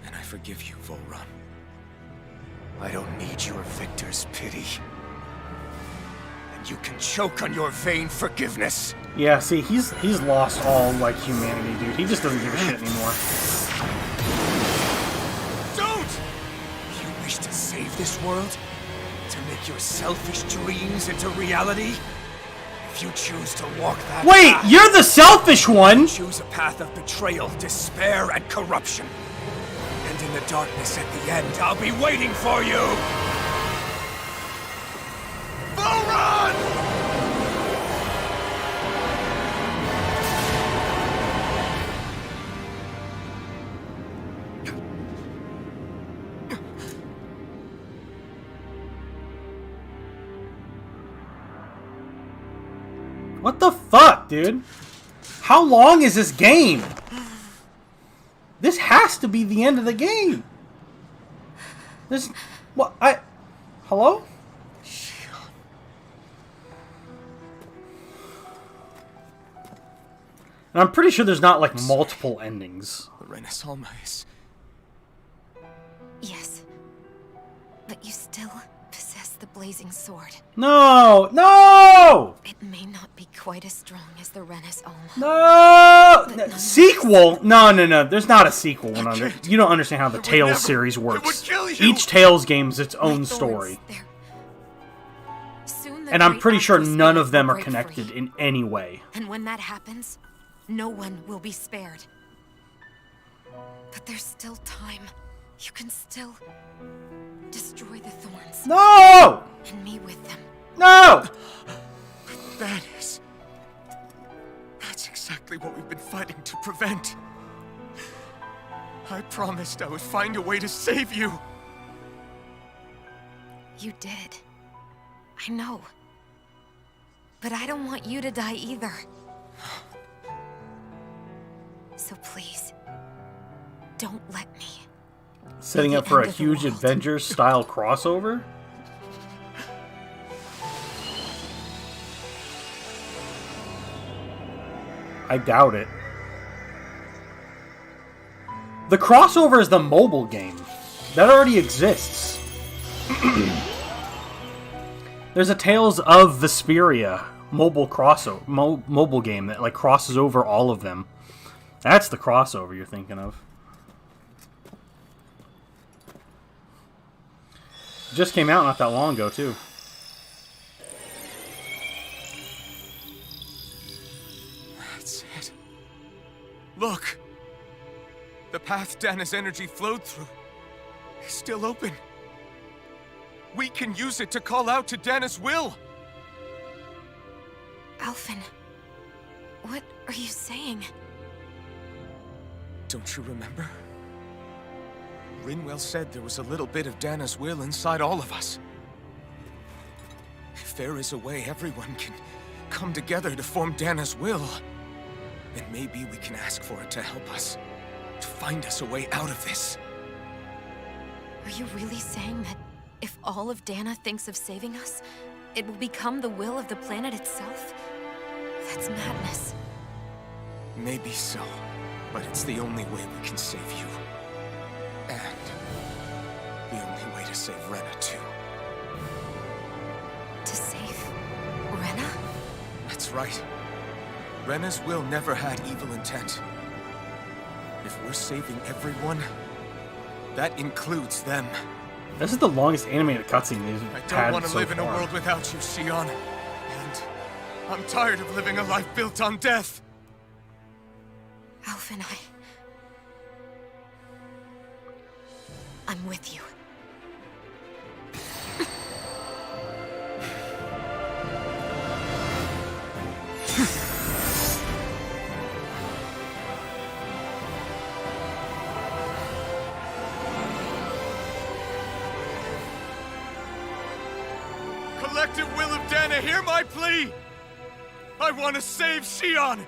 And I forgive you, Volrun. I don't need your victor's pity. And you can choke on your vain forgiveness. Yeah, see, he's lost all, like, humanity, dude. He just doesn't give a shit anymore. Don't! You wish to save this world? To make your selfish dreams into reality? If you choose to walk that path, you're the selfish one! Choose a path of betrayal, despair, and corruption. And in the darkness at the end, I'll be waiting for you! Volrun! What the fuck, dude? How long is this game? This has to be the end of the game. This... What? Hello? And I'm pretty sure there's not, like, multiple endings. Renaissance is... Yes. But you still possess the blazing sword. No! No! It may not be quite as strong as the Renaissance. No! Sequel? No. There's not a sequel. You don't understand how the Tales series works. Each Tales game's its own story. And I'm pretty sure none of them are connected in any way. And when that happens, no one will be spared. But there's still time. You can still destroy the thorns. No! And me with them. No! That's exactly what we've been fighting to prevent. I promised I would find a way to save you. You did. I know. But I don't want you to die either. So please, don't let me. Setting up for a huge Avengers-style crossover? I doubt it. The crossover is the mobile game. That already exists. There's a Tales of Berseria mobile crossover, mobile game that like crosses over all of them. That's the crossover you're thinking of. Just came out not that long ago, too. That's it. Look! The path Dana's energy flowed through is still open. We can use it to call out to Dana's will! Alphen, what are you saying? Don't you remember? Rinwell said there was a little bit of Dana's will inside all of us. If there is a way everyone can come together to form Dana's will, then maybe we can ask for it to help us, to find us a way out of this. Are you really saying that if all of Dana thinks of saving us, it will become the will of the planet itself? That's madness. Maybe so, but it's the only way we can save you. And the only way to save Rena, too. To save Rena? That's right. Rena's will never had evil intent. If we're saving everyone, that includes them. This is the longest animated cutscene they've I had don't want to so live in a far. world without you, Xion. And I'm tired of living a life built on death. Alph and I'm with you. Collective will of Dana, hear my plea! I want to save Xion!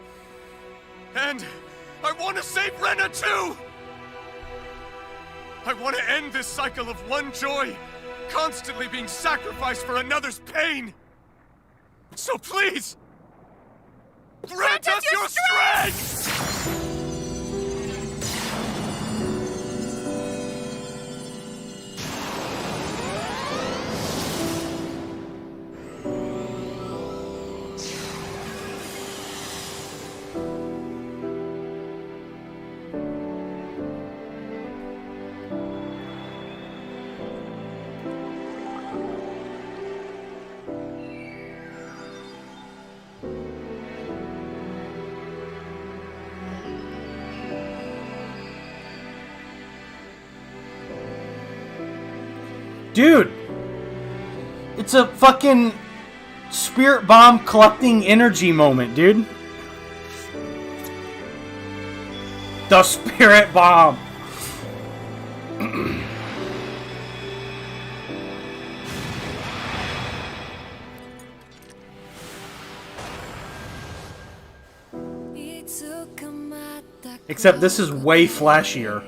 And I want to save Rena too! I want to end this cycle of one joy, constantly being sacrificed for another's pain! So please, grant us your strength! Dude! It's a fucking spirit bomb collecting energy moment, dude. The spirit bomb! Except this is way flashier.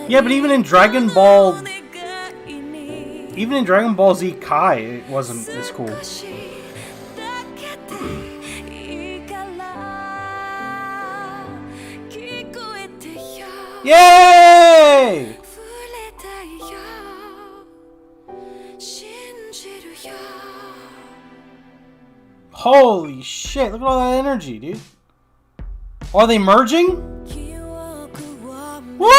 Yeah, but even in Dragon Ball Z Kai, it wasn't as cool. Yay! Holy shit, look at all that energy, dude. Are they merging? Woo!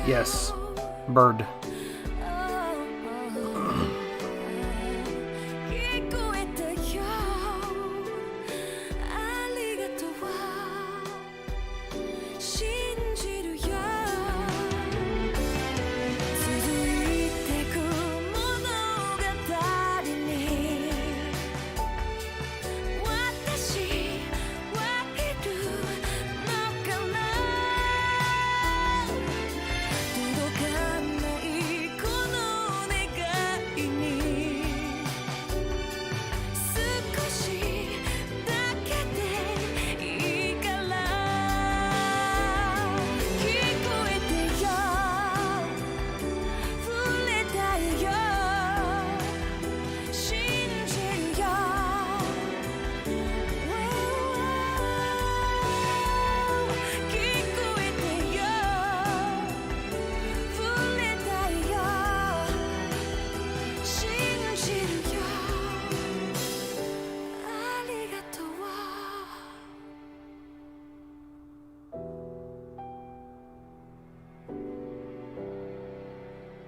Yes. Bird.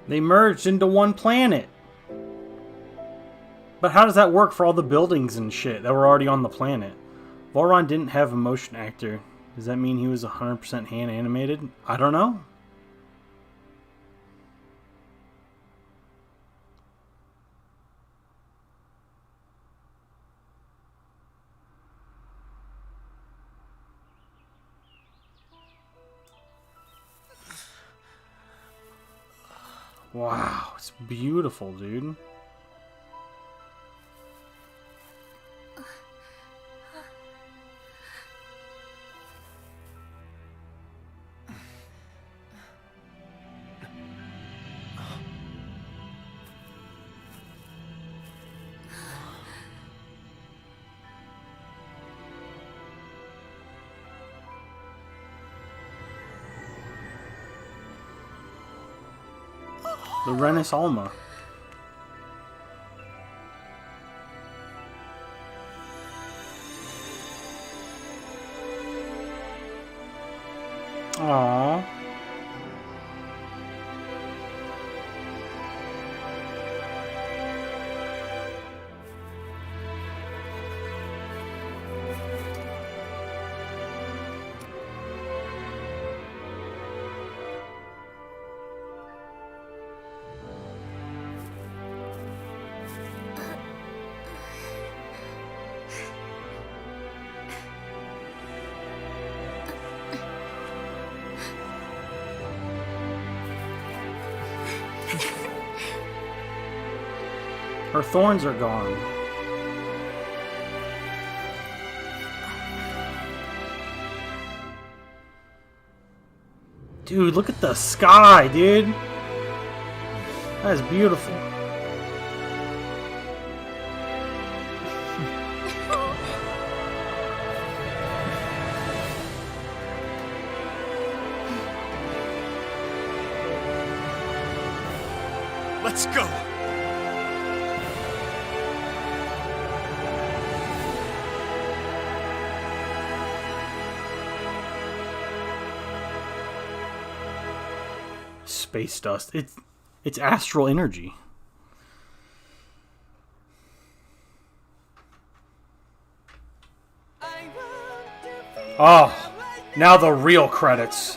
They merged into one planet. But how does that work for all the buildings and shit that were already on the planet? Voron didn't have a motion actor. Does that mean he was 100% hand animated? I don't know. Wow, it's beautiful, dude. The Renis Alma. Aww. Her thorns are gone. Dude, look at the sky, dude. That is beautiful. Let's go. Space dust. It's astral energy. Oh, now the real credits.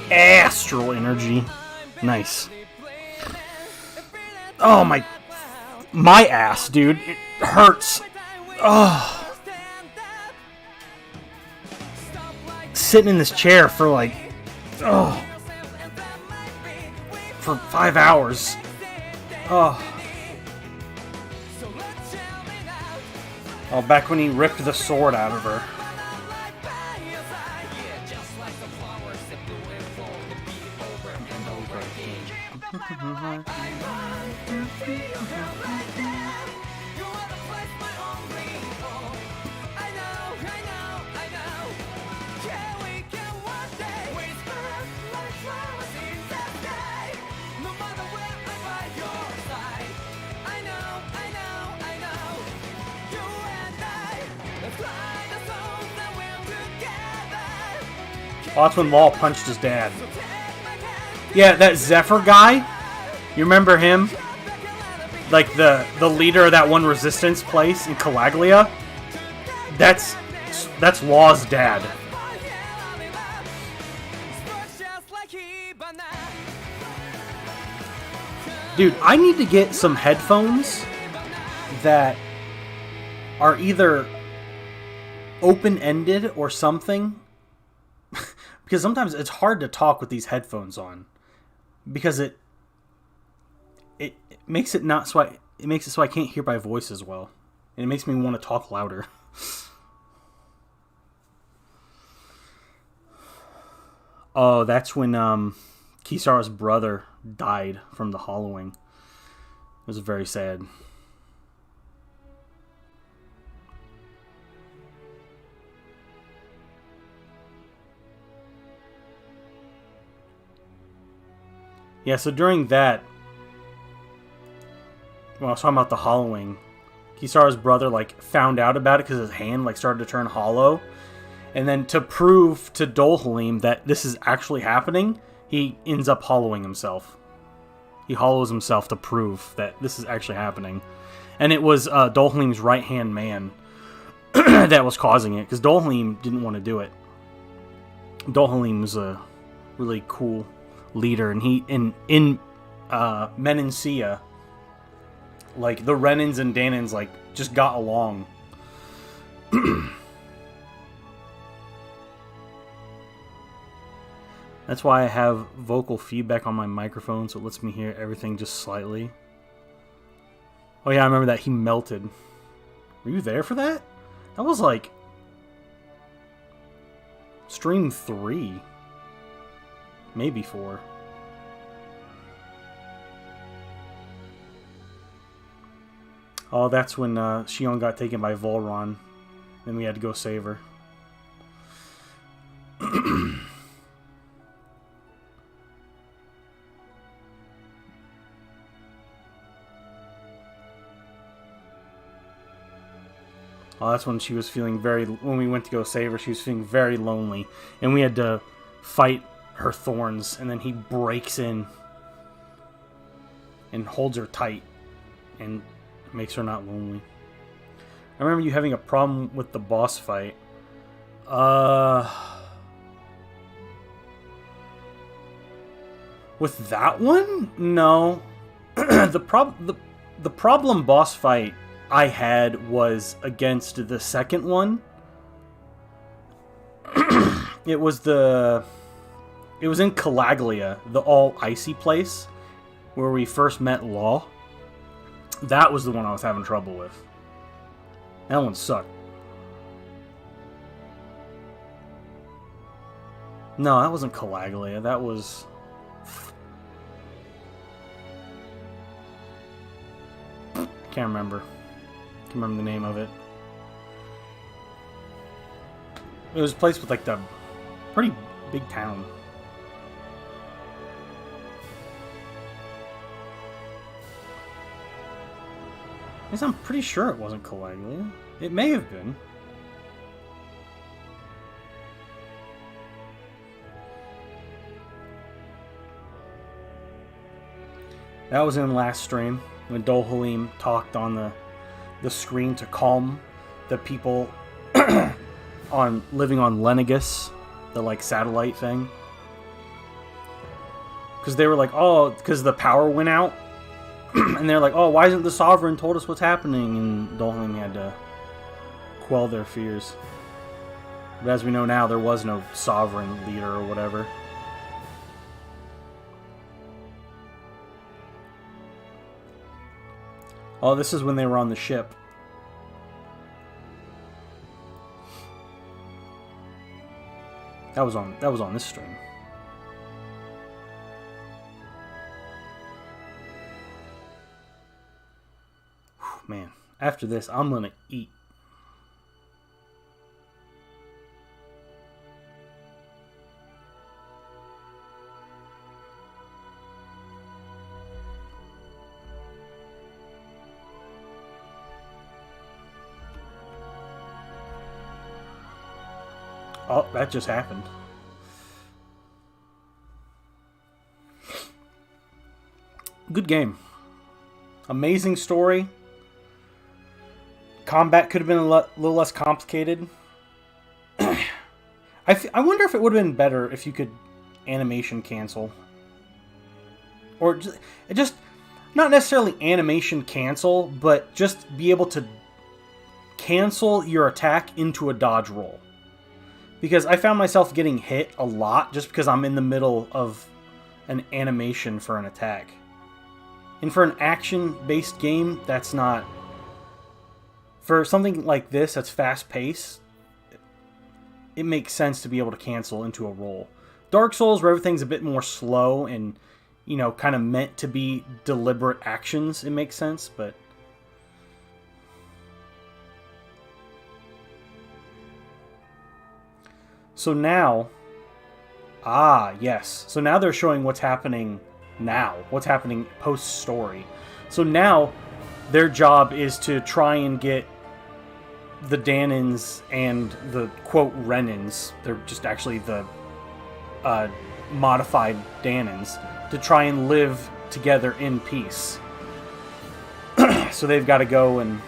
Astral energy. Nice. Oh my ass, dude. It hurts. Oh. Sitting in this chair for like for 5 hours. Oh. Oh, back when he ripped the sword out of her. Oh, that's when Law punched his dad. Yeah, that Zephyr guy. You remember him? Like the leader of that one resistance place in Calaglia? That's Law's dad. Dude, I need to get some headphones that are either open-ended or something. Because sometimes it's hard to talk with these headphones on. Because it makes it not so it makes it so I can't hear my voice as well. And it makes me want to talk louder. Oh, that's when Kisara's brother died from the hollowing. It was very sad. Yeah, so during that, when I was talking about the hollowing, Kisara's brother like found out about it because his hand like started to turn hollow. And then to prove to Dolhalim that this is actually happening, he ends up hollowing himself. He hollows himself to prove that this is actually happening. And it was Dolhalim's right-hand man that was causing it, because Dolhalim didn't want to do it. Dolhalim was a really cool leader, and in Menancia, like the Renans and Danans like just got along. That's why I have vocal feedback on my microphone, so it lets me hear everything just slightly. Oh yeah, I remember that. He melted. Were you there for that? That was like stream 3. Maybe 4. Oh, that's when Shion got taken by Volron. Then we had to go save her. Oh, that's when she was feeling when we went to go save her, she was feeling very lonely. And we had to fight her thorns, and then he breaks in and holds her tight and makes her not lonely. I remember you having a problem with the boss fight. With that one? No. The problem boss fight I had was against the second one. It was in Calaglia, the all icy place where we first met Law. That was the one I was having trouble with. That one sucked. No, that wasn't Calaglia. That was... Can't remember. Can't remember the name of it. It was a place with like the pretty big town. I guess I'm pretty sure it wasn't Calaglia. It may have been. That was in last stream when Dolhalim talked on the screen to calm the people on living on Lenegus, the like satellite thing. Because they were like, oh, because the power went out. And they're like, oh, why hasn't the Sovereign told us what's happening? And Dolhalim had to quell their fears. But as we know now, there was no Sovereign leader or whatever. Oh, this is when they were on the ship. That was on this stream. Whew, man, after this, I'm gonna eat. Oh, that just happened. Good game. Amazing story. Combat could have been a little less complicated. I wonder if it would have been better if you could animation cancel. Or just not necessarily animation cancel, but just be able to cancel your attack into a dodge roll. Because I found myself getting hit a lot just because I'm in the middle of an animation for an attack. And for an action-based game, that's not... For something like this that's fast-paced, it makes sense to be able to cancel into a roll. Dark Souls, where everything's a bit more slow and, you know, kind of meant to be deliberate actions, it makes sense, but... So now... Ah, yes. So now they're showing what's happening now. What's happening post-story. So now, their job is to try and get the Danans and the, quote, Renans, they're just actually the modified Danans, to try and live together in peace. So they've got to go and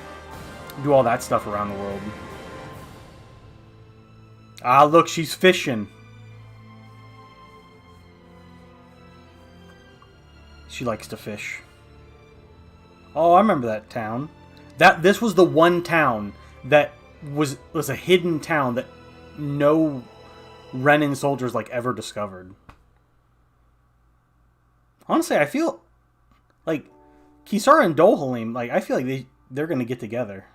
do all that stuff around the world. Ah, look, she's fishing. She likes to fish. Oh, I remember that town. This was the one town that was a hidden town that no Renan soldiers like ever discovered. Honestly, I feel like Kisara and Dohalim, like I feel like they're gonna get together.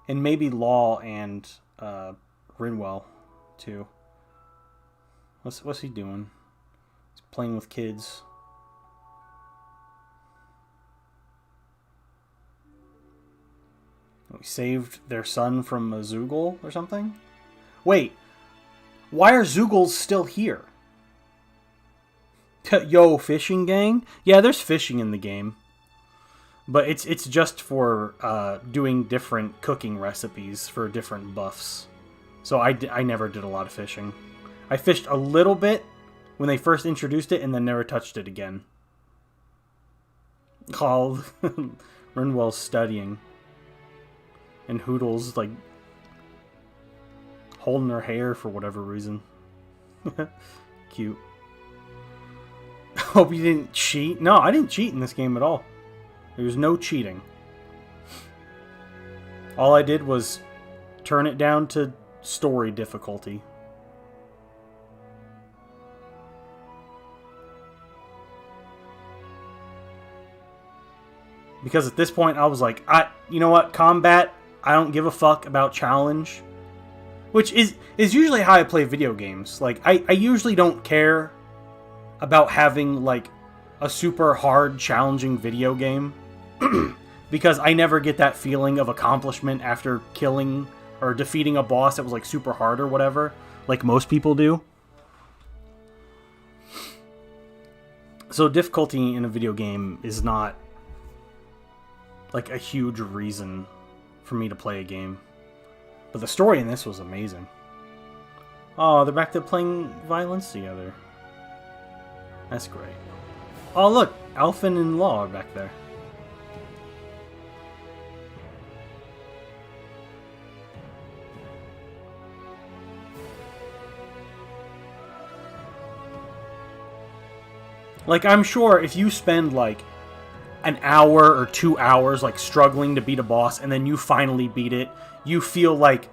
And maybe Law and Rinwell too. What's he doing? He's playing with kids. We saved their son from a Zoogle or something? Wait, why are Zoogles still here? Yo, fishing gang? Yeah, there's fishing in the game. But it's just for doing different cooking recipes for different buffs. So I never did a lot of fishing. I fished a little bit when they first introduced it and then never touched it again. Called Rinwell's studying. And Hoodle's like holding her hair for whatever reason. Cute. Hope you didn't cheat. No, I didn't cheat in this game at all. There was no cheating. All I did was turn it down to story difficulty. Because at this point I was like, you know what, combat, I don't give a fuck about challenge. Which is usually how I play video games. Like, I usually don't care about having, like, a super hard, challenging video game. Because I never get that feeling of accomplishment after killing or defeating a boss that was, like, super hard or whatever. Like most people do. So difficulty in a video game is not, like, a huge reason for me to play a game. But the story in this was amazing. Oh, they're back to playing violence together. That's great. Oh, look! Alphen and Law are back there. Like, I'm sure if you spend, like, an hour or 2 hours, like, struggling to beat a boss, and then you finally beat it, you feel like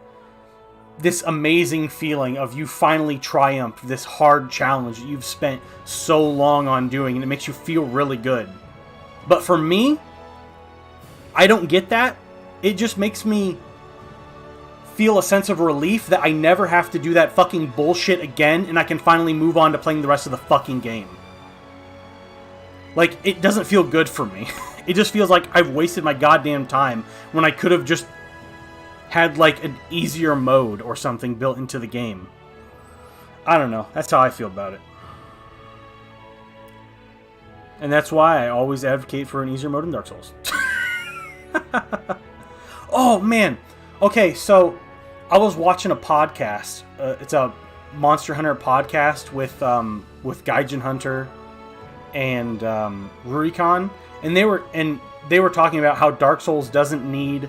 this amazing feeling of you finally triumphed this hard challenge that you've spent so long on doing, and it makes you feel really good. But for me, I don't get that. It just makes me feel a sense of relief that I never have to do that fucking bullshit again, and I can finally move on to playing the rest of the fucking game. Like, it doesn't feel good for me. It just feels like I've wasted my goddamn time when I could have just had, like, an easier mode or something built into the game. I don't know. That's how I feel about it. And that's why I always advocate for an easier mode in Dark Souls. Oh, man. Okay, so I was watching a podcast. It's a Monster Hunter podcast with Gaijin Hunter and Rurikon, and they were talking about how Dark Souls doesn't need.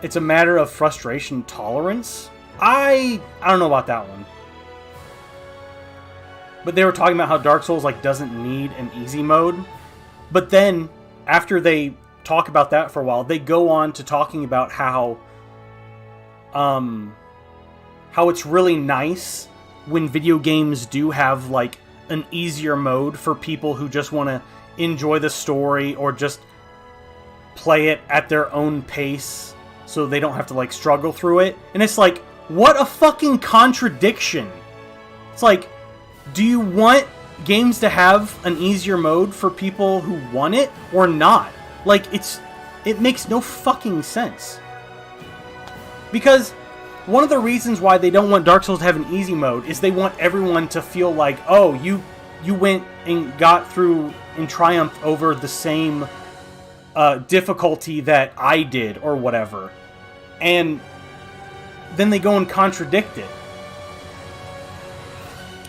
It's a matter of frustration tolerance. I don't know about that one. But they were talking about how Dark Souls like doesn't need an easy mode. But then after they talk about that for a while, they go on to talking about how it's really nice when video games do have like an easier mode for people who just want to enjoy the story or just play it at their own pace so they don't have to like struggle through it. And it's like, what a fucking contradiction. It's like, do you want games to have an easier mode for people who want it or not? Like, it makes no fucking sense. Because one of the reasons why they don't want Dark Souls to have an easy mode is they want everyone to feel like, oh, you went and got through and triumphed over the same difficulty that I did or whatever. And then they go and contradict it.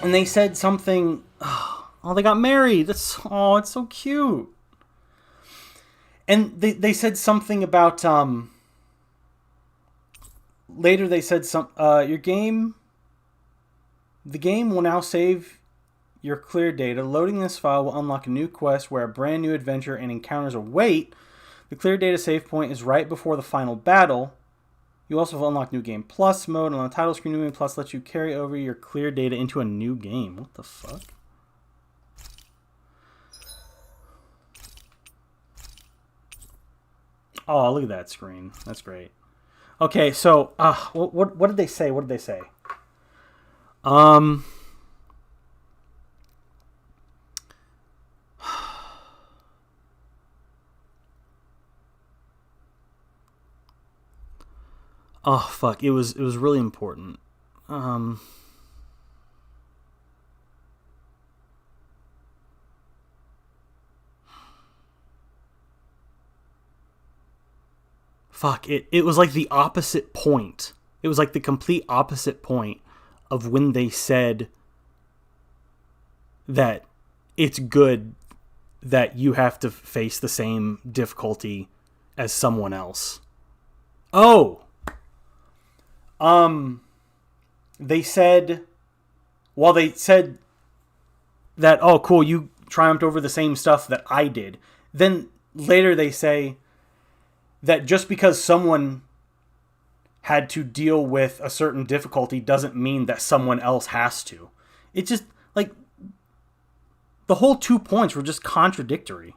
And they said something... Oh, they got married. It's so cute. And they said something about... Later they said the game will now save your clear data. Loading this file will unlock a new quest where a brand new adventure and encounters await. The clear data save point is right before the final battle. You also have unlocked New Game Plus mode, and on the title screen, New Game Plus lets you carry over your clear data into a new game. What the fuck? Oh, look at that screen. That's great. Okay, so, what did they say? What did they say? Oh, fuck. It was really important. Fuck, it was like the opposite point. It was like the complete opposite point of when they said that it's good that you have to face the same difficulty as someone else. Oh! They said... Well, they said that, oh, cool, you triumphed over the same stuff that I did. Then later they say that just because someone had to deal with a certain difficulty doesn't mean that someone else has to. It just, like, the whole 2 points were just contradictory.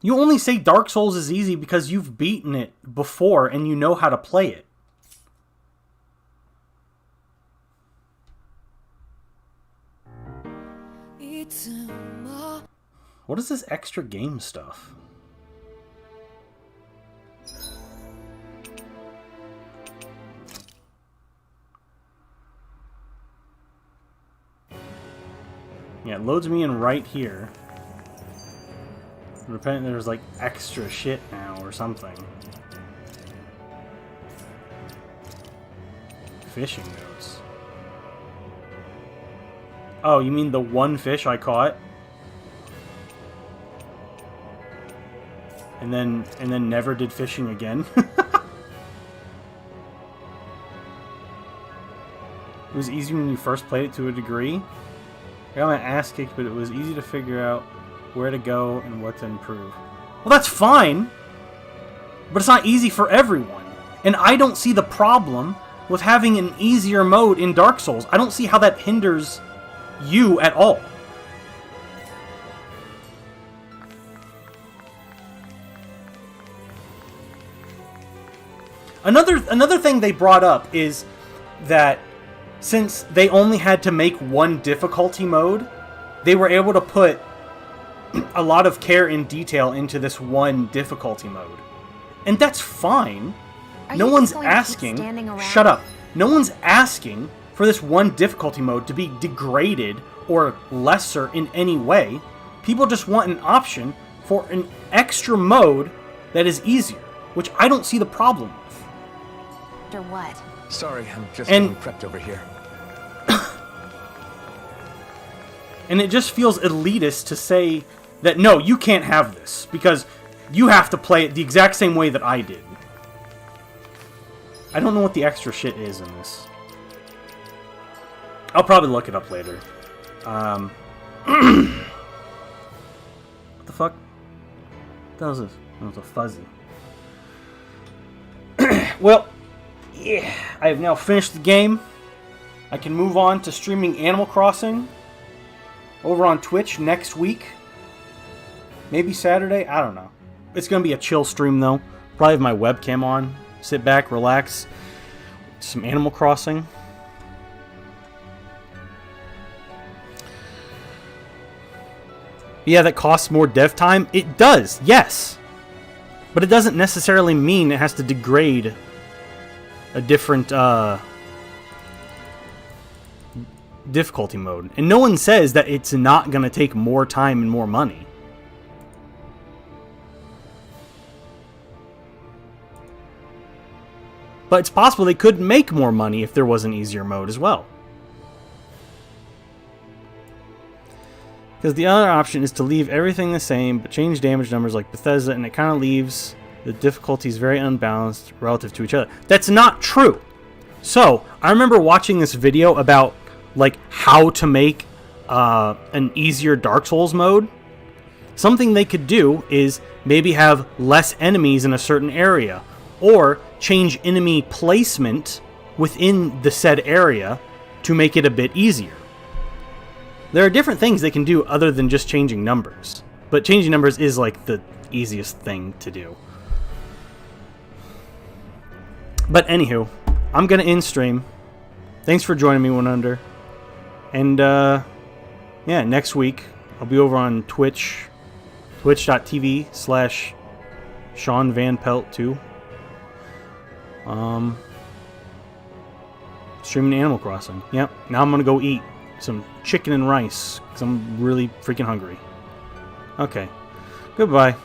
You only say Dark Souls is easy because you've beaten it before and you know how to play it. What is this extra game stuff? Yeah, it loads me in right here. There's like extra shit now or something. Fishing notes. Oh, you mean the one fish I caught? And then never did fishing again? It was easy when you first played it to a degree. I got my ass kicked, but it was easy to figure out where to go and what to improve. Well, that's fine, but it's not easy for everyone. And I don't see the problem with having an easier mode in Dark Souls. I don't see how that hinders you at all. Another thing they brought up is that since they only had to make one difficulty mode, they were able to put a lot of care and detail into this one difficulty mode. And that's fine. No one's asking... Shut up. No one's asking for this one difficulty mode to be degraded or lesser in any way. People just want an option for an extra mode that is easier, which I don't see the problem with. Or what? Sorry, I'm just getting prepped over here. And it just feels elitist to say that, no, you can't have this, because you have to play it the exact same way that I did. I don't know what the extra shit is in this. I'll probably look it up later. What the fuck? What the hell is this? Oh, it's a fuzzy. Well, yeah, I have now finished the game. I can move on to streaming Animal Crossing over on Twitch next week. Maybe Saturday? I don't know. It's going to be a chill stream, though. Probably have my webcam on. Sit back, relax. Some Animal Crossing. Yeah, that costs more dev time. It does, yes. But it doesn't necessarily mean it has to degrade a different difficulty mode. And no one says that it's not going to take more time and more money. But it's possible they could make more money if there was an easier mode as well. Because the other option is to leave everything the same, but change damage numbers like Bethesda, and it kind of leaves the difficulties very unbalanced relative to each other. That's not true. So, I remember watching this video about like how to make an easier Dark Souls mode. Something they could do is maybe have less enemies in a certain area, or change enemy placement within the said area to make it a bit easier. There are different things they can do other than just changing numbers, but changing numbers is like the easiest thing to do. But anywho, I'm gonna end stream. Thanks for joining me, One Under. And yeah, next week I'll be over on Twitch, twitch.tv/Sean Van Pelt 2. Streaming Animal Crossing. Yep. Now I'm gonna go eat some chicken and rice because I'm really freaking hungry. Okay. Goodbye.